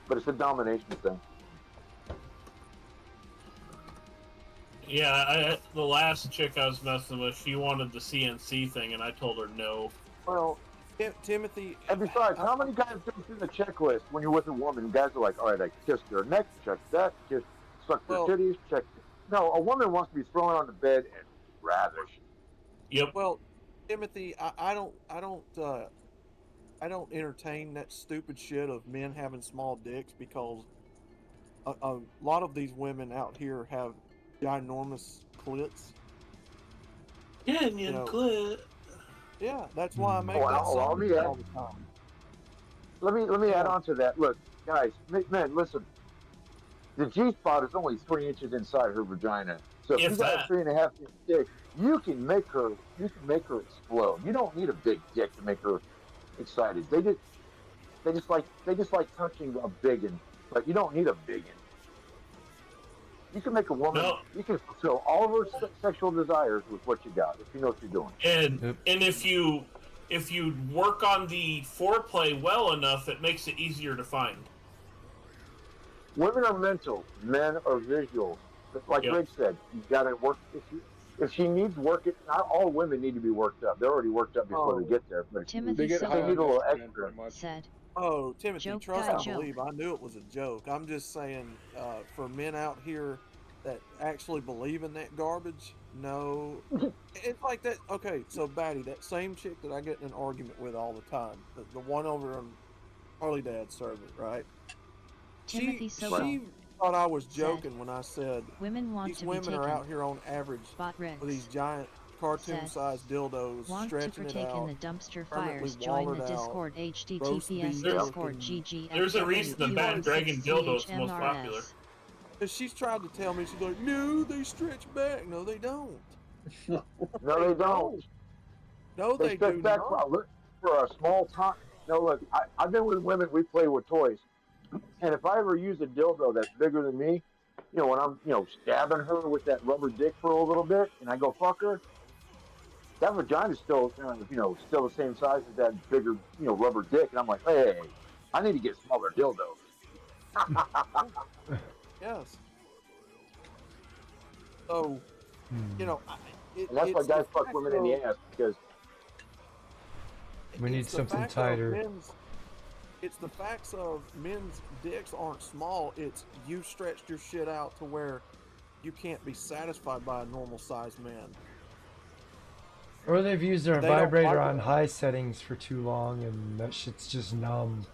But it's a domination thing. Yeah, the last chick I was messing with, she wanted the CNC thing, and I told her no. Well, Timothy... And besides, how many guys go through the checklist when you're with a woman? Guys are like, all right, I kissed her neck, check that, sucked her titties, check. No, a woman wants to be thrown on the bed and ravished. Yep. Well, Timothy, I don't I don't entertain that stupid shit of men having small dicks because a lot of these women out here have ginormous clits. Canyon clit. Yeah, that's why I make Oh, that I'll song be all the time. Let me add on to that. Look, guys, man, listen. The G spot is only 3 inches inside her vagina. So if you If got a that. 3.5 inch dick, you can make her explode. You don't need a big dick to make her excited. They just like touching a biggin, but you don't need a biggin. You can make a woman. No. You can fulfill all of her sexual desires with what you got if you know what you're doing. And if you work on the foreplay well enough, it makes it easier to find. Women are mental, men are visual. Like Greg said, you got to work. If she needs work, not all women need to be worked up. They're already worked up before they get there. But Timothy they need a little extra. Said, Oh, Timothy, joke trust guy and joke. believe. I knew it was a joke. I'm just saying, for men out here that actually believe in that garbage, no. It's like that. Okay, so Batty, that same chick that I get in an argument with all the time, the one over on Harley Dad's server, right? Timothy She thought I was joking when I said women want these to be women are taken. out here on average with these giant cartoon-sized dildos, Want to stretching it partake in out. the dumpster permanently fires? Join the wallered out, Discord. roast HTTPS beef Discord looking- GG. There's a reason the Bad Dragon dildo is most popular. Because she's tried to tell me, she's like, no, they stretch back. No, they don't. No, they don't. No, they stretch do back not. Look, for a small time. No, look, I've been with women. We play with toys, and if I ever use a dildo that's bigger than me, you know, when I'm stabbing her with that rubber dick for a little bit, and I go fuck her, that vagina's still still the same size as that bigger rubber dick, and I'm like, hey, I need to get smaller dildos. Yes. So, And that's why guys fuck women in the ass, because we need something tighter. It's the facts of men's dicks aren't small. It's you stretched your shit out to where you can't be satisfied by a normal sized man. Or they've used their They don't vibrator like on it. high settings for too long, and that shit's just numb.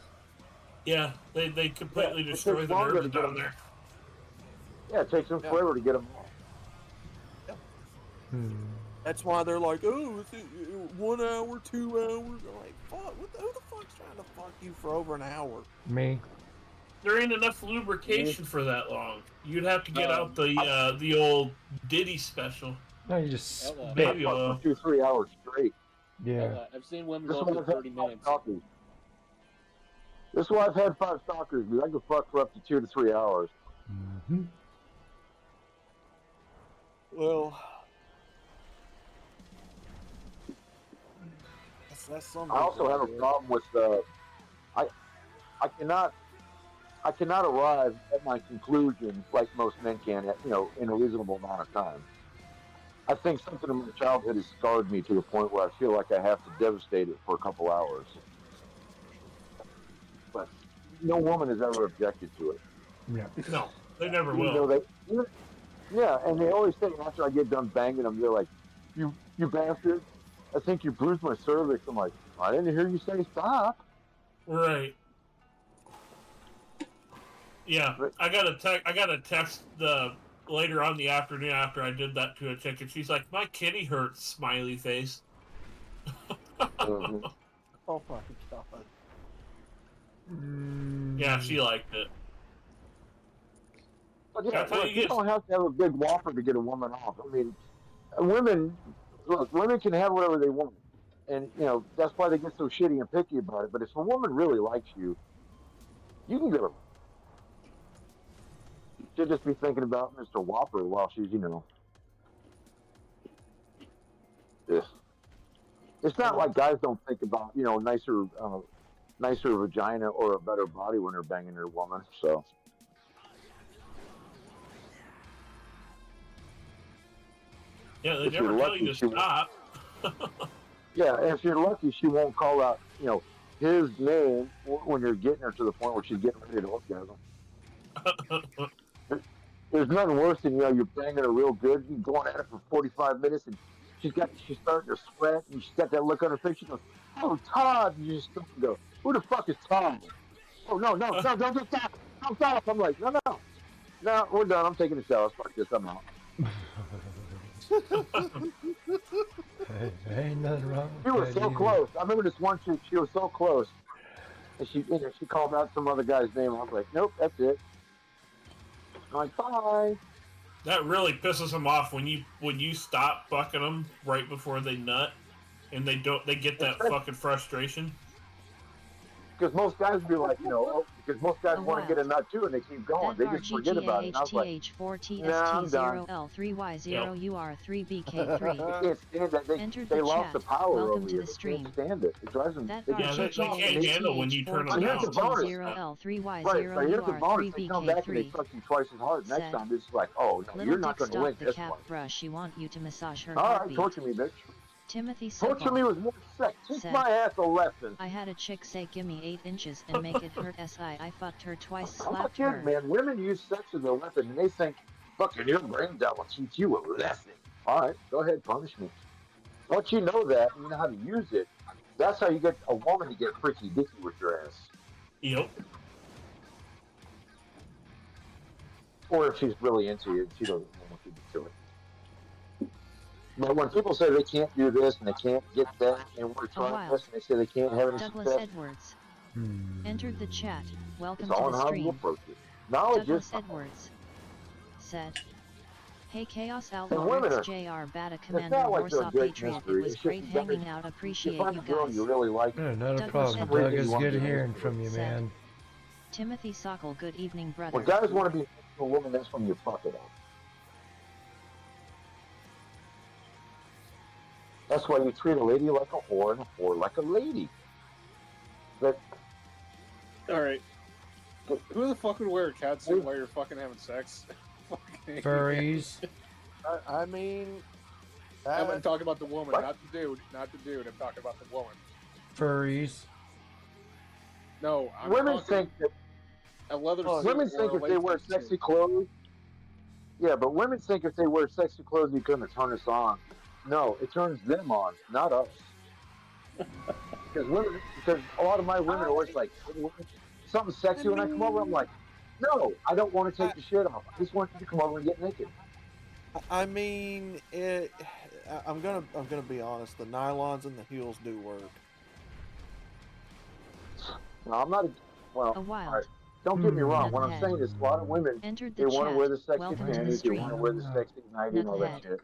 Yeah, they completely destroy the nerves down there. Yeah, it takes them forever to get them off. That's why they're like, oh, it's 1 hour, 2 hours. I'm like, fuck, who the fuck's trying to fuck you for over an hour? Me. There ain't enough lubrication for that long. You'd have to get out the old Diddy special. No, you just baby oil. 2-3 hours straight. Yeah. I've seen women This go is up why to I've 30 had minutes. stalkers. This is why I've had 5 stalkers, because I can fuck for up to 2 to 3 hours. Well, that's something. I also have a problem with I cannot arrive at my conclusion like most men can in a reasonable amount of time. I think something in my childhood has scarred me to the point where I feel like I have to devastate it for a couple hours. But no woman has ever objected to it. Yeah. No, they never Even will. though yeah, and they always say after I get done banging them, they're like, you bastard, I think you bruised my cervix. I'm like, I didn't hear you say stop. Right. Yeah, I got a text later on in the afternoon after I did that to a chick, and she's like, "My kitty hurts." Smiley face. Oh my god. Yeah, she liked it. But yeah, That's how look, you you get. don't have to have a big whopper to get a woman off. I mean, women can have whatever they want, and that's why they get so shitty and picky about it. But if a woman really likes you, you can get her. She'll just be thinking about Mr. Whopper while she's It's not like guys don't think about nicer vagina or a better body when they're banging their woman. So. Yeah, they If never you're tell lucky, you to stop. Yeah, and if you're lucky, she won't call out, his name when you're getting her to the point where she's getting ready to orgasm. There's nothing worse than you're banging her real good, you're going at it for 45 minutes, and she's starting to sweat, and she's got that look on her face. She goes, oh, Todd, you just go, who the fuck is Todd? Oh, no, don't stop. Don't stop. I'm like, no, we're done. I'm taking a shower. Fuck this. I'm out. Ain't nothing wrong She with was that so either. close. I remember this one chick, she was so close. And she called out some other guy's name. I was like, nope, that's it. I'm like, bye. That really pisses them off when you stop fucking them right before they nut, and they get that fucking frustration. Because most guys be like, because most guys want to get a nut too, and they keep going. They just forget about it. And I was like, nah, I'm done. Entered They the lost chat. the power Welcome over to you. the They stream. can't stand it. It drives them. That They get they pissed off. can't handle when you turn them But here's the down. bonus. Right, but here's the bonus. They come back and they fuck you twice as hard. Next time, it's like, oh, no, you're not going to win the this cap one. brush. She want you to massage her All right, heartbeat. torture me, bitch. Timothy Torture Sokol me with more sex. Teach said, my ass a lesson. I had a chick say gimme 8 inches and make it hurt I fucked her twice, I'm not slapped kidding, her. man. Women use sex as a weapon, and they think, fucking your brain down will teach you a lesson. All right, go ahead, punish me. Once you know that, and you know how to use it, that's how you get a woman to get freaky dicky with your ass. Yep. Or if she's really into you, she doesn't want you to do it. But when people say they can't do this and they can't get that, and we're trying this, and they say they can't have any Douglas success, Edwards entered the chat. Welcome it's all to in the how you stream. approach it. Knowledge Douglas is Edwards said, Hey Chaos And Outlaw, women it's are- JR Bata it's Commander not like Warsaw they're a great Patriot. It mystery. was It's great just that hanging out. you Appreciate find you a girl guys. you really like. Yeah, not a Douglas problem. Edwards Doug, it's good to hearing from you, said, man. Timothy Sokol, good evening, brother. When guys want to be a woman, that's when you fuck it up. That's why you treat a lady like a whore and a whore like a lady. But All right. Who the fuck would wear a cat suit while you're fucking having sex? Furries. I mean, I'm talking about the woman, not the dude. Not the dude. I'm talking about the woman. Furries. No, I'm women talking think that a leather suit. women or think a if they wear latex sexy suit. clothes, yeah, but women think if they wear sexy clothes, you're gonna turn us on. No, it turns them on, not us. Because a lot of my women are always like something sexy when I come over. I'm like, no, I don't want to take the shit off. I just want you to come over and get naked. I mean, I'm gonna be honest. The nylons and the heels do work. No, I'm not. Well, A wild. all right, don't get me wrong. What I'm Knucklehead. saying is, a lot of women Entered they the want to chat. wear the sexy Welcome to the panties, they stream. want to wear the sexy nightie and all that Knucklehead. shit.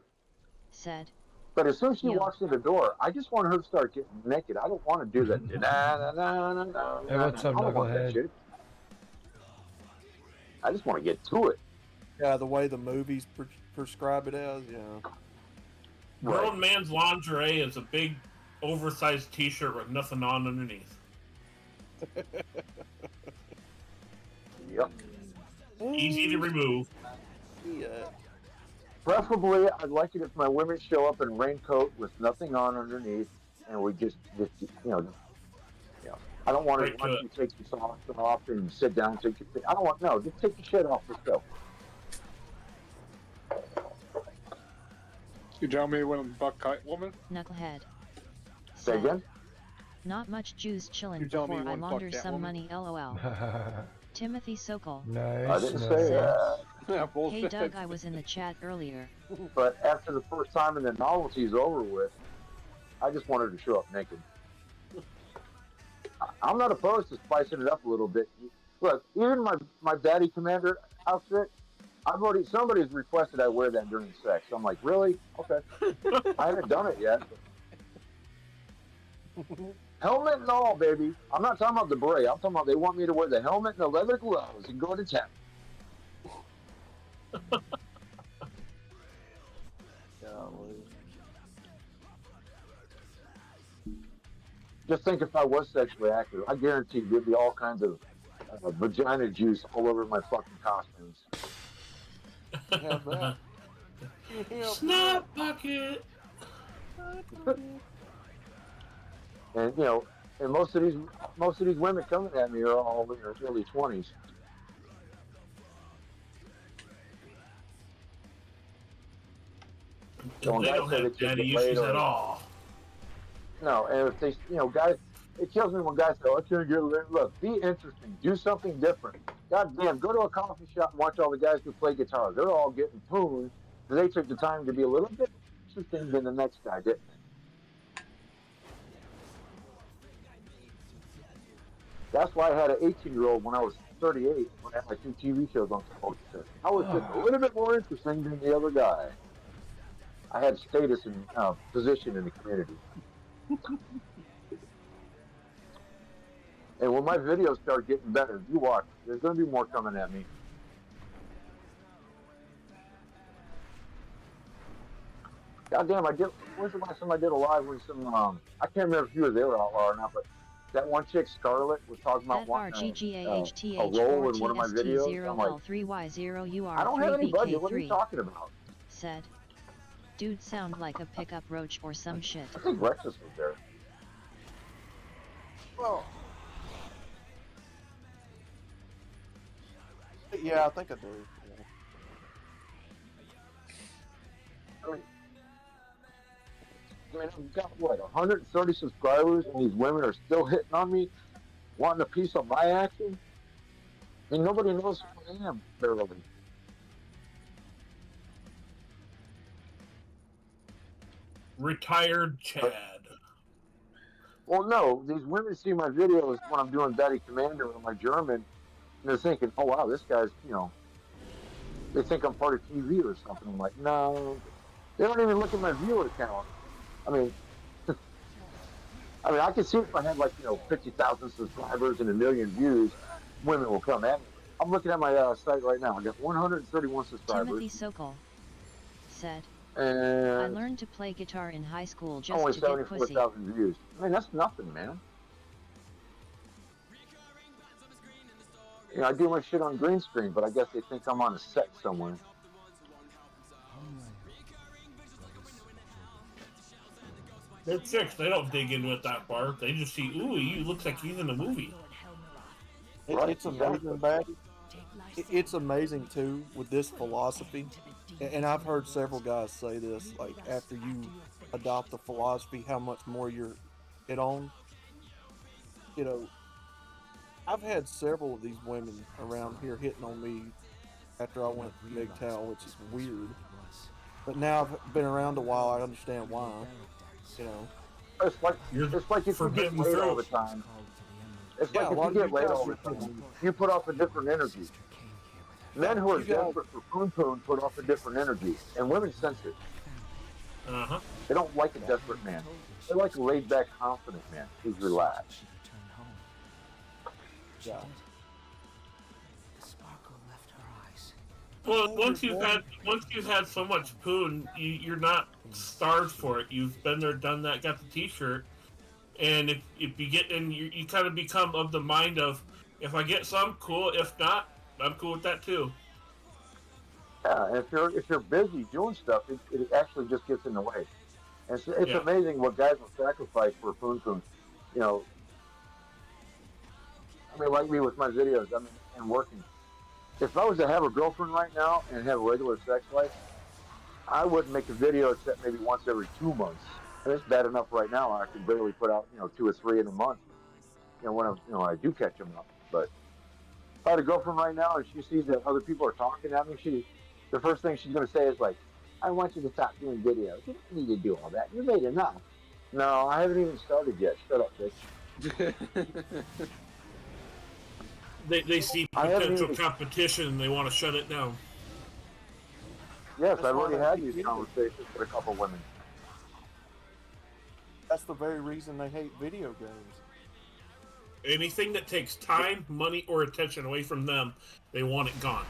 Said, But as soon as she Yo. walks through the door, I just want her to start getting naked. I don't want to do that. Hey, what's up, I don't want that Knucklehead? shit. I just want to get to it. Yeah, the way the movies prescribe it as, yeah. Grown man's lingerie is a big, oversized T-shirt with nothing on underneath. Yep. Easy to remove. Yeah. Preferably, I'd like it if my women show up in raincoat with nothing on underneath, and we just I don't want to watch you take your socks off and sit down and take your. I don't want just take your shit off. Let's go. You tell me when buck kite woman? Knucklehead. Say again. Not much Jews chillin' You tell me before I one launder fuck some Catwoman. money, lol. Timothy Sokol. Nice. I didn't say that. Yeah, Hey bullshit. Doug, I was in the chat earlier. But after the first time and the novelty's over with, I just want her to show up naked. I'm not opposed to spicing it up a little bit. Look, even my Daddy Commander outfit, somebody's requested I wear that during sex. I'm like, really? Okay. I haven't done it yet. Helmet and all, baby. I'm not talking about the beret. I'm talking about they want me to wear the helmet and the leather gloves and go to town. Just think if I was sexually active, I guarantee there'd be all kinds of vagina juice all over my fucking costumes. Have that. Snap bucket. And and most of these women coming at me are all in their early 20s. They don't have daddy issues at all. No, and if they, guys, it kills me when guys say, "I can't get lit." Look, be interesting. Do something different. God damn, go to a coffee shop and watch all the guys who play guitar. They're all getting pooned because they took the time to be a little bit more interesting than the next guy, didn't they? That's why I had an 18-year-old when I was 38, when I had my 2 TV shows on television. I was just a little bit more interesting than the other guy. I had status and position in the community. And when my videos start getting better, you watch. There's going to be more coming at me. Goddamn, when's the last time I did a live with some, I can't remember if you were there or not, but that one chick, Scarlett, was talking about wanting a role in one of my videos. I'm like, I don't have any budget. What are you talking about? Said, dude sound like a pickup roach or some shit. I think Rexus was there. Well, yeah, I think I do. Yeah. I mean, I've got, 130 subscribers, and these women are still hitting on me, wanting a piece of my action? I mean, nobody knows who I am, barely. Retired Chad. Well, no, these women see my videos when I'm doing Betty Commander with my German, and they're thinking, oh, wow, this guy's, they think I'm part of TV or something. I'm like, no. They don't even look at my viewer count. I mean, I can see if I had 50,000 subscribers and 1 million views, women will come at me. I'm looking at my site right now. I got 131 subscribers. Timothy Sokol said, and I learned to play guitar in high school just only to get pussy. 74,000 views. I mean, that's nothing, man. I do my shit on green screen, but I guess they think I'm on a set somewhere. They're chicks. They don't dig in with that part. They just see, ooh, he looks like he's in a movie. It's amazing, it's amazing too with this philosophy, and I've heard several guys say this. Like after you adopt the philosophy, how much more you're it on. I've had several of these women around here hitting on me after I went to MGTOW, which is weird. But now I've been around a while, I understand why. It's like if you get laid all the time. It's like if you get laid all the time, you put off a different energy. Men who are desperate for poon put off a different energy, and women sense it. They don't like a desperate man. They like a laid-back, confident man who's relaxed. Yeah. Well, once you've had so much poon, you're not starved for it. You've been there, done that, got the T-shirt, and if you get in, you kind of become of the mind of, if I get some, cool. If not, I'm cool with that too. Yeah, if you're busy doing stuff, it actually just gets in the way. And it's amazing what guys will sacrifice for poon. Like me with my videos, and working. If I was to have a girlfriend right now and have a regular sex life, I wouldn't make a video except maybe once every 2 months. And it's bad enough right now. I can barely put out 2 or 3 in a month. When I do catch them up. But if I had a girlfriend right now and she sees that other people are talking at me, the first thing she's going to say is like, "I want you to stop doing videos. You don't need to do all that. You made enough." No, I haven't even started yet. Shut up, bitch. They see potential competition and they want to shut it down. Yes, I've already had these conversations with a couple women. That's the very reason they hate video games. Anything that takes time, money, or attention away from them, they want it gone.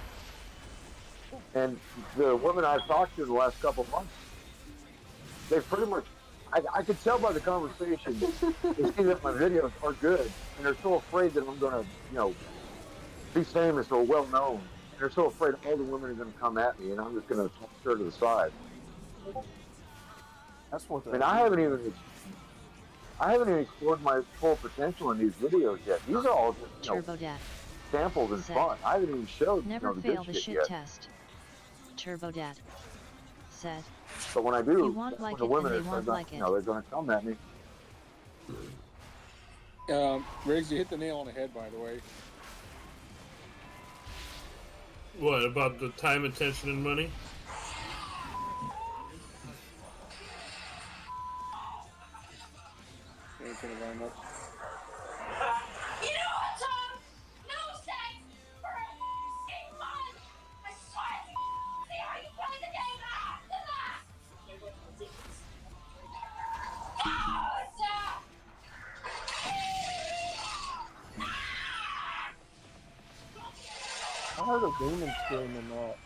And the women I've talked to in the last couple of months, they pretty much, I could tell by the conversation, they see that my videos are good, and they're so afraid that I'm going to, be famous or well known. And they're so afraid all the women are going to come at me, and I'm just going to toss her to the side. That's what. I haven't even explored my full potential in these videos yet. These are all just samples and fun. I haven't even showed never the fail good the shit shit yet. test. Turbodat said. But when I do, You won't like when the it women and they are won't like it. they're going to come at me. Riggs, you hit the nail on the head, by the way. What about the time, attention, and money? Thank you very much. You know what, Tom? No sex for a month! I swear to you, see how you play the game after that! No, stop! I heard a demon screaming that.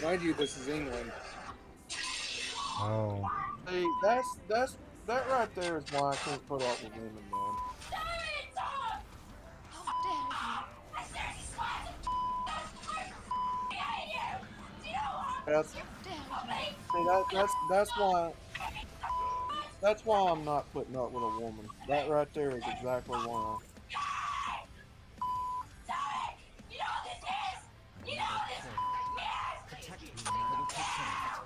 Mind you, this is England. Oh. See, that right there is why I can't put up with women, man. That's why I'm not putting up with a woman. That right there is exactly why. Protect me, and I will take care of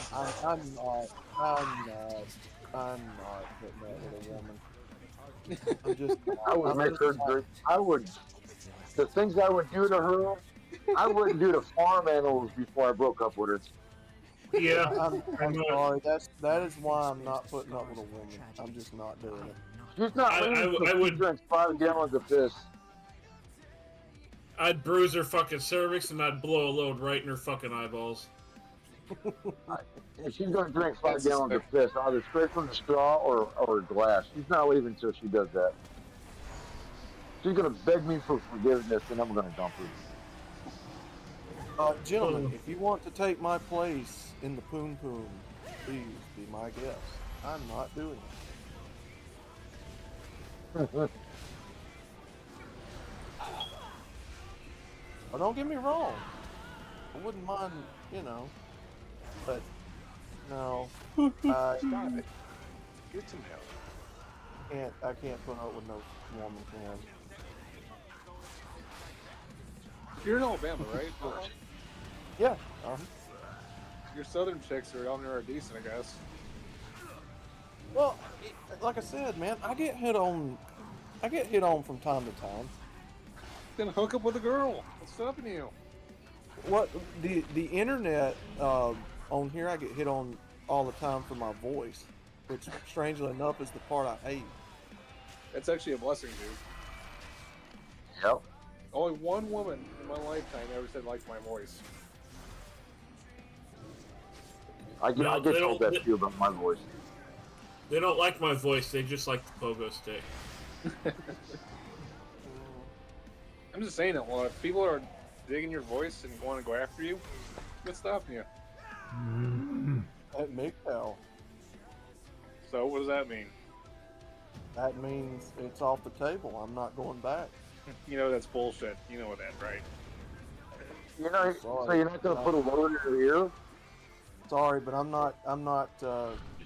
it. I'm not putting up with a woman. I'm just. I would make her drink. The things I would do to her, I wouldn't do to farm animals before I broke up with her. Yeah. I'm sorry. That is why I'm not putting up with a woman. I'm just not doing it. She's not. I would drink 5 gallons of piss. I'd bruise her fucking cervix and I'd blow a load right in her fucking eyeballs. If she's gonna drink 5 gallons of piss, either straight from the straw or glass. She's not leaving until she does that. She's gonna beg me for forgiveness, and I'm gonna dump her. Gentlemen, if you want to take my place in the Poon Poon, please be my guest. I'm not doing it. Oh, don't get me wrong. I wouldn't mind, but no. Stop it. Get some help. I can't put up with no woman, man. You're in Alabama, right? Yeah. Your southern chicks are on there are decent, I guess. Well, like I said, man, I get hit on from time to time. Then hook up with a girl. What's stopping you? What the internet on here, I get hit on all the time for my voice, which strangely enough is the part I hate. That's actually a blessing, dude. Yep. Only one woman in my lifetime ever said likes my voice. I get told that too about my voice. They don't like my voice, they just like the pogo stick. I'm just saying that, well, if people are digging your voice and want to go after you, what's stopping you? That make hell. So what does that mean? That means it's off the table. I'm not going back. You know that's bullshit. You know that, right? So you're not gonna put a load in her ear? Sorry, but I'm not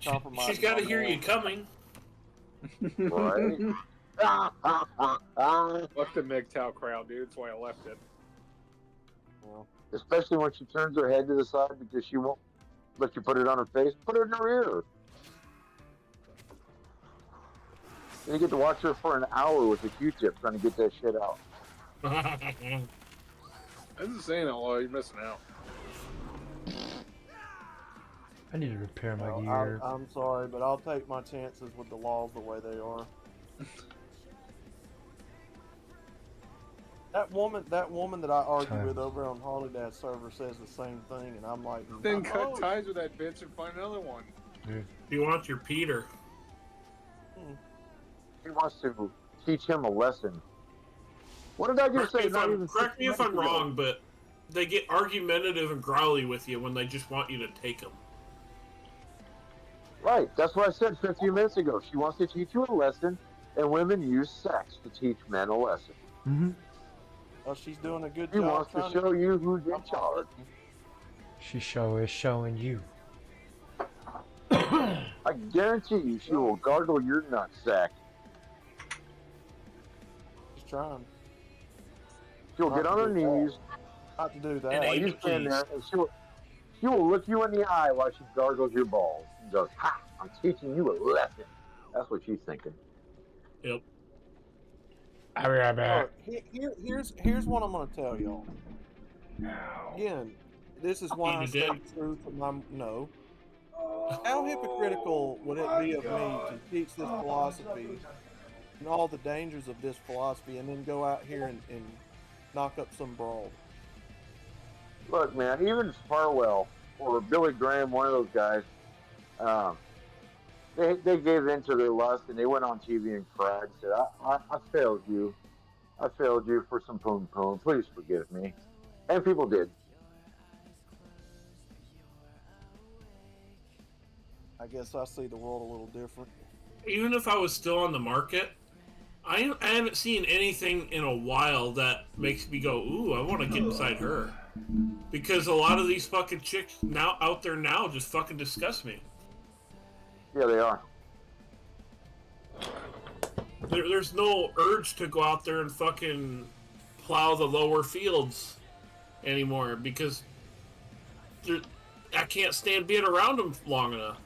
compromising. She's got to hear you coming. Right. Fuck the MGTOW crowd, dude. That's why I left it. Well, especially when she turns her head to the side because she won't let you put it on her face. Put it in her ear. And you get to watch her for an hour with a Q-tip trying to get that shit out. I'm just saying, you're missing out. I need to repair my well, gear. I'm sorry, but I'll take my chances with the laws the way they are. That woman that I argue with over on Harley Dad's server says the same thing, and I'm like, then cut ties with that bitch and find another one. Dude. You want your Peter. He wants to teach him a lesson. What did I just say? Correct me if I'm wrong, but they get argumentative and growly with you when they just want you to take them. Right, that's what I said 15 minutes ago. She wants to teach you a lesson, and women use sex to teach men a lesson. Mm-hmm. Well, she's doing a good job. She wants to show you who's in charge. She is showing you. I guarantee you she will gargle your nutsack. trying. She'll get on her knees. Not to do that. While you stand there, and she will look you in the eye while she gargles your balls and goes, "Ha! I'm teaching you a lesson." That's what she's thinking. Yep. I'll be right back. Here's what I'm going to tell y'all. Again, this is why I stay true to my no. How hypocritical would it be of me to teach this philosophy and all the dangers of this philosophy, and then go out here and knock up some brawl? Look, man, even Farwell or Billy Graham, one of those guys, they gave in to their lust and they went on TV and cried and said, I failed you. I failed you for some poon poon. Please forgive me. And people did. I guess I see the world a little different. Even if I was still on the market, I haven't seen anything in a while that makes me go, ooh, I want to get inside her. Because a lot of these fucking chicks now out there now just fucking disgust me. Yeah, they are. There's no urge to go out there and fucking plow the lower fields anymore because I can't stand being around them long enough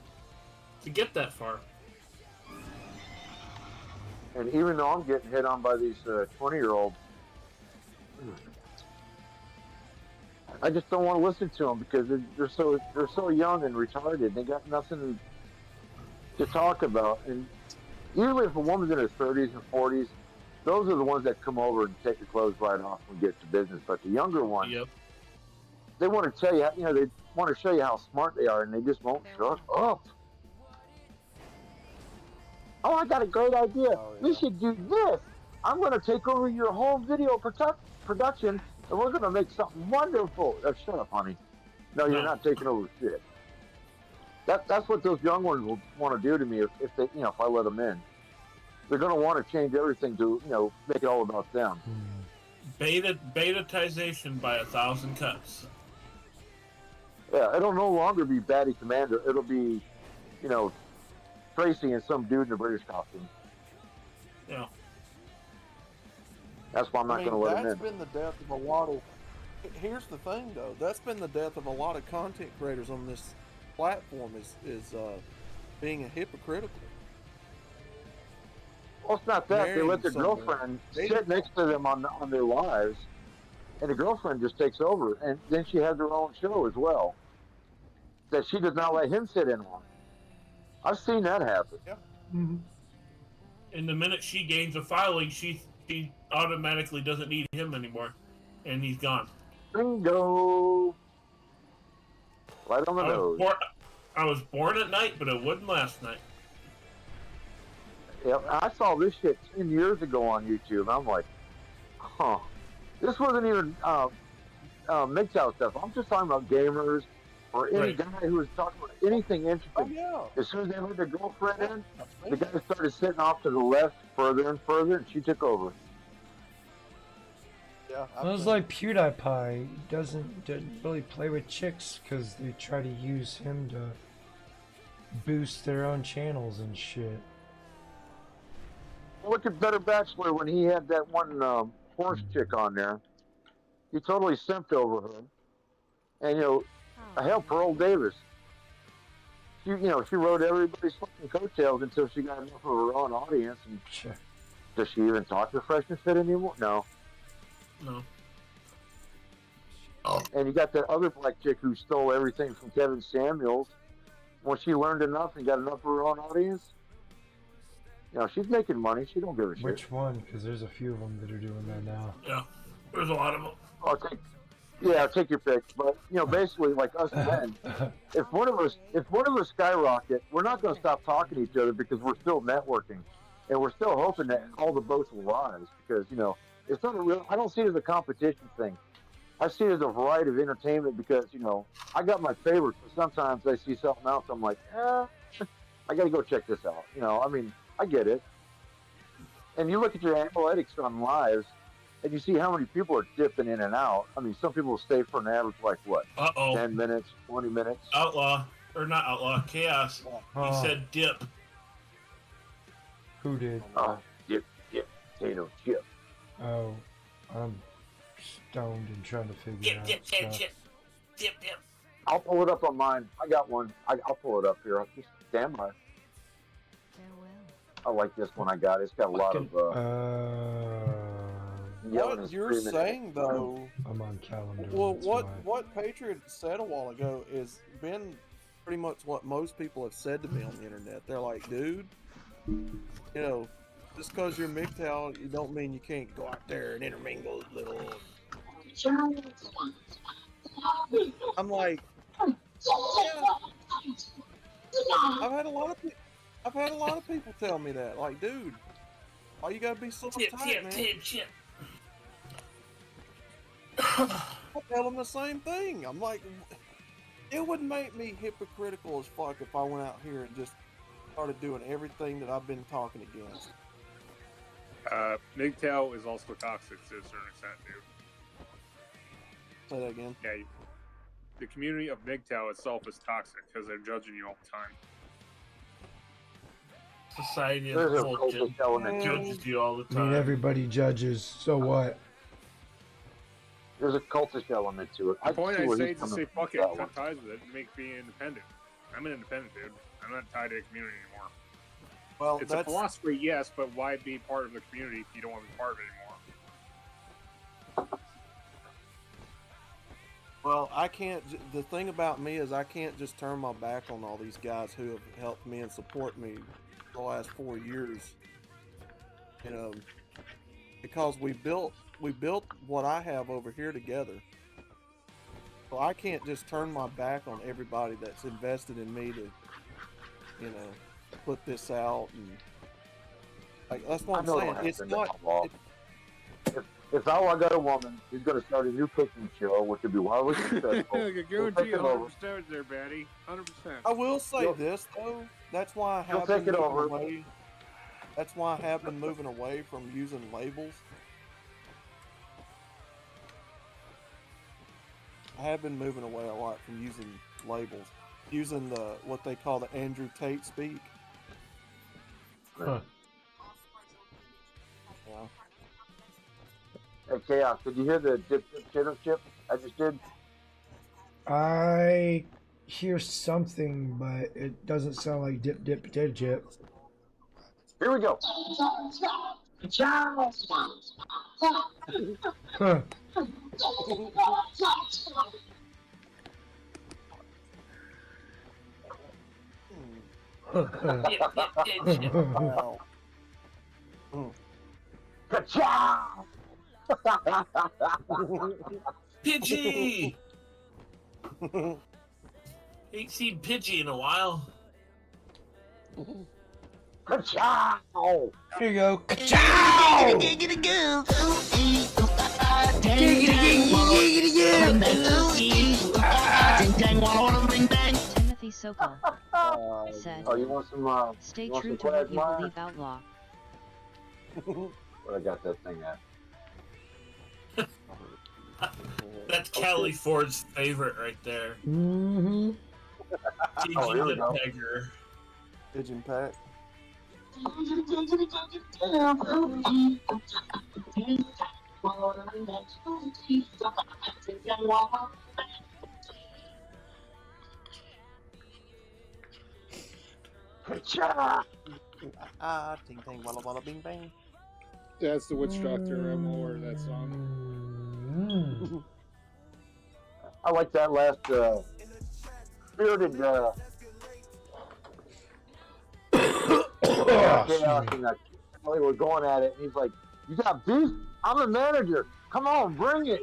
to get that far. And even though I'm getting hit on by these 20-year-olds, I just don't want to listen to them because they're so young and retarded. They got nothing to talk about. And usually, if a woman's in her 30s and 40s, those are the ones that come over and take their clothes right off and get to business. But the younger ones, they want to tell you, they want to show you how smart they are, and they just won't shut up. Oh, I got a great idea. We should do this. I'm going to take over your whole video production, and we're going to make something wonderful. Shut up, honey. No, you're not taking over shit. That's what those young ones will want to do to me if they, if I let them in. They're going to want to change everything to, make it all about them. Betatization by 1,000 cuts. Yeah, it'll no longer be Batty Commander. It'll be, Tracy and some dude in a British costume. Yeah. That's why I'm not going to let him in. That's been the death of a lot of... Here's the thing, though. That's been the death of a lot of content creators on this platform is being a hypocritical. Well, it's not that. They let their girlfriend sit next to them on their lives, and the girlfriend just takes over. And then she has her own show as well that she does not let him sit in on. I've seen that happen. Yeah. Mm-hmm. And the minute she gains a following, she automatically doesn't need him anymore, and he's gone. Bingo! Right on the nose. I was born at night, but it wasn't last night. Yeah, I saw this shit 10 years ago on YouTube. I'm like, huh. This wasn't even MGTOW stuff. I'm just talking about gamers or any guy who was talking about anything interesting. Oh, yeah. As soon as they let their girlfriend in, the guy started sitting off to the left further and further, and she took over. Yeah, Sounds like PewDiePie doesn't really play with chicks because they try to use him to boost their own channels and shit. Look at Better Bachelor when he had that one horse chick on there. He totally simped over her. And, hell, Pearl Davis. She rode everybody's fucking coattails until she got enough of her own audience. And does she even talk to Fresh and Fit anymore? No. No. And you got that other black chick who stole everything from Kevin Samuels. When she learned enough and got enough of her own audience, she's making money. She don't give a shit. Which one? Because there's a few of them that are doing that now. Yeah, there's a lot of them. Take your pick. But basically, like us men, if one of us skyrocket, we're not going to stop talking to each other because we're still networking, and we're still hoping that all the boats will rise. Because it's not a real. I don't see it as a competition thing. I see it as a variety of entertainment because I got my favorites, but sometimes I see something else. I'm like, I got to go check this out. I get it. And you look at your analytics on lives, and you see how many people are dipping in and out. Some people stay for an average, 10 minutes, 20 minutes. Outlaw. Or not Outlaw. Chaos. He said dip. Who did? Dip, potato chip. Oh, I'm stoned and trying to figure out stuff. Dip. I'll pull it up on mine. I got one. I'll pull it up here. I'll just stand by. I like this one I got. It's got a lot of yelling and What you're screaming. saying though, I'm on calendar. well, that's what Patriot said a while ago is been pretty much what most people have said to me on the internet. They're like, dude, you know, just because you're MGTOW, you don't mean you can't go out there and intermingle with little. I'm like, yeah. I've had a lot of people tell me that. Like, dude, why you gotta be so uptight, man? I tell them the same thing. I'm like, it would make me hypocritical as fuck if I went out here and just started doing everything that I've been talking against. MGTOW is also toxic to a certain extent, dude. Say that again. Yeah, the community of MGTOW itself is toxic because they're judging you all the time. Society There's as a a whole cultish element. judges you all the I time. mean, everybody judges. So what? There's a cultish element to it. The point I say is to coming say from fuck it, that one. cut ties with it, and make me independent. I'm an independent dude. I'm not tied to a community anymore. Well, It's a philosophy, yes, but why be part of the community if you don't want to be part of it anymore? Well, I can't. The thing about me is I can't just turn my back on all these guys who have helped me and support me for the last 4 years. You know, because we built what I have over here together. So I can't just turn my back on everybody that's invested in me to, you know, put this out and like that's what I'm saying. It's not. If I got a woman who's going to start a new cooking show, which would be wildly successful, I can guarantee you 100% there, Batty. 100%. I will say this though. That's why I have been moving away. That's why I have been moving away from using labels. I have been moving away a lot from using labels, using the what they call the Andrew Tate speak. Huh. Yeah. Hey, Chaos, did you hear the dip chip I just did? I hear something, but it doesn't sound like dip potato chip. Here we go. Huh. Ka-chow! Pidgey! Ain't seen Pidgey in a while. Ka-chow! Here you go. Ka-chow! Giggity goo. Timothy Sokol said, Oh, you want some, stay you want true to some what you Quagmire? believe, outlaw. Where I got that thing at? That's Kelly Ford's favorite right there. Mm-hmm. Oh, here we go. Pigeon Pack. Ting ting walla walla bing bang. That's the Witch Doctor. I'm aware of that song. I like that last spirited Chaos and Kelly were going at it, and he's like, "You got beef? I'm the manager. Come on, bring it."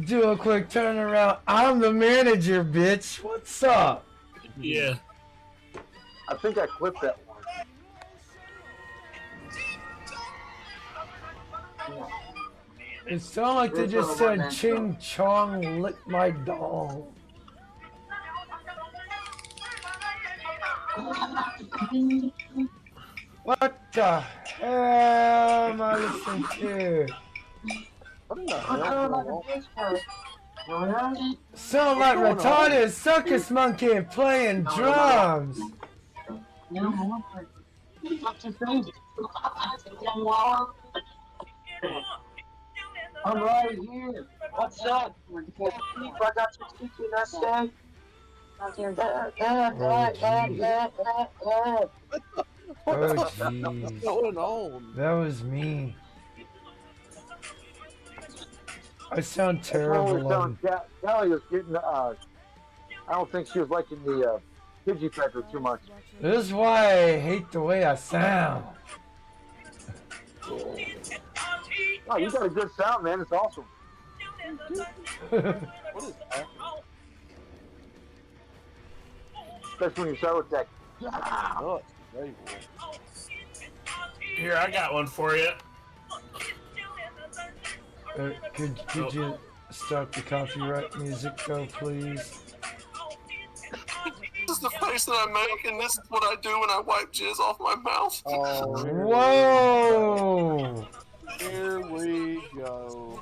Do a quick turnaround. I'm the manager, bitch. What's up? Yeah. I think I clipped that one. It sounded like they just said Ching Chong lick my dong. What the hell am I listening to? What in the hell? Sound like retarded circus monkey playing drums. I'm right here. What's up? I got your chicken. I said. Oh jeez. Going on? That was me. I sound terrible on. Callie was getting. I don't think she was liking the Pidgey Pecker too much. This is why I hate the way I sound. Oh, you got a good sound, man. It's awesome. What is happening? Especially when you start with that. Oh, it's very cool. Here, I got one for you. Could you stop the copyright music, though, please? This is the face that I make, and this is what I do when I wipe jizz off my mouth. Oh, whoa! Here we go.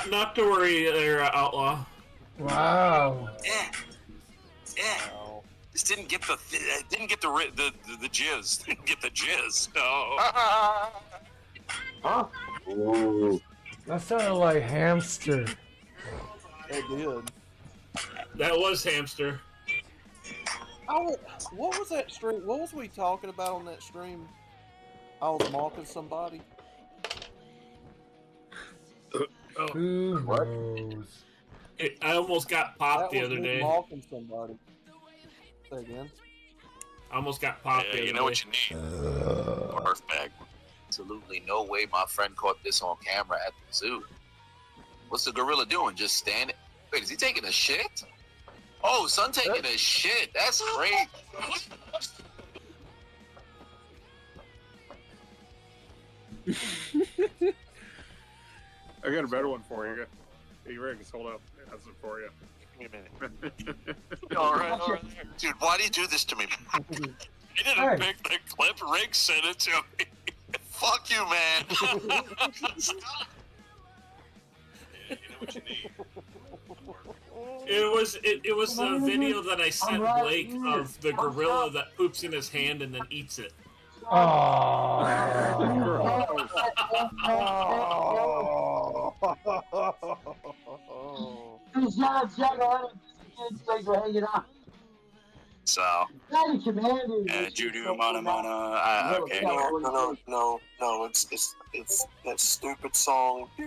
Not to worry there, Outlaw. Wow. Yeah. This didn't get the jizz. Didn't get the jizz. No. Huh? Ooh. That sounded like hamster. It did. That was hamster. Oh, what was that stream? What was we talking about on that stream? I was mocking somebody. Who knows? I almost got popped the other day. Mocking somebody. Say again. I almost got popped the other day. You know what you need? Barf bag. Absolutely no way my friend caught this on camera at the zoo. What's the gorilla doing? Just standing? Wait, is he taking a shit? Oh, son taking a shit. That's great. I got a better one for you. Hey, Riggs, hold up. That's it for you. Give me a minute. All right. Dude, why do you do this to me? You didn't pick the clip. Riggs sent it to me. Fuck you, man. Stop. Yeah, you know what you need. It was the video that I sent Blake of the gorilla that poops in his hand and then eats it. So, Judo, mana, okay. No, it's that stupid song. I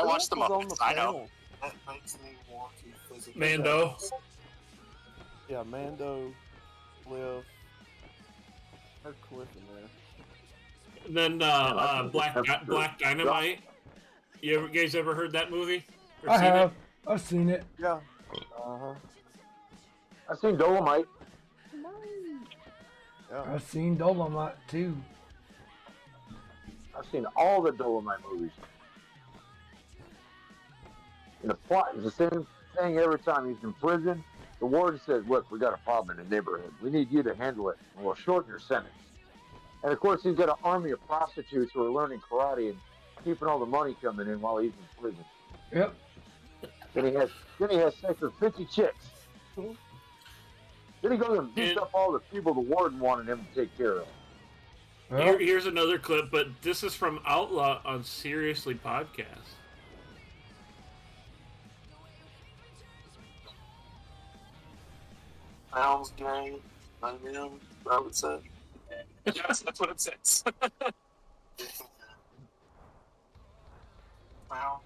watched the Muppets, I know. That makes me want to physically. Mando. Yeah, Mando, Cliff. Heard Cliff in there. And then Black Dynamite. You guys ever heard that movie? I have. I've seen it. Yeah. I've seen Dolomite. Yeah. I've seen Dolomite too. I've seen all the Dolomite movies. And the plot is the same thing every time he's in prison. The warden says, look, we got a problem in the neighborhood. We need you to handle it, and we'll shorten your sentence. And of course, he's got an army of prostitutes who are learning karate and keeping all the money coming in while he's in prison. Yep. Then he has sex with 50 chicks. Then he goes and beats up all the people the warden wanted him to take care of. Here's another clip, but this is from Outlaw on Seriously Podcast. Sounds gay. I would say. Yes, that's what it says. Wow.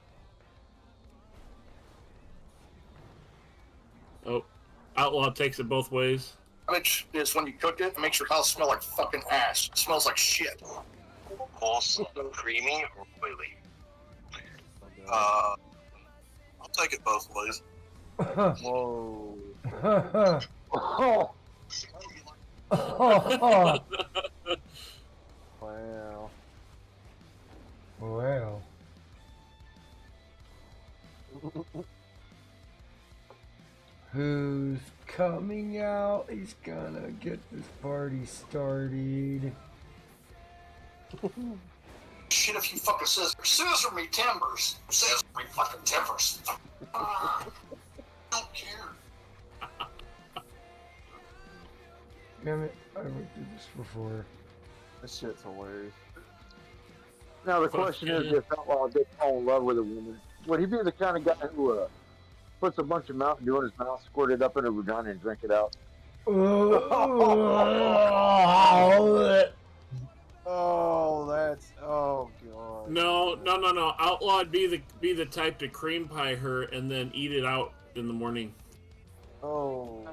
Oh, Outlaw takes it both ways. Which is when you cook it makes your house smell like fucking ash. It smells like shit. Also creamy or oily. I'll take it both ways. Whoa. Oh. Wow. Well. Who's coming out? He's gonna get this party started. Shit, if you fucking scissor me timbers. Scissor me fucking timbers. I don't care. Damn it, I went through this before. This shit's hilarious. Now the question is, if Outlaw did fall in love with a woman, would he be the kind of guy who puts a bunch of Mountain Dew in his mouth, squirt it up in her vagina, and drink it out? Oh, that's oh god. No. Outlaw'd be the type to cream pie her and then eat it out in the morning. Oh,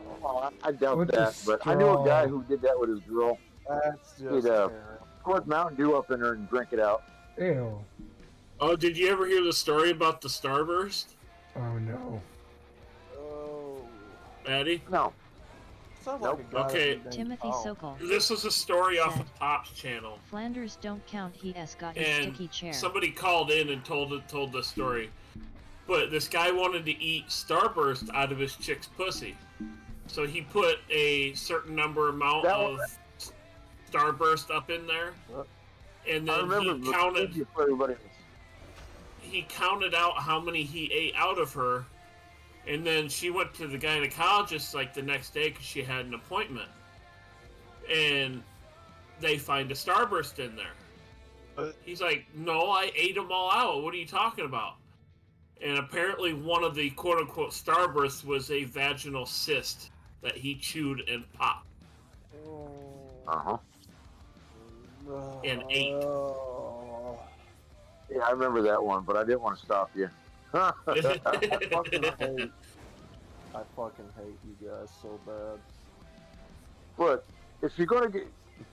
I doubt that, but I knew a guy who did that with his girl. That's just He'd squirt Mountain Dew up in her and drink it out. Ew. Oh, did you ever hear the story about the Starburst? Oh no. Oh. Maddie? No. Okay. Timothy Sokol. This is a story off of Pop's channel. Flanders don't count. He has got his And sticky chair. somebody called in and told the story. But this guy wanted to eat Starburst out of his chick's pussy. So he put a certain amount of Starburst up in there. And then he counted out how many he ate out of her. And then she went to the gynecologist like the next day because she had an appointment. And they find a Starburst in there. He's like, no, I ate them all out. What are you talking about? And apparently one of the quote-unquote Starbursts was a vaginal cyst that he chewed and popped. Uh-huh. And ate. Yeah, I remember that one, but I didn't want to stop you. I fucking hate you guys so bad. But if you're going to get,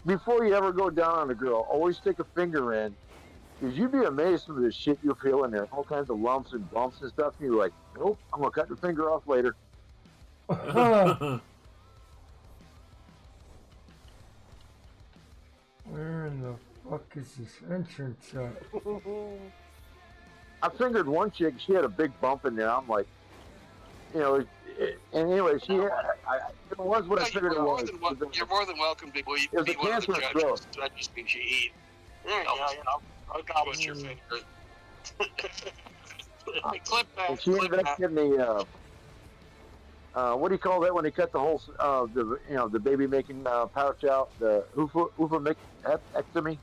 before you ever go down on a girl, always stick a finger in, because you'd be amazed some of the shit you'll feel in there. All kinds of lumps and bumps and stuff. And you're like, nope, I'm going to cut the finger off later. Where in the fuck is this entrance at? I fingered one chick, she had a big bump in there. I'm like, you know, and anyway, she had, it was what I figured it was. You're more than welcome to be one of the judges. That just means you eat. There you go. I'll gobble your finger. Clip that. And she ended up getting the, what do you call that when they cut the whole, the baby making pouch out, the oophorectomy?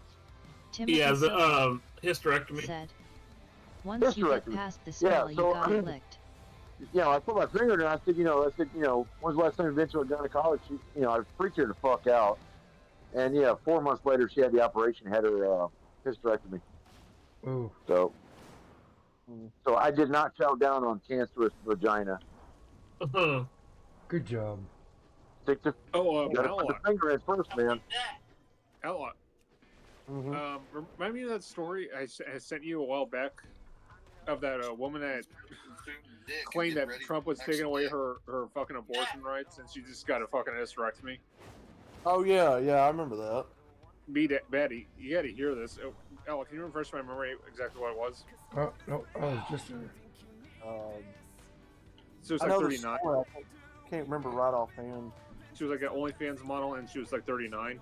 Yeah, the hysterectomy. Said. Once you get past the smell, you got licked. You know, I put my finger in and I said, when's the last time you've been to a gynecologist? I freaked her the fuck out. And 4 months later, she had the operation, had her hysterectomy. Ooh. So I did not chow down on cancerous vagina. Good job. Stick the, gotta put the finger in first, man. Outlaw. Remind me of that story I sent you a while back of that woman that claimed that Trump was taking away her fucking abortion rights and she just got a fucking hysterectomy. Oh yeah, I remember that. Betty, you got to hear this. Ella, can you refresh my memory exactly what it was? Oh no, just so it was like 39. I can't remember right offhand. She was like an OnlyFans model and she was like 39.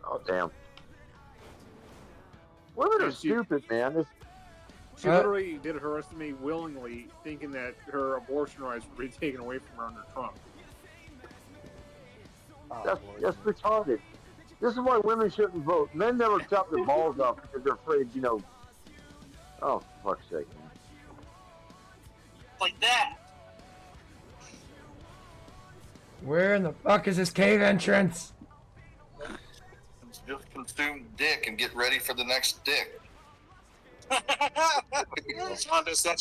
Oh damn. Women are stupid, man. She literally did her hysterectomy willingly, thinking that her abortion rights would be taken away from her under Trump. That's retarded. This is why women shouldn't vote. Men never chop their balls off because they're afraid, Oh, for fuck's sake, man. Like that. Where in the fuck is this cave entrance? Just consume dick and get ready for the next dick. That's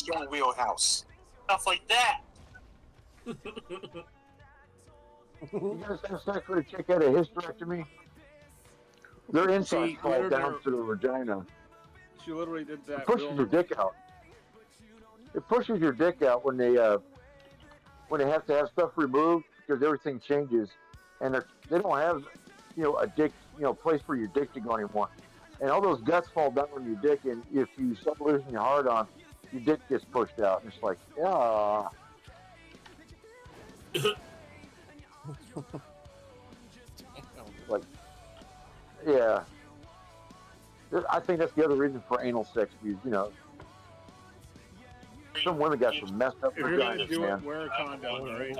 your wheelhouse. Stuff like that. You guys have sex with a chick had a hysterectomy? Their insides fall down to the vagina. She literally did that. It pushes your dick out. It pushes your dick out when they have to have stuff removed because everything changes, and they don't have a dick place for your dick to go anymore, and all those guts fall down on your dick, and if you start losing your hard on, your dick gets pushed out, and it's like, yeah. Like, yeah. I think that's the other reason for anal sex abuse. You know, some women got some messed up If you're gonna vaginas, do man. it, wear a condom, right?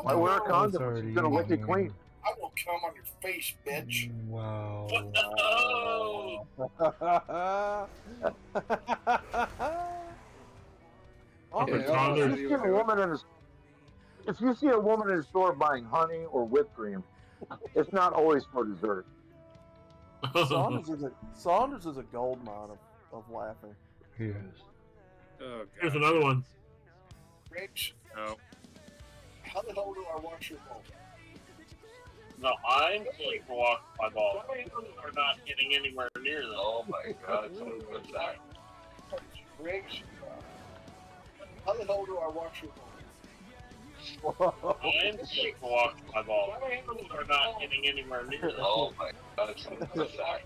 I wear a condom. She's gonna lick it clean. I will come on your face, bitch. Wow. If you see a woman in a store buying honey or whipped cream, it's not always for dessert. Saunders is a gold mine of laughing. Yes. Oh, Here's another one. Rich, No. how the hell do I wash your bowl? No, I'm going to walk my ball. We're not getting anywhere near them. Oh my God! What's that? Rich, how the hell do I wash your bowl? I'm going to walk my ball. We're not getting anywhere near them. Oh my God! What's that?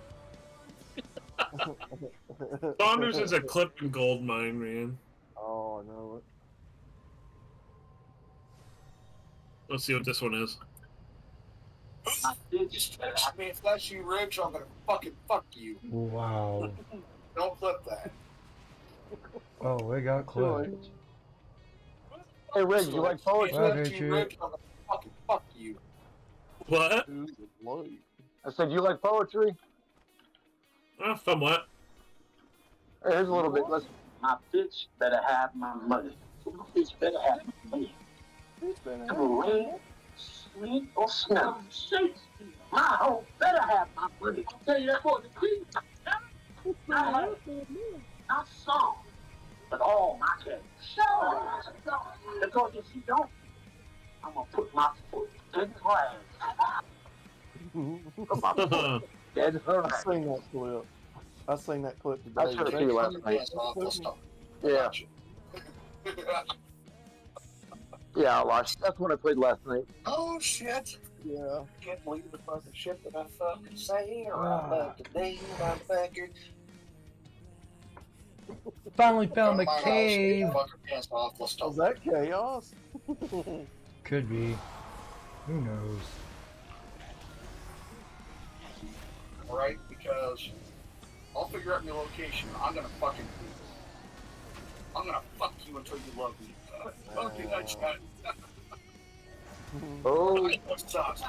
Saunders is a clipping gold mine, man. Oh, I know it. Let's see what this one is. I mean, if that's you, Rich, I'm gonna fucking fuck you. Wow. Don't clip that. Oh, we got clipped. Hey, Rick, you like poetry? Bye, If you, Rich, I'm gonna fucking fuck you. What? I said, you like poetry? Somewhat. Here's a little bit. Listen. My bitch better have my money. My bitch better have my money. Rain, sleet, or snow. My hoe better have my money. I'll tell you that for the queen. I saw, but all my cash. Because if you don't, I'm gonna put my foot in the glass. Put my foot in her I seen that clip. I seen that clip today. I should have seen you last night. Yeah. Yeah, I watched. That's when I played last night. Oh shit. Yeah. Can't believe the fucking shit that I fucking say or I love today. I'm fucking. Finally found the cave. Was that chaos? Could be. Who knows? Alright, because I'll figure out your location. I'm gonna fuck you until you love me. Fuck you, that's not. Oh. That sucks.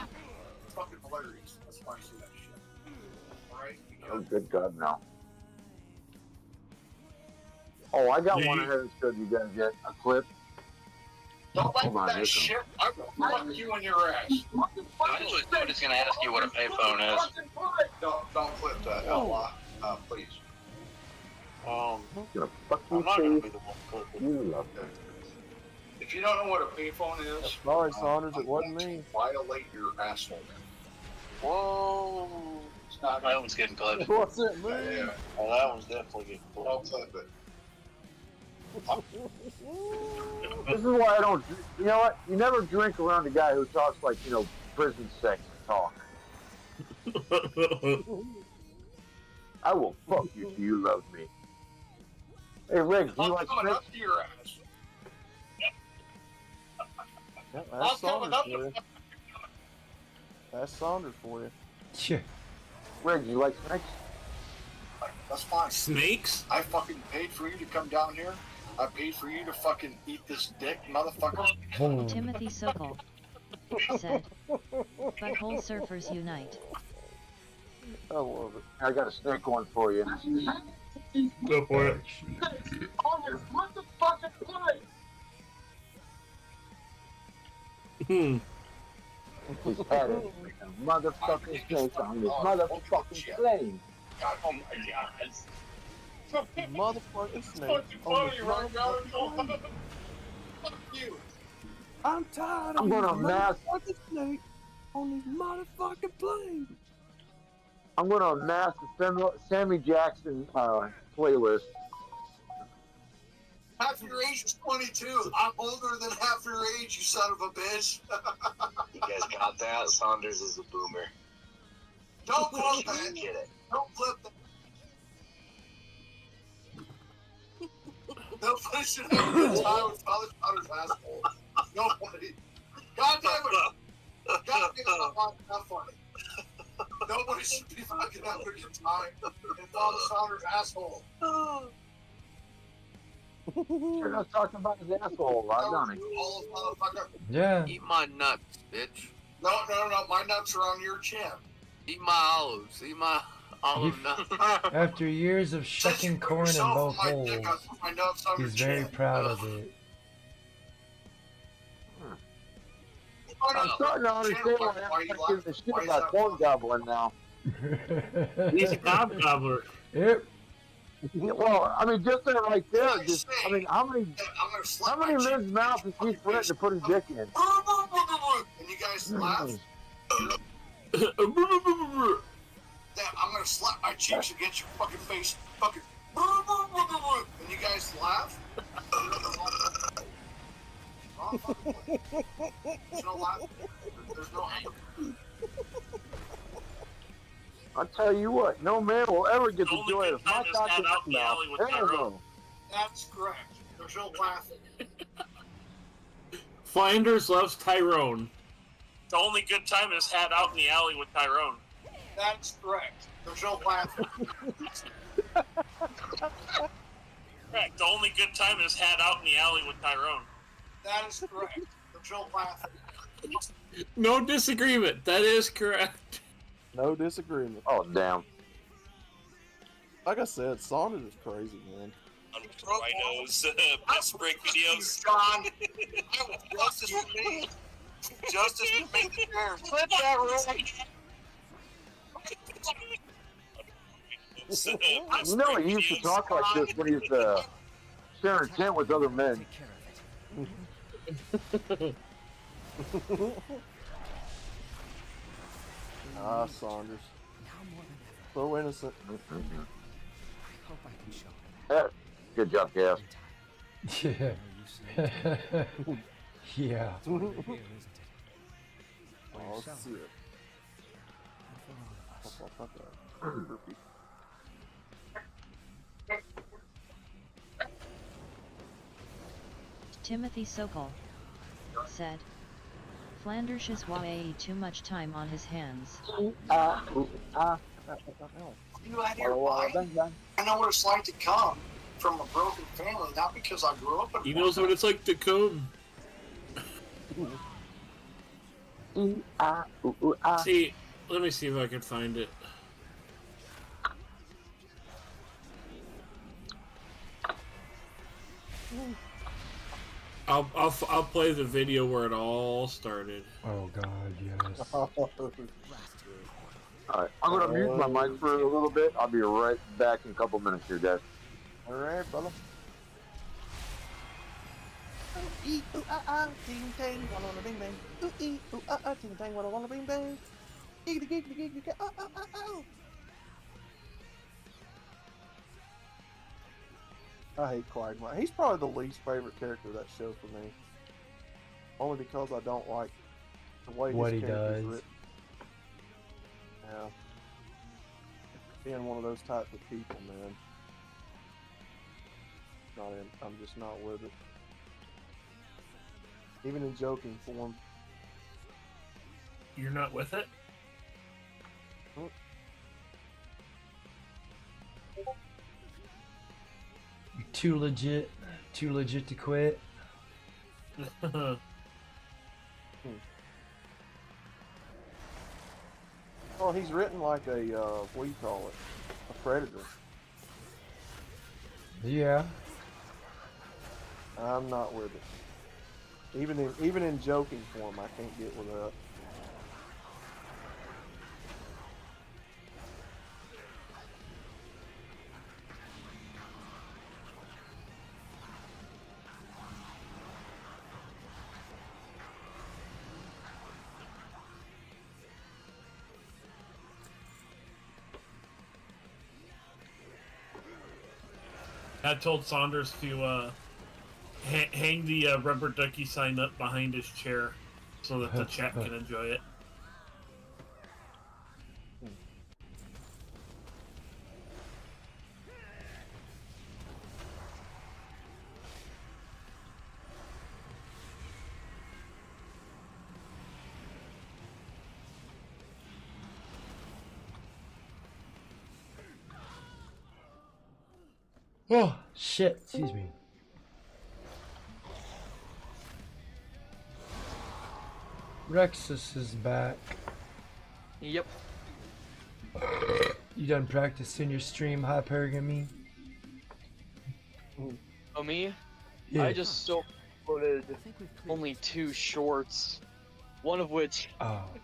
It's fucking hilarious. That's why I see that shit. Alright? Oh, good God, no. Oh, I got one I haven't showed you guys yet. A clip. Don't like Hold on, that here shit. I will fuck you in your ass. Eventually, somebody's going to ask you what a payphone is. Don't clip that. Please. I'm gonna fuck I'm you, not gonna Steve. be the one clipping. You love that. If you don't know what a payphone is, Sorry, Saunders, it wasn't me. Violate your asshole. Whoa. It's not That one's getting clipped. What's it, Yeah, man? yeah. Oh, that one's definitely getting clipped. Don't clip it. This is why I don't. You know what? You never drink around a guy who talks like, you know, prison sex talk. I will fuck you if you love me. Hey, Rick, do you like coming snakes? up to your ass. That's Saunders for you. That's Saunders for you. Yeah. Rick, do you like snakes? That's fine. Snakes? I fucking paid for you to come down here. I paid for you to fucking eat this dick, motherfucker. Timothy Sokol said, Butthole Surfers Unite. I love it. I got a snake one for you. Go for it. On your motherfucking plate. He's had it. Motherfucking snake on this motherfucking plane. Oh my God. Motherfucking snake. Fucking funny, right, God? Fuck you. I'm tired I'm gonna mass. motherfucking snake on this motherfucking plane. I'm gonna amass the Sammy Jackson playlist. Half your age is 22. I'm older than half your age, you son of a bitch. You guys got that? Saunders is a boomer. Don't flip that. Get it. Don't flip that. Nobody should have a good time with Father Sauner's asshole. Nobody. God damn it. God damn it, I'm not funny. Nobody should be fucking having a good time in Father Sauner's asshole. You're not talking about his asshole, right, Donnie? Yeah. Eat my nuts, bitch. No, my nuts are on your chin. Eat my olives. Eat my olive nuts. After years of shucking corn in both holes, he's very proud of it. I'm starting to understand why everybody's giving a shit about corn gobbling now. He's a gob gobbler. Yep. Well, I mean, just that right there. Just, I mean, how many men's mouths is he threatening to put his dick in? And you guys laugh. I'm gonna slap my cheeks against your fucking face. Fucking. And you guys laugh. There's no laugh. There's no anger. I'll tell you what, no man will ever get the joy of my cock in out his the mouth. alley with There you Tyrone. go. That's correct. There's no laughing. Flanders loves Tyrone. The only good time is had out in the alley with Tyrone. That's correct. There's no laughing. Correct. The only good time is had out in the alley with Tyrone. That is correct. There's no laughing. No disagreement. That is correct. No disagreement. Oh, damn. Like I said, Saunders is crazy, man. Rhinos, best break videos. John, justice with me. Justice with me. Flip that right. You know, he used to talk like this when he was sharing tent with other men. Saunders. So innocent. Yeah. Good job, Cass. Yeah. Yeah. Oh, shit. Timothy Sokol said, Flanders is way too much time on his hands. You out here, why? I know what it's like to come from a broken family, not because I grew up in He knows what it's like to come. See, let me see if I can find it. I'll play the video where it all started. Oh God, yes. Alright, I'm gonna mute my mic for a little bit. I'll be right back in a couple minutes here, guys. Alright, brother. I hate Quagmire. He's probably the least favorite character of that show for me. Only because I don't like the way What his he character's does. written. Yeah. Being one of those types of people, man. I'm just not with it. Even in joking form. You're not with it? Too legit to quit. Well, he's written like a, what do you call it? A predator. Yeah. I'm not with it. Even in joking form, I can't get with that. I told Saunders to hang the rubber ducky sign up behind his chair so that the chat can enjoy it. Oh, shit. Excuse me. Rexus is back. Yep. You done practicing your stream, Hypergamy? Oh, me? Yeah. I just still uploaded only 2 shorts, one of which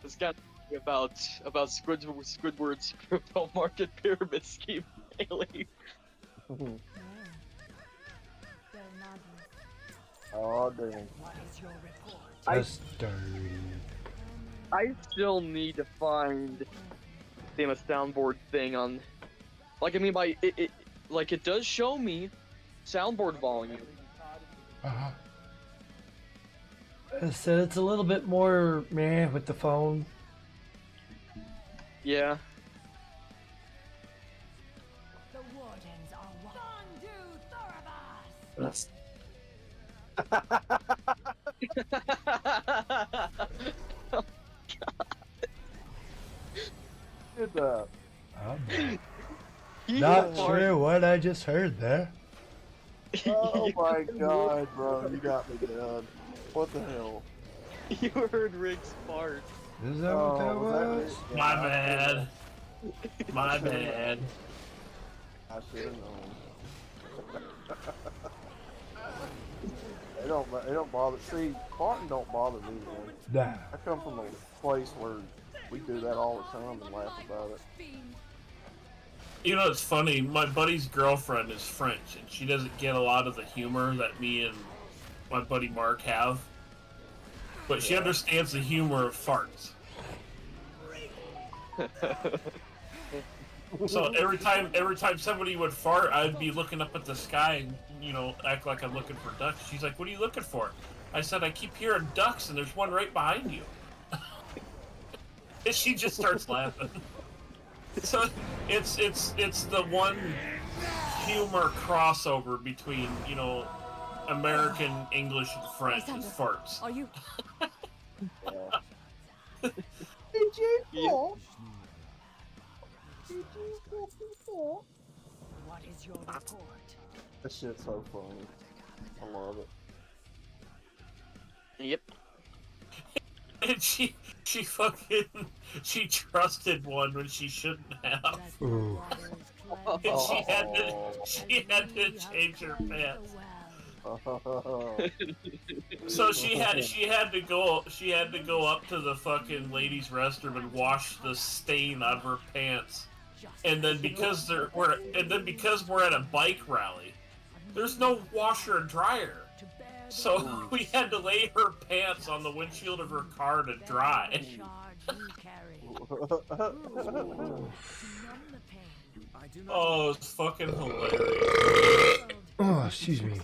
is kind of about Squidward's crypto market pyramid scheme daily. Oh, dang. That's dirty. I still need to find the soundboard thing on, like, I mean, by it like, it does show me soundboard volume. I said it's a little bit more meh with the phone. Yeah. The wardens are Thorabas. That's... Good job. Not sure what I just heard there. Oh my god, bro, you got me dead. What the hell? You heard Rick's fart. Is that what that was? My bad. My bad. I should have known. It don't bother. See, farting don't bother me, man. Nah. I come from a place where we do that all the time and laugh about it. You know, it's funny. My buddy's girlfriend is French, and she doesn't get a lot of the humor that me and my buddy Mark have. But she understands the humor of farts. So every time somebody would fart, I'd be looking up at the sky and, you know, act like I'm looking for ducks. She's like, "What are you looking for?" I said, "I keep hearing ducks, and there's one right behind you." And she just starts laughing. So it's the one humor crossover between, you know, American English and French is farts. Are you? Did you fall? What is your report? That shit's so funny. I love it. Yep. And she trusted one when she shouldn't have. Ooh. And she had to change her pants. So she had to go up to the fucking ladies' restroom and wash the stain out of her pants. And then because we're at a bike rally, there's no washer and dryer. So we had to lay her pants on the windshield of her car to dry. Oh, it's fucking hilarious. Oh, excuse me.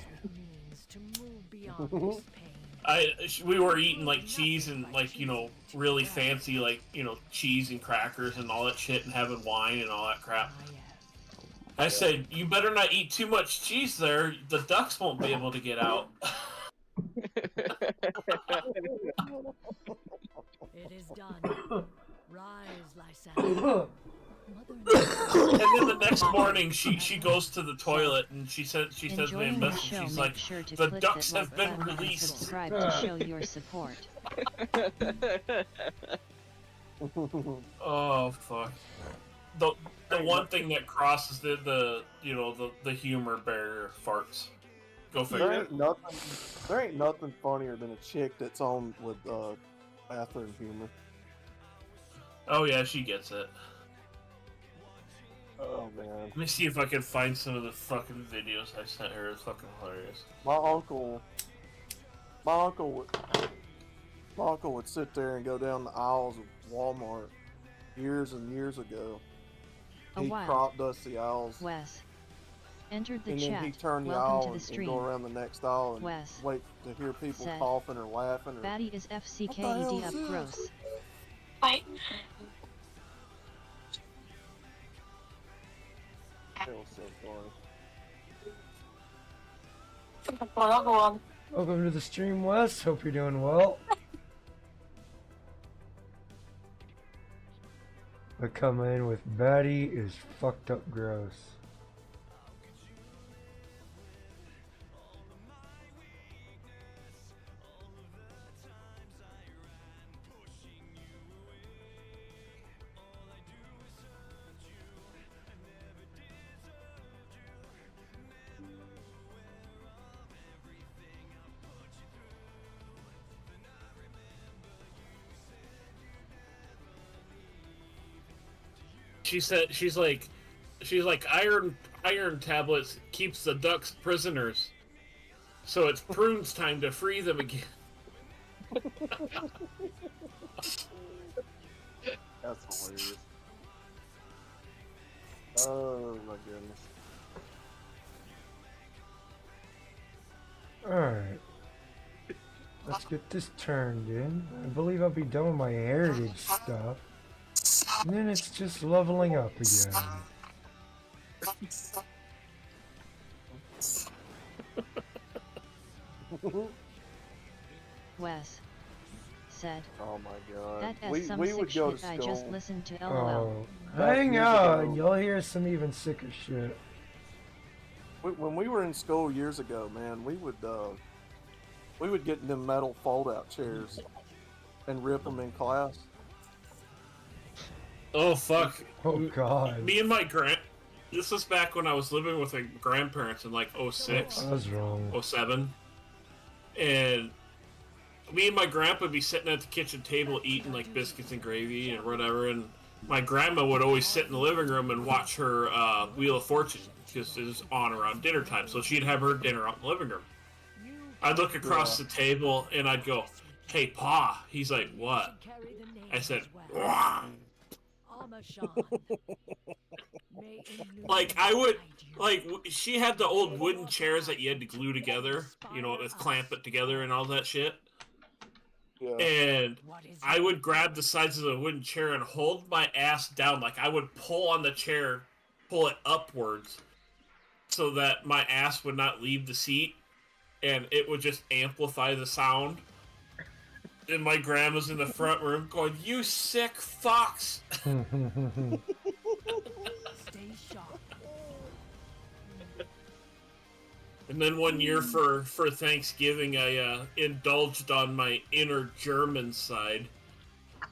We were eating like cheese and like, you know, really fancy like, you know, cheese and crackers and all that shit and having wine and all that crap. I said, "You better not eat too much cheese there. The ducks won't be able to get out." It is done. Rise, Lysander. And then the next morning, she goes to the toilet and she sends me a message. She's like, "The ducks have been released." Subscribe to show your support. Oh fuck! The one thing that crosses the humor barrier, farts. Go figure. There ain't nothing funnier than a chick that's on with bathroom humor. Oh yeah, she gets it. Oh man. Let me see if I can find some of the fucking videos I sent her. It's fucking hilarious. My uncle would sit there and go down the aisles of Walmart years and years ago. He crop dust the aisles. Wes entered the and chat. then he'd turn the Welcome aisle to the and stream. go around the next aisle and Wes wait to hear people said, coughing or laughing. Or, Batty is FCKED up gross. Bye. It was so funny. I'll go on. Welcome to the stream, Wes. Hope you're doing well. But coming in with Batty is fucked up gross. She said she's like iron tablets keeps the ducks prisoners. So it's Prune's time to free them again. That's hilarious. Oh my goodness. Alright. Let's get this turned in. I believe I'll be done with my heritage stuff. And then it's just leveling up again. Wes said. Oh my god. That is some sick shit I just listened to. LOL. Oh, hang on, you'll hear some even sicker shit. When we were in school years ago, man, we would get in them metal fold-out chairs and rip them in class. Oh fuck! Oh god! Me and my This was back when I was living with my grandparents in like 06. I was wrong. 07. And me and my grandpa would be sitting at the kitchen table eating like biscuits and gravy and whatever, and my grandma would always sit in the living room and watch her Wheel of Fortune because it was on around dinner time, so she'd have her dinner out in the living room. I'd look across the table and I'd go, "Hey, Pa." He's like, "What?" I said, "Wah." Like I would, like she had the old wooden chairs that you had to glue together, you know, with clamp it together and all that shit. Yeah. And I would grab the sides of the wooden chair and hold my ass down, like I would pull on the chair, pull it upwards, so that my ass would not leave the seat, and it would just amplify the sound. And my grandma's in the front room going, "You sick fucks!" Stay sharp. And then one year for Thanksgiving, I indulged on my inner German side.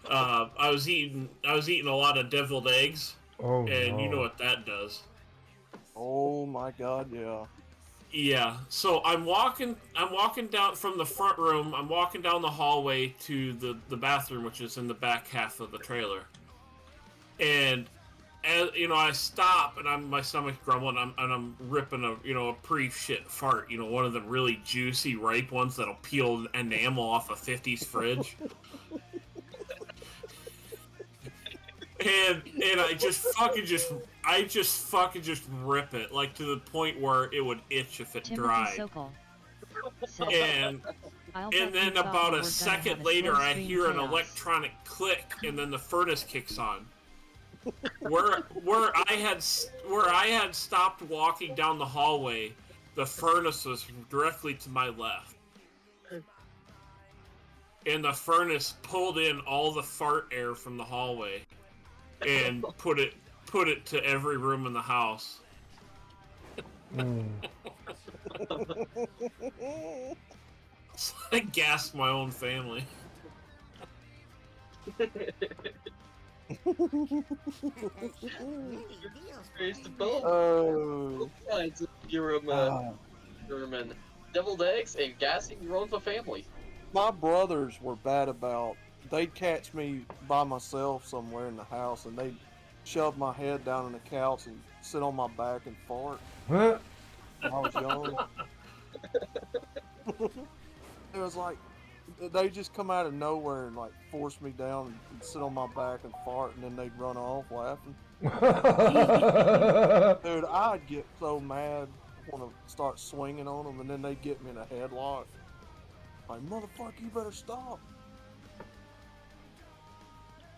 I was eating a lot of deviled eggs, and you know what that does. Oh my god, yeah. Yeah, so I'm walking down from the front room. I'm walking down the hallway to the bathroom, which is in the back half of the trailer. And as you know, I stop and my stomach's grumbling. And I'm ripping a pre-shit fart. You know, one of the really juicy, ripe ones that'll peel enamel off a '50s fridge. And I just fucking rip it, like to the point where it would itch if it dried. And then about a second later, I hear an electronic click, and then the furnace kicks on. Where I had stopped walking down the hallway, the furnace was directly to my left. And the furnace pulled in all the fart air from the hallway and put it to every room in the house. So I gassed my own family. Both kinds of German deviled eggs and gassing your own family. My brothers were bad about. They'd catch me by myself somewhere in the house, and they'd shove my head down on the couch and sit on my back and fart. What? When I was young. It was like they just come out of nowhere and like force me down and sit on my back and fart, and then they'd run off laughing. Dude, I'd get so mad, want to start swinging on them, and then they'd get me in a headlock. Like, motherfucker, you better stop.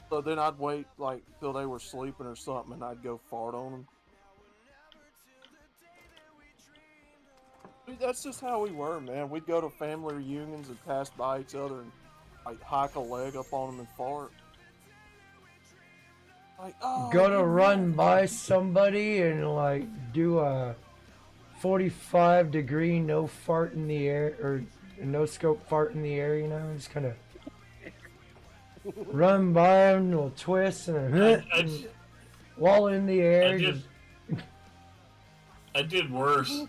So then I'd wait like till they were sleeping or something, and I'd go fart on them. Dude, that's just how we were, man. We'd go to family reunions and pass by each other and like hike a leg up on them and fart. Like, oh, Gotta run by somebody and like do a 45-degree no fart in the air, or no scope fart in the air, you know, just kind of run by them, little twist and wall in the air. I did worse.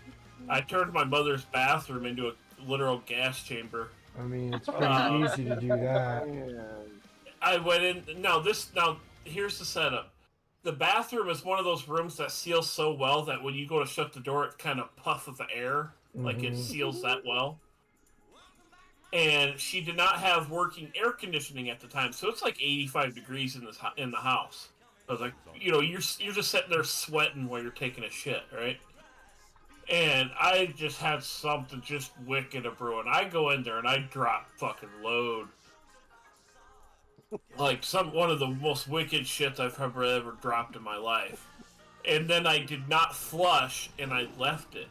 I turned my mother's bathroom into a literal gas chamber. I mean, it's pretty easy to do that. I went in. Now here's the setup. the bathroom is one of those rooms that seals so well that when you go to shut the door, it kind of puff of air, like it seals that well. And she did not have working air conditioning at the time, so it's like 85 degrees in the house. I was like, you know, you're just sitting there sweating while you're taking a shit, right? And I just had something just wicked a brewing. I go in there and I drop fucking load. Like one of the most wicked shits I've ever dropped in my life. And then I did not flush and I left it.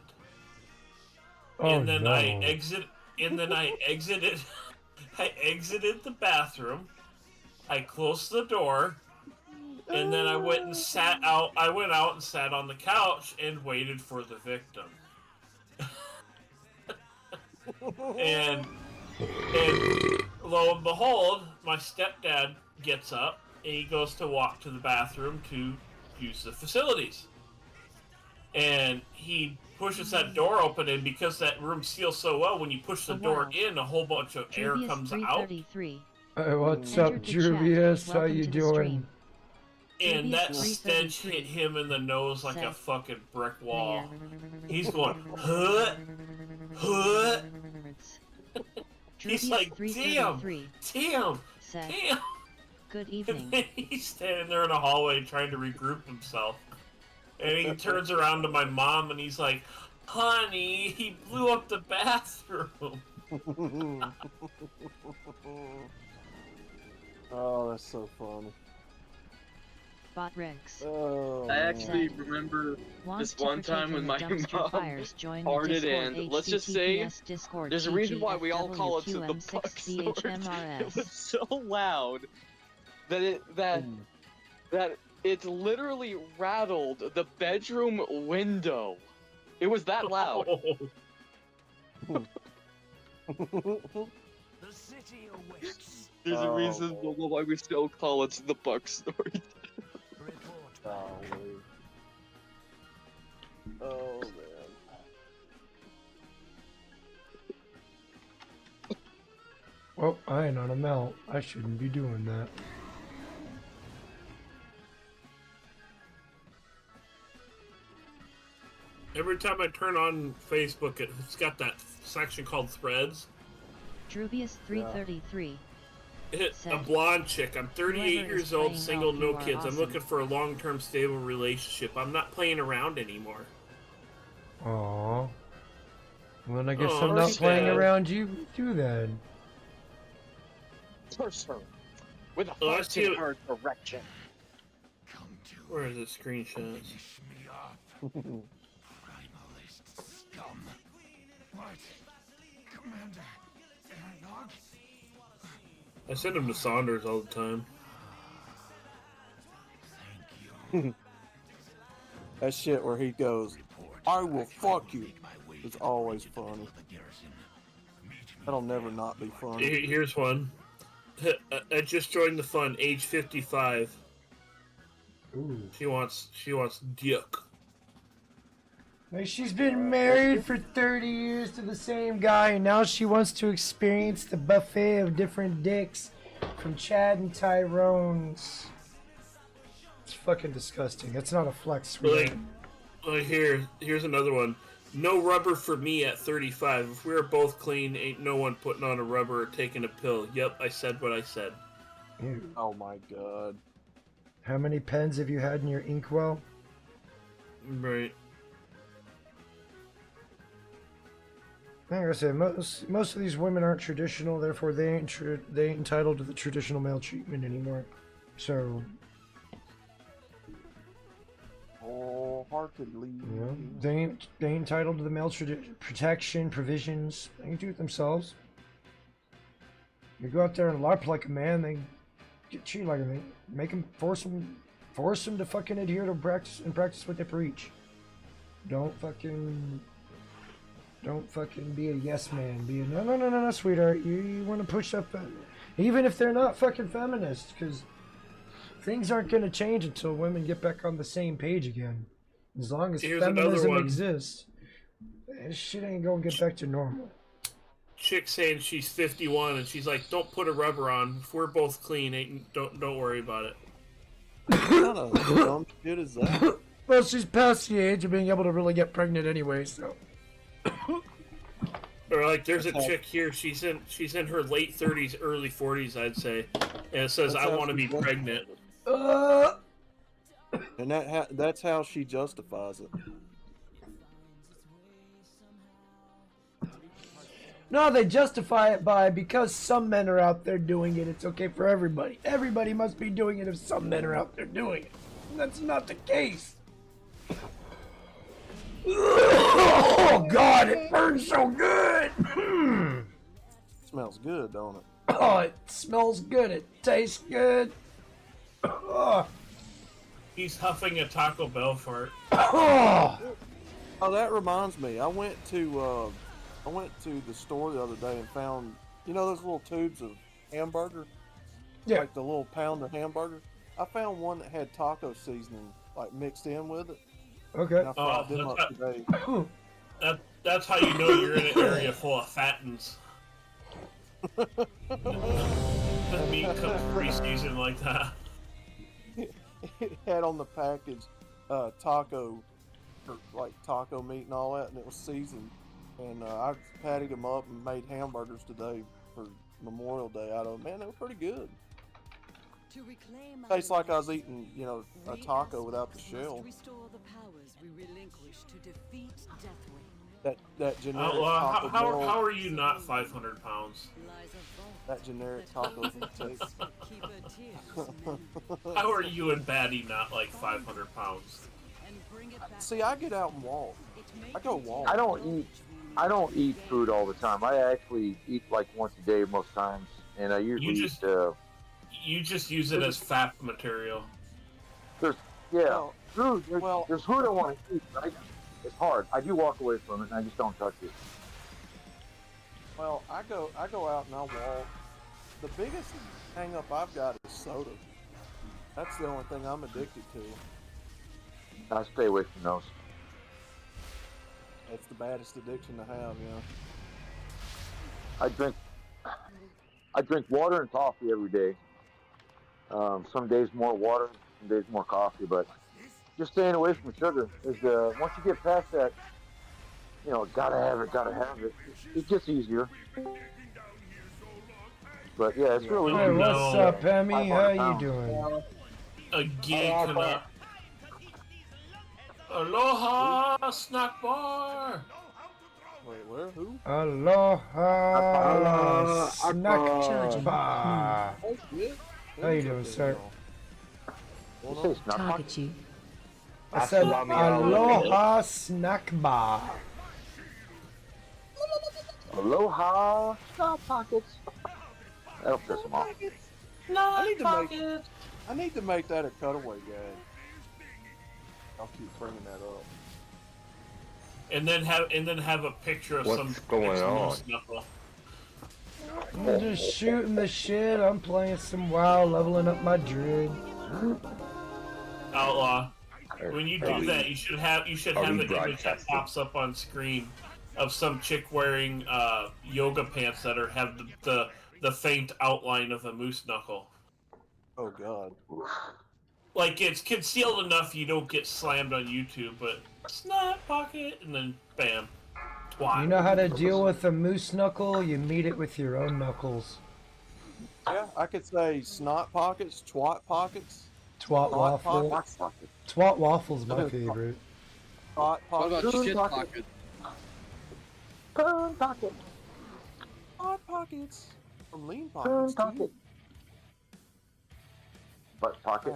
And then I exited I exited the bathroom. I closed the door. And then I went and sat out. I went out and sat on the couch and waited for the victim. and lo and behold, my stepdad gets up and he goes to walk to the bathroom to use the facilities. And he pushes that door open, and because that room seals so well, when you push the door in, a whole bunch of air comes out. Hey, what's up, Juvius? How you doing? And that stench hit him in the nose like a fucking brick wall. He's going, huh? Huh? He's like, damn. Good evening. And he's standing there in the hallway trying to regroup himself. And he turns around to my mom and he's like, honey, he blew up the bathroom. Oh, that's so funny. Bot Rex. Oh, I actually remember this one time when my mom farted, and let's just say there's a reason why we all call it the buck snort. It was so loud that it literally rattled the bedroom window. It was that loud. The city awakes. There's a reason why we still call it the buck snort. Oh, man. Well, I ain't on a melt. I shouldn't be doing that. Every time I turn on Facebook, it's got that section called Threads. Drubius 333. A blonde chick. I'm 38 years old, single, no kids. awesome. I'm looking for a long-term, stable relationship. I'm not playing around anymore. Aww. Well, then I guess Oh, I'm not playing sad. around you too then. Curse her with a Oh, I heart see in it. her direction. Where are the screenshots? Scum. What? Commander Airlock? I send them to Saunders all the time. That shit where he goes, I will fuck you. It's always funny. That'll never not be funny. Here's one. I just joined the fun, age 55. Ooh. She wants dick. Like, she's been married for 30 years to the same guy, and now she wants to experience the buffet of different dicks from Chad and Tyrone's. It's fucking disgusting. That's not a flex, sweetheart. Here's another one. No rubber for me at 35. If we were both clean, ain't no one putting on a rubber or taking a pill. Yep, I said what I said. Ew. Oh my god. How many pens have you had in your inkwell? Right. Like I said, most of these women aren't traditional, therefore they ain't entitled to the traditional male treatment anymore. So, Wholeheartedly. you know, they ain't entitled to the male protection provisions. They can do it themselves. You go out there and LARP like a man, they get treated like a man. Make them force them to fucking adhere to practice what they preach. Don't fucking be a yes man. Be a no, sweetheart. You want to push up, even if they're not fucking feminists, because things aren't going to change until women get back on the same page again. As long as Here's another feminism one. exists, this shit ain't gonna get back to normal. Chick saying she's 51 and she's like, "Don't put a rubber on. If we're both clean, don't worry about it." kind of dumb shit is that? Well, she's past the age of being able to really get pregnant anyway, so. Or like, there's a chick here. She's in her late 30s, early 40s, I'd say, and it says, "I want to be pregnant." And that's how she justifies it. No, they justify it by because some men are out there doing it, it's okay for everybody. Everybody must be doing it if some men are out there doing it. And that's not the case. Oh God, it burns so good. Smells good, don't it? Oh, it smells good. It tastes good. He's huffing a Taco Bell fart. Oh, that reminds me. I went to the store the other day and found, you know, those little tubes of hamburger? Yeah. Like the little pound of hamburger. I found one that had taco seasoning like mixed in with it. Okay. And I fried them up today. That's how you know you're in an area full of fattens. The meat comes pre-seasoned like that. It had on the package taco, or like taco meat and all that, and it was seasoned. And I patted them up and made hamburgers today for Memorial Day out of them. Man, they were pretty good. Tastes like I was eating, you know, a taco without the shell. That generic taco how are you not 500 pounds? That generic taco taste. How are you and Batty not like 500 pounds? See, I get out and walk. I go walk. I don't eat food all the time. I actually eat like once a day most times, and I usually eat. You just use it as fat material. There's food I want to eat, right? It's hard. I do walk away from it, and I just don't touch it. Well, I go out and I walk. The biggest hang up I've got is soda. That's the only thing I'm addicted to. I stay away from those. It's the baddest addiction to have, you know. I drink water and coffee every day. Some days more water, some days more coffee, but just staying away from sugar is once you get past that, you know, gotta have it. It gets easier. But yeah, it's really. Hey, what's up, Emmy? How you doing? Again, Aloha, snack bar. Wait, where? Who? Aloha, snack bar. How you doing, sir? Target you. I said Aloha snack bar. Aloha Star Pockets. That'll piss them off. I need to make that a cutaway gag. I'll keep bringing that up. And then have a picture of What's going on? I'm just shooting the shit. I'm playing some WoW, leveling up my Druid. Outlaw. When you do that, you should have an image that pops up on screen of some chick wearing yoga pants that have the faint outline of a moose knuckle. Oh God. Like, it's concealed enough you don't get slammed on YouTube, but snap pocket, and then bam. Twat. You know how to deal with a moose knuckle? You meet it with your own knuckles. Yeah, I could say snot pockets, twat pockets. Twat waffle. Twat waffle's my favorite. Twat pockets. What about shit pocket? Turn pocket. Hot pockets. From lean pockets. Turn pocket. Butt pocket.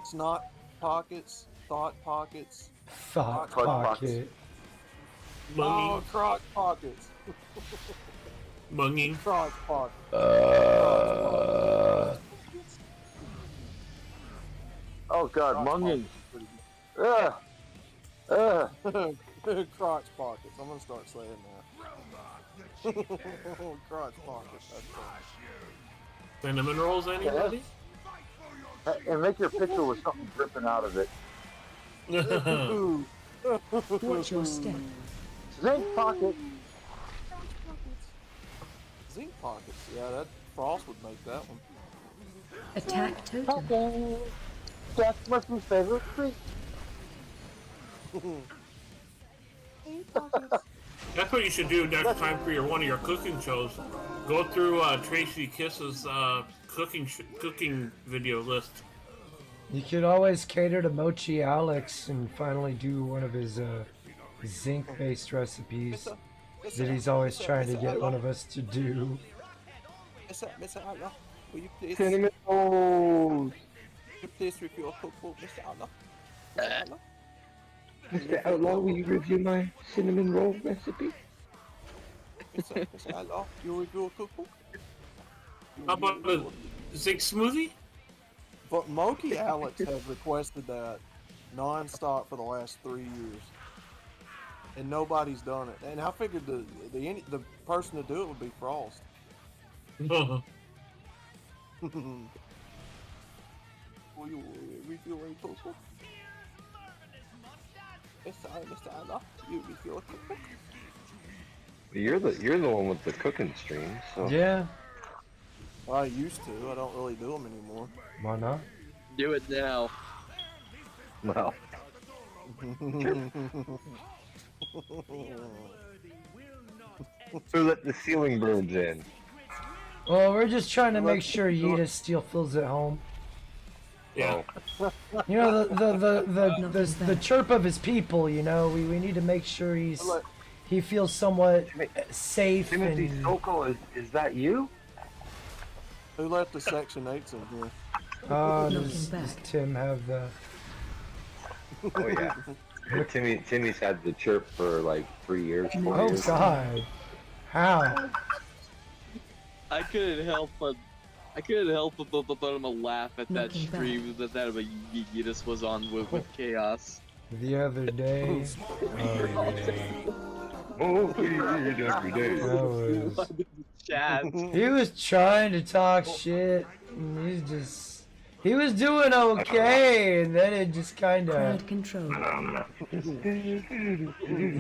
Snot pockets. Thought pockets. Thought pocket. Oh, crotch pockets. Munging. Crotch pockets. Oh God, munging. Crotch pockets. I'm gonna start saying that. Crotch pockets. That's fine. Cinnamon rolls, anybody? And make your picture with something dripping out of it. Watch your step. Zinc pocket. Zinc pockets. Yeah, that Frost would make that one. Attack totem. Okay. That's my favorite treat. That's what you should do next time for one of your cooking shows. Go through Tracy Kiss's cooking video list. You could always cater to Mochi Alex and finally do one of his zinc-based recipes that he's always trying to get one of us to do. Mr. Allah, will you please? Cinnamon rolls. Will you please review a cookbook, Mr. Allah? Mr. Outlaw, will you review my cinnamon roll recipe? Mr. Outlaw, you review a cookbook? How about the zinc smoothie? But Moki Alex has requested that non-stop for the last 3 years, and nobody's done it. And I figured the person to do it would be Frost. Uh-huh. Will you review a cookbook? Mr. Allah, you review a cookbook? You're the one with the cooking stream, so. Yeah. Well, I used to. I don't really do them anymore. Why not? Do it now. Well. Who let the ceiling birds in? Well, we're just trying to make sure Yeta still feels at home. Yeah. You know, the chirp of his people, you know, we need to make sure he feels somewhat safe. Timothy and... Sokol, is that you? Who left the Section 8s in here? Does Tim have the... Oh, yeah. Timmy's had the chirp for like 3 years, 4 Oh, years. God. How? I couldn't help but laugh at that stream that Yeetus was on with Chaos. The other day... every day. He was trying to talk shit, and he was doing okay, and then it just kind of... Crowd control.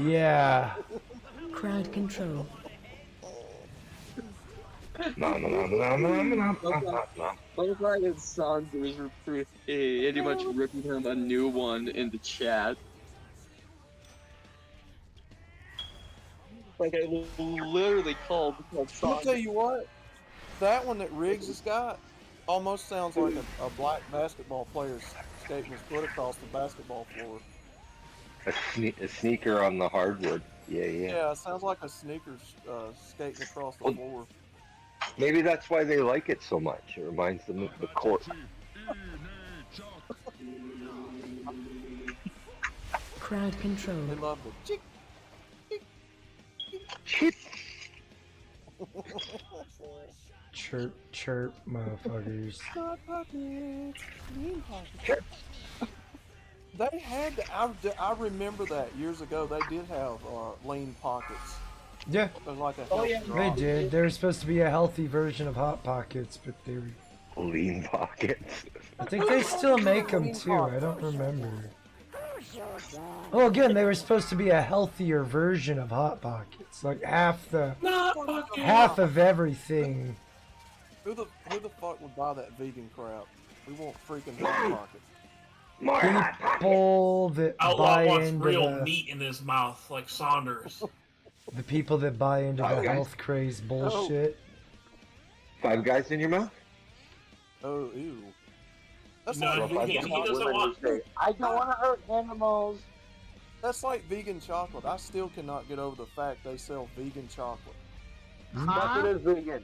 Yeah. Crowd control. Both like his sons was pretty much ripping him a new one in the chat. Like I literally called I'll tell you what, that one that Riggs has got almost sounds like a black basketball player skating his foot across the basketball floor. A sneaker on the hardwood. Yeah. Yeah, it sounds like a sneaker skating across the floor. Maybe that's why they like it so much. It reminds them of the court. Crowd control. They love the chick. Chirp, chirp, motherfuckers. They had, I remember that years ago. They did have lean pockets. Yeah. It was like a They did. They were supposed to be a healthy version of Hot Pockets, but they were... Lean Pockets. I think they still make them too. I don't remember. Oh, again, they were supposed to be a healthier version of Hot Pockets, like half of everything. Who the fuck would buy that vegan crap? We want freaking Hot Pockets. People that Outlaw buy wants into real meat in his mouth, like Saunders. the people that buy into the health craze bullshit. 5 Guys in your mouth? Oh, ew. That's No, like vegan he chocolate. doesn't want. I don't want to hurt animals. That's like vegan chocolate. I still cannot get over the fact they sell vegan chocolate. Chocolate is vegan.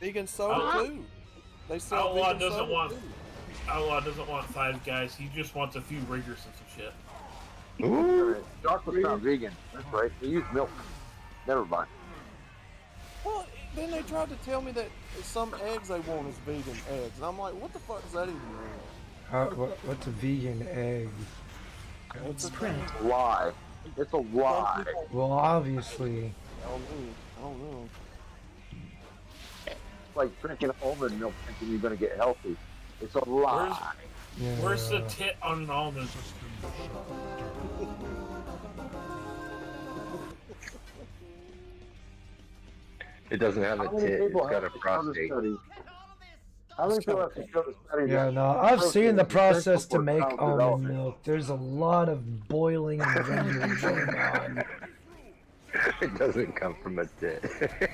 Vegan soda too. They sell Outlaw vegan doesn't soda want. too. Outlaw doesn't want 5 Guys. He just wants a few riggers and some shit. Ooh. Chocolate's not vegan. That's right. They use milk. Never mind. Well, then they tried to tell me that some eggs they want is vegan eggs, and I'm like, what the fuck does that even mean? What's a vegan egg? It's a lie. It's a lie. Well, obviously. I don't know. It's like drinking almond milk thinking you're gonna get healthy. It's a lie. Where's the tit on an almond? It doesn't have a tit. It's got a prostate. How many people have to show the study? Yeah, that no, I've seen the protein is process to essential for make child almond development? milk. There's a lot of boiling and rendering going on. It doesn't come from a tit. It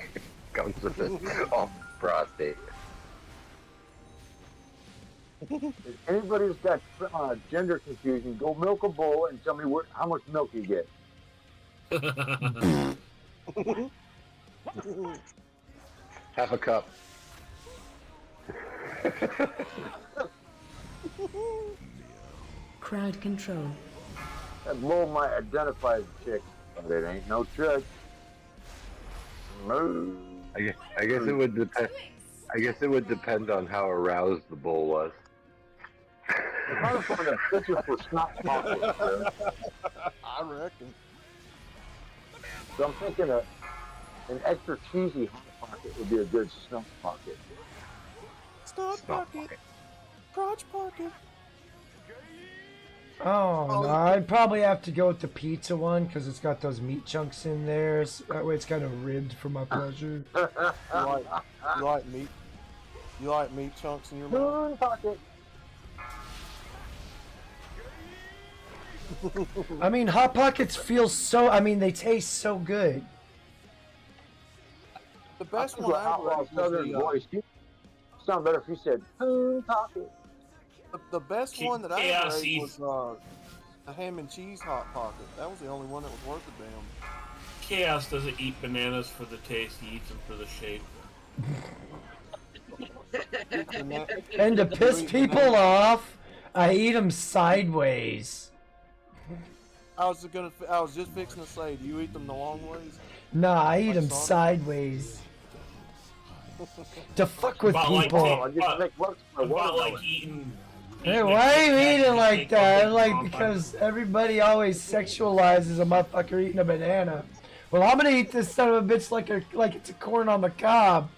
comes with a prostate. If anybody's got gender confusion, go milk a bull and tell me how much milk you get. Half a cup. Crowd control. That bull might identify as a chick, but it ain't no trick. Moo. I guess it would depend. I guess it would depend on how aroused the bull was. I'm trying to find a picture for snot pocket. I reckon. So I'm thinking an extra cheesy hot pocket would be a good snot pocket. Snot pocket. Crotch pocket. Oh, no, I'd probably have to go with the pizza one because it's got those meat chunks in there. That way it's kind of ribbed for my pleasure. You like meat? You like meat chunks in your mouth? Pocket. I mean, Hot Pockets feel so... I mean, they taste so good. The best one I ever ate Southern voice. Sound better if you said pocket. The best one that I ever ate was a ham and cheese Hot Pocket. That was the only one that was worth a damn. Chaos doesn't eat bananas for the taste; he eats them for the shape. And to piss people off, I eat them sideways. I was just fixing to say, do you eat them the long ways? Nah, I eat them sideways. To fuck with people. Hey, why are you eating like that? Like, because everybody always sexualizes a motherfucker eating a banana. Well, I'm gonna eat this son of a bitch like it's a corn on the cob.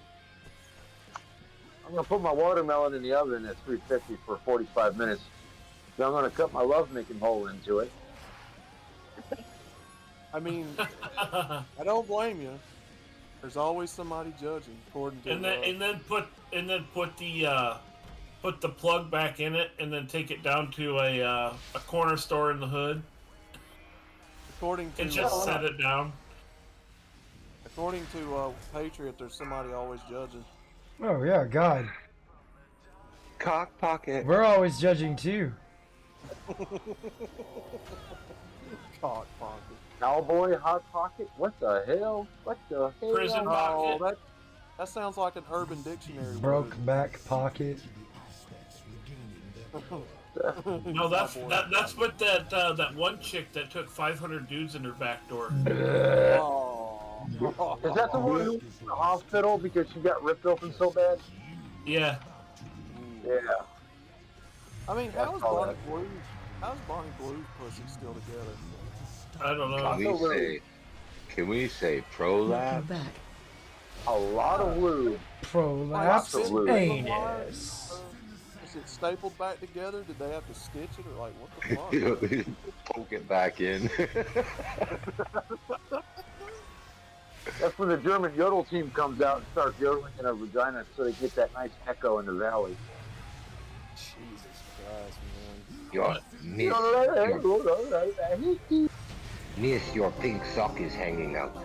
I'm gonna put my watermelon in the oven at 350 for 45 minutes. Then I'm gonna cut my lovemaking hole into it. I mean, I don't blame you. There's always somebody judging, according to. And then put the plug back in it, and then take it down to a corner store in the hood. According to. And just set it down. According to Patriot, there's somebody always judging. Oh yeah, God. Cock pocket. We're always judging too. Cock pocket. Cowboy hot pocket? What the hell? What the hell? Prison pocket. That sounds like an Urban Dictionary Broke word. back pocket. No, that's what that one chick that took 500 dudes in her back door. Is that the one who was in the hospital because she got ripped open so bad? Yeah. Yeah. I mean, how's Bonnie Blue's pussy still together? I don't know. Can we say prolapse? A lot of lube. Prolapse anus. Is it stapled back together? Did they have to stitch it, or like what the fuck? Poke it back in. That's when the German yodel team comes out and starts yodeling in her vagina so they get that nice echo in the valley. Jesus Christ, man. Miss, your pink sock is hanging out.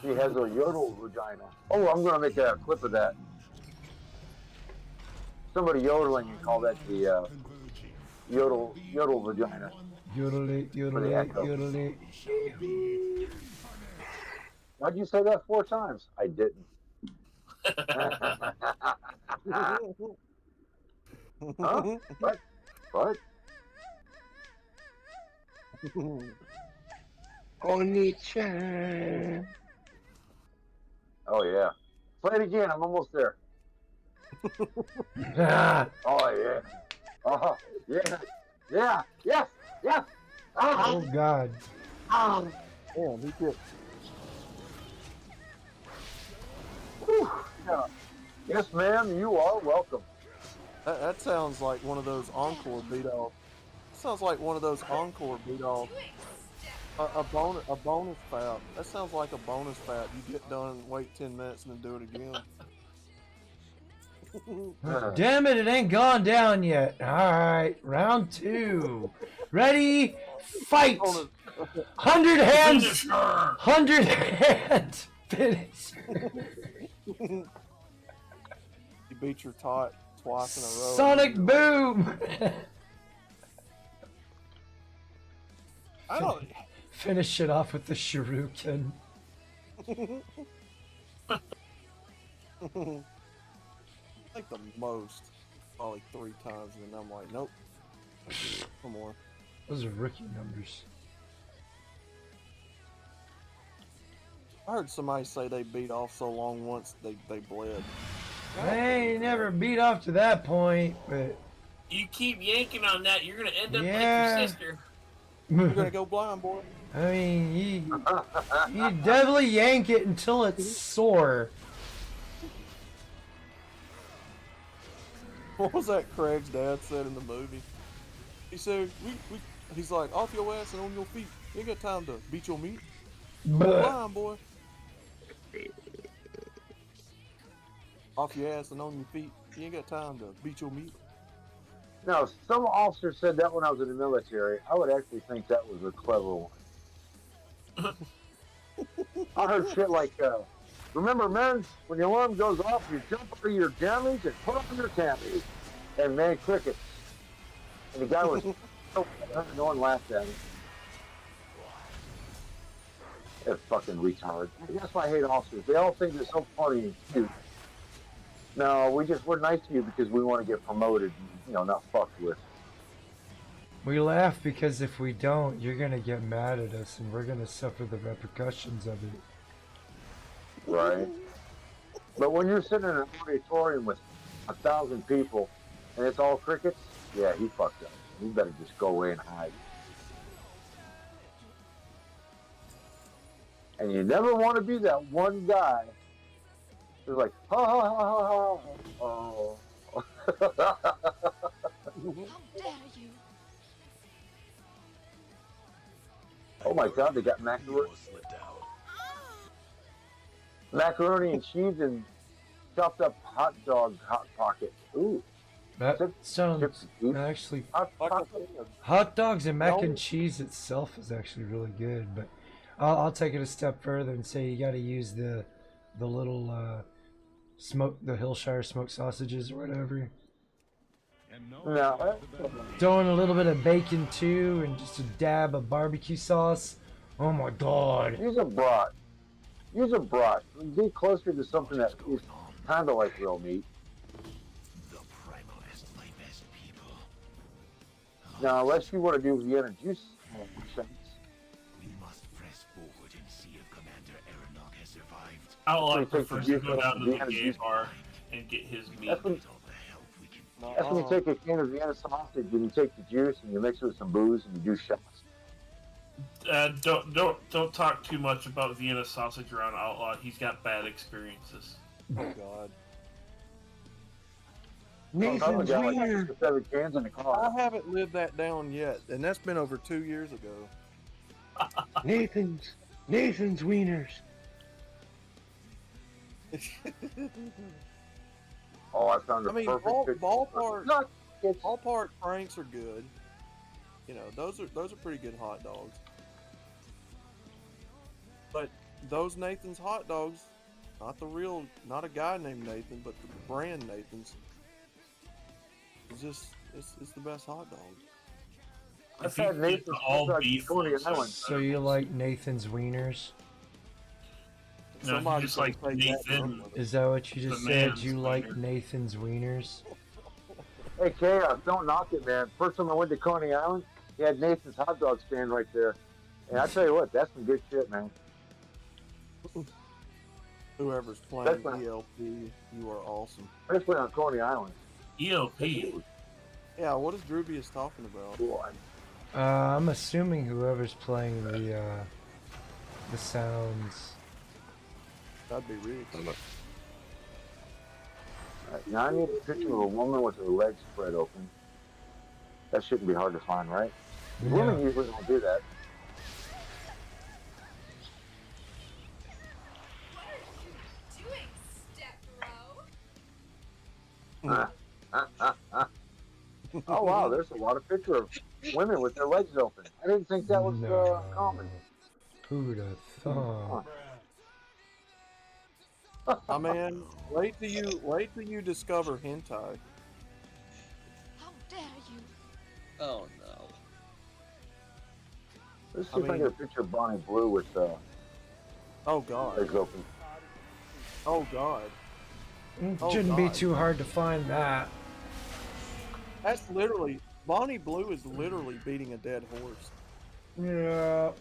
She has a yodel vagina. Oh, I'm going to make a clip of that. Somebody yodeling and call that the yodel vagina. Yodelate, yodelate, yodelate. Why'd you say that 4 times? I didn't. Huh? What? Konnichiwa. Oh yeah. Play it again. I'm almost there. Oh yeah. Oh yeah. Yeah. Yes. Yes. Oh God. Oh. Yeah, me too. Yeah. Yes, ma'am. You are welcome. That sounds like one of those encore beat off. Sounds like one of those encore beat off A bonus fat. That sounds like a bonus fat. You get done, wait 10 minutes, and then do it again. Damn it, it ain't gone down yet. Alright, round 2. Ready? Fight! 100 hands! 100 hands! Finish! You beat your tot twice in a row. Sonic boom! I don't... Finish it off with the shuriken. Like the most, probably 3 times, and I'm like, nope. No more. Those are rookie numbers. I heard somebody say they beat off so long once they bled. I ain't never beat off to that point, but You keep yanking on that, you're gonna end up Yeah. like your sister. You're gonna go blind, boy. I mean, you definitely yank it until it's sore. What was that Craig's dad said in the movie? He said, he's like, off your ass and on your feet. You ain't got time to beat your meat. Go blind, boy. Off your ass and on your feet. You ain't got time to beat your meat. Now, some officer said that when I was in the military. I would actually think that was a clever one. I heard shit like, remember, men, when the alarm goes off, you jump over your jammies and put on your camis. And man, crickets. And the guy was so no one laughed at him. They're fucking retarded. That's why I hate officers. They all think they're so funny and cute. No, we're nice to you because we want to get promoted and, not fucked with. We laugh because if we don't, you're gonna get mad at us and we're gonna suffer the repercussions of it. Right? But when you're sitting in an auditorium with 1,000 people and it's all crickets, yeah, he fucked up. You better just go away and hide. And you never want to be that one guy who's like, ha ha ha ha ha. Oh. How dare you? Oh my God, they got macaroni and cheese and chopped up hot dog hot pocket. Ooh. That sounds actually hot dogs and mac and cheese itself is actually really good, but I'll take it a step further and say you got to use the little the Hillshire smoked sausages or whatever. No. Throw in a little bit of bacon too, and just a dab of barbecue sauce. Oh my God! Use a brat. Be closer to something that is kind of like real meat. Now, unless you want to do Vienna juice, We must press forward and see if Commander Aeronok has survived. Outlaw prefers to go down to the gay bar and get his meat. That's when you take a can of Vienna sausage and you take the juice and you mix it with some booze and you do shots. Don't talk too much about Vienna sausage around Outlaw. He's got bad experiences. Oh God. Nathan's Wiener. I haven't lived that down yet, and that's been over 2 years ago. Nathan's Wieners. Oh, I found I mean, ballpark Franks are good. Those are pretty good hot dogs. But those Nathan's hot dogs, not a guy named Nathan, but the brand Nathan's, it's the best hot dog. I've had Nathan's all beef. So you like Nathan's Wieners? No, just like Nathan. Is that what you just said? You like Nathan's Wieners? Hey, Chaos, don't knock it, man. First time I went to Coney Island, he had Nathan's hot dog stand right there. And I tell you what, that's some good shit, man. Whoever's playing ELP, you are awesome. Especially on Coney Island. ELP? Yeah, what is Drubius talking about? I'm assuming whoever's playing the sounds. That'd be Riggs. Right, now I need a picture of a woman with her legs spread open. That shouldn't be hard to find, right? Yeah. Women usually don't do that. Oh wow, there's a lot of pictures of women with their legs open. I didn't think that was common. Who'd have thought? Oh man, wait till you discover hentai. How dare you? Oh no. Let's see if I can get a picture of Bonnie Blue with oh god. legs open. Oh god. Shouldn't be too hard to find that. That's literally Bonnie Blue is literally beating a dead horse. Yeah,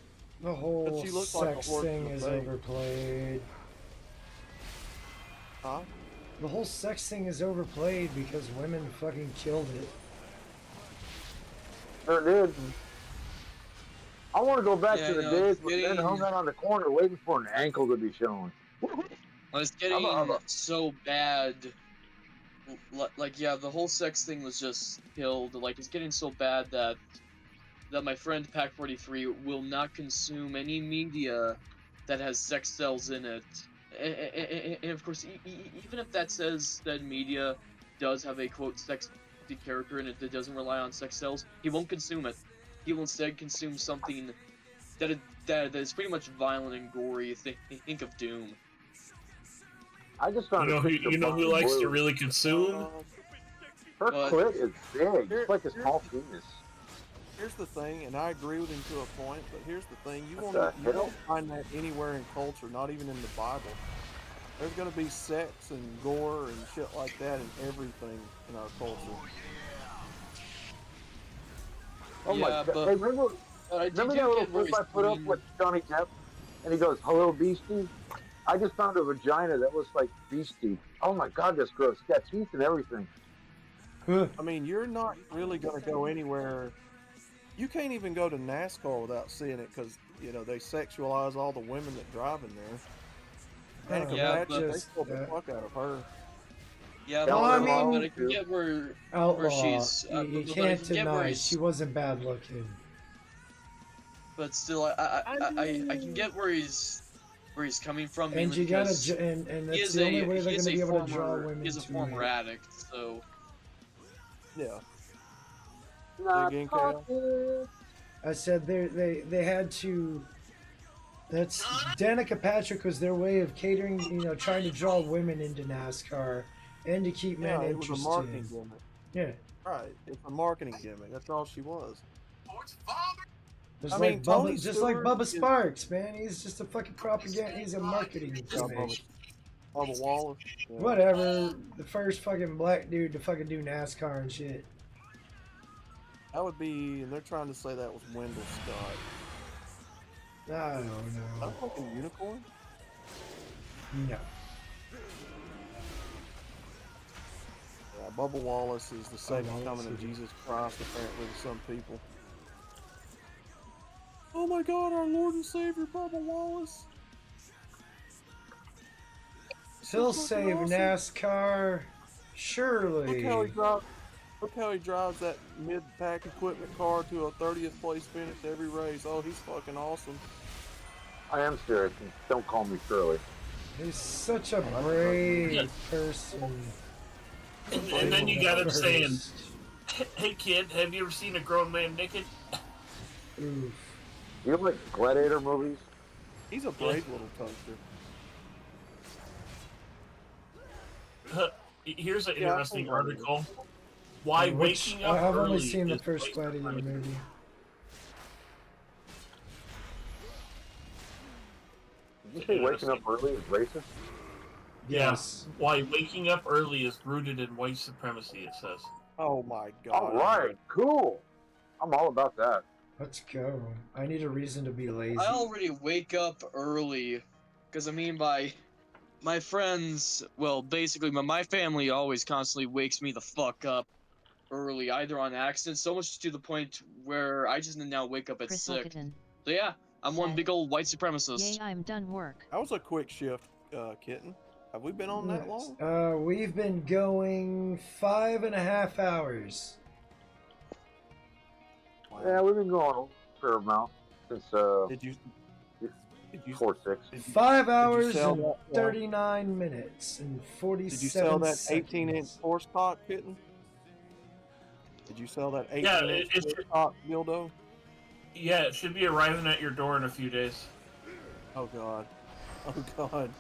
the whole She looks like a sex horse thing in the is face. overplayed. Huh? The whole sex thing is overplayed because women fucking killed it. Sure did. I want to go back to the no, days it's when men getting- hung out on the corner waiting for an ankle to be shown. It's getting so bad. Like, yeah, the whole sex thing was just killed. Like, it's getting so bad that my friend Pack43 will not consume any media that has sex cells in it. And of course, even if that says that media does have a quote sexy character in it that doesn't rely on sex cells, he won't consume it. He will instead consume something that is pretty much violent and gory. Think of Doom. I just found You know who likes to really consume? Her clit is big. It's like a small penis. Here's the thing, and I agree with him to a point, but here's the thing, you What the don't find that anywhere in culture, not even in the Bible. There's gonna be sex and gore and shit like that in everything in our culture. Oh my god! Hey, remember that little clip I put up with Johnny Depp, and he goes, "Hello, Beastie." I just found a vagina that was like Beastie. Oh my god, that's gross. It's got teeth and everything. I mean, you're not really gonna go anywhere. You can't even go to NASCAR without seeing it because, you know, they sexualize all the women that drive in there. And Yeah, they pull the fuck out of her. Yeah, Well, I mean, but I can get where Outlaw, she's. you but I can't can get where deny he's- she wasn't bad looking. But still, I can get where he's coming from. And mainly you gotta, because and he that's is the only a- way they're he is gonna be a able to draw former- women He's a to former it. addict, so. Yeah. I said they had to. That's Danica Patrick was their way of catering, you know, trying to draw women into NASCAR and to keep men Yeah, it was a interested. marketing gimmick. Yeah. Right, it's a marketing gimmick. That's all she was. Just I like mean, Tony Bubba, just like Stewart Bubba is- Sparks, man. He's just a fucking propaganda. He's a marketing gimmick. Bubba Wallace. Yeah. Whatever. The first fucking black dude to fucking do NASCAR and shit. That would be, and they're trying to say that was Wendell Scott. I don't Is that know. a fucking unicorn? No. Yeah, Bubba Wallace is the second Wallace coming of is- Jesus Christ, apparently, to some people. Oh my god, our Lord and Savior, Bubba Wallace! He'll fucking save awesome. NASCAR. Surely. Look how he drives that mid-pack equipment car to a 30th place finish every race. Oh, he's fucking awesome. I am serious. And don't call me Shirley. He's such a brave person. And then you got him saying, "Hey kid, have you ever seen a grown man naked?" Oof. You like gladiator movies? He's a brave little toaster. Here's an Yeah, I interesting think- article. Why Which, waking up I've early only seen the is first white Gladiator supremacy. movie. Did you say waking up early is racist? Yes. Yeah. Why waking up early is rooted in white supremacy, it says. Oh my god. All right, cool. I'm all about that. Let's go. I need a reason to be lazy. I already wake up early, because I mean by my friends, well, basically my family always constantly wakes me the fuck up early, either on accident, so much to the point where I just now wake up at Chris 6. Hulketon. So yeah, I'm one big old white supremacist. Yay, I'm done work. That was a quick shift, Kitten. Have we been on that long? We've been going 5.5 hours. Yeah, we've been going a fair amount since. Did you? 4-6. 5 hours Did you sell and that, 39 minutes and 47 Did you sell that seconds. 18-inch horse cock, Kitten? Did you sell that Yeah, 18-inch horse cock dildo? Yeah, it should be arriving at your door in a few days. Oh god. Oh god.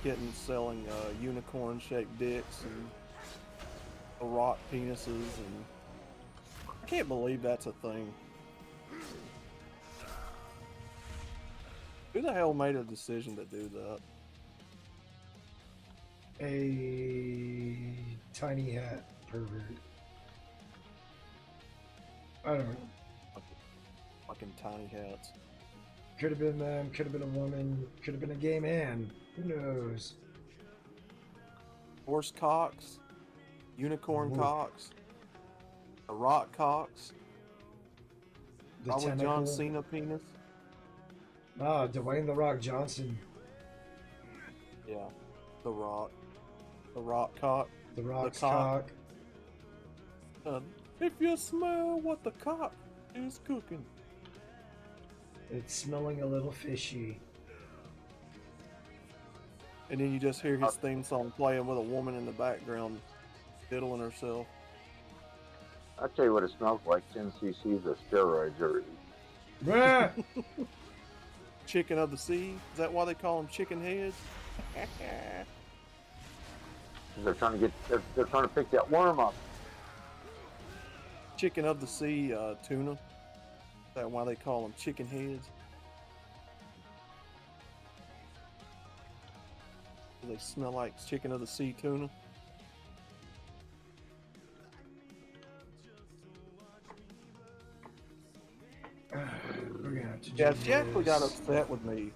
Kitten's selling unicorn-shaped dicks and rock penises, and I can't believe that's a thing. Who the hell made a decision to do that? A tiny hat pervert. I don't know. Fucking tiny hats. Could have been them, could have been a woman, could have been a gay man. Who knows? Horse cocks, unicorn Ooh. cocks, a rock cocks, The probably John tentacle. Cena penis. Ah, Dwayne The Rock Johnson. Yeah, the rock cock. The Rock's the cock. cock. If you smell what the cock is cooking. It's smelling a little fishy. And then you just hear his theme song playing with a woman in the background diddling herself. I'll tell you what it smells like, 10 cc's of steroids already. Chicken of the sea? Is that why they call them chicken heads? They're trying to pick that worm up. Chicken of the sea tuna. Is that why they call them chicken heads? Do they smell like chicken of the sea tuna? We're gonna have to Yeah, do she actually got this. upset with me,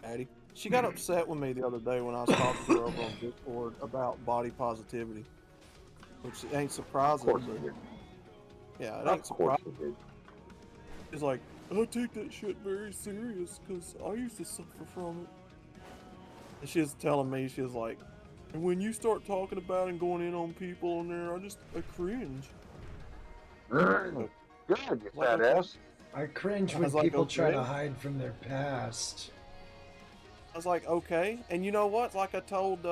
Addie. She got upset with me the other day when I was talking to her over on Discord about body positivity. Which ain't surprising. Of course it did. Yeah, it Of ain't course surprising. it did. It's like, I take that shit very serious because I used to suffer from it. And she was telling me, she was like, and when you start talking about and going in on people on there, I cringe. Good, you Like, fat ass. I cringe I when was like, people try to okay. hide from their past. I was like, okay. And you know what? Like I told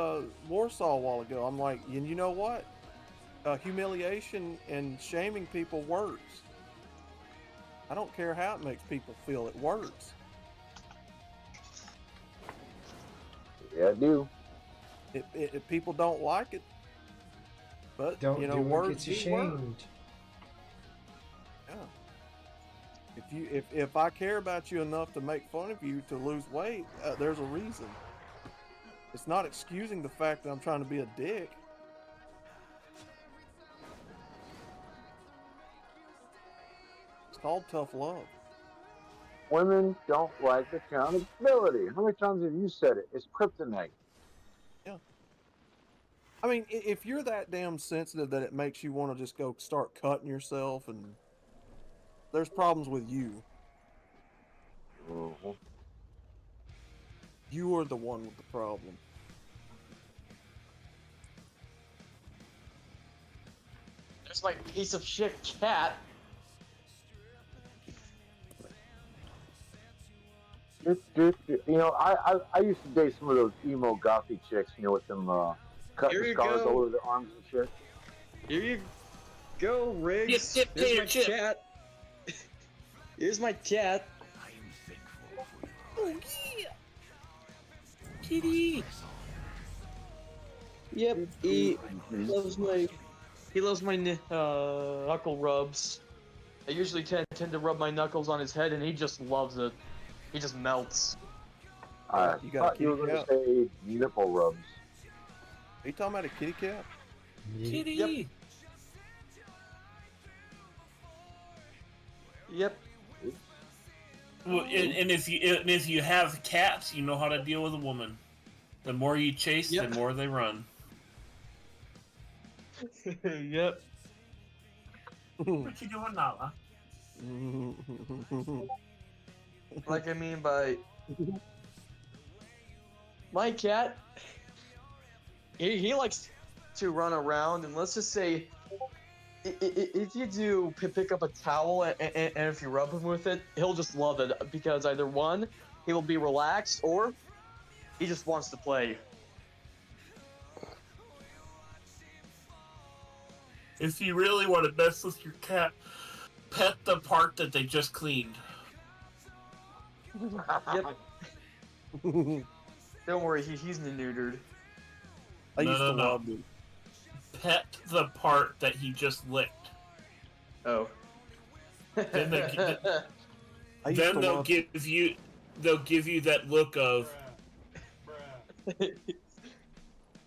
Warsaw a while ago, I'm like, and you know what? Humiliation and shaming people works. I don't care how it makes people feel, it works. Yeah, I do. If people don't like it, but Don't you know, do what words gets you do work. shamed. Yeah. If I care about you enough to make fun of you to lose weight, there's a reason. It's not excusing the fact that I'm trying to be a dick. It's called tough love. Women don't like accountability. How many times have you said it? It's kryptonite. Yeah. I mean, if you're that damn sensitive that it makes you want to just go start cutting yourself, and there's problems with you. Mm-hmm. You are the one with the problem. There's my piece of shit cat. You know, I used to date some of those emo gothy chicks, you know, with them cut Here you scars go. all over their arms and shit. Here you go, Riggs. Yep, Here's my chip. cat. Here's my cat. Oh yeah, kitty. Yep, he loves my knuckle rubs. I usually tend to rub my knuckles on his head, and he just loves it. He just melts. I You got a thought you were kitty going to cat? say nipple rubs. Are you talking about a kitty cat? Kitty. Yep. Well, and if you have cats, you know how to deal with a woman. The more you chase, the more they run. Yep. What you doing now, huh? Like I mean by my cat, he likes to run around, and let's just say If you do pick up a towel and if you rub him with it, he'll just love it because either one, he will be relaxed, or he just wants to play. If you really want to mess with your cat, pet the part that they just cleaned. Yep. Don't worry, he's neutered. I used to love it. Pet the part that he just licked. Oh. Then they'll give you that look of.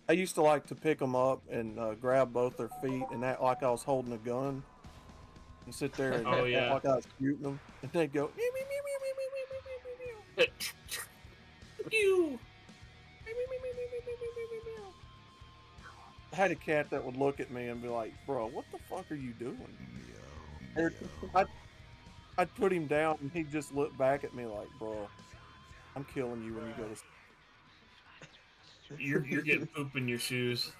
I used to like to pick them up and grab both their feet and act like I was holding a gun, and sit there and act like I was shooting them, and they'd go meow, meow, meow, meow, meow, meow, meow, meow. I had a cat that would look at me and be like, "Bro, what the fuck are you doing?" I'd put him down and he'd just look back at me like, "Bro, I'm killing you when you go to." You're getting poop in your shoes.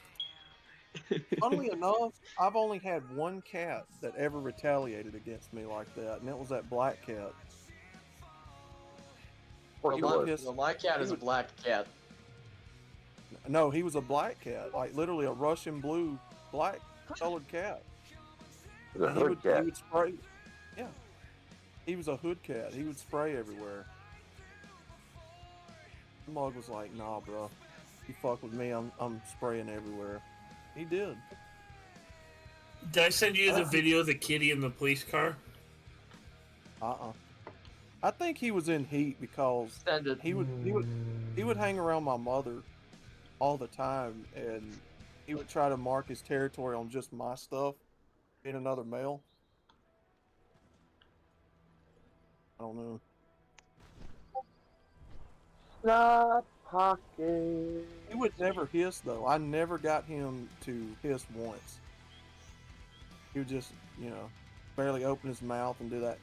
Funnily enough, I've only had one cat that ever retaliated against me like that, and that was that black cat. My cat is a black cat. No, he was a black cat, like literally a Russian blue black colored cat. The hood cat. He would spray. Yeah, he was a hood cat. He would spray everywhere. The mug was like, "Nah, bro, you fuck with me, I'm spraying everywhere." He did. Did I send you the video of the kitty in the police car? I think he was in heat because he would hang around my mother all the time, and he would try to mark his territory on just my stuff, being another male. I don't know. Not pocket. He would never hiss though. I never got him to hiss once. He would just, barely open his mouth and do that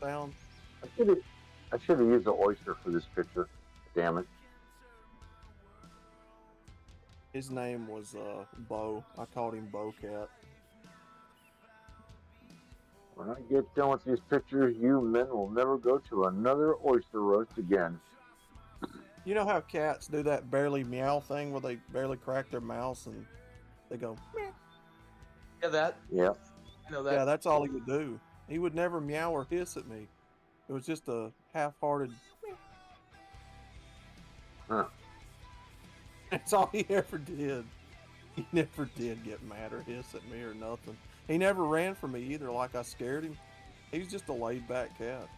sound. I should have used the oyster for this picture. Damn it. His name was Bo. I called him Bo Cat. When I get done with these pictures, you men will never go to another oyster roast again. You know how cats do that barely meow thing where they barely crack their mouths and they go meow? Yeah, that. Yeah. I know that. Yeah, that's all he would do. He would never meow or hiss at me. It was just a half-hearted meow. Huh. That's all he ever did. He never did get mad or hiss at me or nothing. He never ran from me either, like I scared him. He was just a laid-back cat.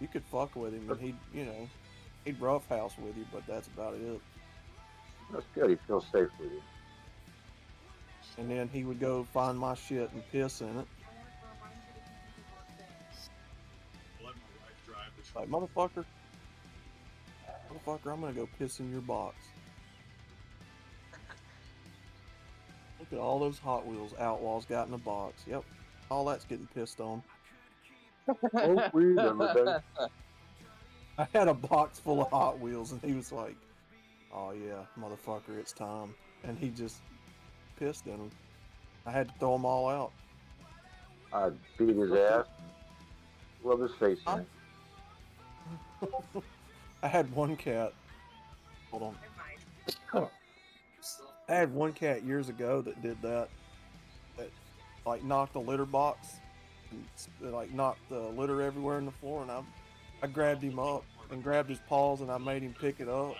You could fuck with him and he'd roughhouse with you, but that's about it. That's good. He feels safe with you. And then he would go find my shit and piss in it. Like, motherfucker, I'm gonna go piss in your box. Look at all those Hot Wheels Outlaws got in a box. Yep, all that's getting pissed on. I had a box full of Hot Wheels, and he was like, "Oh yeah, motherfucker, it's time," and he just pissed in them. I had to throw them all out. I'd beat his ass, rub his face in it. I had one cat. Hold on. I had one cat years ago that did that. That like knocked the litter box, and like knocked the litter everywhere on the floor, and I grabbed him up and grabbed his paws and I made him pick it up.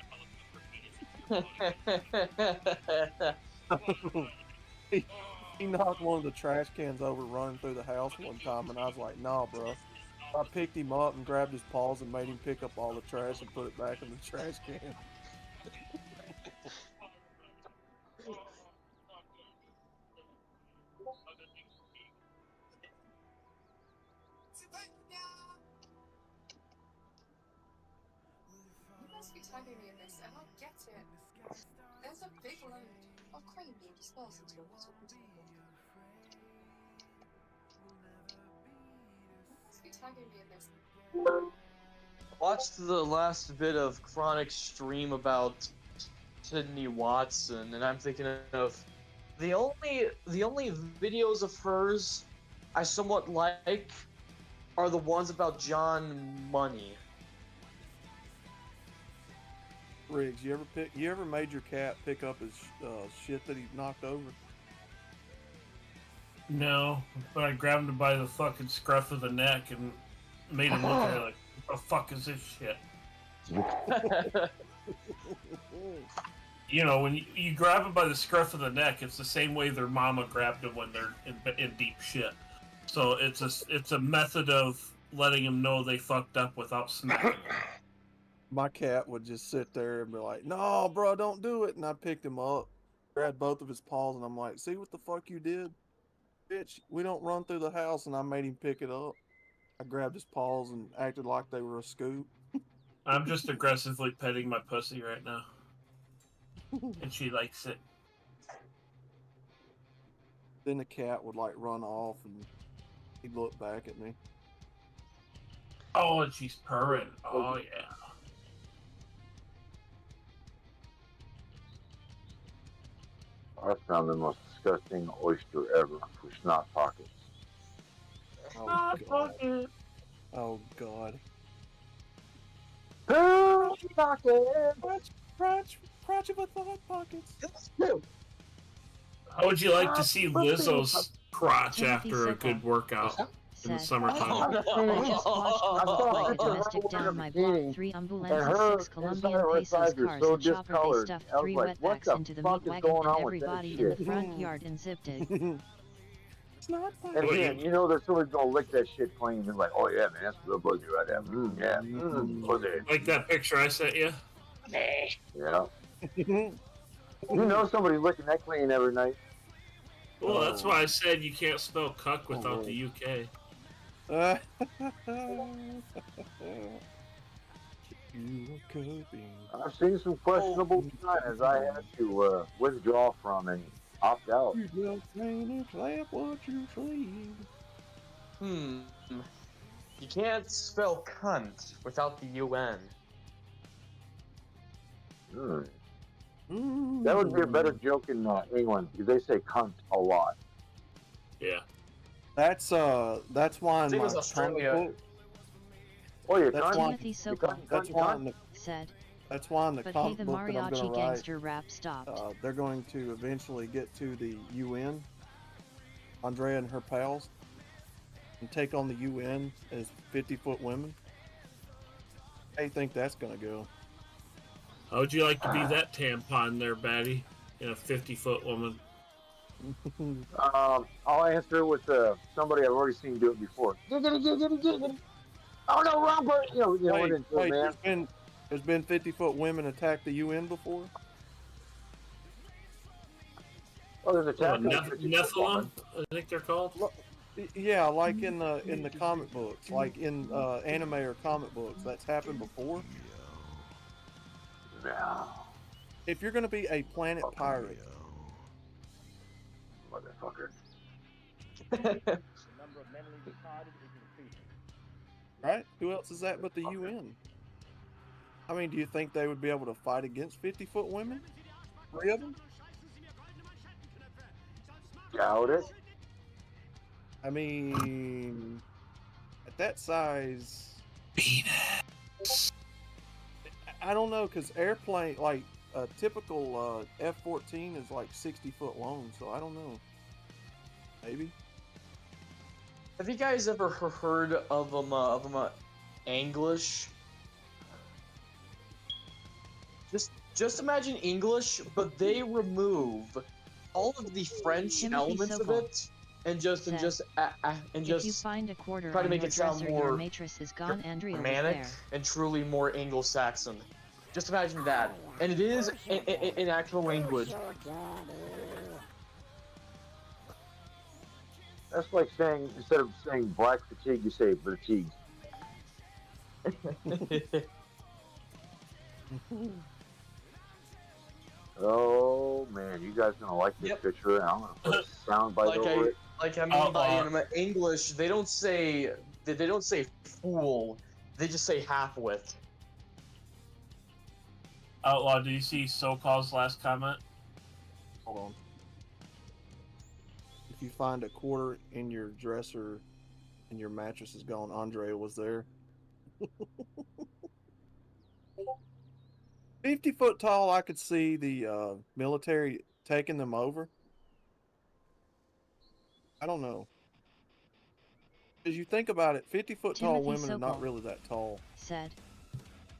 He knocked one of the trash cans over running through the house one time, and I was like, "Nah, bro." I picked him up and grabbed his paws and made him pick up all the trash and put it back in the trash can. You must be tagging me in this, and I get it. There's a big load of cream being dispersed into a metal container. You must be tagging me in this. Watched the last bit of Chronic's stream about Sydney Watson, and I'm thinking of The only videos of hers I somewhat like are the ones about John Money. Riggs, you ever made your cat pick up his shit that he knocked over? No, but I grabbed him by the fucking scruff of the neck and made him look at it like, what the fuck is this shit? You know, when you grab them by the scruff of the neck, it's the same way their mama grabbed them when they're in deep shit. So it's a method of letting them know they fucked up without smacking them. My cat would just sit there and be like, "No, bro, don't do it." And I picked him up, grabbed both of his paws, and I'm like, "See what the fuck you did? Bitch, we don't run through the house." And I made him pick it up. I grabbed his paws and acted like they were a scoop. I'm just aggressively petting my pussy right now. And she likes it. Then the cat would like run off and he'd look back at me. Oh, and she's purring. Oh, yeah. I found the most disgusting oyster ever for snot pockets. Oh god. Oh god. Crotch of a thought pockets. How would you like to see Lizzo's crotch after a good workout in the summertime? I just watched like a domestic down my block, 3 ambulances, 6 Colombian pesos cars, and chopper. They stuffed 3 wetbacks into the meat wagon and everybody in the front yard unzipped it. And again, you know, they're sort of gonna lick that shit clean. They're like, "Oh yeah, man, that's a real pussy right there." Pussy. Like that picture I sent you? Yeah. You know somebody licking that clean every night. Well, that's why I said you can't spell cuck without the UK. I've seen some questionable signs I had to withdraw from and opt out. You can't spell cunt without the UN. That would be a better joke in England because they say cunt a lot. Yeah. That's why in Same my as Australia. comic book. Oh, you're Timothy Sokol That's why in the said, That's why in the but hey, comic the book that I'm mariachi going to gangster write, rap stopped. they're going to eventually get to the UN, Andrea and her pals, and take on the UN as 50-foot women. How do you think that's going to go? How would you like to be that tampon there, Batty? In a 50-foot woman? I'll answer with somebody I've already seen do it before. Oh no, Robert! You know, Wait, man. there's been 50-foot women attack the UN before? Oh, there's attack. Nephilim, I think they're called. Yeah, like in the comic books, like in anime or comic books, that's happened before. No. If you're going to be a planet pirate, motherfucker. Right? Who else is that but the UN? I mean, do you think they would be able to fight against 50-foot women? 3 of them? Doubt it. I mean, at that size, I don't know, because airplane, like a typical F-14 is like 60 foot long, so I don't know. Maybe. Have you guys ever heard of English? Just imagine English, but they remove all of the French elements of it, and just if you find a quarter try to on make your it sound dresser, more your matrix is gone, Andrea was Germanic there. and truly more Anglo-Saxon. Just imagine that, and it is in actual language. That's like saying, instead of saying black fatigue, you say fatigue. Oh man, you guys gonna like this picture? I'm gonna put a soundbite over it. Like I mean by English, they don't say fool, they just say half-wit. Outlaw, do you see Sokol's last comment? Hold on. if you find a quarter in your dresser and your mattress is gone, Andrea was there. 50 foot tall, I could see the military taking them over. I don't know. As you think about it, 50-foot tall Timothy women are not Sokol really that tall. said,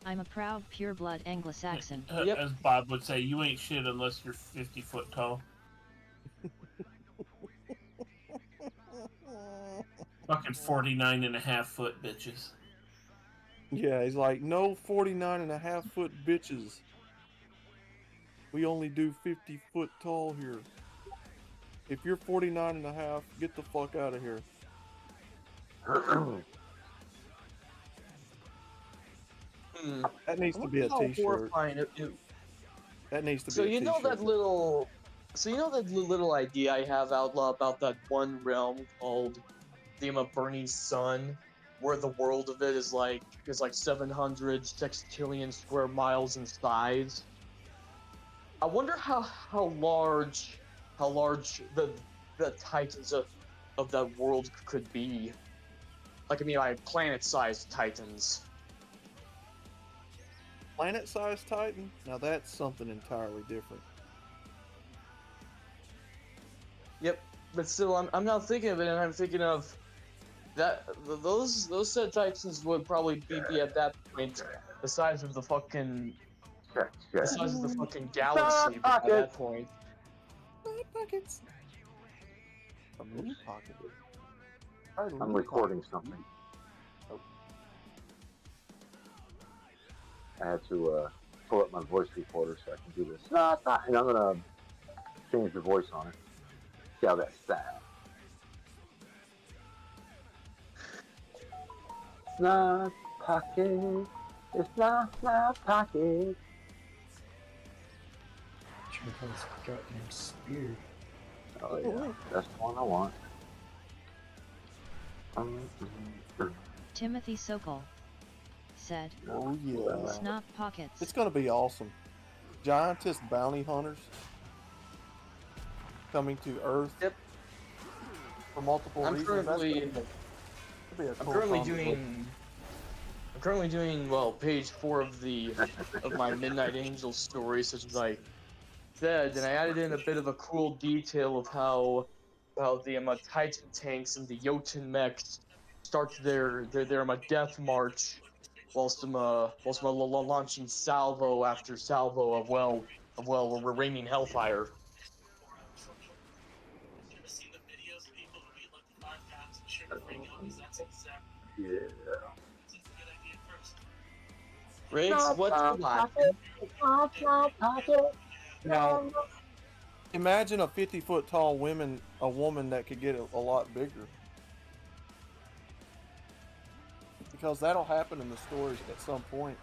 I'm a proud pure-blood Anglo-Saxon. As Bob would say, you ain't shit unless you're 50 foot tall. Fucking 49.5-foot bitches. Yeah, he's like, no 49.5-foot bitches. We only do 50-foot tall here. If you're 49.5, get the fuck out of here. That needs to be a t-shirt. That needs to be a t-shirt. So you know that little idea I have, Outlaw, about that one realm called the Burning Sun, where the world of it is like 700 sextillion square miles in size. I wonder how large the titans of that world could be. Like, I mean, like planet-sized titans. Planet-sized titan? Now that's something entirely different. Yep, but still, I'm not thinking of it, and I'm thinking of that those said titans would probably be at that point the size of the fucking galaxy at that point. Pockets. A moon pocket. I'm recording something. I had to pull up my voice recorder so I can do this. And I'm gonna change the voice on it. See how that sounds. Snot pocket. It's not pocket. Check out this goddamn spear. Oh yeah, that's the one I want. Timothy Sokol said, oh yeah, snot pockets. It's gonna be awesome. Giantess bounty hunters coming to Earth. Yep. For multiple reasons. I'm currently doing well page 4 of my Midnight Angel story, such as I said, and I added in a bit of a cool detail of how the Titan tanks and the Jotun mechs start their death march, whilst launching salvo after salvo of raining hellfire. Yeah. Riggs, what's Now, imagine a 50-foot tall woman that could get a lot bigger. Because that'll happen in the stories at some point.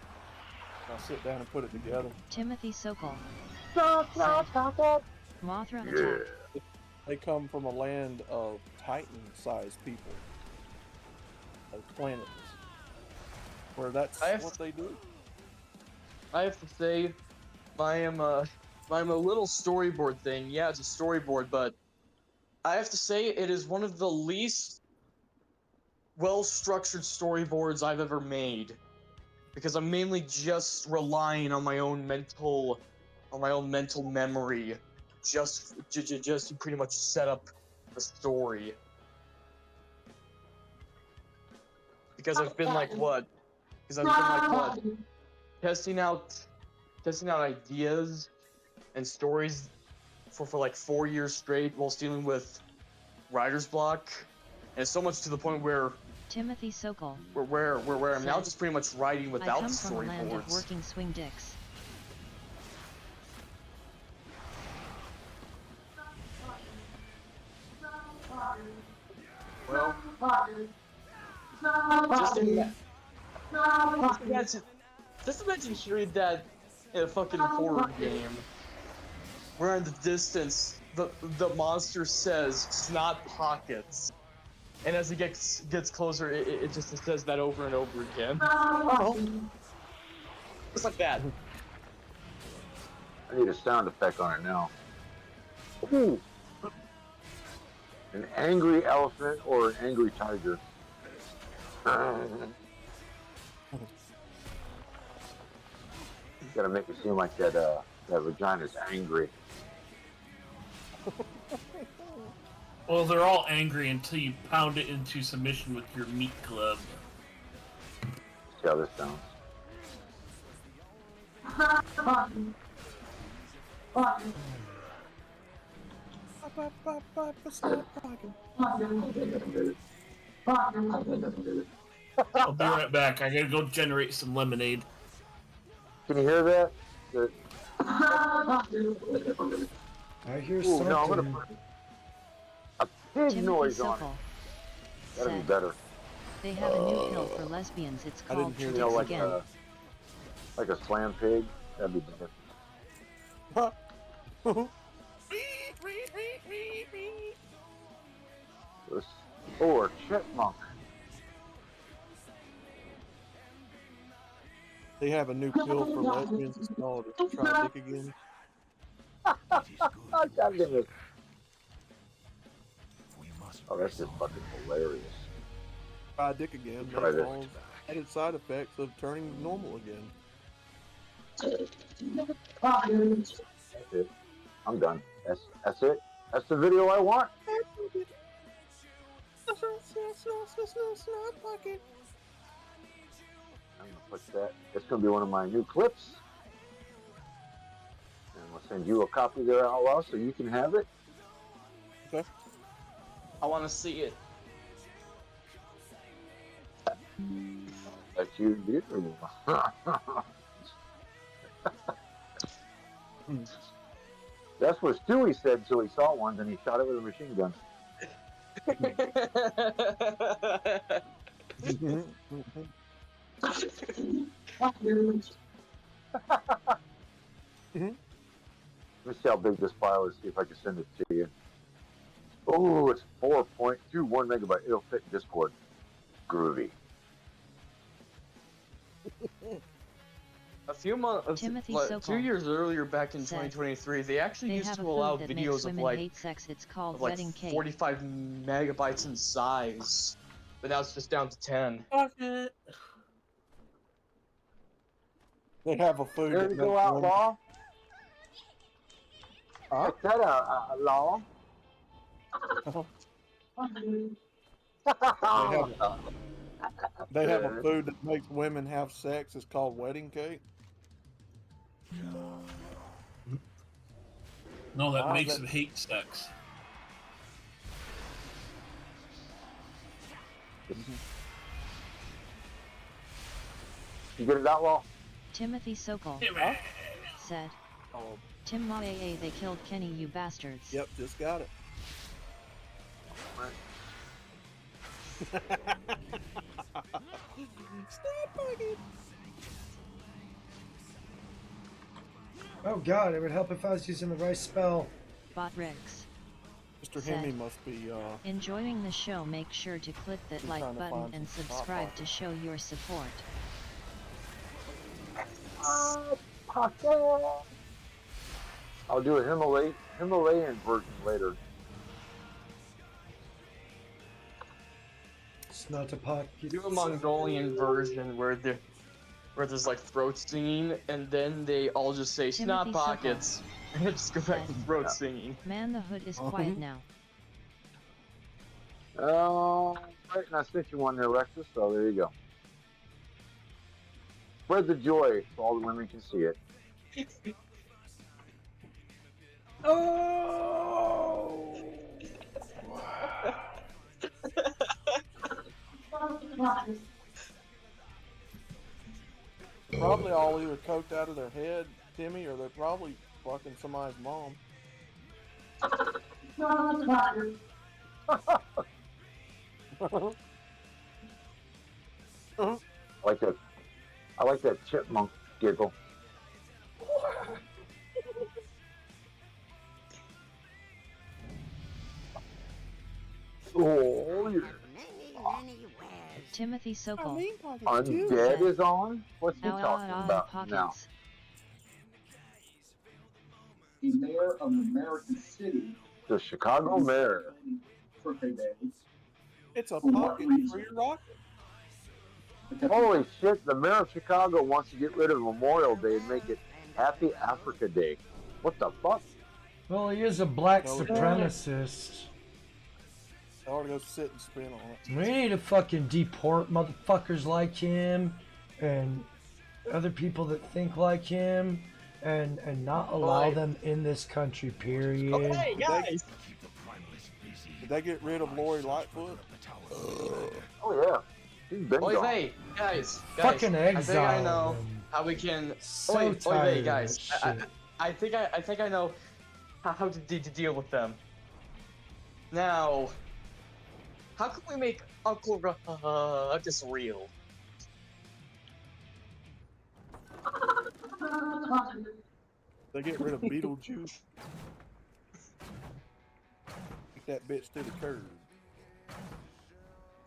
I'll sit down and put it together. Timothy Sokol Mothra attack. They come from a land of Titan-sized people. Of planets. Where that's what they do. I have to say, my little storyboard thing, yeah, it's a storyboard, but I have to say it is one of the least well-structured storyboards I've ever made, because I'm mainly just relying on my own mental memory, just to pretty much set up the story. Because I've been testing out ideas and stories for like 4 years straight while dealing with writer's block, and so much to the point where Timothy Sokol where I'm now just pretty much writing without I come from a land of storyboards. working swing dicks. Well, just imagine hearing that in a fucking horror game, where in the distance the monster says "snot pockets," and as it gets closer, it just says that over and over again. Just like that. I need a sound effect on it now. Ooh. An angry elephant or an angry tiger? Gotta make it seem like that vagina's angry. Well, they're all angry until you pound it into submission with your meat club. See how this sounds. I'll be right back. I gotta go generate some lemonade. Can you hear that? I hear Ooh, something. no, I'm gonna put a pig noise on it. That'd be better. They have a new pill for lesbians. It's called You Tradix know, Again. like a slam pig. That'd be better. Or chipmunk. They have a new pill for lesbians. It's called Try Dick Again. God damn it. Oh, that's just fucking hilarious. Try Dick Again may Try this. cause added side effects of turning normal again. That's it. I'm done. That's it. That's the video I want. I'm gonna put that. It's gonna be one of my new clips, and we'll send you a copy there out loud so you can have it. Okay. I want to see it. That you did. That's what Stewie said until he saw one, then he shot it with a machine gun. Let's see how big this file is, see if I can send it to you. Oh, it's 4.21 megabyte. It'll fit in Discord. Groovy. A few months, Timothy like, Sokol 2 years earlier, back in said, 2023, they actually They used have to a allow food that videos makes of women like, hate sex. It's called of like wedding cake. 45 megabytes in size, but now it's just down to 10. They have a food There that you makes go, outlaw. Check that out, outlaw. They have a food that makes women have sex. It's called wedding cake. No, that makes them hate sex. You get it, outlaw? Timothy Sokol said, Tim Maae, they killed Kenny, you bastards. Yep, just got it. Oh god, it would help if I was using the right spell. Bot Rex. Mr. said, Hemi must be enjoying the show. Make sure to click that like trying to button find and some subscribe hot to show your support. I'll do a Himalayan version later. It's not a pocket. Do a Mongolian version where there's like throat singing, and then they all just say snot Timothy pockets, and just go back to throat singing. Man, the hood is quiet now. Oh, right, and I sent you one there, Rexus, so there you go. Spread the joy so all the women can see it. Oh! probably all either coked out of their head, Timmy, or they're probably fucking somebody's mom. I like that chipmunk giggle. Oh, yeah. Timothy Sokol. Undead is on? What's he talking about pockets. now? The mayor of an American city. The Chicago mayor. Africa Day. It's a pocket for your rocket. Holy shit, the mayor of Chicago wants to get rid of Memorial Day and make it Happy Africa Day. What the fuck? Well, he is a black supremacist. I ought to go sit and spin on it. We need to fucking deport motherfuckers like him and other people that think like him and not allow them in this country, period. Okay, guys. Did they get rid of Lori Lightfoot? Oh yeah. He's been gone. Hey, guys. Fucking I think I exile know him. how we can. So tired of guys. that shit. I think I know how to deal with them. Now, how can we make Uncle Ruckus real? They get rid of Beetlejuice. Take that bitch to the curb.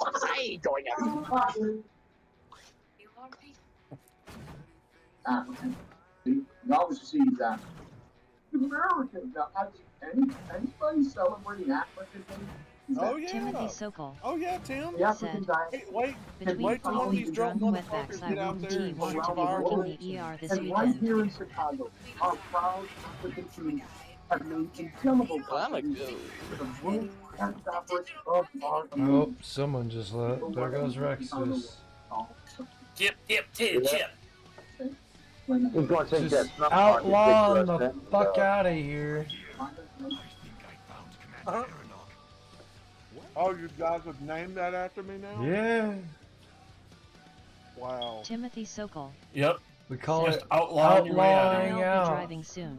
I ain't going out. African. You always see that. Americans. Now, anybody celebrating Africa Day? Oh yeah. Timothy Sokol. Oh yeah, Tim. Said, Wait till one of these drunk motherfuckers get out there and want shoot to be fireworks. working the ER this And right weekend. here in Chicago, our proud African community have made incredible contributions to the growth and fabric of our Oh, someone just left. There goes Rexus. Chip. He's going to take that Just snuff outlaw market the picture fuck out of here. Oh, you guys have named that after me now? Yeah. Wow. Timothy Sokol. Yep. We call Just it outlawing your way out of outlawing I'll be out. driving soon.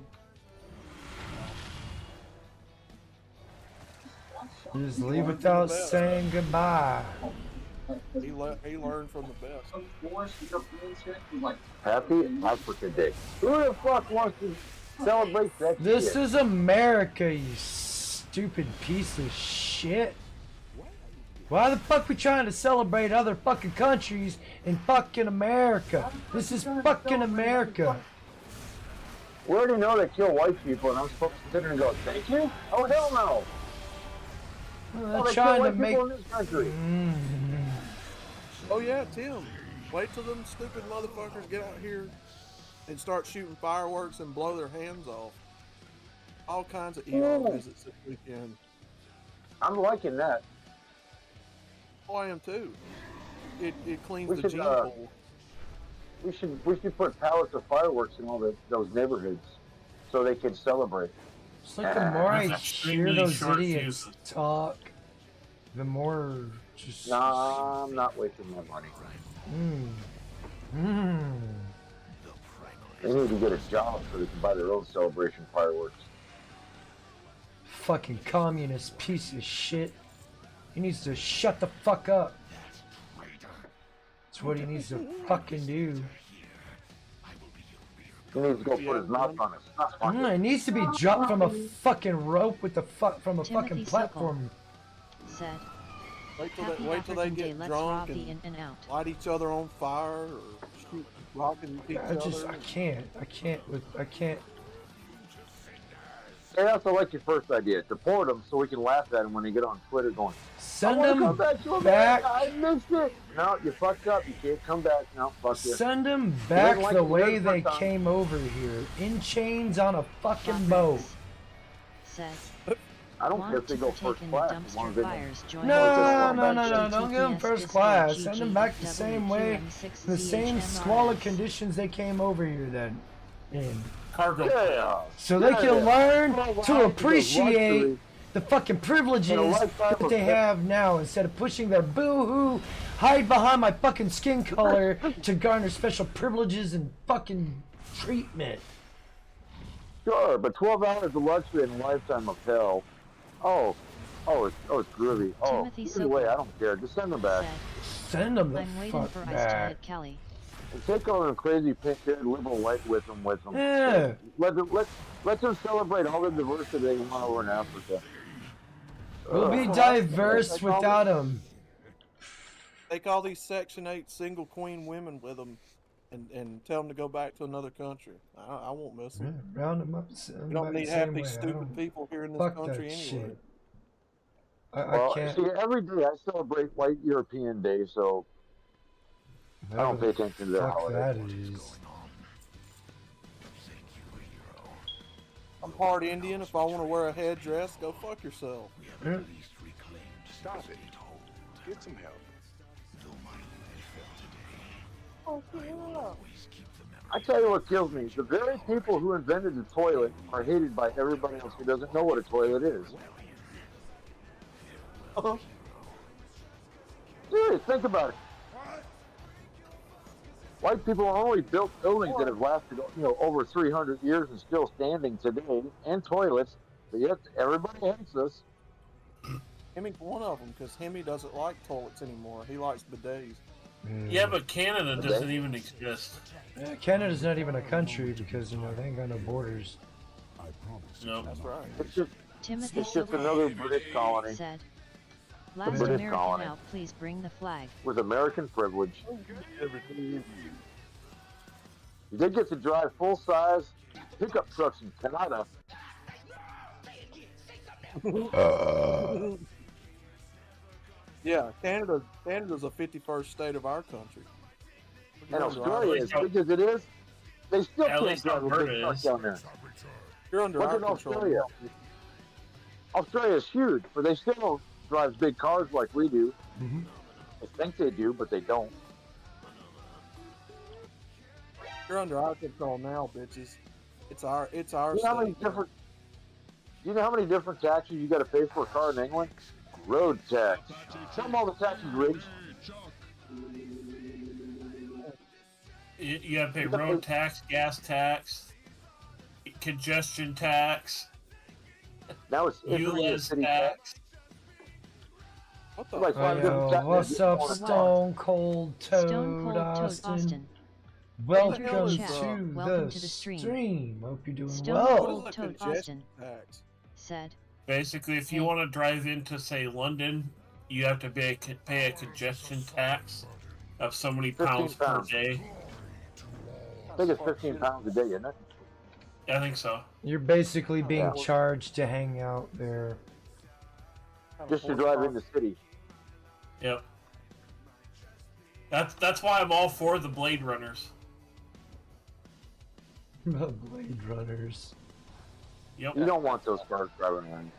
Just leave without saying goodbye. He learned from the best. Happy Africa Day. Who the fuck wants to celebrate that This shit? is America, you stupid piece of shit. Why the fuck we trying to celebrate other fucking countries in fucking America? This is fucking America. We already know they kill white people and I'm supposed to sit there and go, thank you? Oh, hell no. Well, They they're trying kill to white make... people in this country. Oh yeah, Tim. Wait till them stupid motherfuckers get out here and start shooting fireworks and blow their hands off. All kinds of ER visits this weekend. I'm liking that. Oh, I am too. It cleans We the should, gene pool. We should put pallets of fireworks in all those neighborhoods so they can celebrate. It's like the more I That's hear extremely those short idiots fuse. talk, the more just... Nah, I'm not wasting my money. They need to get a job so they can buy their own celebration fireworks. Fucking communist piece of shit. He needs to shut the fuck up. That's what he needs to fucking do. He needs to go put his mouth on his snuff pocket. It needs to be dropped from a fucking rope with the from a Timothy fucking Sokol platform. Said, Wait till Happy they African Day, get let's drunk rob the and in and out. light each other on fire or shoot rocking each I other. can't. Hey, that's like your first idea. Deport them so we can laugh at them when they get on Twitter going, Send I wanna them come back to back. America. I missed it. No, you fucked up. You can't come back. No, fuck you. Send them He back doesn't like the it way the they first time. came over here, in chains on a fucking boat. Said, I don't care if want they to go partake first in the class. As long dumpster as they fires, join No, us. don't give them first class. Send them back the same way, the same squalid conditions they came over here then in. Cargo. Yeah. So they can learn Well, to why appreciate luxury? the fucking privileges In a lifetime that of they fifty- have now instead of pushing their boo-hoo, hide behind my fucking skin color to garner special privileges and fucking treatment. Sure, but 12 hours of luxury in a lifetime of hell. It's groovy. Oh, Timothy either way, Sokol I don't care. Just send them back. Send them the I'm waiting fuck for Ice to back. hit Kelly. And take all the crazy pink-haired liberal white with them. Yeah. Let them celebrate all the diversity they want over in Africa. We'll be diverse without them. Take all these Section 8 single queen women with them and tell them to go back to another country. I won't miss them. Round them up. Send them You don't back need the half same these way. I stupid don't- people here in this Fuck country that anyway. shit. I can't. See, every day I celebrate White European Day, so I don't pay attention to that Fuck holiday. that is. I'm part Indian. If I want to wear a headdress, go fuck yourself. Stop it. Get some help. Oh, yeah. I tell you what kills me. The very people who invented the toilet are hated by everybody else who doesn't know what a toilet is. Serious, think about it. White people only built buildings that have lasted, over 300 years and still standing today, and toilets, but yet everybody hates us. Hemi's one of them, because Hemi doesn't like toilets anymore. He likes bidets. Yeah, but Canada doesn't even exist. Canada's not even a country because, they ain't got no borders. No. That's right. Timothy It's just another British colony. said, The "Last British American colony. out, please bring the flag." With American privilege. You did get to drive full-size pickup trucks in Canada. Yeah, Canada's a 51st state of our country. And Australia, as big as it is, they still At can't least drive a Alberta big truck is. down there. You're under Look our at control. Australia. Australia's huge, but they still don't drive big cars like we do. Mm-hmm. I think they do, but they don't. You're under our control now, bitches. It's our Do you know how many state. different? Do you know how many different taxes you got to pay for a car in England? Road tax. Tell them all the taxes, Riggs. You gotta pay road tax, gas tax, congestion tax, Now it's ULEZ city tax. What the? Like five different taxes. What's up, Stone Cold Toad Stone Cold Toad Austin? Austin. Welcome Welcome to to the stream. Hope you're doing Stone well. Cold Toad Austin said, Basically, if you want to drive into, say, London, you have to pay a congestion tax of so many 15 pounds per pounds. day. I think it's 15 pounds a day, isn't it? I think so. You're basically being Yeah. charged to hang out there. Just to drive in the city. Yep. That's why I'm all for the Blade Runners. Blade Runners. Yep. You don't want those cars driving around.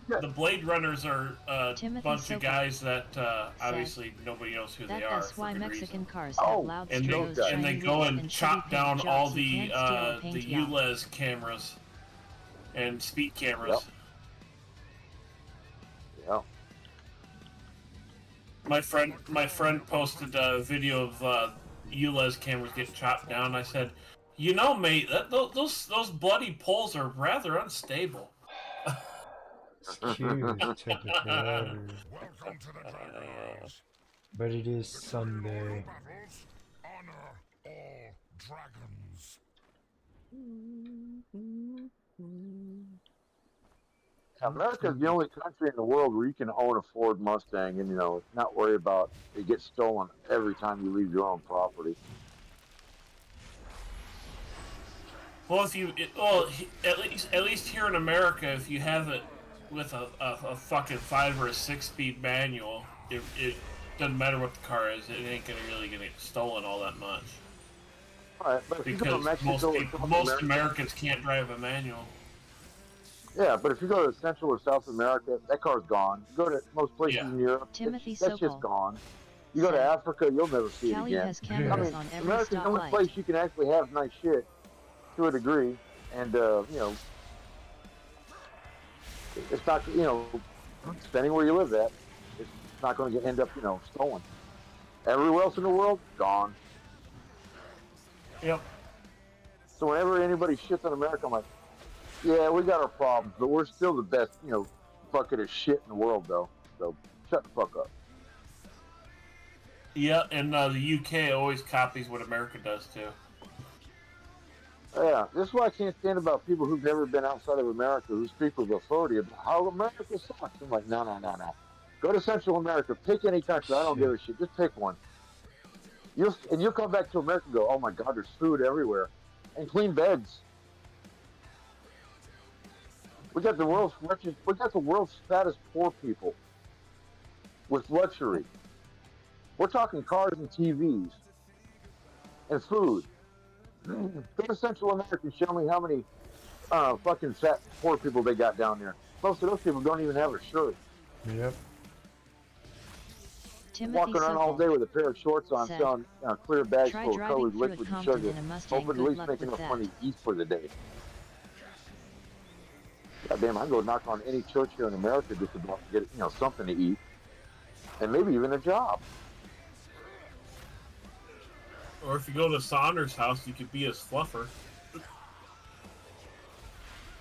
The Blade Runners are a Timothy bunch Silva of guys that obviously nobody knows who they are. "That's why for good Mexican reason. cars have loud And stereos, they shiny go wheels, and and chop shitty down paint all jobs. You the can't steal a paint job." ULEZ cameras and speed cameras. Yeah. My friend posted a video of ULEZ cameras getting chopped down. I said, mate, those bloody poles are rather unstable. Cute, took it forever. But it is Sunday. Honor all dragons. America's the only country in the world where you can own a Ford Mustang and, not worry about it gets stolen every time you leave your own property. Well, at least here in America, if you have it with a fucking 5 or a 6-speed manual, it doesn't matter what the car is. It ain't really gonna get stolen all that much. All right, but if you go to Because Mexico most Americans can't drive a manual. Yeah, but if you go to Central or South America, that car's gone. You go to most places in Europe, Timothy that's Sokol just gone. You go to Africa, you'll never see Cali it again. has cameras on every America's the only stoplight. place you can actually have nice shit to a degree, and it's not, depending where you live at, it's not going to end up, stolen. Everywhere else in the world, gone. Yep. So whenever anybody shits on America, I'm like, yeah, we got our problems, but we're still the best, bucket of shit in the world, though. So shut the fuck up. Yeah, and the UK always copies what America does too. Yeah, this is why I can't stand about people who've never been outside of America who speak with authority about how America sucks. I'm like, no. Go to Central America. Pick any country. I don't give a shit. Just pick one. You'll come back to America and go, oh my God, there's food everywhere. And clean beds. We got the world's richest. We got the world's fattest poor people with luxury. We're talking cars and TVs and food. Go to Central America and show me how many fucking fat poor people they got down there. Most of those people don't even have a shirt. Yep. Timothy Walking around all day with a pair of shorts on, said, selling clear bags "Try full of driving colored through a liquid and Compton sugar, in a Mustang. hoping at Good least luck make with enough that." money to eat for the day. Goddamn, I can go knock on any church here in America just about to get something to eat, and maybe even a job. Or if you go to Saunders' house, you could be his fluffer.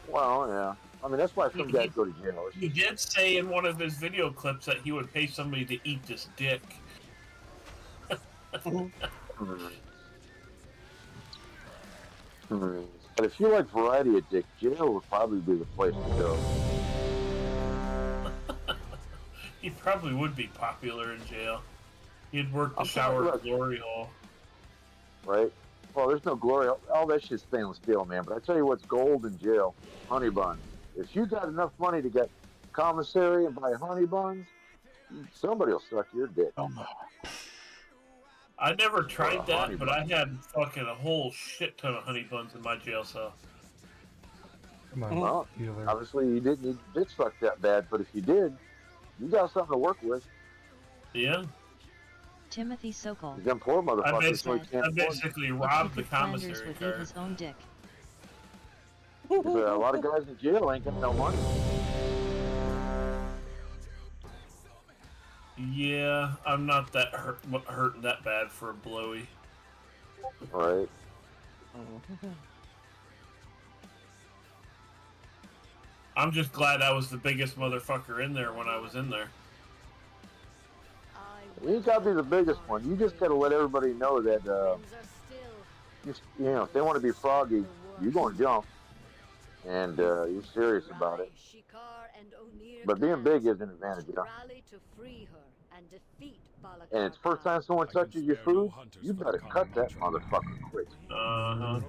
Well, yeah. I mean, that's why some guys go to jail. He did say in one of his video clips that he would pay somebody to eat this dick. But if you like variety of dick, jail would probably be the place to go. He probably would be popular in jail. He'd work the I'm shower sorry, at glory hole. Right? Well, there's no glory. All that shit's stainless steel, man. But I tell you what's gold in jail: honey buns. If you got enough money to get commissary and buy honey buns, somebody will suck your dick. I never tried that, honey but I had fucking a whole shit ton of honey buns in my jail cell. Come on, Well, healer. obviously you didn't need dick suck that bad, but if you did, you got something to work with. Yeah. Timothy Sokol. Them poor motherfuckers really can't I afford it. basically robbed the Flanders commissary would car. eat his own dick. A lot of guys in jail ain't got no money. Yeah, I'm not that hurting that bad for a blowy. Right. I'm just glad I was the biggest motherfucker in there when I was in there. You ain't gotta be the biggest one. You just gotta let everybody know that, if they want to be froggy, you're gonna jump, and you're serious about it. But being big is an advantage, And it's first time someone touches your food, you better cut that motherfucker quick. I'm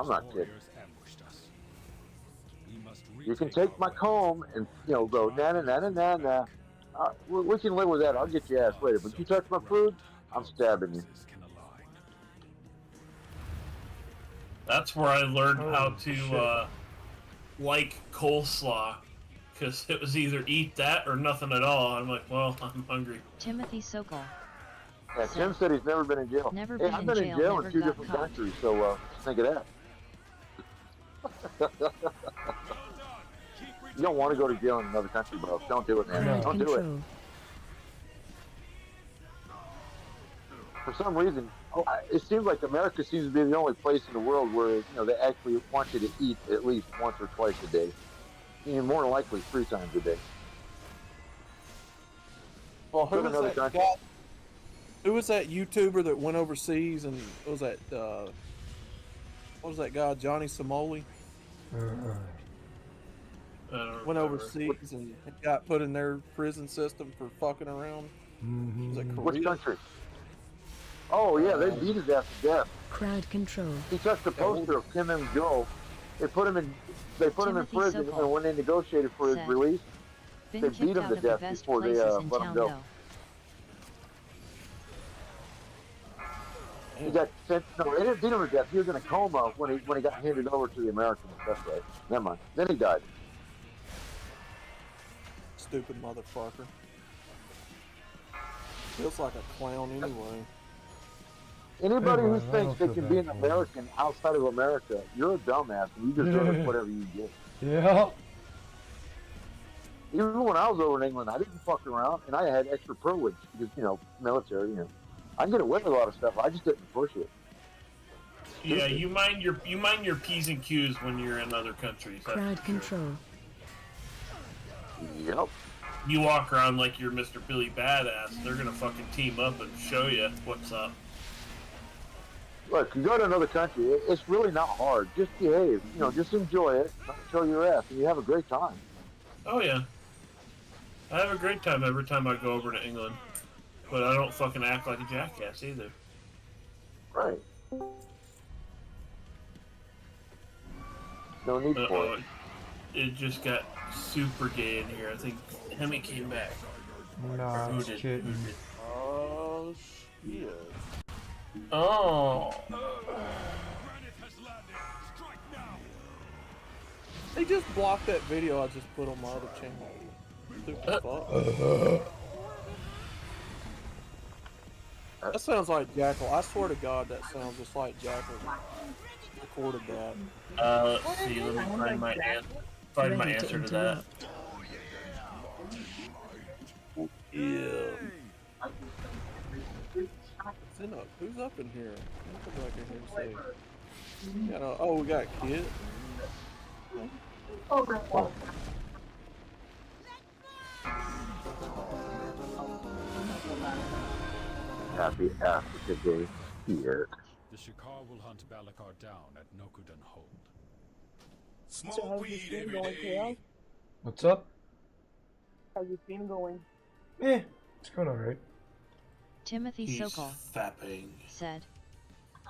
not kidding. You can take my comb and go na na na na na na. We can live with that. I'll get your ass later. But you touch my food, I'm stabbing you. That's where I learned how to like coleslaw, because it was either eat that or nothing at all. I'm like, well, I'm hungry. Timothy Sokol. Yeah, Tim said he's never been in jail. Never Hey, been I've been in jail in 2 different countries, so think of that. You don't want to go to jail in another country, bro. Don't do it, man. Don't do it. For some reason, it seems like America seems to be the only place in the world where they actually want you to eat at least once or twice a day. More than likely 3 times a day. Well, who was that YouTuber that went overseas and what was that guy, Johnny Somoli? Went overseas and got put in their prison system for fucking around. Was it Korea? Which country? Oh yeah, they beat his ass to death. Crowd control. He touched a poster of Kim and Joe. They put him in prison, and when they negotiated for his release, they beat him to death before they let him go. He got sent. No, they didn't beat him to death. He was in a coma when he got handed over to the Americans. That's right. Never mind. Then he died. Stupid motherfucker. Feels like a clown anyway. Anybody who thinks they can be an American outside of America, you're a dumbass, and you deserve whatever you get. Yeah. Even when I was over in England, I didn't fuck around, and I had extra privilege because military. I can get away with a lot of stuff. I just didn't push it. Yeah, you mind your P's and Q's when you're in other countries. Crowd control. Yep. You walk around like you're Mr. Billy Badass, they're gonna fucking team up and show you what's up. Look, you go to another country, it's really not hard. Just behave. Just enjoy it. Not show your ass, and you have a great time. Oh yeah. I have a great time every time I go over to England. But I don't fucking act like a jackass either. Right. No need for it. It just got super gay in here. I think Hemi came back. Nah, Who it's did? kidding. Oh, shit. Oh. They just blocked that video I just put on my other channel. Stupid fuck. That sounds like Jackal. I swear to God, that sounds just like Jackal recorded that. Let's see. Let me find my answer to that. Yeah. Who's up in here? Let me come back in here and see. Oh, we got Kid. Happy Africa Day here. The Shikar will hunt Balakar down at Nokudan Hold. Smoke weed every day. What's up? How's your stream going? It's going alright. Timothy He's Sokol fapping. said,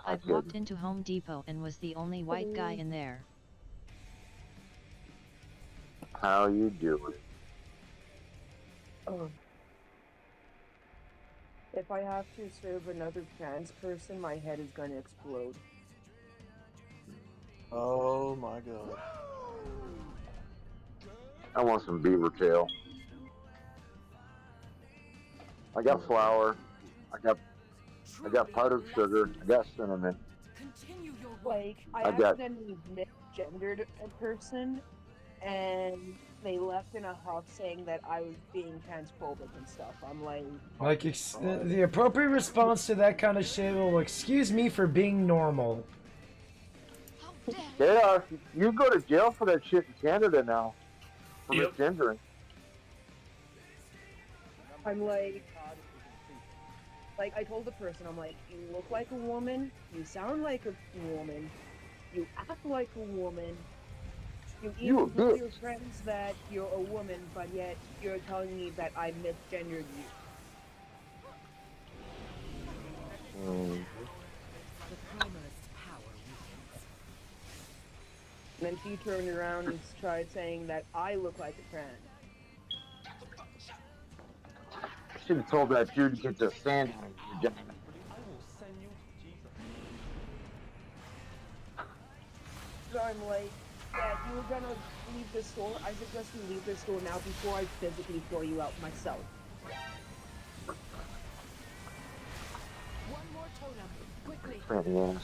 I've walked into Home Depot and was the only white guy in there. How you doing? If I have to serve another trans person, my head is gonna explode. Oh my God. I want some beaver tail. I got flour. I got powdered sugar. I got cinnamon. Like, I got- accidentally misgendered a person, and they left in a huff saying that I was being transphobic and stuff. I'm like... The appropriate response to that kind of shit will, excuse me for being normal. Yeah, you go to jail for that shit in Canada now. For misgendering. I'm like, I told the person, I'm like, you look like a woman, you sound like a woman, you act like a woman, you even tell your friends that you're a woman, but yet you're telling me that I misgendered you. And then she turned around and tried saying that I look like a trans. Should have told that dude to get the sand out of your vagina. So I'm like, yeah, you were gonna leave the store. I suggest you leave the store now before I physically throw you out myself. One more totem, quickly. Yes.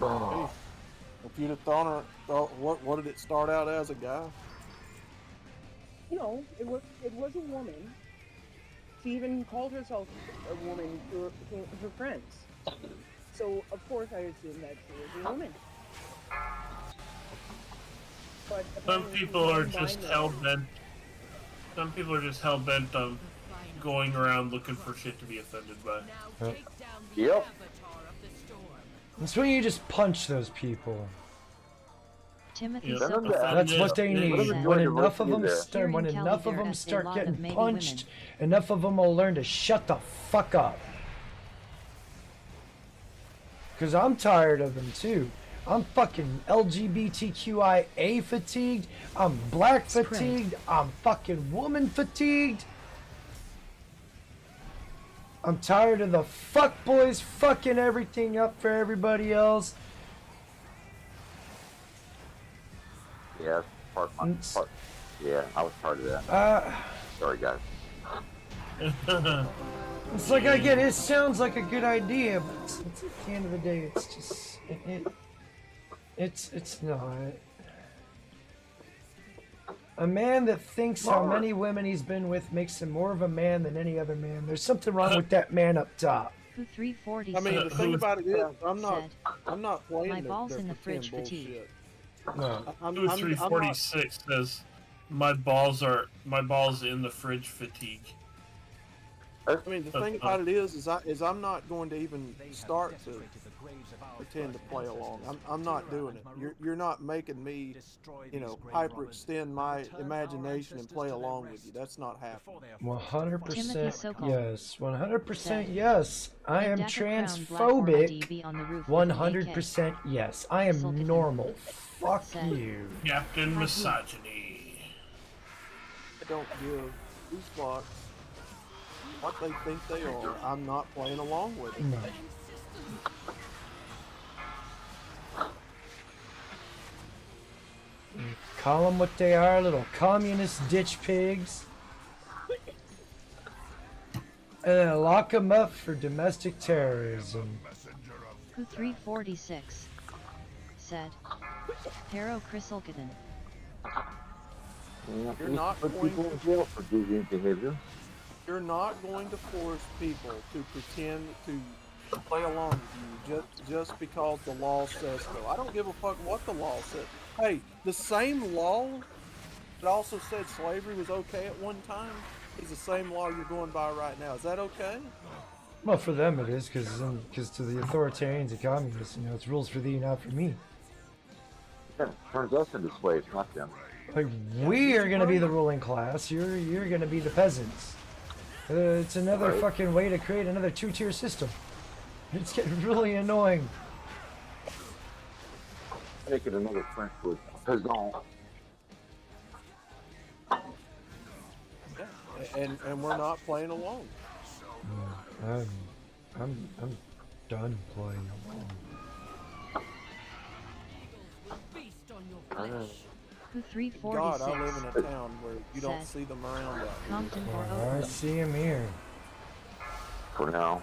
Hey, if you'd have thrown her, what did it start out as, a guy? You know, it was a woman. She even called herself a woman to her friends. So of course I assumed that she was a woman. But Some people are just hell-bent. Some people are just hell-bent on going around looking for shit to be offended by. Yep. That's when you just punch those people. Timothy That's what they need. When enough of them start getting punched, enough of them will learn to shut the fuck up. Because I'm tired of them too. I'm fucking LGBTQIA fatigued. I'm black fatigued. I'm fucking woman fatigued. I'm tired of the fuckboys fucking everything up for everybody else. Yeah, yeah, I was part of that. Sorry, guys. It's like, I get it. It sounds like a good idea, but it's at the end of the day, it's just it's not. A man that thinks how many women he's been with makes him more of a man than any other man. There's something wrong with that man up top. Who 340 I mean, the thing about it is, I'm not playing my balls in the fridge fatigue. No. 346 says, my balls in the fridge fatigue. I mean, the thing about it is I'm not going to even start to pretend to play along. I'm not doing it. You're not making me, you know, hyperextend my imagination and play along with you. That's not happening. 100% yes. 100% yes. I am transphobic. 100% yes. I am normal. Fuck you. Captain Misogyny. I don't give these fucks what they think they are. I'm not playing along with it. No. Call them what they are, little communist ditch pigs. And lock them up for domestic terrorism. 346 said, Haro Chrysalkadon. You're not put going people in to, jail for deviant behavior. you're not going to force people to pretend to play along with you just because the law says so. I don't give a fuck what the law says. Hey, the same law that also said slavery was okay at one time is the same law you're going by right now. Is that okay? Well, for them it is, because to the authoritarians and communists, you know, it's rules for thee, not for me. Yeah, turns us into slaves, not them. Like, we are gonna be the ruling class. You're gonna be the peasants. It's another fucking way to create another two-tier system. It's getting really annoying. Make it another French word. Peasant. And we're not playing along. I'm done playing along. 346 God, I live in a town where you don't see them around out here. Compton or I Oakland. see him here. For now.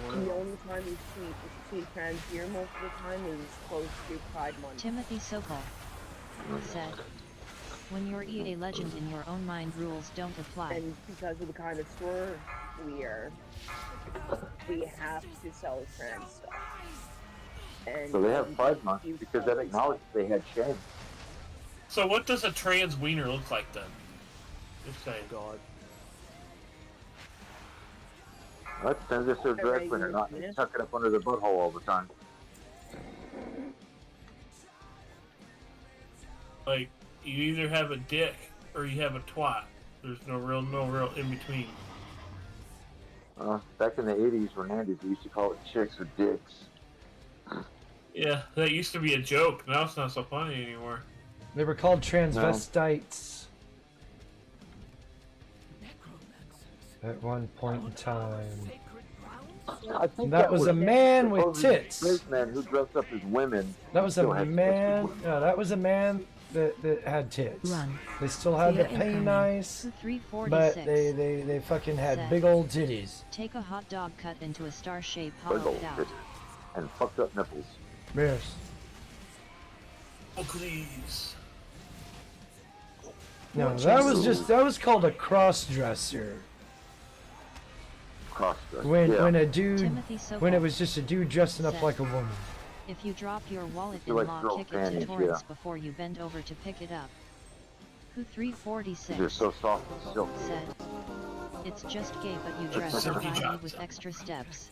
The only time you see trans here most of the time is close to Pride Month. Timothy Sokol said, when you're EA legend in your own mind, rules don't apply. And because of the kind of store we are, we have to sell trans stuff. And So they have Pride Month because that acknowledged they had shame. So what does a trans wiener look like then? Just saying. God. Well, that depends if they're drag queen or not. They tuck it up under their butthole all the time. Like, you either have a dick or you have a twat. There's no real in between. Back in the 80s, Hernandez, they used to call it chicks with dicks. Yeah, that used to be a joke. Now it's not so funny anymore. They were called transvestites. At one point in time. I think that was a man with tits. Straight men who dressed up as women. That was a man. No, that was a man that had tits. Run. They still had the pay nice, but they fucking had big old titties. Take a hot dog cut into a star shape, Big hollowed old out. titties. And fucked up nipples. Yes. Oh please. No, that was called a cross-dresser. Cross-dresser. When a dude, Timothy Sokol when it was just a dude dressing up said, like a woman. If you drop your wallet You in like law, girl kick it panties, to torrents yeah. before you bend over to pick it up. 346 They're so soft and silky. said, it's just gay, but you dress Silky divinely Johnson. with extra steps.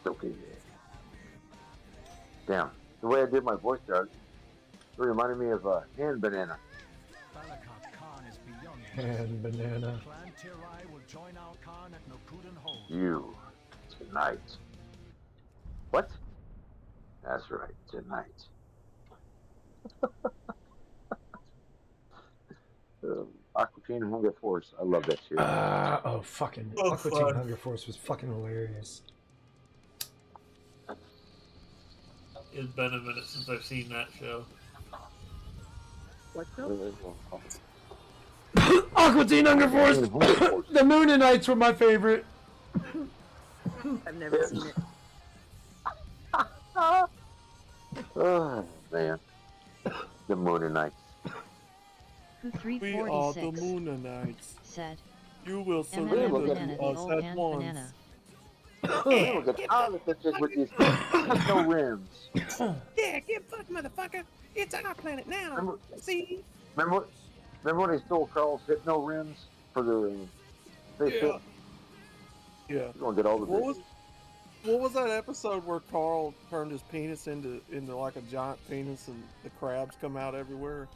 Silky. Damn. The way I did my voice there, it reminded me of a hand banana. And banana. You, tonight. What? That's right, tonight. Aqua Teen and Hunger Force. I love that shit. Fucking Oh, Aqua fuck. Teen Hunger Force was fucking hilarious. It's been a minute since I've seen that show. What's up? Aqua Teen Hunger Force! The Moonanites were my favorite. I've never seen it. Oh, man. The Moonanites. We are the 346 Moonanites. said, You will M&M surrender banana, to the us old at hand once. banana. Hey, look at all the pictures with these no rims. Yeah, get fucked, motherfucker. It's our planet now. See? Remember when they stole Carl's Hypno rims for the spaceship? Yeah. We're gonna get all the What was that episode where Carl turned his penis into like a giant penis and the crabs come out everywhere?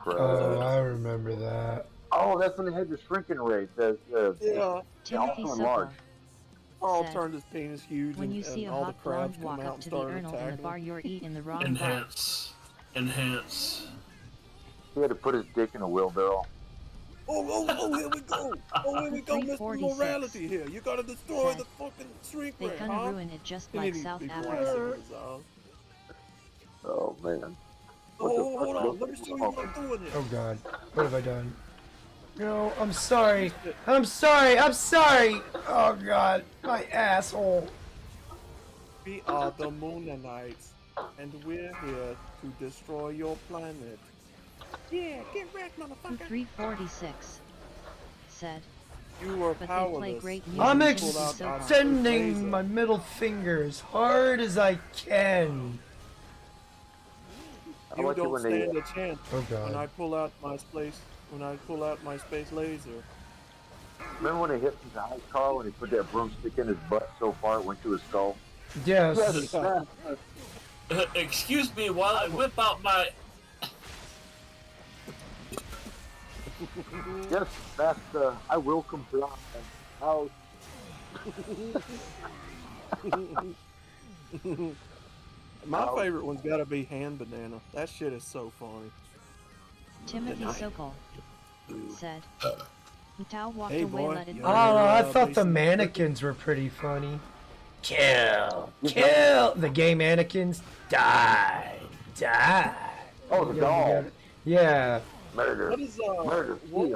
Oh, I remember that. Oh, that's when they had the shrinking rate. Yeah. Timothy also Sokol large. Carl said, turned his penis huge when you and see a all the hot crabs blonde come walk out up and to the started urinal in the attacking bar, him. you're eating the wrong bar. Enhance. He had to put his dick in a wheelbarrow. Oh, here we go. Oh, here we go, Mr. 346 Morality here. You gotta destroy said, the fucking shrink they ray, gonna huh? ruin it just And like then South he Africa. Oh, man. Oh, hold on. Let me show you what I'm doing here. Oh God, what have I done? No, I'm sorry. I'm sorry. I'm sorry. Oh God, my asshole. We are the Moonanites, and we're here to destroy your planet. Yeah, get wrecked, motherfucker. 346 said, You were but they play powerless. great music. I'm Timothy Sokol. extending my middle finger as hard as I can. You don't stand a chance Oh God. when I pull out my space. When I pull out my space laser. Remember when he hit his eye, Carl, and he put that broomstick in his butt so far it went to his skull? Yes. Excuse me while I whip out my. Yes, that's I will comply. House. My favorite one's got to be Hand Banana. That shit is so funny. Timothy Sokol said, Tao walked Hey, away, boy, let it Oh, go. I thought the mannequins were pretty funny. Kill, kill the gay mannequins. Die, die. Oh, the doll. Yeah. Murder. What is Murder. What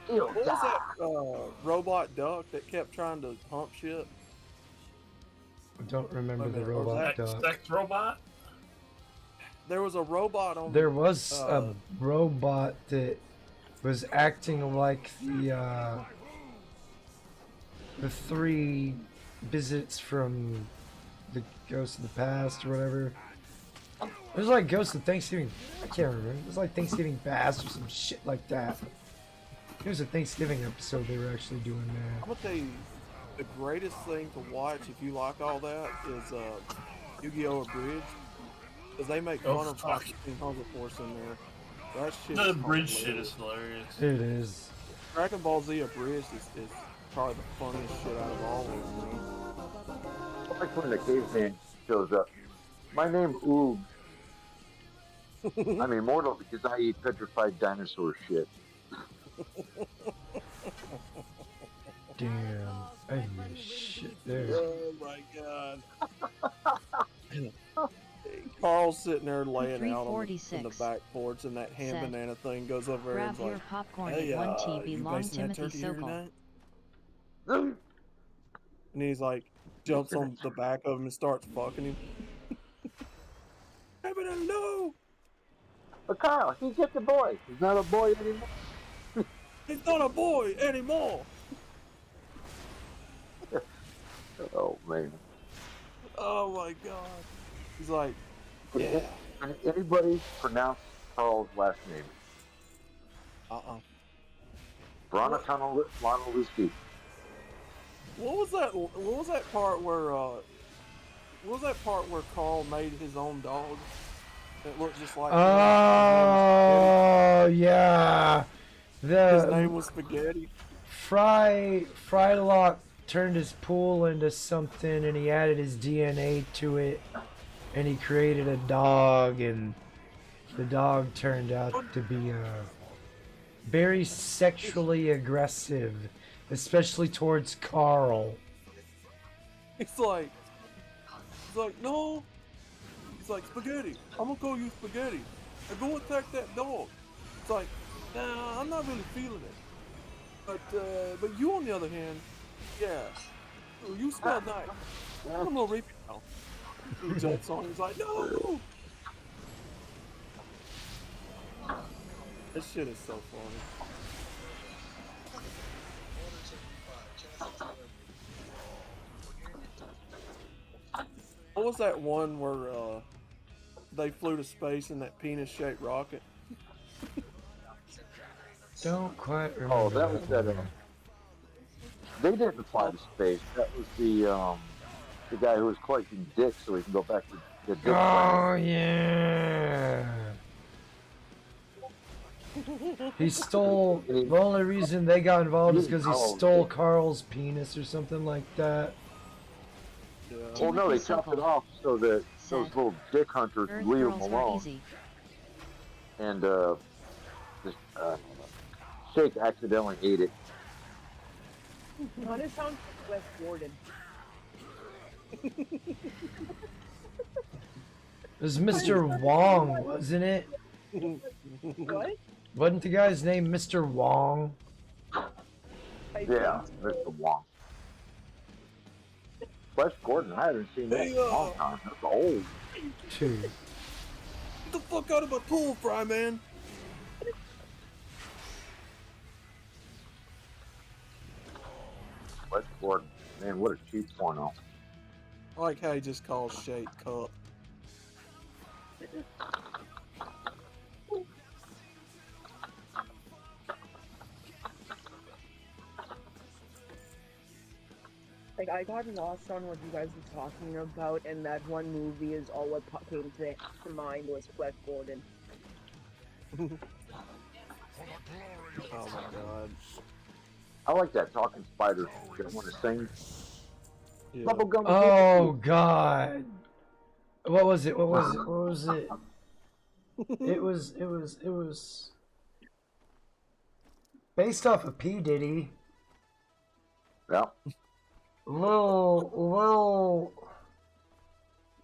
Kill. was that, what was that robot duck that kept trying to hump shit? I don't remember the Or robot was that dog. Sex robot? There was a robot on. There was a robot that was acting like the three visits from the Ghost of the Past or whatever. It was like Ghost of Thanksgiving. I can't remember. It was like Thanksgiving Past or some shit like that. It was a Thanksgiving episode they were actually doing I'm there. gonna tell you, the greatest thing to watch if you like all that is Yu-Gi-Oh! Abridged, because they make fun of fuck. Hunger Force in there. That shit. The is bridge hilarious. shit is hilarious. It is. Dragon Ball Z Abridged is probably the funniest shit out of all of them. I like when the caveman shows up. My name's Oob. I'm immortal because I eat petrified dinosaur shit. Damn. I hear shit there. Oh my god. Carl's sitting there laying out on the back porch, and that Hand said, Banana thing goes over there and grab is your like, popcorn hey, at 1 TB you long basting that Timothy turkey here Sokol. tonight? And he's like, jumps on the back of him and starts fucking him. Hey, but no! But Kyle, he's just a boy. He's not a boy anymore. He's not a boy anymore! Oh, man. Oh my god. He's like, Yeah. Can anybody pronounce Carl's last name? Bronitanowski. What was that part where Carl made his own dog? It looked just like Oh, yeah. his name was Spaghetti. Frylock turned his pool into something and he added his DNA to it and he created a dog, and the dog turned out to be very sexually aggressive, especially towards Carl. He's like, no. He's like, Spaghetti, I'm gonna call you Spaghetti. Now go attack that dog. It's like, nah, I'm not really feeling it. But you on the other hand, yeah, you smell nice. I'm gonna rape you now. He jumps on. He's like, no. That shit is so funny. What was that one where they flew to space in that penis-shaped rocket? Don't quite remember. Oh, that was that. They didn't fly to space. That was the guy who was collecting dicks so he can go back to the dick Oh planet. yeah. He stole. The only reason they got involved is because he stole Carl's penis or something like that. Well, no, they chopped it off so that those little dick hunters Earth leave him girls were alone. easy. And Shake accidentally ate it. What is sound West Warden? It was Mr. Wong, wasn't it? What? Wasn't the guy's name Mr. Wong? Yeah, Mr. Wong. Flash Gordon, I haven't seen that in a long time. That's old. Dude. Get the fuck out of my pool, Fry Man! Flash Gordon. Man, what a cheap porno. I like how he just calls Shake Cup. Like, I got lost on what you guys were talking about, and that one movie is all what came to mind was Flash Gordon. Oh my god. I like that talking spider that want to sing. Yeah. Bubblegum. Oh god. What was it? What was it? What was it? It was based off of P. Diddy. Yeah.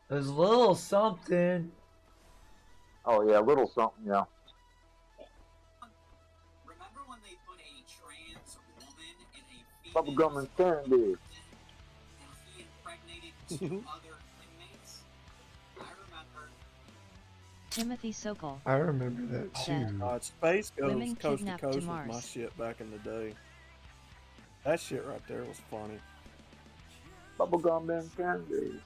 There's little something. Oh yeah, little something, yeah. Remember when they put a trans woman in a Bubblegum and candy. and he impregnated two other inmates? I remember. Timothy Sokol. I remember that too. Space Ghost Women Coast to kidnapped Coast to was my Mars. shit back in the day. That shit right there was funny. Bubblegum and candy.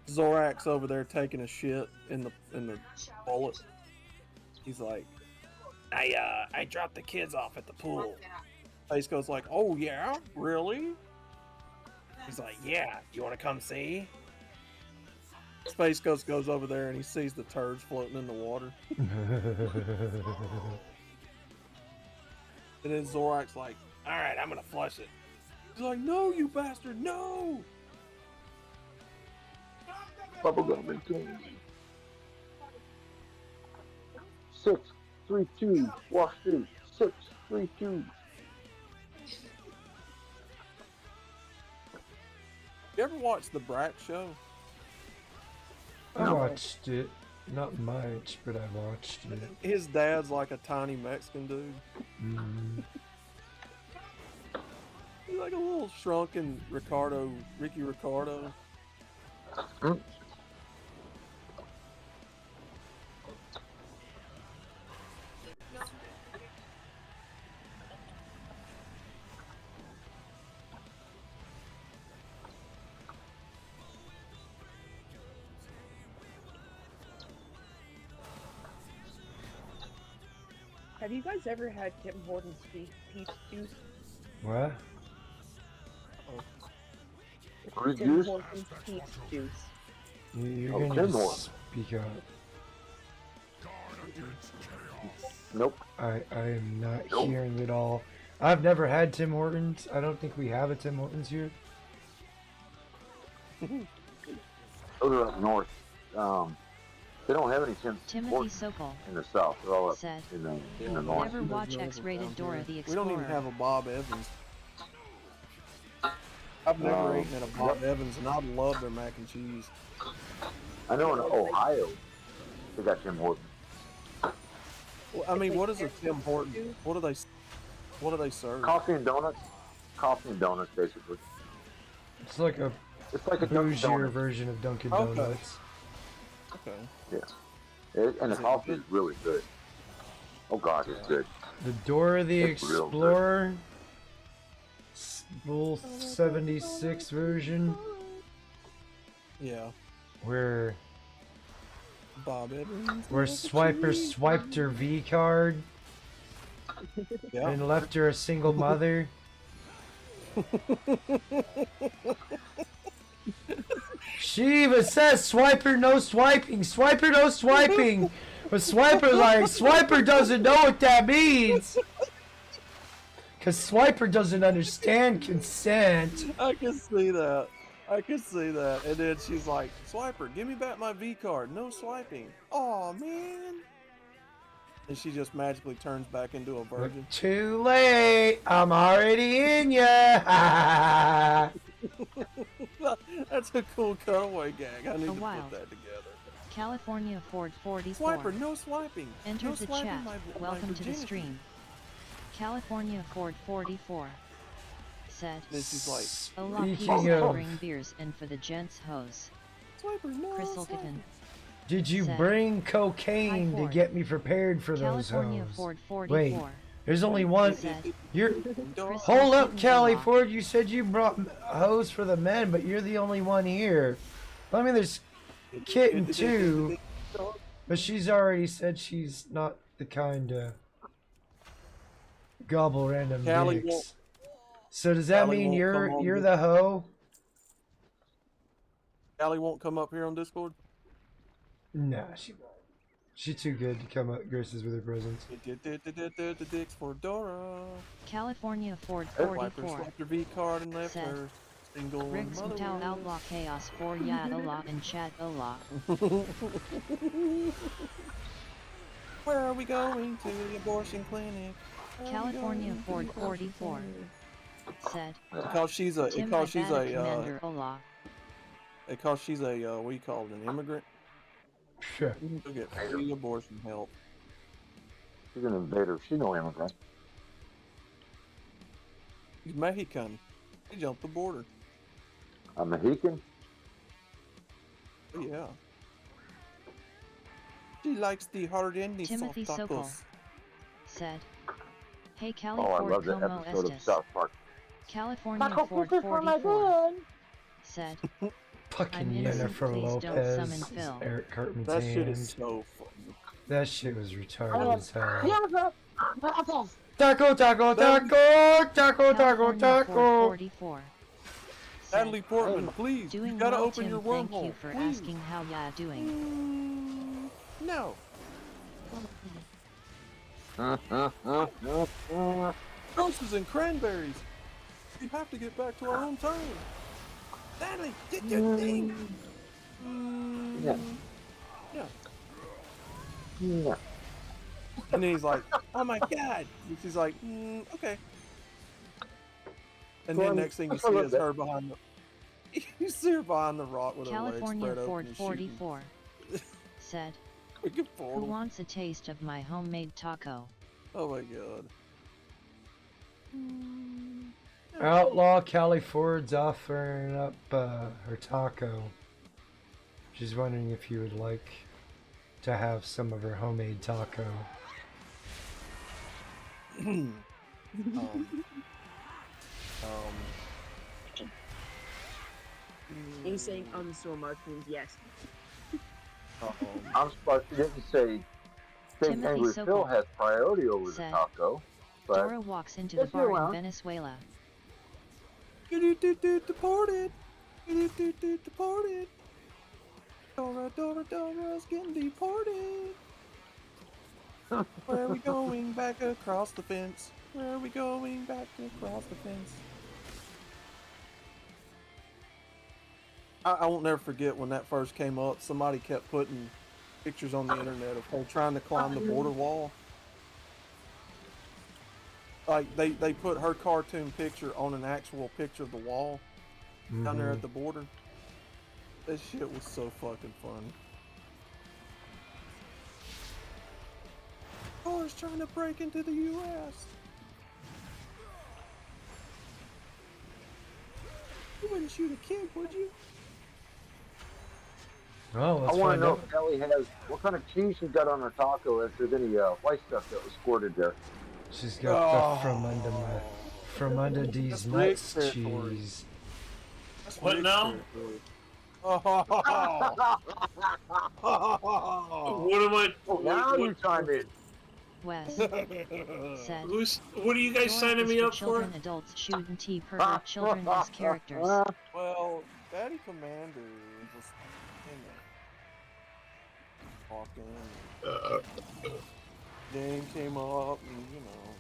Zorak's over there taking a shit in the toilet. He's like, I dropped the kids off at the pool. Space Ghost's like, oh yeah, really? He's like, yeah, you want to come see? Space Ghost goes over there and he sees the turds floating in the water. And then Zorak's like, alright, I'm gonna flush it. He's like, no, you bastard, no! Bubblegum and candy. 6, 3, 2, Wall Street. 6, 3, 2. You ever watch The Brat Show? I watched it. Not much, but I watched it. His dad's like a tiny Mexican dude. Mm. He's like a little shrunken Ricky Ricardo. Have you guys ever had Tim Hortons peach juice? What? Tim Hortons peach juice. You're Oh, gonna Tim just Hortons. speak up. Nope. I am not hearing it all. I've never had Tim Hortons. I don't think we have a Tim Hortons here. Those are up north. They don't have any Timothy Hortons Sokol in the south. They're all up said, in the north. Never watch X-rated Dora the We Explorer. don't even have a Bob Evans. I've never eaten at a Bob Evans, and I love their mac and cheese. I know in Ohio they got Tim Hortons. Well, I mean, what is a Tim Hortons? What do they serve? Coffee and donuts. Coffee and donuts, basically. It's like a Dunkin' bougier Donuts. version of Dunkin' Okay. Donuts. Okay. Yeah. And the coffee is really good. Oh god, it's good. The Dora the It's real good. Explorer, Bull 76 version, Yeah. where Bob Evans. Swiper swiped her V card Yeah. and left her a single mother. She even says swiper no swiping, swiper no swiping. But Swiper doesn't know what that means. Cause Swiper doesn't understand consent. I can see that. I can see that. And then she's like, Swiper, give me back my V card. No swiping. Aw, man. And she just magically turns back into a virgin. Too late. I'm already in ya. That's a cool cutaway gag. I need to wild. put that together. California Ford 44. Swiper, no swiping. Entered No the swiping chat. Welcome to the virginity. stream. California Ford 44 said, This is like, Ola Speaking people of- bring beers and for the gents hose. Swiper, no Crystal swiping. Kitten. Did you Said, bring cocaine Hi, to Ford. get me prepared for those California hoes? Ford 44. Wait, there's only one. Said, You're. Crystal Hold up, Kitten Callie Ola. Ford. You said you brought hose for the men, but you're the only one here. I mean, there's Kitten too, but she's already said she's not the kind to gobble random Callie dicks. won't- So does that Callie mean won't come on you're this- the hoe? Callie won't come up here on Discord? Nah, she won't. She's too good to come up graces with her presence. The dicks for Dora. California Ford Swiper 44 swiped her V card and left said, her single and Riggs Mutau motherless. Outlaw Chaos for Yad Ola and Chat Ola. Where are we going to the abortion clinic? Where are we California going to Ford the abortion 44 clinic? said, Because she's a, Tim because she's Ibata a, Commander Ola. because she's a, what do you call it, an immigrant? Sure. She'll get free abortion help. She's an invader. She's no immigrant. He's Mexican. He jumped the border. A Mohican? Oh, yeah. She likes the hard ending Timothy soft Sokol tacos. said, Hey Cali Oh, I Ford love that como episode of estes? South Park. California Taco Ford Kisses for my 44 gun. said, Fucking I'm innocent, Jennifer please don't Lopez, summon Phil. Eric Cartman's That shit hand. is so funny. That shit was retarded as hell. Jennifer! Taco, taco, taco, taco, taco, California Ford taco. 44 said, Natalie Portman, please. Doing You gotta well, open Tim, your thank wormhole. you for please. asking how ya doing. No. Roses and cranberries. We have to get back to our own time. Natalie, get your thing. Yeah. Yeah. Yeah. And then he's like, oh my god. And she's like, okay. And then next thing you see is her behind the... You see her behind the rock with her legs California spread Ford open and shooting. 44 said, Freaking Who portal. wants a taste of my homemade taco? Oh my god. Outlaw Callie Ford's offering up her taco. She's wondering if you would like to have some of her homemade taco. You saying so much means yes. I'm surprised she didn't say St. Timothy Angry Sokol Phil has priority over the said, taco. But Dora walks into the if you're bar in around. Venezuela. Deported. Deported. Dora's getting deported. Where are we going back across the fence? Where are we going back across the fence? I won't never forget when that first came up. Somebody kept putting pictures on the internet of her trying to climb the border wall. Like they put her cartoon picture on an actual picture of the wall down there at the border. That shit was so fucking funny. Cars trying to break into the U.S. You wouldn't shoot a kid, would you? Oh, I let's want find to know out. if Kelly has what kind of cheese she's got on her taco. If there's any white stuff that was squirted there. She's got the from under these That's nuts Rick's territory. cheese. That's What Rick's now? territory. What am I? Oh, now you chime in. Wes said, What are you guys Dora signing is me for up for? children, adults shouldn't pervert children as characters. Well, Daddy Commander was talking. Then came up, and you know.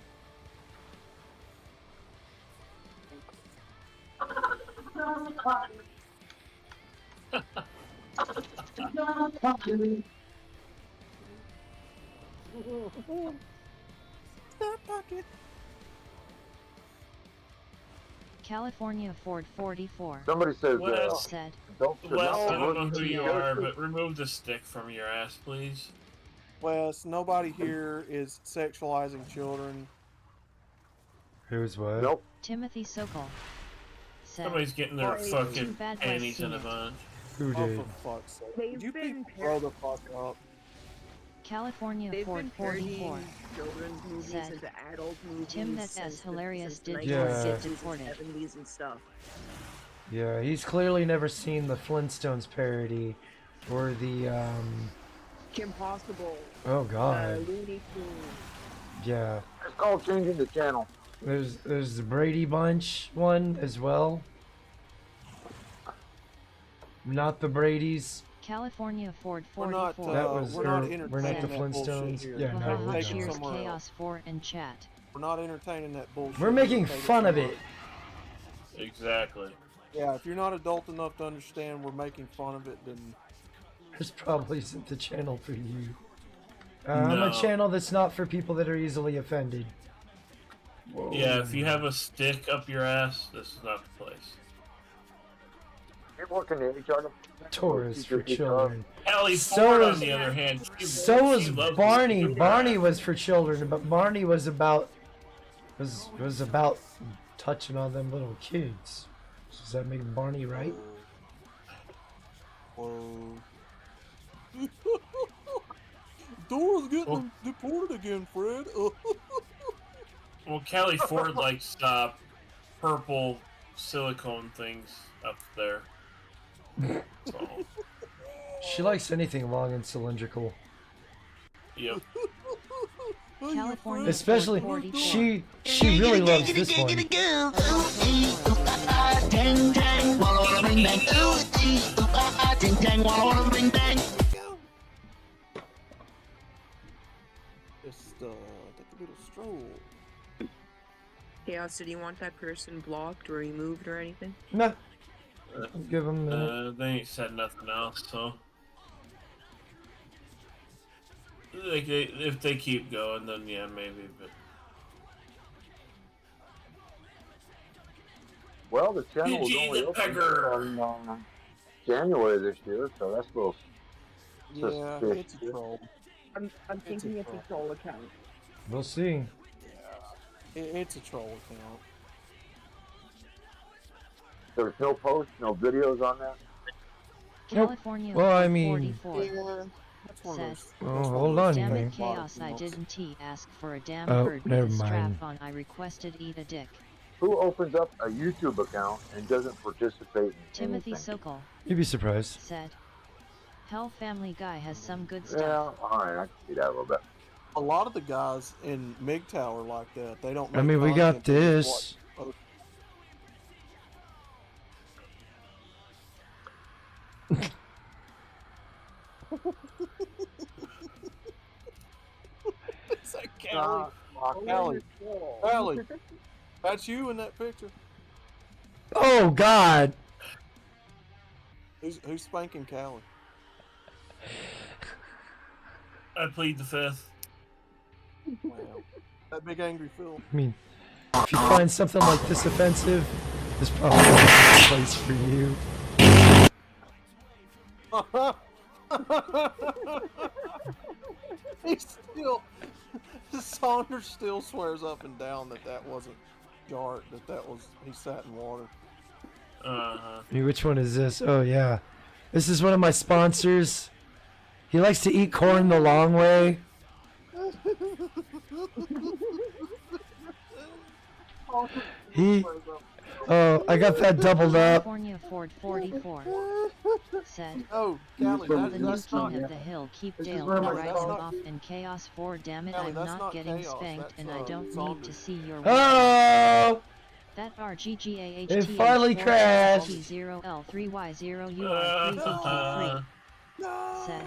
California Ford 44. Somebody says, said, don't Wes, I don't know who you are, but remove the stick from your ass, please. Wes, nobody here is sexualizing children. Who's what? Nope. Timothy Sokol said, Somebody's getting their Too fucking bad Wes panties seen in a it. bunch. Who Oh, did? for fuck's sake. They've Would you been people grow the fuck up? California They've Ford been 44 parodying children's movies said, into adult movies. Tim, that's since hilarious. the Did Yeah. 1960s and deported? 70s and stuff. Yeah, he's clearly never seen the Flintstones parody or the Kim Possible. Oh God. Looney Tunes. Yeah. It's called changing the channel. There's the Brady Bunch one as well. Not the Brady's. California Ford We're not, 44 That was we're not we're not entertaining the that bullshit Flintstones. here. Yeah, no, We're we're taking cheers not. somewhere Chaos else. 4 in chat. We're not entertaining that bullshit. We're making Take fun of somewhere it. Exactly. Yeah, if you're not adult enough to understand we're making fun of it, then This probably isn't the channel for you. I'm a No. channel that's not for people that are easily offended. Whoa. Yeah, if you have a stick up your ass, this is not the place. You're working the HR. Taurus for children. Ellie So Ford, is- on the other hand, So was she loves Barney. this. Barney was for children, but Barney was about was about touching on them little kids. Does that make Barney right? whoa. Dora's getting deported again, Fred. Well, Kelly Ford likes purple silicone things up there. So, She likes anything long and cylindrical. yep. California Especially Ford 44 she really loves this one. Just take a little stroll. Chaos, did you want that person blocked or removed or anything? Nah. Give them a minute. They ain't said nothing else, so. If they keep going, then yeah, maybe, but. Well, the channel was PG only the open Pegger. on January this year, so that's a little Yeah, suspicious. it's a troll. I'm thinking it's a troll account. We'll see. It's a troll account. There's no posts, no videos on that. California Well, I Ford mean- 44 That's one said, of those. Oh, hold on damn here. it Chaos, I didn't ask for a damn Oh, bird with never a strap mind. on. I requested eat a dick. Who opens up a YouTube account and doesn't participate in Timothy anything? Sokol You'd be surprised. said, Hell Family Guy has some good Yeah, stuff. alright, I can see that a little bit. A lot of the guys in MGTOW are like that. They don't. I make mean, we got content, they just this. watch Is that Callie? Callie. Callie. That's you in that picture. Oh God. Who's spanking Callie? I plead the fifth. Wow. That big angry Phil. I mean, if you find something like this offensive, this probably isn't the place for you. He still, Saunders still swears up and down that wasn't Jart, that was, he sat in water. Hey, which one is this? Oh yeah, this is one of my sponsors. He likes to eat corn the long way. He. Oh, I got that doubled up. California Ford 44 said, Oh, Callie, the that's new not king of the hill, keep This is Dale where and my right son- off and Chaos 4, damn it, Callie, I'm that's not not getting Chaos, spanked and I that's, don't need Saunders. to see your Oh! That It finally crashed. RGGAHTH4ST0L3Y0UR3BK3 said,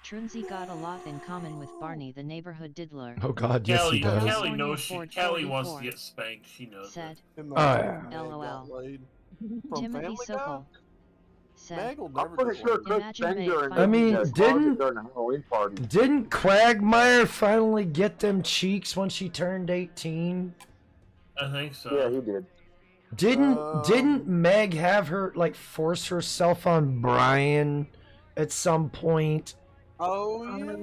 Trunzi got a lot in common with Barney the neighborhood diddler. Oh God, yes he does. Callie knows Callie wants to get spanked. She knows said, it. LOL. From Timothy Family Guy? Sokol said, Meg will I'm never pretty get sure laid. Chris Imagine Meg Bender and I mean, Closet didn't during the Halloween party. didn't Quagmire finally get them cheeks when she turned 18? I think so. Yeah, he did. Didn't Meg have her like force herself on Brian at some point? Oh, yeah.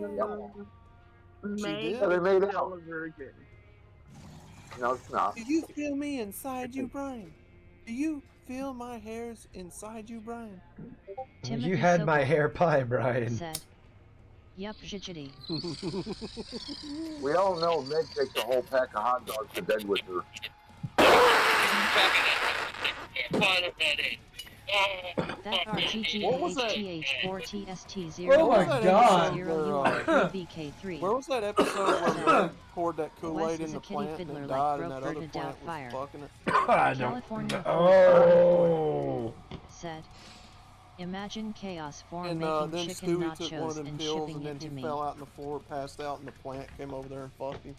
Meg Yeah, they made out. a virgin. No, it's not. Do you feel me inside you, Brian? Do you feel my hairs inside you, Brian? Timothy You had my Sokol hair pie, Brian. said, Yup, shitty. We all know Meg takes a whole pack of hot dogs to bed with her. That RGGAHTH4TST0 Oh my God. BK3 Where was that episode where Meg poured that Wes Kool-Aid is in a the kitty plant and fiddler it like died and broke that other Bernadette plant was Fire. fucking it? I California don't. Oh. said, Imagine Chaos 4 And making then chicken Stewie took one of nachos them and pills shipping and then it to he me. fell out on the floor, passed out, and the plant came over there and fucked him.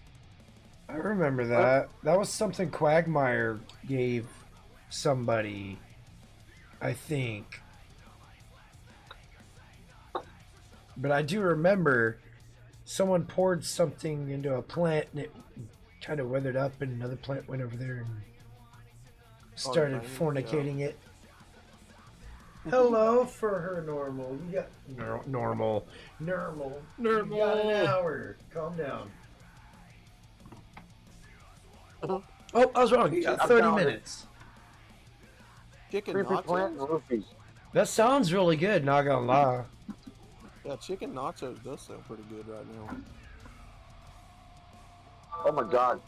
I remember that. That was something Quagmire gave somebody, I think. But I do remember someone poured something into a plant and it kind of weathered up and another plant went over there and started fornicating it. Hello for her normal. You got normal. You got an hour. Calm down. Oh, I was wrong. You got 30 minutes. Chicken Creepy plant and nachos. roofies. That sounds really good, not gonna lie. Yeah, chicken nachos does sound pretty good right now. Oh my God.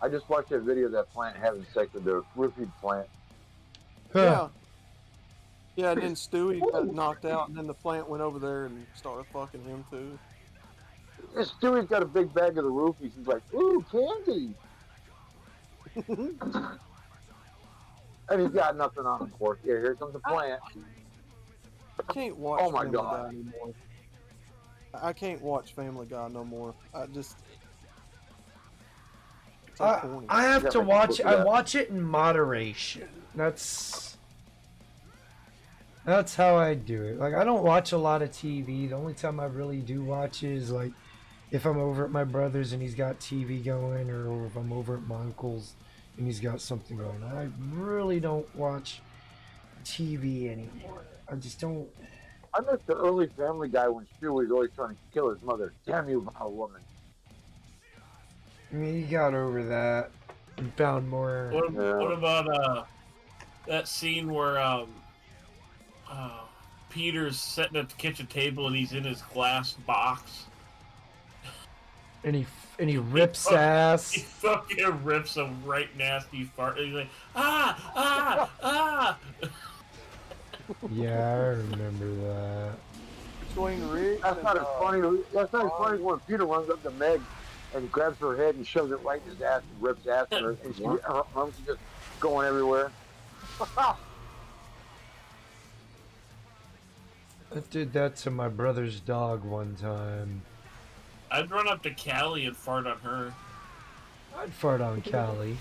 I just watched that video of that plant having sex with the roofied plant. Yeah. Yeah, and then Stewie got knocked out, and then the plant went over there and started fucking him too. And Stewie's got a big bag of the roofies. He's like, ooh, candy. And he's got nothing on him, of course. Yeah, here comes the plant. I can't watch Oh my Family God. Guy anymore. I can't watch Family Guy no more. I just... It's so corny. I have to watch. I watch it in moderation. That's how I do it. Like I don't watch a lot of TV. The only time I really do watch is like if I'm over at my brother's and he's got TV going, or if I'm over at my uncle's and he's got something going. I really don't watch TV anymore. I just don't. I miss the early Family Guy when Stewie was always trying to kill his mother. Damn you, my woman. I mean, he got over that and found more. What about that scene where Peter's sitting at the kitchen table and he's in his glass box? And he rips ass. He fucking rips a right nasty fart. And he's like, ah. Yeah, I remember that. Between Riggs That's not and, as funny. That's not as funny as when Peter runs up to Meg and grabs her head and shoves it right in his ass and rips ass in her, and her arms are just going everywhere. I did that to my brother's dog one time. I'd run up to Callie and fart on her. I'd fart on Callie.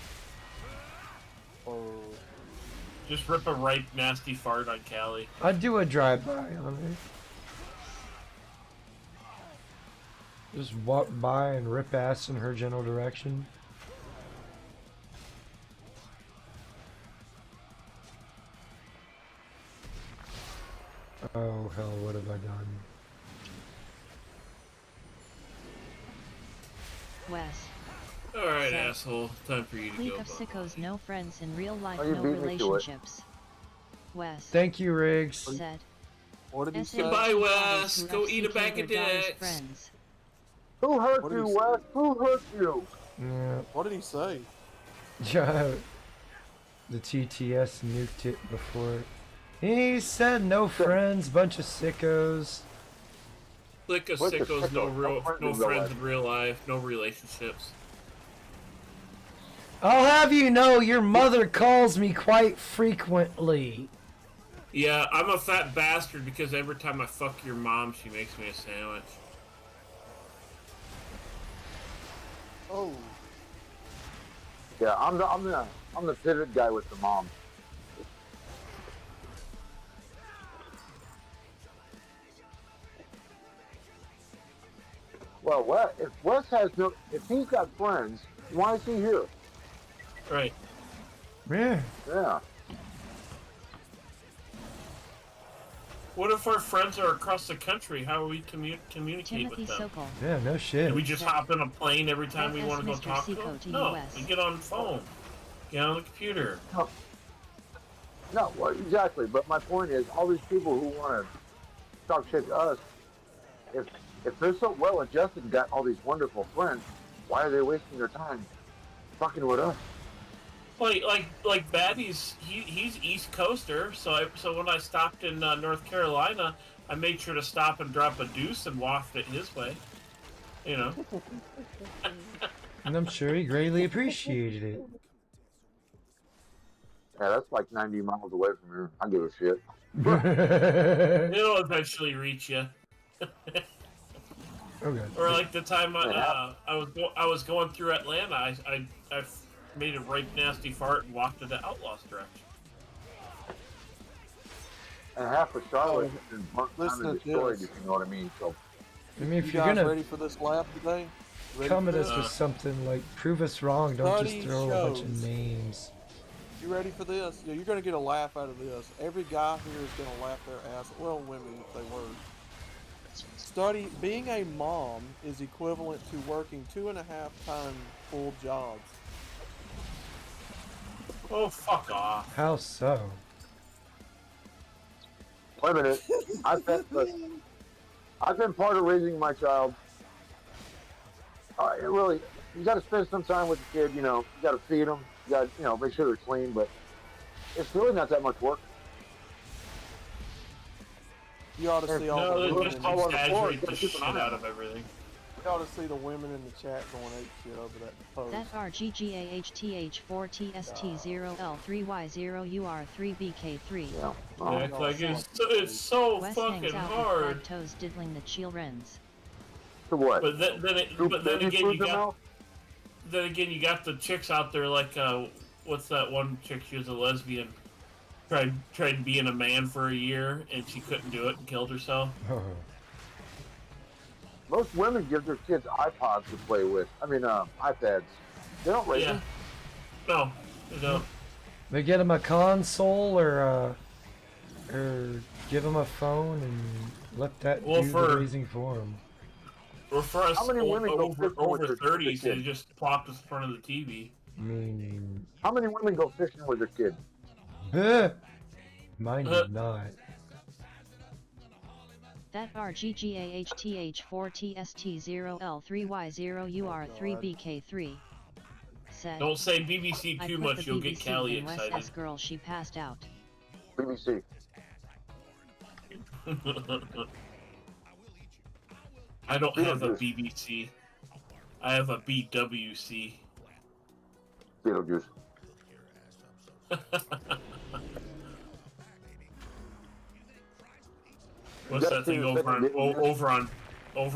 Just rip a right nasty fart on Callie. I'd do a drive-by on her. Just walk by and rip ass in her general direction. Oh hell, what have I done? Wes. Alright, Said, asshole. Time for you to League go. of Sickos, no friends in real life, Oh, you no beat me to it. relationships. Wes. Thank you, Riggs. Said. What did he say? Goodbye, Wes. Go eat a bag of dicks. Friends. Who hurt What did you, he say? Wes? Who hurt you? Yeah. What did he say? Yeah. The TTS nuked it before. He said no friends, bunch of sickos. Click of What's a sickos, no sicko? no friends in real life, no relationships. I'll have you know your mother calls me quite frequently. Yeah, I'm a fat bastard because every time I fuck your mom, she makes me a sandwich. Oh. Yeah, I'm the pivot guy with the mom. Well, if Wes has no, if he's got friends, why is he here? Right. Yeah. Yeah. What if our friends are across the country? How will we communicate Timothy with them? Sokol. Yeah, no shit. Do we just hop in a plane every time we FS want to go Mr. talk to Seco them? to No, US. we get on the phone. Get on the computer. No, well, exactly. But my point is, all these people who want to talk shit to us, if they're so well adjusted and got all these wonderful friends, why are they wasting their time fucking with us? Like Batty's, he's East Coaster, so when I stopped in North Carolina, I made sure to stop and drop a deuce and waft it his way. You know. And I'm sure he greatly appreciated it. Yeah, that's like 90 miles away from here. I give a shit. It'll eventually reach you. Okay. Or like the time I was going through Atlanta, I made a right nasty fart and walked to the Outlaws direction. And half of Charlotte is listen to destroyed, this. if you know what I mean. So, I mean, if You you're guys gonna ready for this lap today? Ready come for at us this? with something like prove us wrong, don't just Study throw a bunch of shows. names. You ready for this? Yeah, you're gonna get a laugh out of this. Every guy here is gonna laugh their ass. Well, women if they were. Being a mom is equivalent to working 2.5 times full jobs. Oh, fuck off. How so? wait a minute. I've been part of raising my child. It really, you got to spend some time with the kid. You know, you got to feed them. You got to, make sure they're clean. But it's really not that much work. You ought to see all the No, women they just in the exaggerate the shit out of everything. You ought to see the women in the chat going ape shit over that post. That RGGAHTH4TST0L3Y0UR3BK3. Yeah. Yeah, it's like it's so Wes fucking hangs out hard. with fat toes diddling the children's. To what? But then again, you got the chicks out there like what's that one chick? She was a lesbian. Tried being a man for a year and she couldn't do it and killed herself. Most women give their kids iPods to play with. I mean, iPads. They don't raise them. No, they don't. They get him a console or give him a phone and let that do the raising for him. Or for us How many women go fishing with over their 30s, they kids? just plopped us in front of the TV. I mean, How many women go fishing with their kids? mine did not. That RGGAHTH4TST0L3Y0UR3BK3 said. Don't say BBC I too put much, the you'll get BBC Callie in Wes' excited. girl, she passed out. BBC. I don't have a BBC. I have a BWC. Beetlejuice. What's that thing over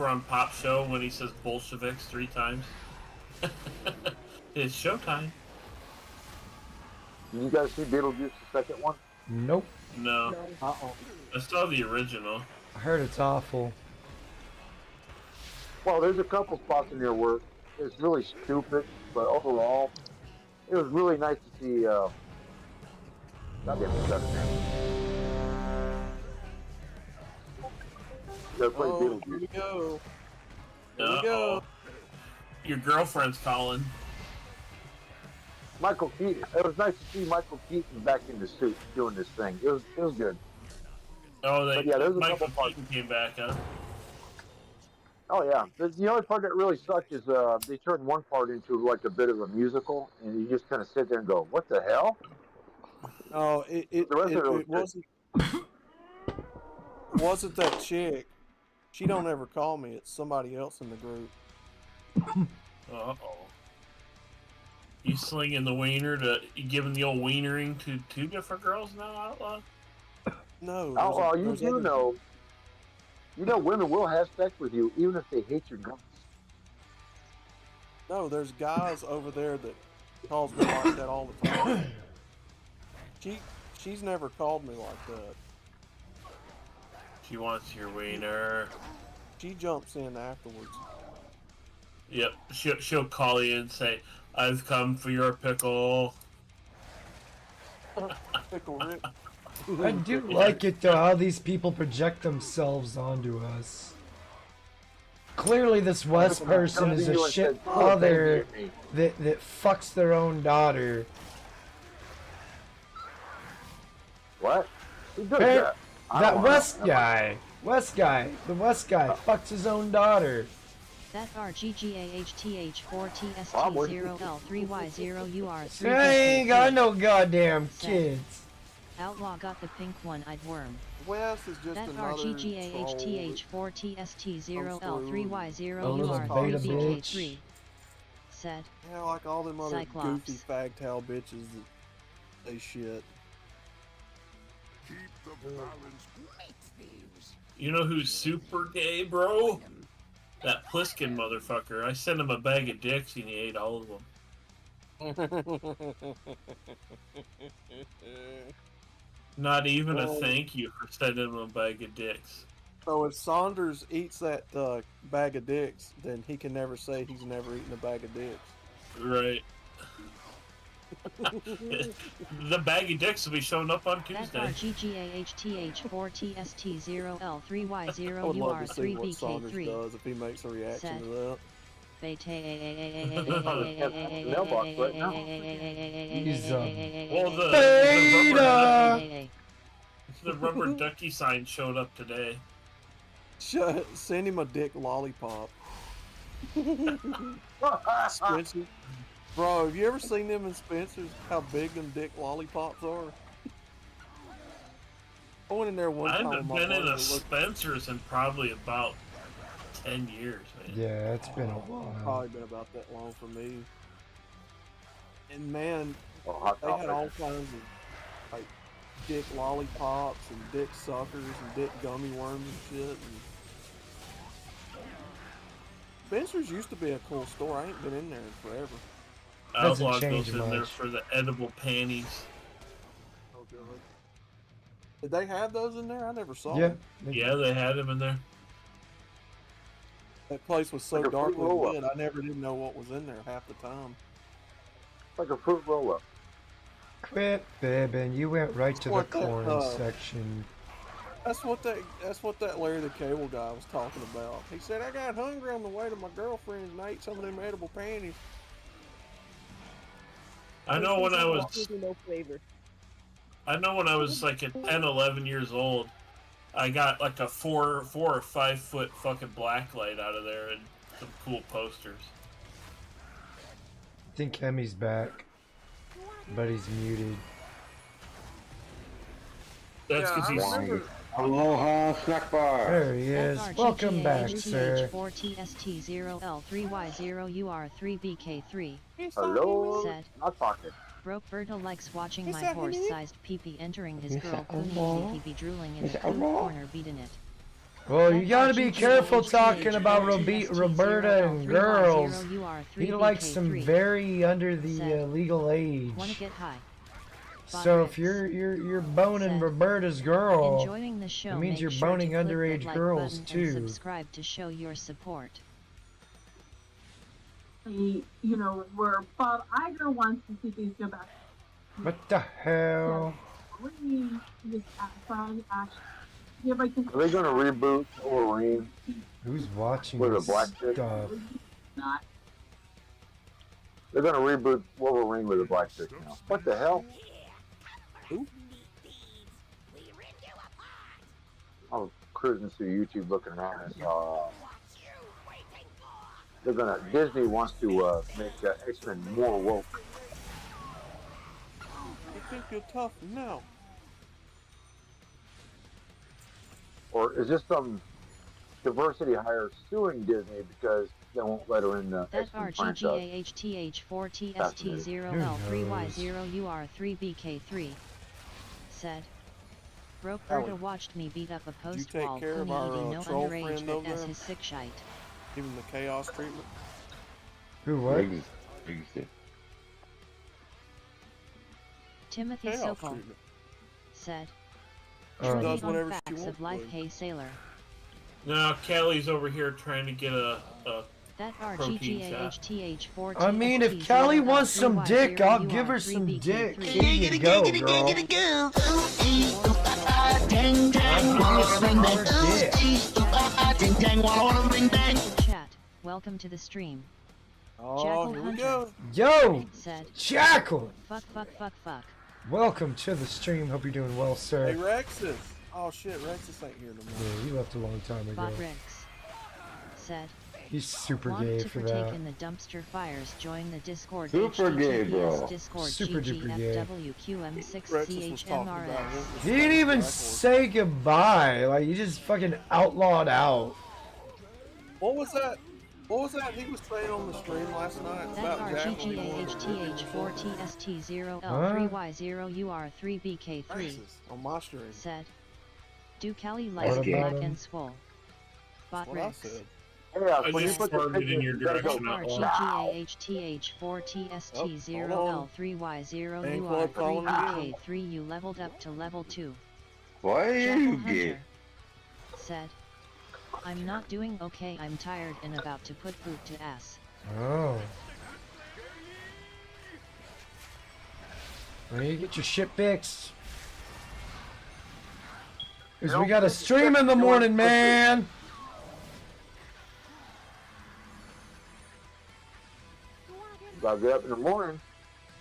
on Pop Show when he says Bolsheviks 3 times? It's showtime. Did you guys see Beetlejuice, the second one? Nope. No. I saw the original. I heard it's awful. Well, there's a couple spots in there where it's really stupid, but overall, it was really nice to see. Goddamn, what's that name? Here we go. Here we go. Your girlfriend's calling. Michael Keaton. It was nice to see Michael Keaton back in the suit doing this thing. It was good. Oh, there's a Michael couple Keaton came back, huh? Oh yeah. The only part that really sucked is they turned one part into like a bit of a musical, and you just kind of sit there and go, "What the hell?" Oh, it wasn't. It wasn't that chick. She don't ever call me. It's somebody else in the group. Uh-oh. You slinging the wiener you giving the old wienering to two different girls now, Outlaw? No. Outlaw, you do know. You know women will have sex with you even if they hate your guts. No, there's guys over there that calls me like that all the time. She's never called me like that. She wants your wiener. She jumps in afterwards. Yep, she'll call you and say, "I've come for your pickle." Pickle Rick. I do like it though how these people project themselves onto us. Clearly this West person is a shit mother that fucks their own daughter. What? Who does that? That West guy, the West guy fucks his own daughter. That RGGAHTH4TST0L3Y0UR3. I ain't got no goddamn kids. Outlaw got the pink one-eyed-worm. West is just that another RGGAHTH4TST0L3Y0UR3BK3 said. Yeah, like all them other Cyclops. goofy fagtail bitches that they shit. Keep the balance. You know who's super gay, bro? That Pliskin motherfucker. I sent him a bag of dicks and he ate all of them. Not even a thank you for sending him a bag of dicks. So if Saunders eats that bag of dicks, then he can never say he's never eaten a bag of dicks. Right. The bag of dicks will be showing up on That Tuesday. RGGAHTH4TST0L3Y0UR3BK3 I would love to see what Saunders does if he makes a reaction to that. The rubber ducky sign showed up today. Send him a dick lollipop. Spencer. Bro, have you ever seen them in Spencer's? How big them dick lollipops are? I went in there one I time. haven't been in a Spencer's in probably about 10 years, man. Yeah, it's been a while. Probably been about that long for me. And man, they had all kinds of like dick lollipops and dick suckers and dick gummy worms and shit. And Spencer's used to be a cool store. I ain't been in there in forever. Outlaw goes in there for the edible panties. Oh god. Did they have those in there? I never saw Yeah. them. Yeah, they had them in there. That place was so Like a fruit darkly roll-up. lit, I never did know what was in there half the time. Like a fruit roll-up. Quit bibbing. You went right to the What the, corn section. That's what that Larry the Cable guy was talking about. He said, I got hungry on the way to my girlfriend's and ate some of them edible panties. I know when I was No flavor. I know when I was like 10, 11 years old, I got like a 4 or 5 foot fucking black light out of there and some cool posters. I think Hemi's back, but he's muted. That's because he's... Aloha, snack bar. There he is. Welcome back, sir. RGGAHTH4TST0L3Y0UR3BK3 Hello. said. Not talking. Roberta likes watching my horse-sized peepee entering his girl coonie he be drooling in the cool corner beating it. Well, you gotta be careful talking about Roberta and girls. He likes them very under the legal age. Wanna get high? So if you're boning Roberta's girl, Enjoying the show, it means make you're sure boning to click underage that like girls button and too. subscribe to show your support. You know, where Bob Iger wants to see things go back. What the hell? We just outside action. Yeah, but Are they going to reboot Wolverine? Who's watching With a this black chick? stuff? not. They're going to reboot Wolverine with a black chick now. What the hell? Who? I was cruising through YouTube looking around and saw Disney wants to make X-Men more woke. think you're tough now. Or is this some diversity hire suing Disney because they won't let her in the That X-Men franchise? RGGAHTH4TST0L3Y0UR3BK3 said. Roberta watched me beat up a post wall Kunidi no troll underage friend but over as there? his sick shite. Give him the chaos treatment. Who, what? Timothy Chaos Sokol treatment. said. She Truly does on whatever she facts wants of life, to. hey sailor. No, Kelly's over here trying to get a That protein shot. RGGAHTH4TST0L3Y0UR3BK3 I mean, if Callie wants some dick, I'll give her some dick. Here you go, girl. Chat, welcome to the stream. Oh, here we go. Yo! Said. Jackal! Fuck. Welcome to the stream. Hope you're doing well, sir. Hey, Rexus. Oh, shit, Rexus ain't here no more. Yeah, he left a long time ago. Bot Rex said. He's super Want gay to for partake that. in the dumpster fires? Join the Discord. Super gay, HTTPS bro. Discord Super duper gay. GGFWQM6CHMRS. He didn't even say goodbye. Like, he just fucking outlawed out. What was that? What was that he was saying on the stream last night That about Jackal? RGGAHTH4TST0L3Y0UR3BK3 on my stream said. Do Cali like What about black him? and swole? Bot What I Rex. said. Yeah, I when you just put the farmed it in your picture, you gotta direction. go, RGGAHTH4TST0L3Y0UR3BK3 you leveled up to level 2. Why are Jackal you Hunter gay? said. I'm not doing okay, I'm tired and about to put boot to ass. Oh. Well, you get your shit fixed. Because we got a stream in the morning, man. Gotta get up in the morning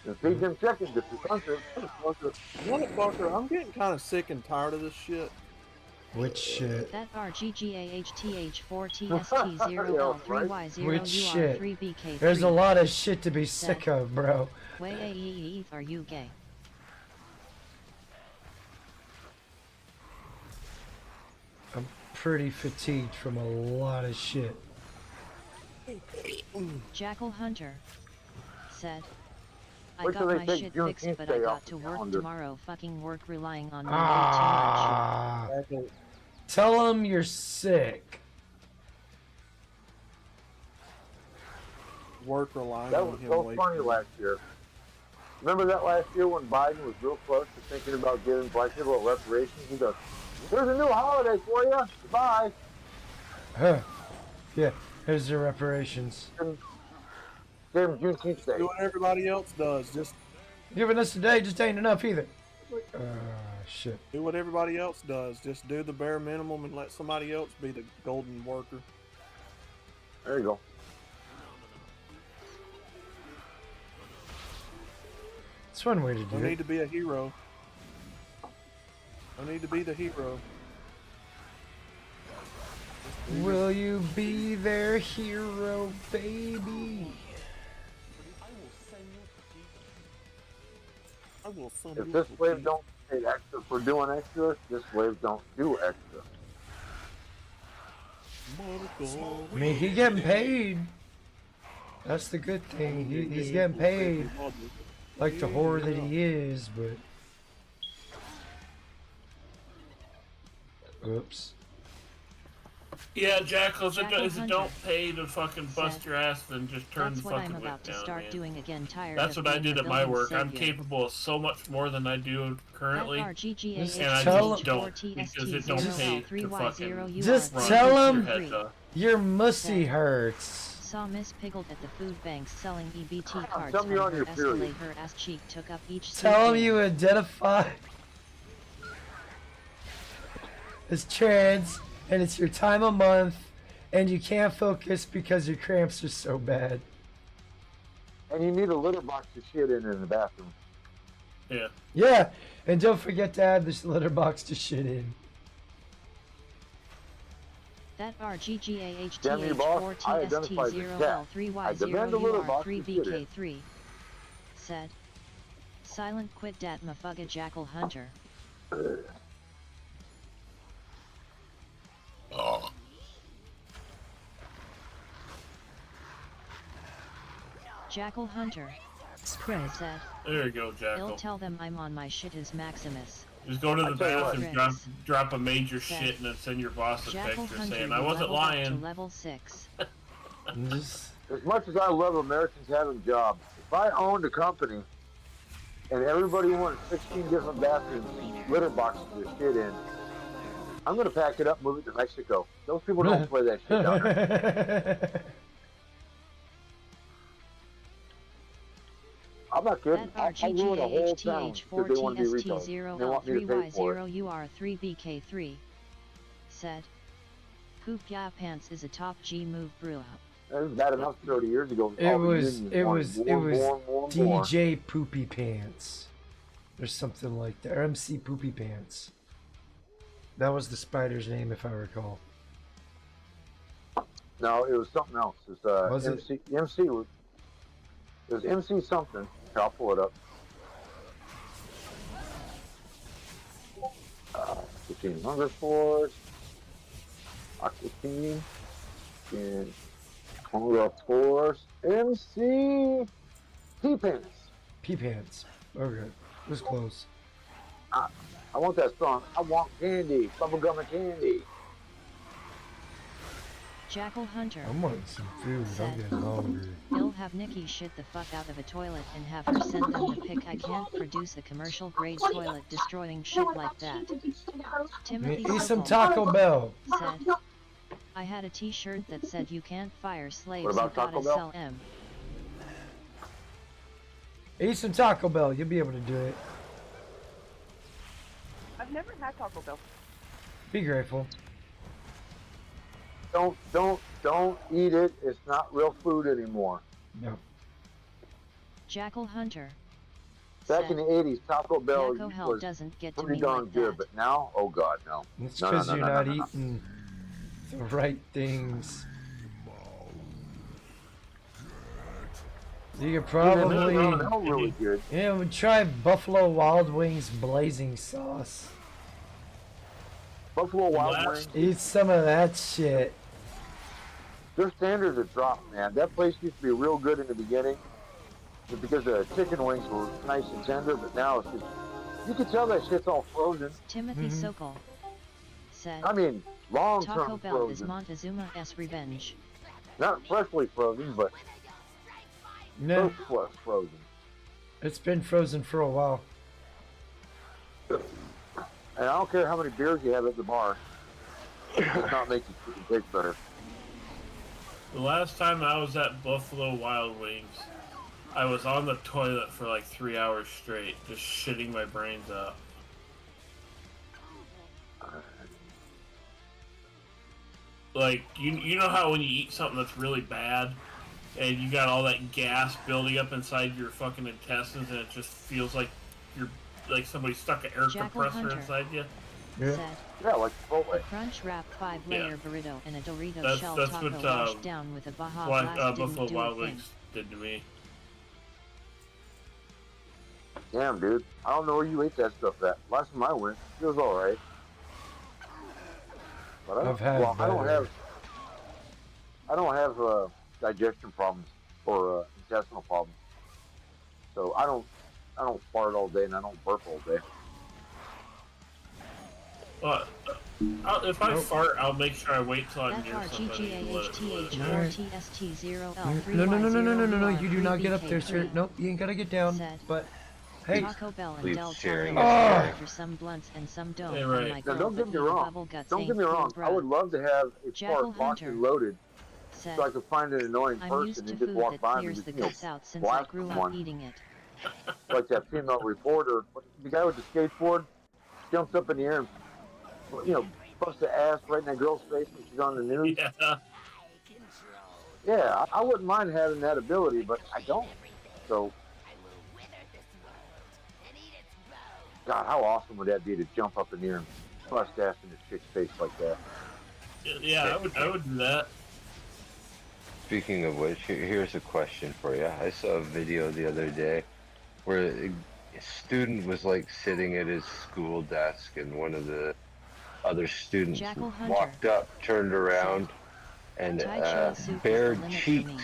and feed them chickens if you're hungry. Motherfucker, I'm getting kind of sick and tired of this shit. Which shit? That RGGAHTH4TST0L3Y0UR3BK3 Which shit? There's a lot of shit to be sick of, bro. Way are you gay? I'm pretty fatigued from a lot of shit. Jackal Hunter said. I Wait till got they my take shit Juneteenth fixed but I Day got off to the work calendar. tomorrow. Fucking work relying on me Ah. Tell him you're sick. Work relying That on was him so waiting. funny last year. Remember that last year when Biden was real close to thinking about giving black people reparations? He goes, "Here's a new holiday for you. Goodbye." Huh. Yeah, here's the reparations. Give him Juneteenth Day. Do what everybody else does. Just Giving us today just ain't enough either. Shit. do what everybody else does. Just do the bare minimum and let somebody else be the golden worker. There you go. It's one way to do No it. need to be a hero. No need to be the hero. Will you be their hero, baby? I will send If you this to wave Jesus. don't pay extra for doing extra, this wave don't do extra. I mean, he getting paid. That's the good thing. He's getting paid. Like the whore that he is, but... Oops. Yeah, Jackal, if Jackal it Hunter don't pay to fucking bust said, your ass, then just turn That's the what fucking I'm whip about to down, start man. doing again. Tired That's of what I being did a at my building work. I'm savior. capable of so much more than I do currently, and I just don't, because it don't pay to fucking Just run tell your him heads up. your mussy hurts. Saw Miss Piggled at the food bank selling EBT cards tell from me on her your Escalade. period. Her ass cheek took up each Tell him seat you identify as trans, and it's your time of month, and you can't focus because your cramps are so bad. And you need a litter box to shit in the bathroom. Yeah. Yeah, and don't forget to add this litter box to shit in. That Damn you, boss. I identified as cat. I demand a litter box to shit in. RGGAHTH4TST0L3Y0UR3BK3 said. Silent quit dat mafugga jackal hunter. Jackal hunter. Spread. Said. There you go, Jackal. He'll tell them I'm on my shit as Maximus. Just go to the bathroom, Spreads. drop a major Said. shit, and then send your boss a Jackal picture hunter, saying, you I wasn't leveled up lying. to level 6. As much as I love Americans having jobs, if I owned a company and everybody wanted 16 different bathrooms, litter boxes with shit in, I'm going to pack it up and move it to Mexico. Those people don't play that shit down there. I'm not kidding. I ruined a whole town because they want to be retards. They want me to pay for it. UR3BK3 said, Poop ya pants is a top G move, bro. That was bad enough 30 years ago. It was DJ Poopy Pants. Or something like that. Or MC Poopy Pants. That was the spider's name, if I recall. No, it was something else. It was, MC was... It was MC something. I'll pull it up. 15 Hunger Force. Aqua Team. And Hunger Force. MC P-Pants. P-Pants. Okay. It was close. I want that song. I want candy. Bubblegum and candy. Jackal hunter. I'm wanting some food. I'm getting hungry. He'll have Nikki shit the fuck out of a toilet and have her send them the pic. I can't produce a commercial grade toilet destroying shit like that. Timothy Eat some Sokol Taco Bell. said, I had a t-shirt that said you can't fire slaves, What you about gotta Taco Bell? sell 'em. Eat some Taco Bell. You'll be able to do it. I've never had Taco Bell. Be grateful. Don't eat it. It's not real food anymore. No. Jackal hunter. Back in the 80s, Taco Bell Yakko Hell was doesn't get to pretty me darn like good, that. but now, oh god, no. It's No, because no, you're no, not no, no. eating the right things. You could probably... really good. Yeah, we try Buffalo Wild Wings blazing sauce. Buffalo Wild Wings. Eat some of that shit. Their standards have dropped, man. That place used to be real good in the beginning because the chicken wings were nice and tender, but now it's just... You can tell that shit's all frozen. Timothy Sokol said, I mean, long-term Taco Bell is frozen. Montezuma's revenge. Not freshly frozen, but No, frozen. it's been frozen for a while. And I don't care how many beers you have at the bar. It does not make the chicken taste better. The last time I was at Buffalo Wild Wings, I was on the toilet for like 3 hours straight, just shitting my brains out. Like, you know how when you eat something that's really bad, and you got all that gas building up inside your fucking intestines, and it just feels like you're like somebody stuck an air Jackal compressor Hunter. inside you? Yeah. Said, Yeah, like a Chipotle. crunch wrap 5-layer burrito and a Dorito That's- shell that's taco what, washed down with a Baja What Blast didn't Buffalo do Wild a thing. Wings did to me. Damn, dude. I don't know where you ate that stuff at. Last time I went, it was alright. But I don't, I've had well, better. I don't have digestion problems or intestinal problems. So I don't fart all day and I don't burp all day. If I fart, I'll make sure I wait till I'm near somebody and let it FRGGAHTHR4TST0L3Y0. No, you do not get up there, sir. Nope, you ain't gotta get down. Said, But, hey. Taco Bell and Please Del sharing Taco is for some blunts and some dough. Hey, from right. my Now, girl, don't get but me the wrong. bubble guts Don't ain't get me cool, wrong. bruh. I would love to have a Jackal fart locked Hunter and loaded said, so I could find an annoying I'm person used to and just food walk that by and clears just, the you know, guts out since I blast grew up someone. eating it. Like that female reporter, the guy with the skateboard jumps up in the air and, you know, busts the ass right in that girl's face when she's on the news. Yeah. Yeah, I wouldn't mind having that ability, but I don't. So, God, how awesome would that be to jump up in the air and bust ass in this chick's face like that? Yeah, I would do that. Speaking of which, here's a question for you. I saw a video the other day where student was like sitting at his school desk, and one of the other students Jackal Hunter walked up, turned around, and Tai Chi soup is the bared limit for cheeks me.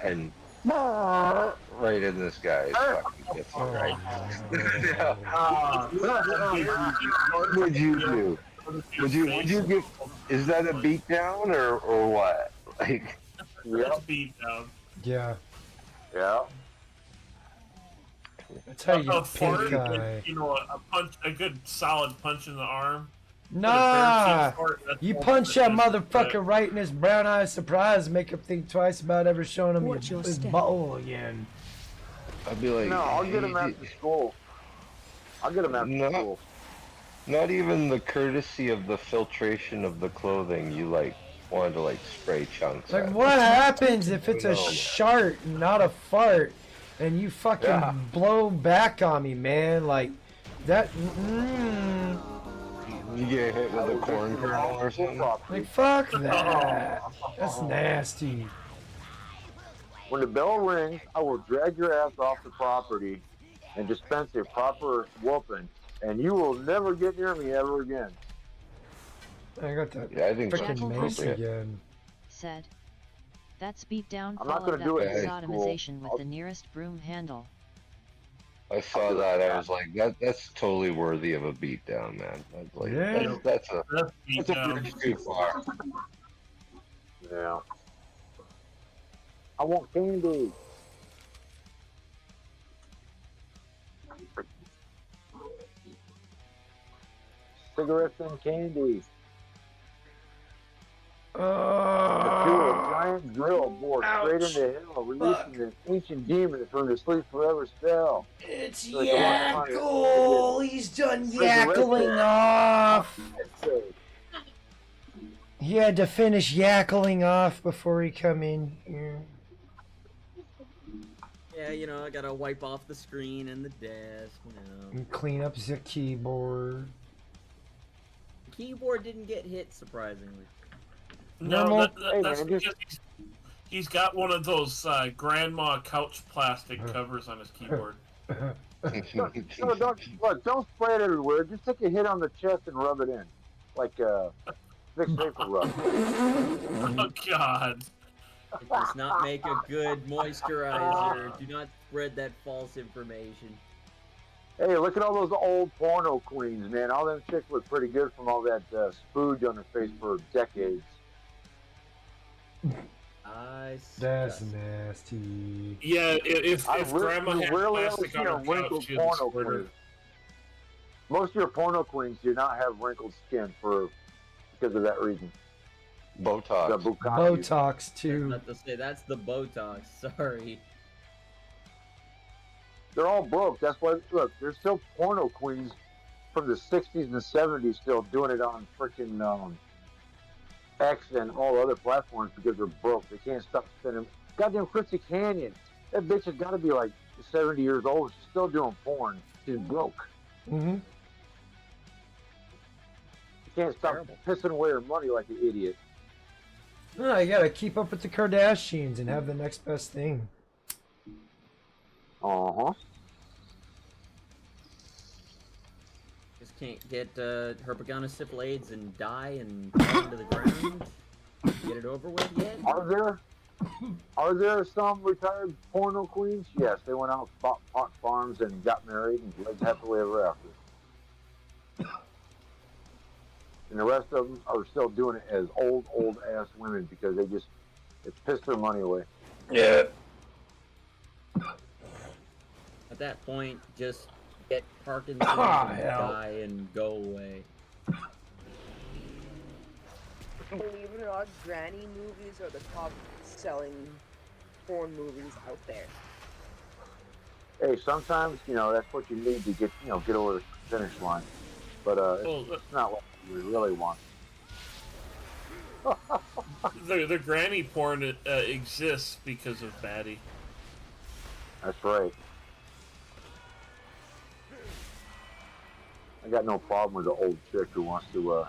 and right in this guy's fucking hip, right? What would you do? Would you give? Is that a beatdown or what? Like, That's a beat down. Yeah. Yeah. That's how you A fart, pink eye. you know, a good solid punch in the arm. Nah, Fart, you punch that motherfucker right in his brown eye surprise, make him think twice about ever showing him Watch your his step. butthole again. I'd be like, No, I'll get him after school. I'll get him after school. Not even the courtesy of the filtration of the clothing. You like wanted to like spray chunks. Like, at what him. happens if it's a shart and not a fart, and you fucking blow back on me, man? Like, that. You get hit with a corn kernel or something. Like, fuck that. That's nasty. When the bell rings, I will drag your ass off the property and dispense a proper whooping, and you will never get near me ever again. I got that Yeah, I think that's freaking mace appropriate. again. Said. That's beatdown I'm not followed gonna up do with it. sodomization with the nearest broom handle. I saw that. I was like, that's totally worthy of a beatdown, man. That's like, Yeah. that's a bridge too far. Yeah. I want candy. Cigarettes and candy. The giant drill bore straight into hell, releasing an ancient demon from the sleep forever spell. It's So like Yackle! He's done yackling off! He had to finish yackling off before he come in here. Yeah, you know, I gotta wipe off the screen and the desk, you know. And clean up the keyboard. The keyboard didn't get hit, surprisingly. No, that's because he's got one of those grandma couch plastic covers on his keyboard. No, don't spray it everywhere. Just take a hit on the chest and rub it in. Like Vicks Vapor Rub. Oh, God. It does not make a good moisturizer. Do not spread that false information. Hey, look at all those old porno queens, man. All them chicks look pretty good from all that spooge on their face for decades. That's nasty. Yeah, if Grandma had rarely plastic ever on see a her wrinkled couch, she'd porno squirt her. queen. Most of your porno queens do not have wrinkled skin because of that reason. Botox. The bukkake. Botox, too. Not to say that's the Botox. Sorry. They're all broke. That's why, look, there's still porno queens from the 60s and 70s still doing it on freaking X and all other platforms because they're broke. They can't stop spending. Goddamn Chrissy Canyon. That bitch has got to be like 70 years old. She's still doing porn. She's broke. Mm-hmm. She can't stop pissing away her money like an idiot. No, you gotta keep up with the Kardashians and have the next best thing. Uh-huh. Just can't get herpetogonosyphilis and die and fall into the ground. Get it over with yet? Are there some retired porno queens? Yes, they went out, bought pot farms, and got married and lived happily ever after. And the rest of them are still doing it as old ass women because it pissed their money away. Yeah. At that point, just get Parkinson's and die and go away. Believe it or not, granny movies are the top-selling porn movies out there. Hey, sometimes that's what you need to get over the finish line, but it's not what we really want. The granny porn exists because of Batty. That's right. I got no problem with the old chick who wants to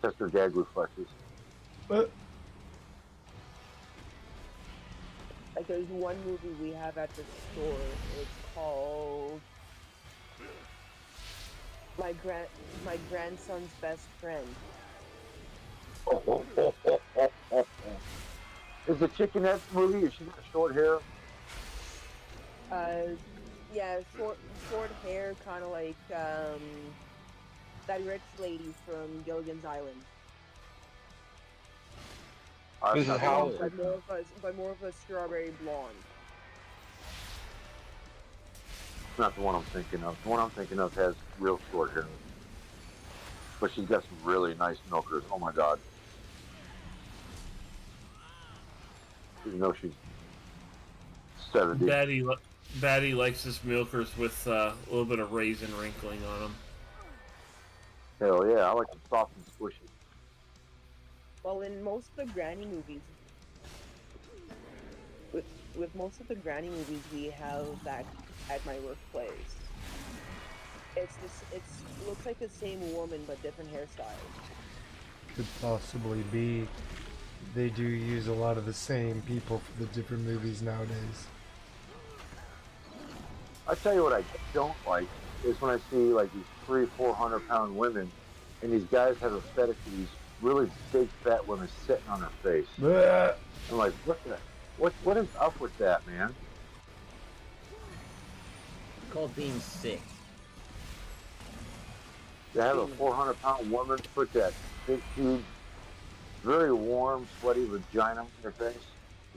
test her gag reflexes. Like there's one movie we have at the store. It's called my grandson's best friend. Is the chick in that movie? Is she got short hair? Yeah, short hair, kind of like that rich lady from Gilligan's Island. This is how. But more of a strawberry blonde. Not the one I'm thinking of. The one I'm thinking of has real short hair. But she's got some really nice milkers. Oh my god. Even though she's 70. Batty likes his milkers with a little bit of raisin wrinkling on them. Hell yeah, I like them soft and squishy. Well, in most of the granny movies, with most of the granny movies we have back at my workplace, it looks like the same woman but different hairstyles. Could possibly be. They do use a lot of the same people for the different movies nowadays. I tell you what I don't like is when I see like these 300-400 pound women, and these guys have a fetish for these really big fat women sitting on their face. Blech. I'm like, what is up with that, man? It's called being sick. To have a 400-pound woman put that big, huge, very warm, sweaty vagina in their face.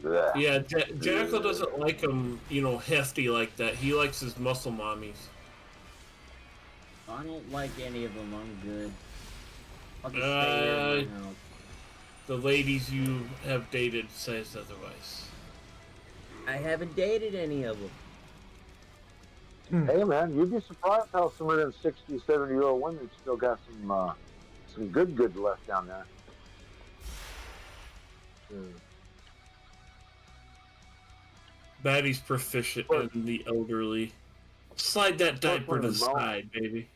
Blech. Yeah, Jackal doesn't like them, hefty like that. He likes his muscle mommies. I don't like any of them. I'm good. I'll just stay in my house. The ladies you have dated says otherwise. I haven't dated any of them. Hey man, you'd be surprised how some of them 60, 70-year-old women still got some good left down there. Batty's proficient in the elderly. Slide that diaper to the side, baby.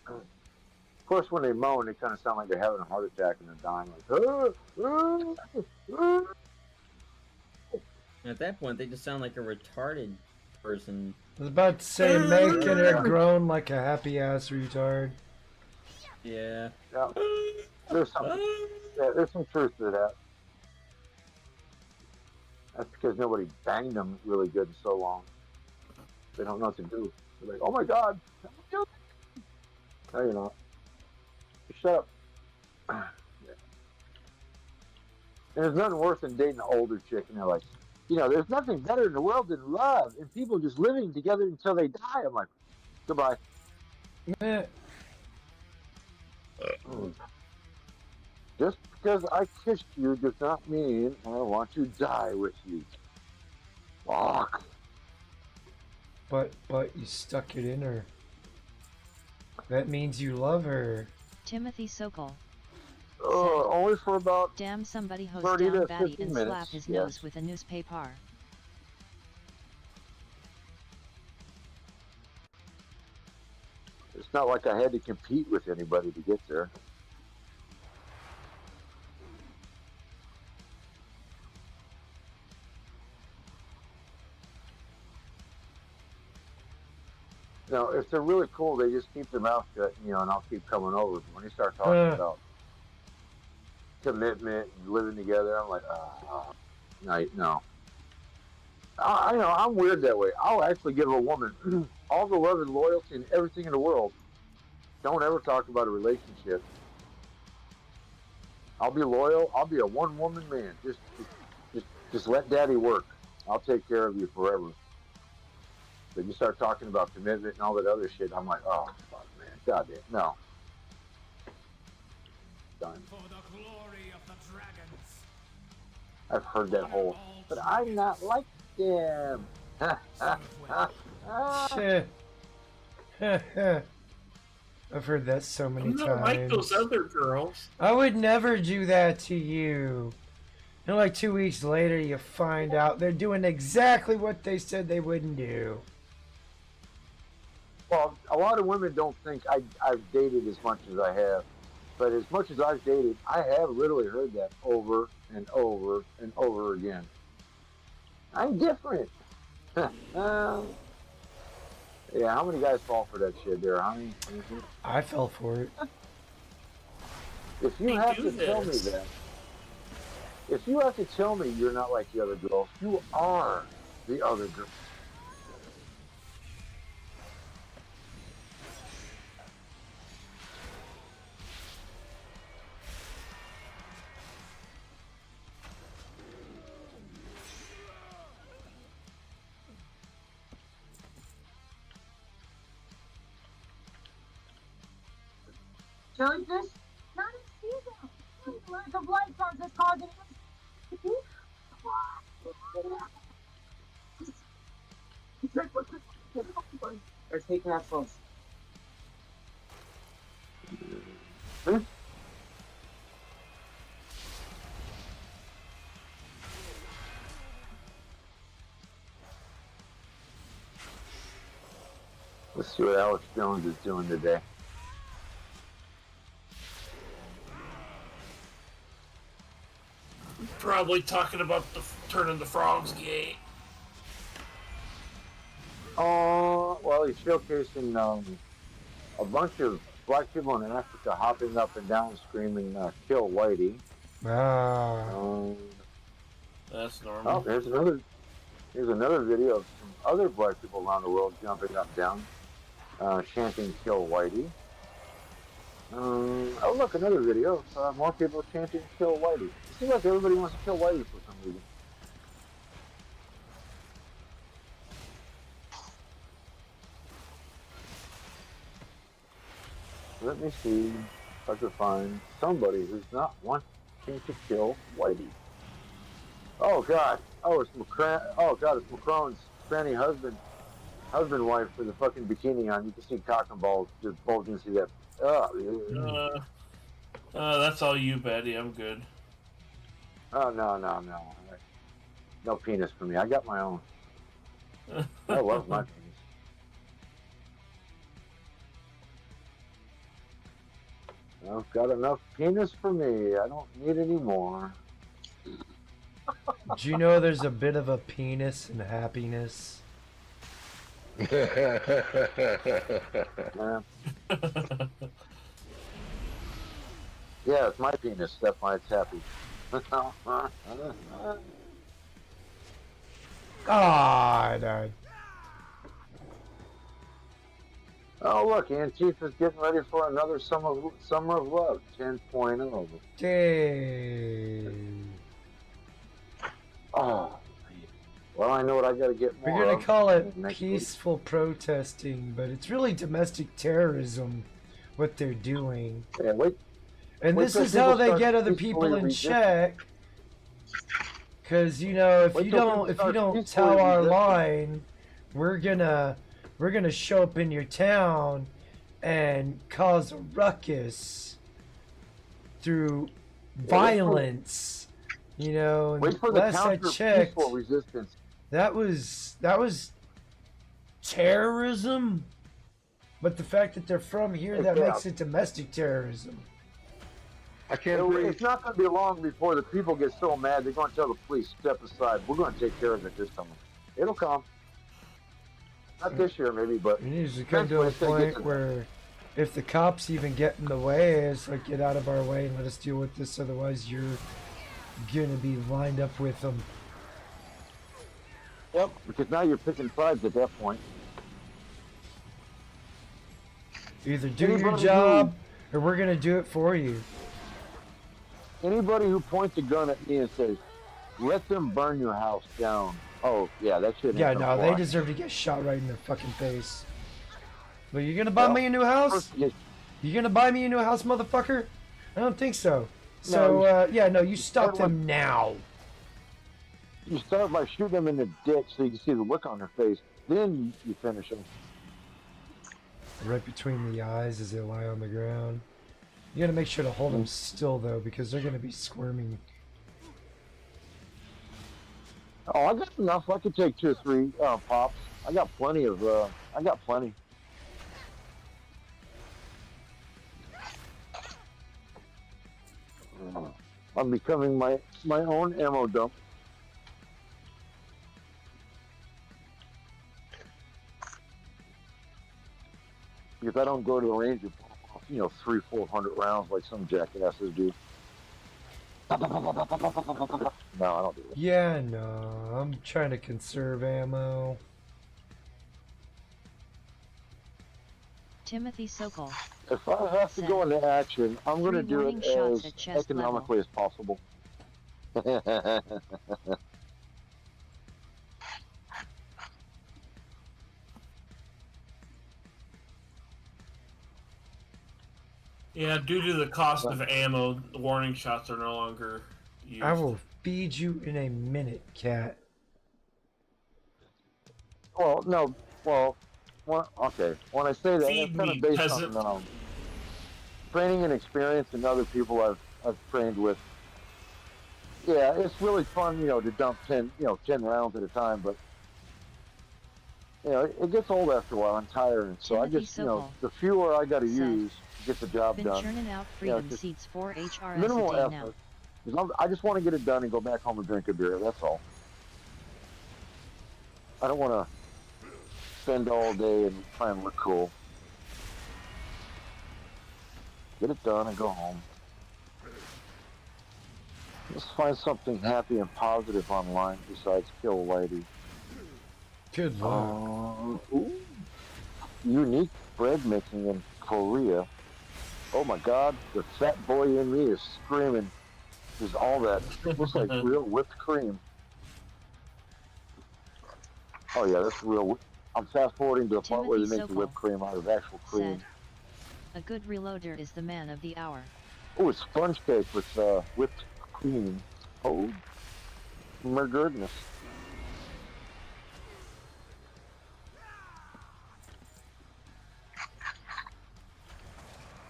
Of course, when they moan, they kind of sound like they're having a heart attack and they're dying. Like, At that point, they just sound like a retarded person. I was about to say, making her groan like a happy ass retard. Yeah. Yeah. There's some truth to that. That's because nobody banged them really good in so long. They don't know what to do. They're like, oh my god. No, you're not. Shut up. Yeah. And there's nothing worse than dating an older chick and they're like, there's nothing better in the world than love and people just living together until they die. I'm like, goodbye. Just because I kissed you does not mean I want to die with you. Fuck. But you stuck it in her. That means you love her. Timothy Sokol. Only for about Damn, somebody hose 30 down to Batty 50 and minutes. slap his Yes. nose with a newspaper. It's not like I had to compete with anybody to get there. If they're really cool, they just keep their mouth shut, and I'll keep coming over. But when they start talking about commitment and living together, I'm like, no. I'm weird that way. I'll actually give a woman all the love and loyalty and everything in the world. Don't ever talk about a relationship. I'll be loyal. I'll be a one-woman man. Just let daddy work. I'll take care of you forever. But you start talking about commitment and all that other shit, I'm like, oh, fuck, man. God damn. No. Done. For the glory of the dragons. I've heard that whole, but I'm not like them. I've heard that so many I'm times. not like those other girls. I would never do that to you. And like 2 weeks later, you find out they're doing exactly what they said they wouldn't do. Well, a lot of women don't think I've dated as much as I have. But as much as I've dated, I have literally heard that over and over and over again. I'm different. Yeah, how many guys fall for that shit there, huh? I fell for it. If you have to tell me that, if you have to tell me you're not like the other girls, you are the other girl. Jellyfish? Not in season. Lack of light source is causing this. Or take capsules. Let's see what Alex Jones is doing today. Probably talking about the turning the frogs gay. Oh, well, he's showcasing a bunch of black people in Africa hopping up and down screaming, kill Whitey. That's normal. Oh, here's another video of some other black people around the world jumping up and down, chanting kill Whitey. Oh, look, another video of more people chanting kill Whitey. It seems like everybody wants to kill Whitey for some reason. Let me see if I can find somebody who's not wanting to kill Whitey. Oh God! Oh, it's it's Macron's granny husband wife with the fucking bikini on. You can see cock and balls just bulging. See that? That's all you, Betty. I'm good. Oh no! No penis for me. I got my own. I love my penis. I've got enough penis for me. I don't need any more. Do you know there's a bit of a penis in happiness? Yeah. Yeah, it's my penis. That's why it's happy. I died. Oh, look, Antifa's getting ready for another Summer of Love 10.0. Dang. Oh, well, I know what I got to get more We're going of to call it next peaceful protesting, but it's really domestic terrorism, what they're doing. Yeah, and wait this till is how people they start get other peacefully people in resisting. check. Because, you know, if Wait you till don't people start toe peacefully our resisting. line, we're gonna show up in your town and cause a ruckus through violence. You know, and Wait for the last I counter checked, peaceful resistance. that was terrorism. But the fact that they're from here, that Yeah. makes it domestic terrorism. I can't breathe. It's not going to be long before the people get so mad they're going to tell the police, step aside. We're going to take care of it this time. It'll come. Not this year, maybe, but It needs to come to a eventually it's gonna get point to where if the cops even get in the way, it's like, get out of our way and let us deal with this, otherwise you're gonna be lined up with them. Yep, because now you're picking sides at that point. Either do your Anybody job or we're gonna do it for you. Anybody who points a gun at me and says, let them burn your house down. Oh, yeah, that shit ain't Yeah, gonna no, they fly. deserve to get shot right in their fucking face. But you're gonna buy me a new house? You gonna buy me a new house, motherfucker? I don't think so. So, yeah, no, you stop them now. You start by shooting them in the dick so you can see the look on their face. Then you finish them. Right between the eyes as they lie on the ground. You gotta make sure to hold them still, though, because they're gonna be squirming. Oh, I got enough. I could take 2 or 3 pops. I got plenty of. I got plenty. I'm becoming my own ammo dump. because I don't go to the range and pop off, 300-400 rounds like some jackasses do. No, I don't do that. Yeah, no, I'm trying to conserve ammo. Timothy Sokol. If I have to go into action, I'm going to do warning it shots as at chest economically as possible. Yeah, due to the cost of ammo, warning shots are no longer used. I will feed you in a minute, cat. Well, no, okay. When I say that, Feed it's kind me, of based peasant. on training and experience and other people I've trained with. Yeah, it's really fun, to dump 10 rounds at a time, but it gets old after a while. I'm tired, so Timothy I just, Sokol the fewer I got to said, use to get the job Been done. churning out freedom seats 4 HRS Minimal a day effort. now. I just want to get it done and go back home and drink a beer. That's all. I don't want to spend all day and try and look cool. Get it done and go home. Let's find something happy and positive online besides Kill Lady. Good luck. Unique bread making in Korea. Oh my God, the fat boy in me is screaming. There's all that. Looks like real whipped cream. Oh yeah, that's real. I'm fast forwarding to the part where they make the whipped cream out of actual cream. Said, a good reloader is the man of the hour. Oh, it's sponge cake with whipped cream. Oh, my goodness.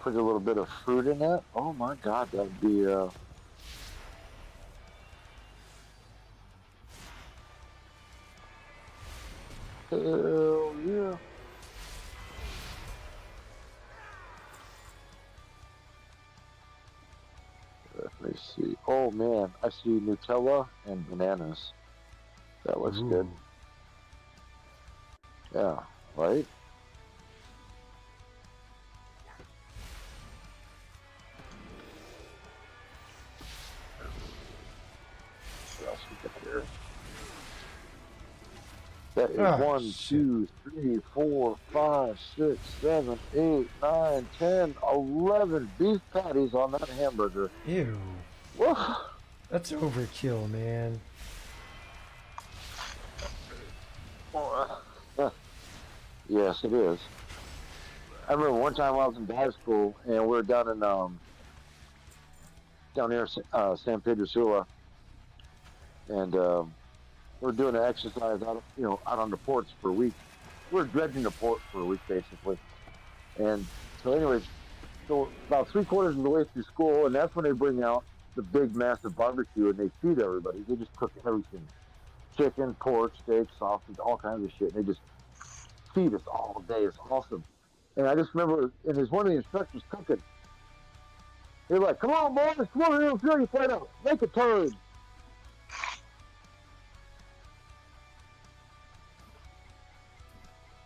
Put a little bit of fruit in that. Oh my God, that would be hell yeah. Let me see. Oh man, I see Nutella and bananas. That looks good. Yeah, right? What else we got here? That is 1, 2, 3, 4, 5, 6, 7, 8, 9, 10, 11 beef patties on that hamburger. Ew. Woof. That's overkill, man. Yes, it is. I remember one time I was in high school and we were down in down near San Pedro Sula, and we're doing an exercise out on the ports for a week. We're dredging the port for a week basically, and so anyways, so about 3/4 of the way through school, and that's when they bring out the big massive barbecue and they feed everybody. They just cook everything: chicken, pork, steak, sausage, all kinds of shit. And they just feed us all day. It's awesome. And I just remember, and there's one of the instructors cooking. They're like, "Come on, boys, come on, here, fill your plate up, make a turd."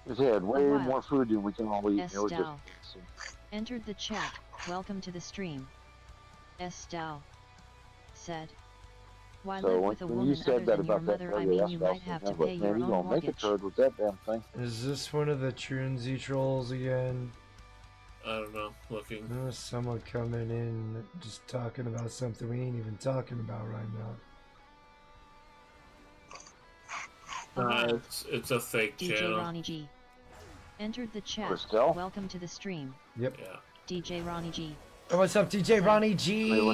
His head way more food than we can all eat. It was just awesome. Entered the chat. Welcome to the stream. Estelle said, "Why So live with a when woman you said other that than your about that mother? I earlier, mean, that's you what I might was have to thinking. pay Man, your you own gonna make a mortgage." turd with that damn thing. Is this one of the Trunesy trolls again? I don't know. Looking. Someone coming in just talking about something we ain't even talking about right now. It's a fake DJ channel. Ronnie G entered the chat. Crystal? Welcome to the stream. Yep. Yeah. DJ Ronnie G. Oh, what's up, DJ Ronnie G? Hello,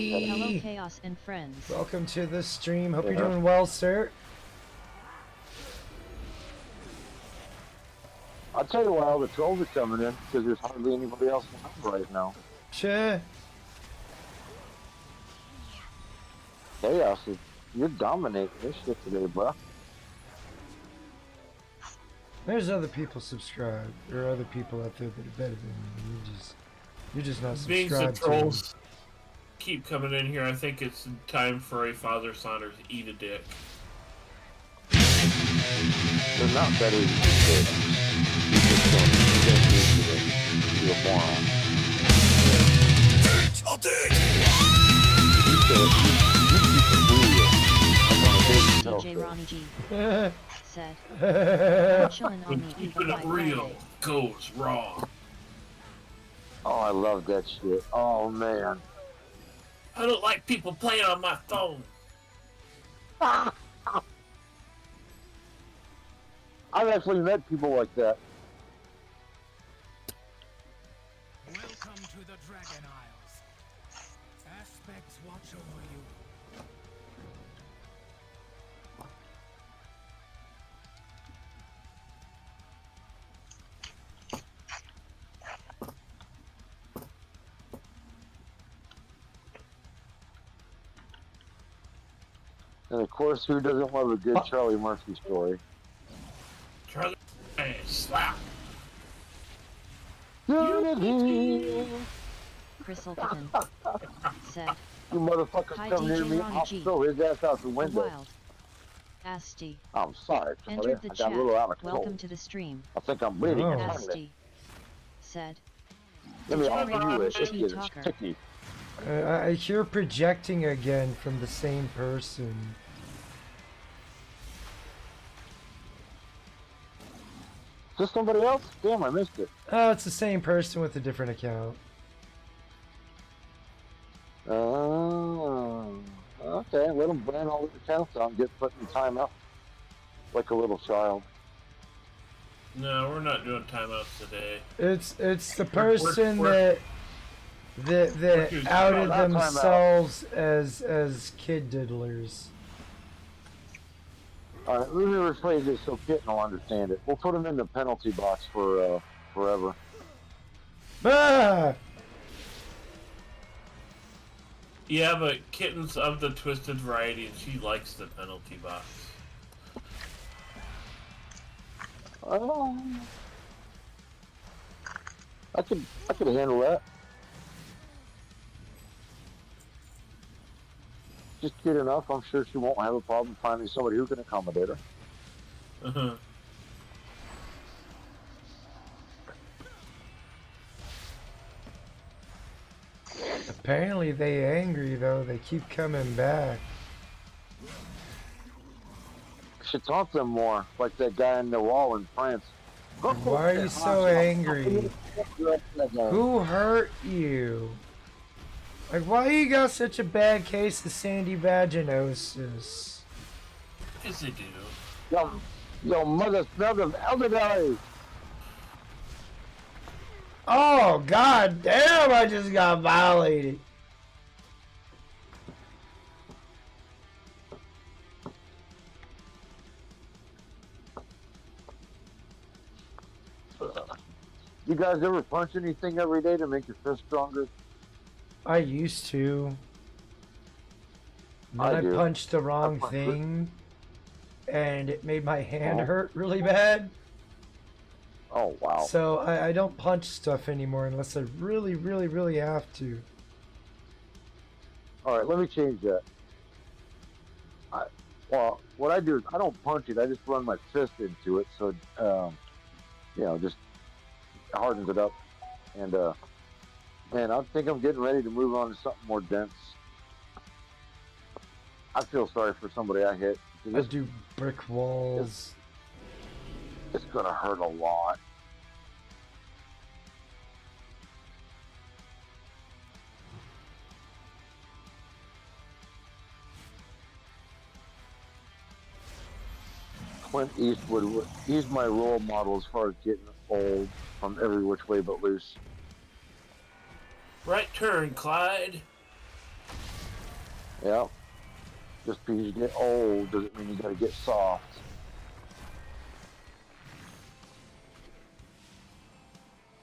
Chaos and friends. Welcome to the stream. Hope Yeah. you're doing well, sir. I'll tell you why all the trolls are coming in, because there's hardly anybody else around right now. Sure. Chaos, you're dominating this shit today, bro. There's other people subscribed. There are other people out there that are better than you. You're just not Being the subscribed to them. trolls keep coming in here. I think it's time for a father-son to eat a dick. They're not better than you. You just don't. You don't need to. you're a moron. I'll dig. DJ Ronnie G said, chillin' on When the eve keeping of it my real Friday. goes wrong. Oh, I love that shit. Oh, man. I don't like people playing on my phone. I've actually met people like that. Welcome to the Dragon Isles. Aspects watch over you. And of course, who doesn't love a good Charlie Murphy story? Charlie, hey, slap. Chris Olphin said, You motherfuckers Hi come near DJ me, Ronnie I'll G. throw his ass out the A window. wild. Asti. I'm sorry, Charlie. Entered the I got a little out of chat. control. Welcome to the stream. I think I'm bleeding. Oh. Asti said, Let me offer Degenerate you a tea biscuit. talker. Sticky. I hear projecting again from the same person. Is this somebody else? Damn, I missed it. Oh, it's the same person with a different account. Oh, okay. Let him brand all the accounts out and get put in timeout like a little child. No, we're not doing timeouts today. It's the person that We're outed not timeout. themselves as kid diddlers. All right, let me rephrase this so Kitten will understand it. We'll put him in the penalty box for forever. Ah! Yeah, but Kitten's of the twisted variety, and she likes the penalty box. Oh, I could handle that. Just good enough. I'm sure she won't have a problem finding somebody who can accommodate her. Uh-huh. Apparently they angry though. They keep coming back. Should taunt them more, like that guy in the wall in France. Why are you so angry? Who hurt you? Like, why you got such a bad case of sandy vaginosis? Yes, they do. Yo, mother smelled of elderberry. Oh, god damn, I just got violated. You guys ever punch anything every day to make your fist stronger? I used to. Then I I do. punched the wrong thing, and it made my hand hurt really bad. Oh, wow. So I don't punch stuff anymore unless I really, really, really have to. All right, let me change that. Well, what I do is I don't punch it. I just run my fist into it, so just hardens it up. And man, I think I'm getting ready to move on to something more dense. I feel sorry for somebody I hit. I do brick walls. It's gonna hurt a lot. Clint Eastwood, he's my role model as far as getting old from every which way but loose. Right turn, Clyde. Yeah. Just because you get old doesn't mean you gotta get soft.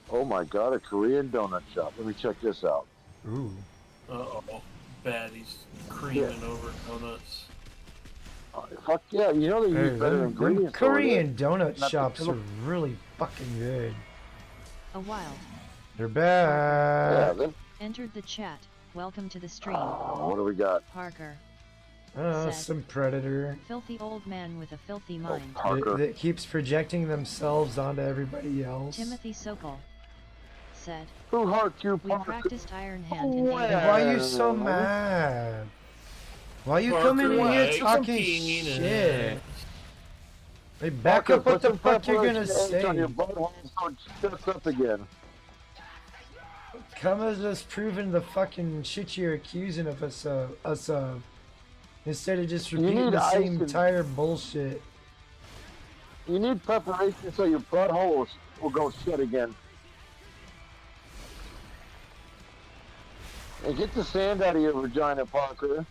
Oh my god, a Korean donut shop. Let me check this out. Ooh. Uh-oh. Baddies creaming over donuts. Fuck yeah, you know they use better them ingredients. Korean over there. donut Not shops the- are really fucking good. A wild. They're back. Entered the chat. Welcome to the stream. What do we got? Parker. Oh, Said, some predator Filthy old man with a filthy mind. that keeps projecting themselves onto everybody else. Timothy Sokol said. Who hurt you, We Parker? practiced Iron Hand in And why are you so mad? Why you Parker, coming in here like, talking peeing shit? Hey, back Parker, up what put the some fuck you're gonna preparation eggs on say. your butthole so it shuts up again. Come as us proving the fucking shit you're accusing of us of. Instead of just repeating need the ice same and- entire bullshit. You need preparation so your butthole will go shut again. And get the sand out of your vagina, Parker.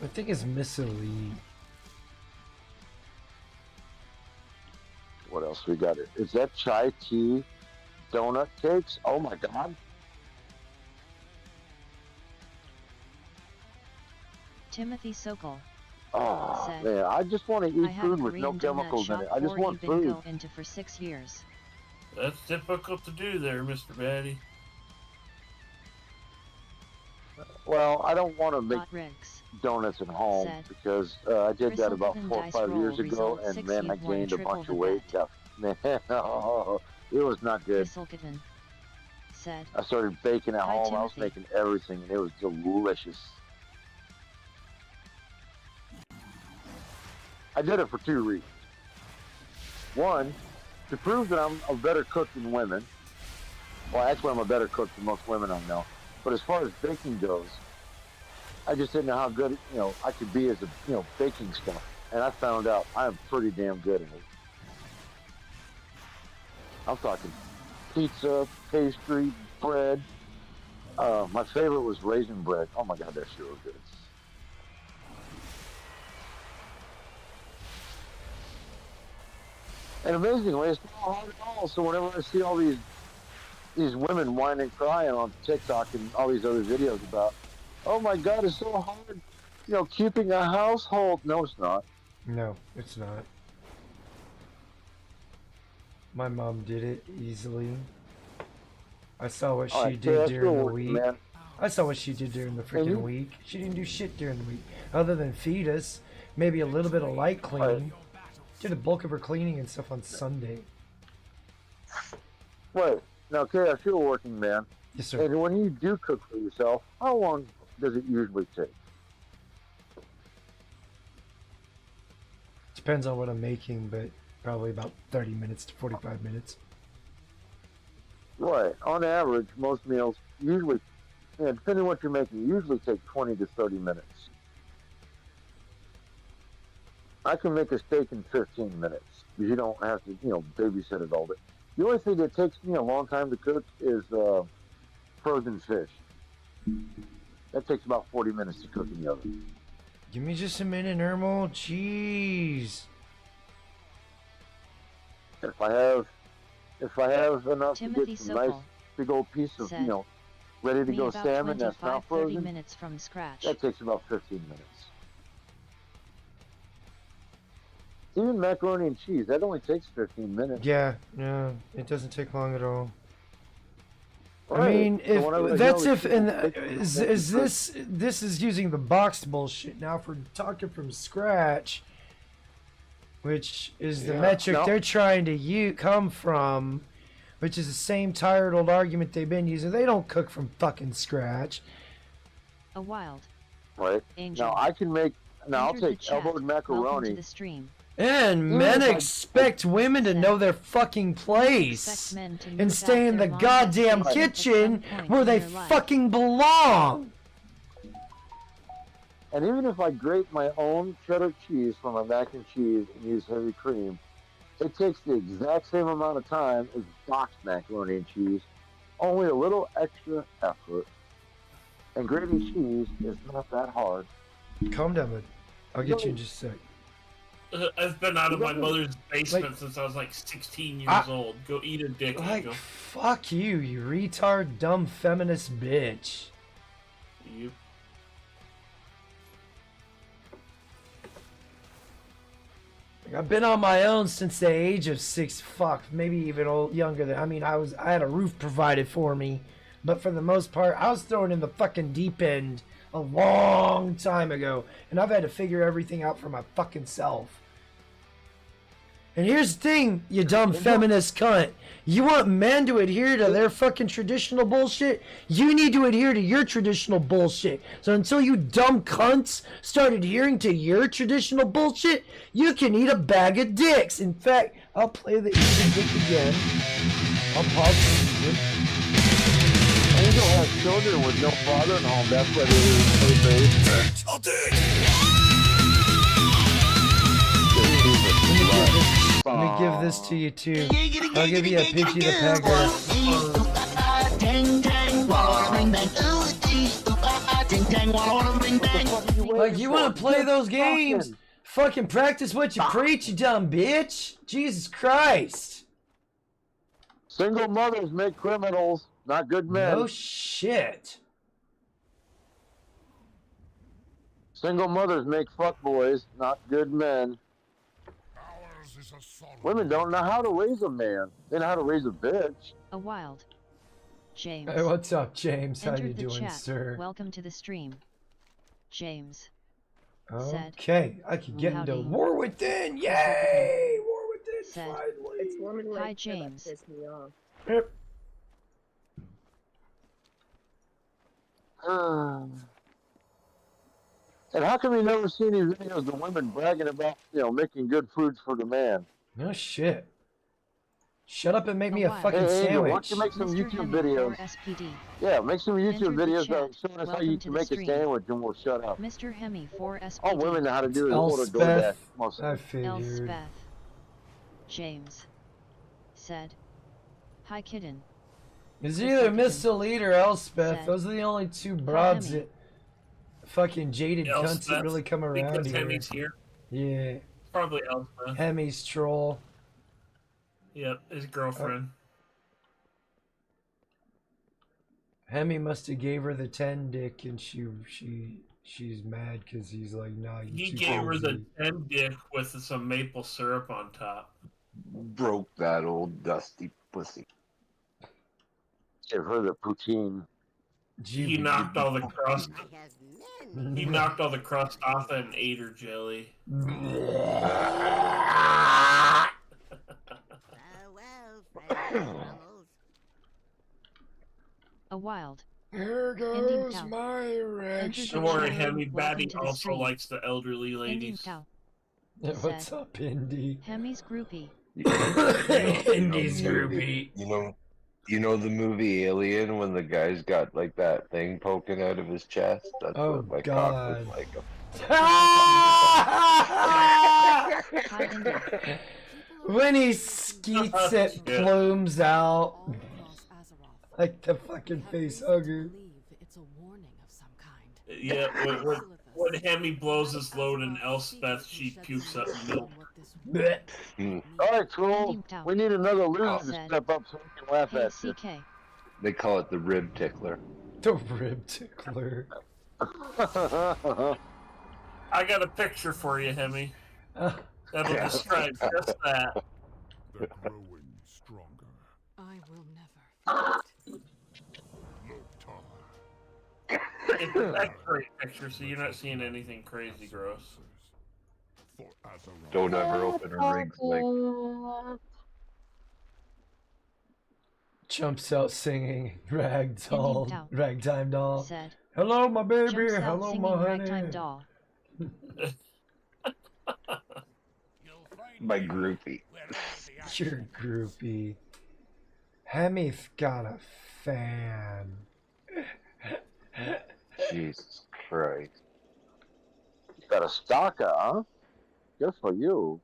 I think it's Miss Elite. What else we got? Is that chai tea donut cakes? Oh my god. Timothy Sokol Oh said, man, I just want to I eat had a food with no Korean donut chemicals in shop it. I just before want you've food. been go into for 6 years. That's difficult to do there, Mr. Batty. Well, I don't want to make Hot Riggs donuts at home said, because I did that about Bristleton 4 or dice 5 years roll ago, result and 6, man, I you've won gained a triple bunch the of weight. bet. Man, it was not good. Bristleton said, I started baking at Hi, home. I was Timothy. making everything, and it was delicious. I did it for 2 reasons. One, to prove that I'm a better cook than women. Well, actually, I'm a better cook than most women I know. But as far as baking goes, I just didn't know how good, I could be as a, baking stuff. And I found out I'm pretty damn good at it. I'm talking pizza, pastry, bread. My favorite was raisin bread. Oh my God, that shit was good. And amazingly, it's not hard at all. So whenever I see all these women whining and crying on TikTok and all these other videos about, oh my God, it's so hard, keeping a household. No, it's not. No, it's not. My mom did it easily. I saw what she did during the week. Man. I saw what she did during the freaking week. She didn't do shit during the week. Other than feed us, maybe a little bit of light cleaning. Did the bulk of her cleaning and stuff on Sunday. Wait, now, Chaos, you're a working man. Yes, sir. And when you do cook for yourself, how long does it usually take? Depends on what I'm making, but probably about 30 minutes to 45 minutes. Right. On average, most meals usually, depending on what you're making, usually take 20 to 30 minutes. I can make a steak in 15 minutes. You don't have to, babysit it all day. The only thing that takes me a long time to cook is frozen fish. That takes about 40 minutes to cook in the oven. Give me just a minute, Ermal. Jeez. If I have enough Timothy to get some Sokol nice big old piece of, said, ready to me go about salmon that's 25, not 30 frozen, minutes from scratch. that takes about 15 minutes. Even macaroni and cheese, that only takes 15 minutes. Yeah, no, it doesn't take long at all. I Right. mean, So when I was young, is this is using the boxed bullshit. Now, if we're talking from scratch, which is the metric they're trying to come from, which is the same tired old argument they've been using. They don't cook from fucking scratch. A wild Right. Angel. Now I can make. Now I'll entered the take chat. elbowed Welcome macaroni. to the stream. And Even men if I- expect women to know their fucking place Expect men to move and stay out in the their laundry goddamn space at kitchen some point where in they their life. fucking belong. And even if I grate my own cheddar cheese for my mac and cheese and use heavy cream, it takes the exact same amount of time as boxed macaroni and cheese, only a little extra effort. And grating cheese is not that hard. Calm down, bud. I'll get you in just a sec. I've been out of my mother's basement since I was like 16 years old. Go eat a dick, Angel. Fuck you, you retard, dumb feminist bitch. You. I've been on my own since the age of 6. Fuck, maybe even younger than. I mean, I had a roof provided for me, but for the most part, I was thrown in the fucking deep end a long time ago, and I've had to figure everything out for my fucking self. And here's the thing, you dumb feminist cunt. You want men to adhere to their fucking traditional bullshit? You need to adhere to your traditional bullshit. So until you dumb cunts start adhering to your traditional bullshit, you can eat a bag of dicks. In fact, I'll play the eat a dick again. I'll pause the music. Angel has children with no father at home. That's why they Let me give this to you too. I'll give you a Pidgey the Pegger. Like, you want to play those games? Fucking practice what you preach, you dumb bitch. Jesus Christ. Single mothers make criminals, not good men. No shit. Single mothers make fuckboys, not good men. Women don't know how to raise a man. They know how to raise a bitch. A wild. James. Hey, what's up, James? How Entered you the doing, chat. sir? Welcome to the stream. James. Said. Okay, I can get into War Within. Yay! War Within, Said. finally. It's women like Hi, that James. piss me off. Yep. And how come you never see any videos of women bragging about, making good foods for the man? No shit. Shut up and make me a fucking Hey, Angel, why sandwich. don't you make some Mr. YouTube Hemi videos? 4SPD. Yeah, make some YouTube Entered the videos chat. showing us how Welcome you to can the make a stream. sandwich and we'll shut up. Mr. Hemi 4SPD. All women know how to do is order DoorDash. Elspeth, Most of I them. figured. Elspeth. James. Said. Hi, kitten. It's either Miss Elite or Elspeth. Said. Those are the only two broads Hemi. that fucking jaded cunts that Elspeth, really come around because here. Hemi's here. Yeah. Probably Elspeth. Hemi's troll. Yep, his girlfriend. Hemi must have gave her the 10 dick and she's mad because he's like, nah, you He too gave her the crazy. 10 dick with some maple syrup on top. Broke that old dusty pussy. Give her the poutine. He knocked all the crust. He knocked all the crust off and ate her jelly. A wild. Here Ending goes cow. my Entered erection. Don't worry, chat. Hemi Welcome Batty to the also stream. likes the elderly Ending ladies. cow. Yeah, what's Said. up, Indy? Hemi's groupie. Indy's groupie. You know the movie Alien when the guy's got like that thing poking out of his chest? That's Oh, what my God. cock was like. Hi, Indy. When he skeets it, Yeah. plumes out. Like the fucking face hugger. It's a warning of some kind. Yeah, when Hemi blows his load in Elspeth, she pukes up milk. Blech. All right, troll. We need another loser to Said. step up so we can laugh Hey, at you. CK. They call it the rib tickler. The rib tickler. I got a picture for you, Hemi. That'll Yeah. describe just that. They're growing stronger. I will never It's an X-ray picture, so you're not seeing anything crazy gross. For Azeroth. Don't ever open a rig's leg. Jumps out singing Indian ragtime doll. Said. Hello, my baby. Jumps out Hello, singing my ragtime honey. doll. My groupie. Your groupie. Hemi's got a fan. Jesus Christ. You got a stalker, huh? Good for you.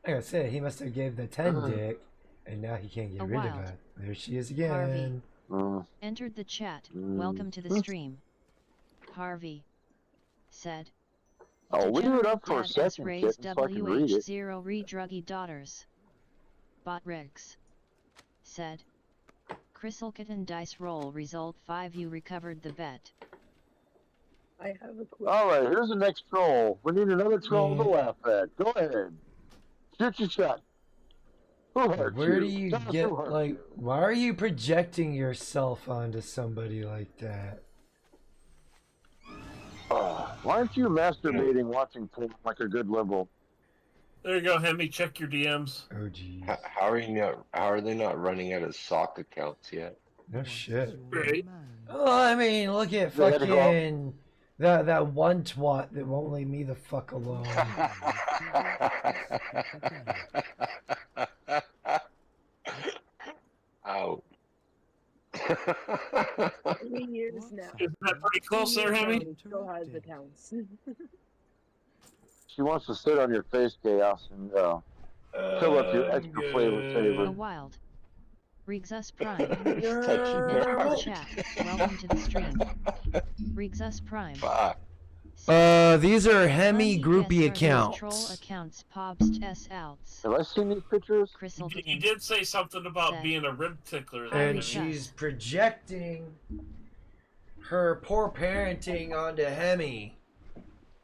Like I said, he must have gave the 10 dick, and now he can't get A rid of wild. it. There she is again. Harvey. Mm. Entered the chat. Welcome to the stream. Harvey. Said. Oh, leave it up for a Dad has second, raised kid, so I can read it. WH0 re-druggy daughters. Bot Regs. Said. Crystal Kitten dice roll result 5. You recovered the bet. I have a question. All right, here's the next troll. We need another troll to laugh at. Go ahead. Shoot your shot. Who hurt Where you? do you Tell us get, who hurt like, you. why are you projecting yourself onto somebody like that? Why aren't you masturbating watching porn like a good liberal? There you go, Hemi. Check your DMs. Oh, geez. How are they not running out of sock accounts yet? No shit. Right. Oh, I mean, look at They had to go out- fucking that one twat that won't leave me the fuck alone. Out. 3 years now. Isn't that pretty close there, Hemi? Still has accounts. She wants to sit on your face, Chaos, and fill up your extra flavor A saver. wild. Rigzus Prime. Touchy Mental nerve. chat. Welcome to the stream. Rigzus Prime. Fuck. These are Hemi groupie Troll accounts. accounts Pobst S outs. Have I seen these pictures? You did say something about being a rib tickler. there, And Hemi. she's projecting her poor parenting onto Hemi.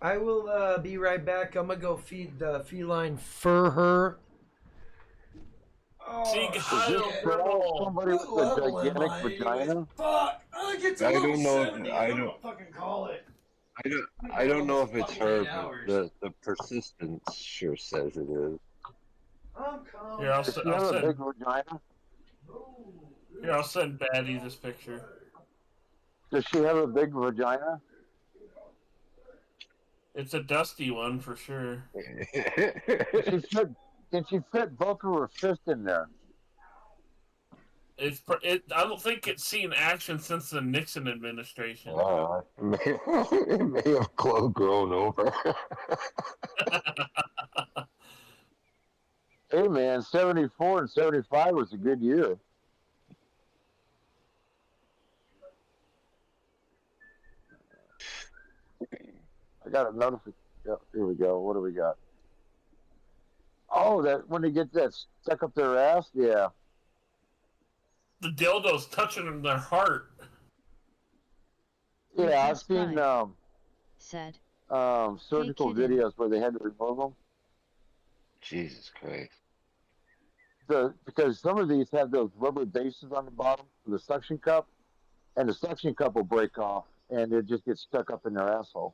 I will be right back. I'm gonna go feed the feline for her. See, Is this somebody with a gigantic vagina? Fuck! I get to I level don't know. 70. I I'm don't. gonna fucking call it. I don't know if it's her, Fucking but the persistence sure says it is. I'm calling. Here, I'll, Does se- she have I'll a send. big vagina? Here, I'll send Batty this picture. Does she have a big vagina? It's a dusty one for sure. Can she fit both of her fists in there? I don't think it's seen action since the Nixon administration. It may have grown over. Hey man, 74 and 75 was a good year. I got a notification. Yep, here we go. What do we got? Oh, that when they get that stuck up their ass, yeah. The dildo's touching their heart. Yeah, I've seen Said. surgical Hey, kitten. videos where they had to remove them. Jesus Christ. Because some of these have those rubber bases on the bottom for the suction cup, and the suction cup will break off, and it just gets stuck up in their asshole.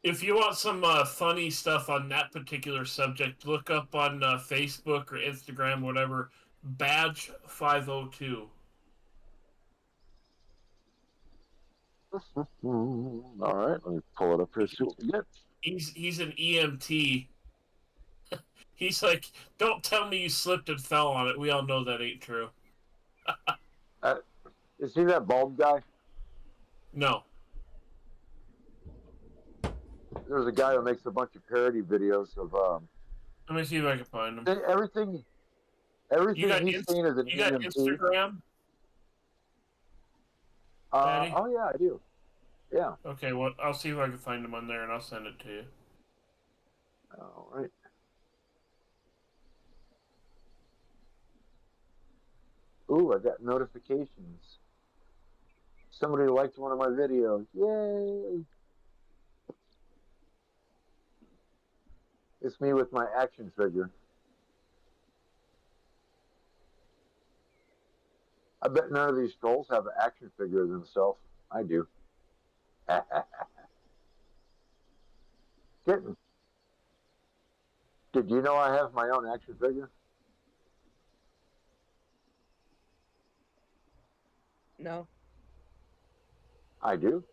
If you want some funny stuff on that particular subject, look up on Facebook or Instagram, whatever, Badge 502. All right, let me pull it up here. See what we get. He's an EMT. He's like, don't tell me you slipped and fell on it. We all know that ain't true. Is he that bald guy? No. There's a guy who makes a bunch of parody videos of Let me see if I can find him. everything You got he's seen is an You got EMT. Instagram? Daddy? Oh yeah, I do. Yeah. Okay, well, I'll see if I can find him on there and I'll send it to you. All right. Ooh, I got notifications. Somebody liked one of my videos. Yay! It's me with my action figure. I bet none of these trolls have an action figure of themselves. I do. Kitten. Did you know I have my own action figure? No. I do.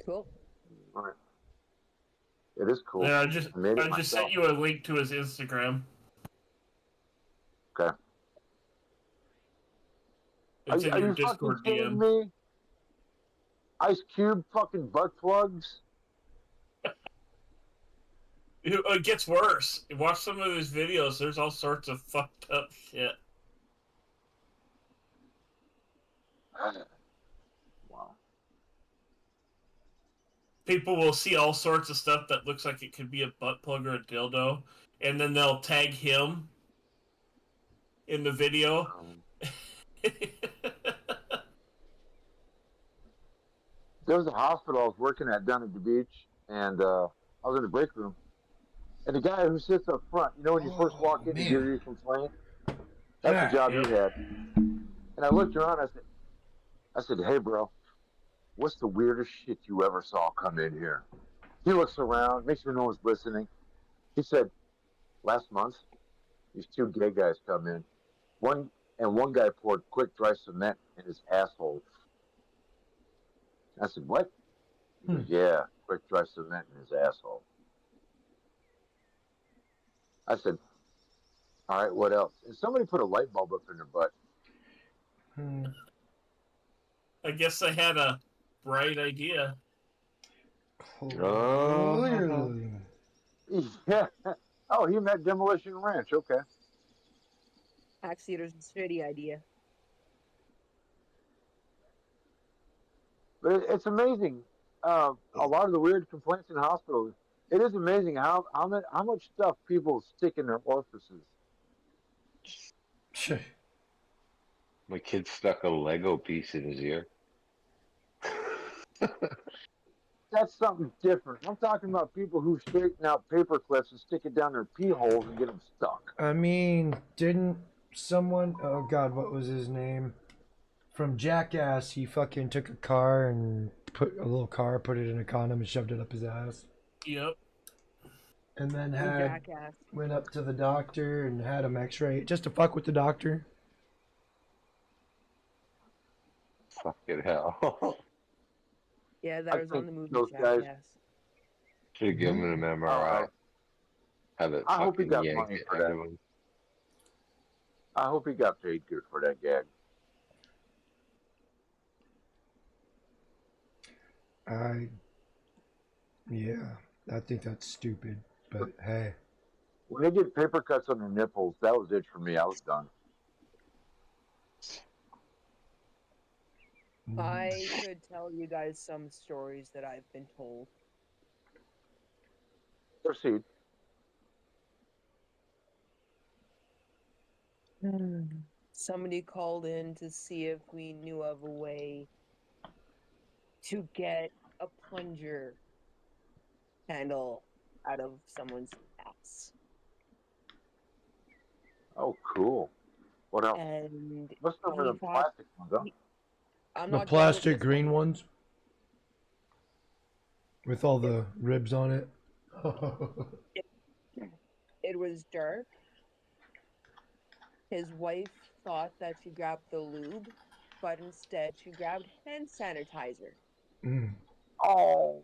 Cool. All right. It is cool. Yeah, I just made it sent myself. you a link to his Instagram. Okay. It's in are your you fucking Discord kidding DM. me? Ice Cube fucking butt plugs? It gets worse. Watch some of his videos. There's all sorts of fucked up shit. Wow. People will see all sorts of stuff that looks like it could be a butt plug or a dildo, and then they'll tag him in the video. There was a hospital I was working at down at the beach, and I was in the break room. And the guy who sits up front, you know when you first walk in and give you a complaint? That's the job he had. And I looked around, I said, hey bro, what's the weirdest shit you ever saw come in here? He looks around, makes sure no one's listening. He said, last month, these two gay guys come in. One guy poured quick dry cement in his asshole. I said, what? He goes, yeah, quick dry cement in his asshole. I said, all right, what else? And somebody put a light bulb up in their butt. I guess I had a bright idea. Clearly. Yeah. Oh, he met Demolition Ranch. Okay. Actually, there's a shitty idea. But it's amazing. A lot of the weird complaints in hospitals. It is amazing how much stuff people stick in their orifices. My kid stuck a Lego piece in his ear. That's something different. I'm talking about people who straighten out paper clips and stick it down their pee holes and get them stuck. I mean, didn't someone... Oh, God, what was his name? From Jackass, he fucking took a car and put it in a condom and shoved it up his ass. Yep. And then Jackass. went up to the doctor and had him x-ray just to fuck with the doctor. Fucking hell. Yeah, that was on the movie those Jackass. guys- Should have given him an MRI. Have it I hope he fucking got yanked money it for out that. of him. I hope he got paid good for that gag. I think that's stupid, but hey. When they get paper cuts on their nipples, that was it for me. I was done. I could tell you guys some stories that I've been told. Proceed. Somebody called in to see if we knew of a way to get a plunger handle out of someone's ass. Oh, cool. What else? And Must have been he the thought- plastic ones, huh? I'm The not done with plastic this green one. ones? With all the ribs on it? It was dark. His wife thought that she grabbed the lube, but instead she grabbed hand sanitizer. Oh.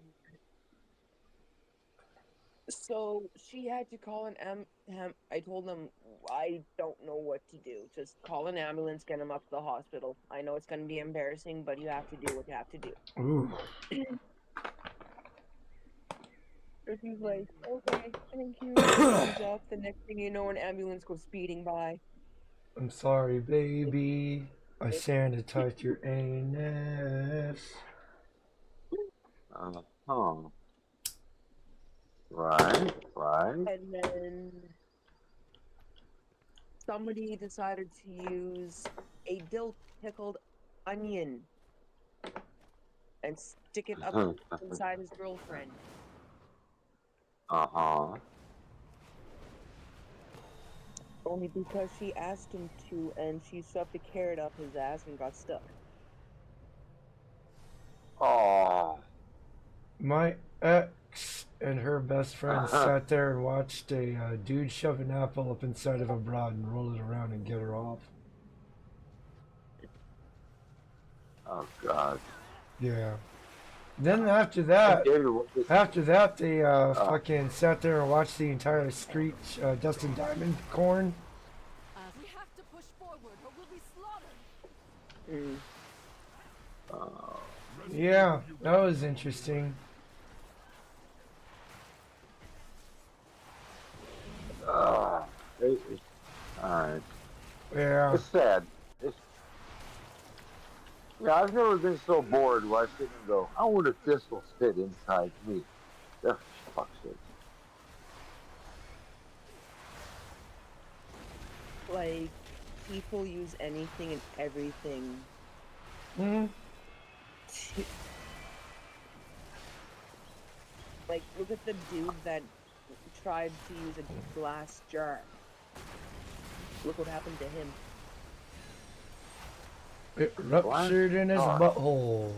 So she had to call an I told them I don't know what to do. Just call an ambulance, get him up to the hospital. I know it's going to be embarrassing, but you have to do what you have to do. Ooh. So she's like, okay, thank you. Hands off. The next thing you know, an ambulance goes speeding by. I'm sorry, baby. I sanitized your anus. Right. And then somebody decided to use a dill pickled onion and stick it up inside his girlfriend. Only because she asked him to, and she shoved the carrot up his ass and got stuck. Oh. My ex and her best friend sat there and watched a dude shove an apple up inside of a broad and roll it around and get her off. Oh, God. Yeah. Then after that, they fucking sat there and watched the entire Screech Dustin Diamond corn. We have to push forward or we'll be slaughtered. Yeah, that was interesting. Alright. Yeah. It's sad. Yeah, I've never been so bored where I sit and go, I wonder if this will fit inside me. Oh, fuck's sake. Like, people use anything and everything. Like, look at the dude that tried to use a glass jar. Look what happened to him. It ruptured in his butthole.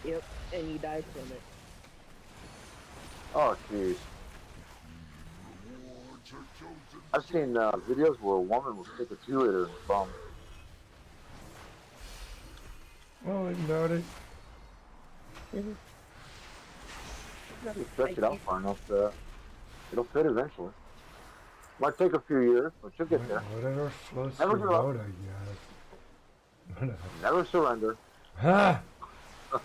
Yep, and you died from it. Oh, jeez. I've seen videos where a woman will stick a 2-liter in the bum. Oh, about it. You gotta stretch it out far enough it'll fit eventually. Might take a few years, but you'll get there. Whatever floats Never your give up. boat, I guess. Never surrender. Ha!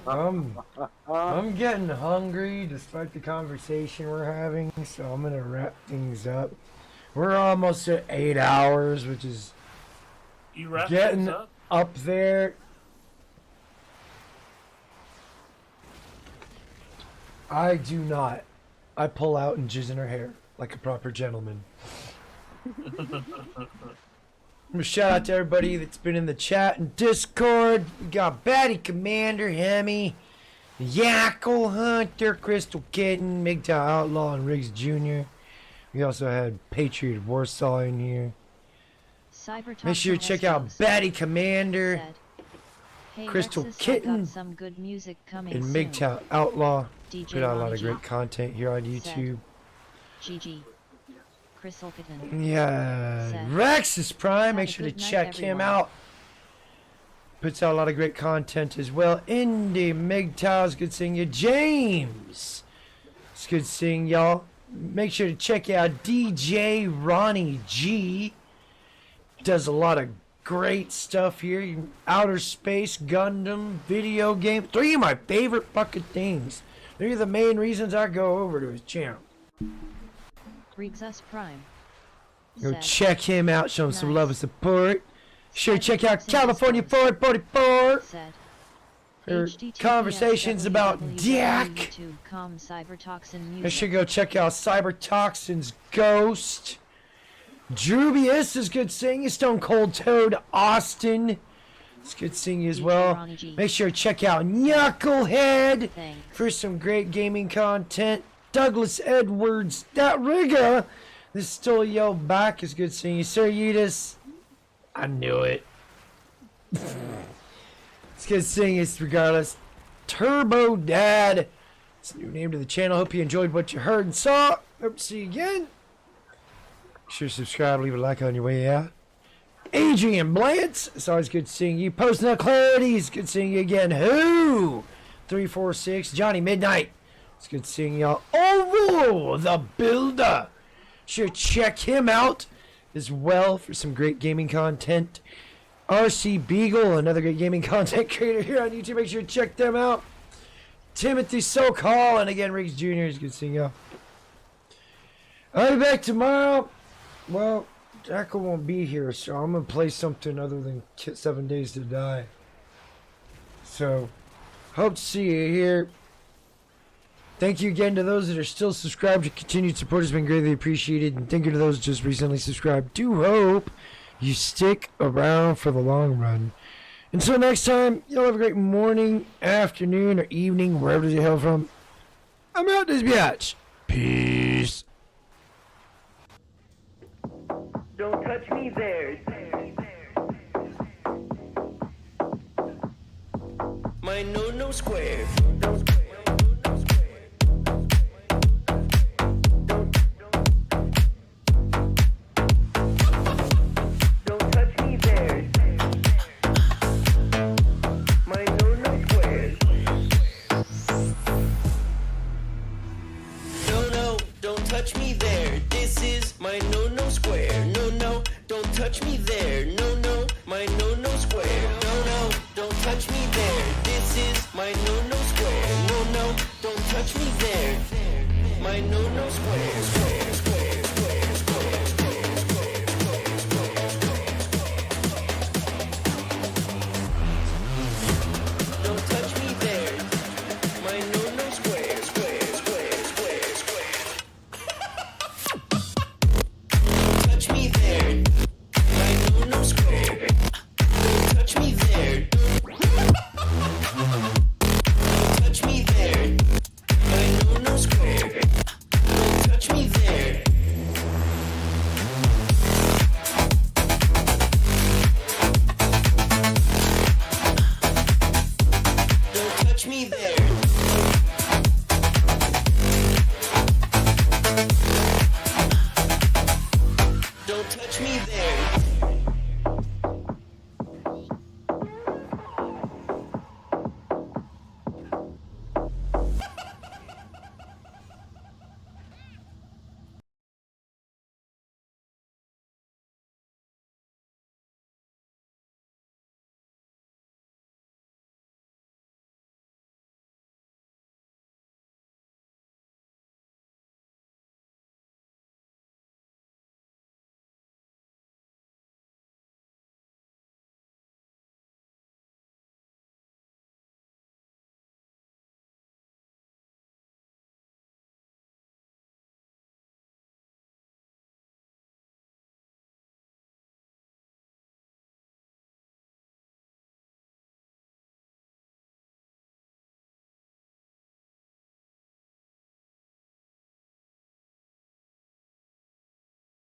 I'm getting hungry despite the conversation we're having, so I'm gonna wrap things up. We're almost at 8 hours, which is You wrap getting things up? up there. I do not. I pull out and jizz in her hair like a proper gentleman. Shout out to everybody that's been in the chat and Discord. We got Batty Commander, Hemi, Yackle Hunter, Crystal Kitten, MGTOW Outlaw, and Riggs Jr. We also had Patriot Warsaw in here. Make sure you check out Batty Commander, Hey, Crystal Rexus, I Kitten, got some good music coming and soon. MGTOW Outlaw. DJ Put out a lot Ronnie of G. great content here on YouTube. GG. Crystal Kitten. Yeah, Said, Rexus Prime. "Have Make a sure to good night, check him everyone." out. Puts out a lot of great content as well. Indy MGTOW, it's good seeing you. James, it's good seeing y'all. Make sure to check out DJ Ronnie G. Does a lot of great stuff here. Outer Space, Gundam, video game. 3 of my favorite fucking things. 3 of the main reasons I go over to his channel. Rexus Prime. Go Said, check him out, show him some love and support. Sure, check out Cyberfox California 444 Said, for HTTPS conversations about Dak. www.youtube.com Cybertoxin I music. should go check out Cybertoxin's Ghost. Drubius is good seeing you. Stone Cold Toad Austin. It's good seeing you as well. Make sure to check out Knucklehead for some great gaming content. Douglas Edwards, that rigger. This is still yo back. It's good seeing you. Sir Yudis. I knew it. It's good seeing you regardless. Turbo Dad. It's a new name to the channel. Hope you enjoyed what you heard and saw. Hope to see you again. Make sure to subscribe, leave a like on your way out. Adrian Blantz, it's always good seeing you. Post No Clarity, it's good seeing you again. Who? 346, Johnny Midnight. It's good seeing y'all. Oh, the Builder. Sure, check him out as well for some great gaming content. RC Beagle, another great gaming content creator here on YouTube. Make sure to check them out. Timothy Sokol, and again, Riggs Jr. It's good seeing y'all. I'll be back tomorrow. Well, Jackal won't be here, so I'm going to play something other than 7 Days to Die. So, hope to see you here. Thank you again to those that are still subscribed. Your continued support has been greatly appreciated. And thank you to those just recently subscribed. Do hope you stick around for the long run. Until next time, y'all have a great morning, afternoon, or evening, wherever the hell from. I'm out this biatch. Peace. Don't touch me there. My no square. Don't touch me there. My no square. No, don't touch me there. This is my no square. No, don't touch me there. No, my no square. No, don't touch me there. This is my no square. No, don't touch me there. My no square.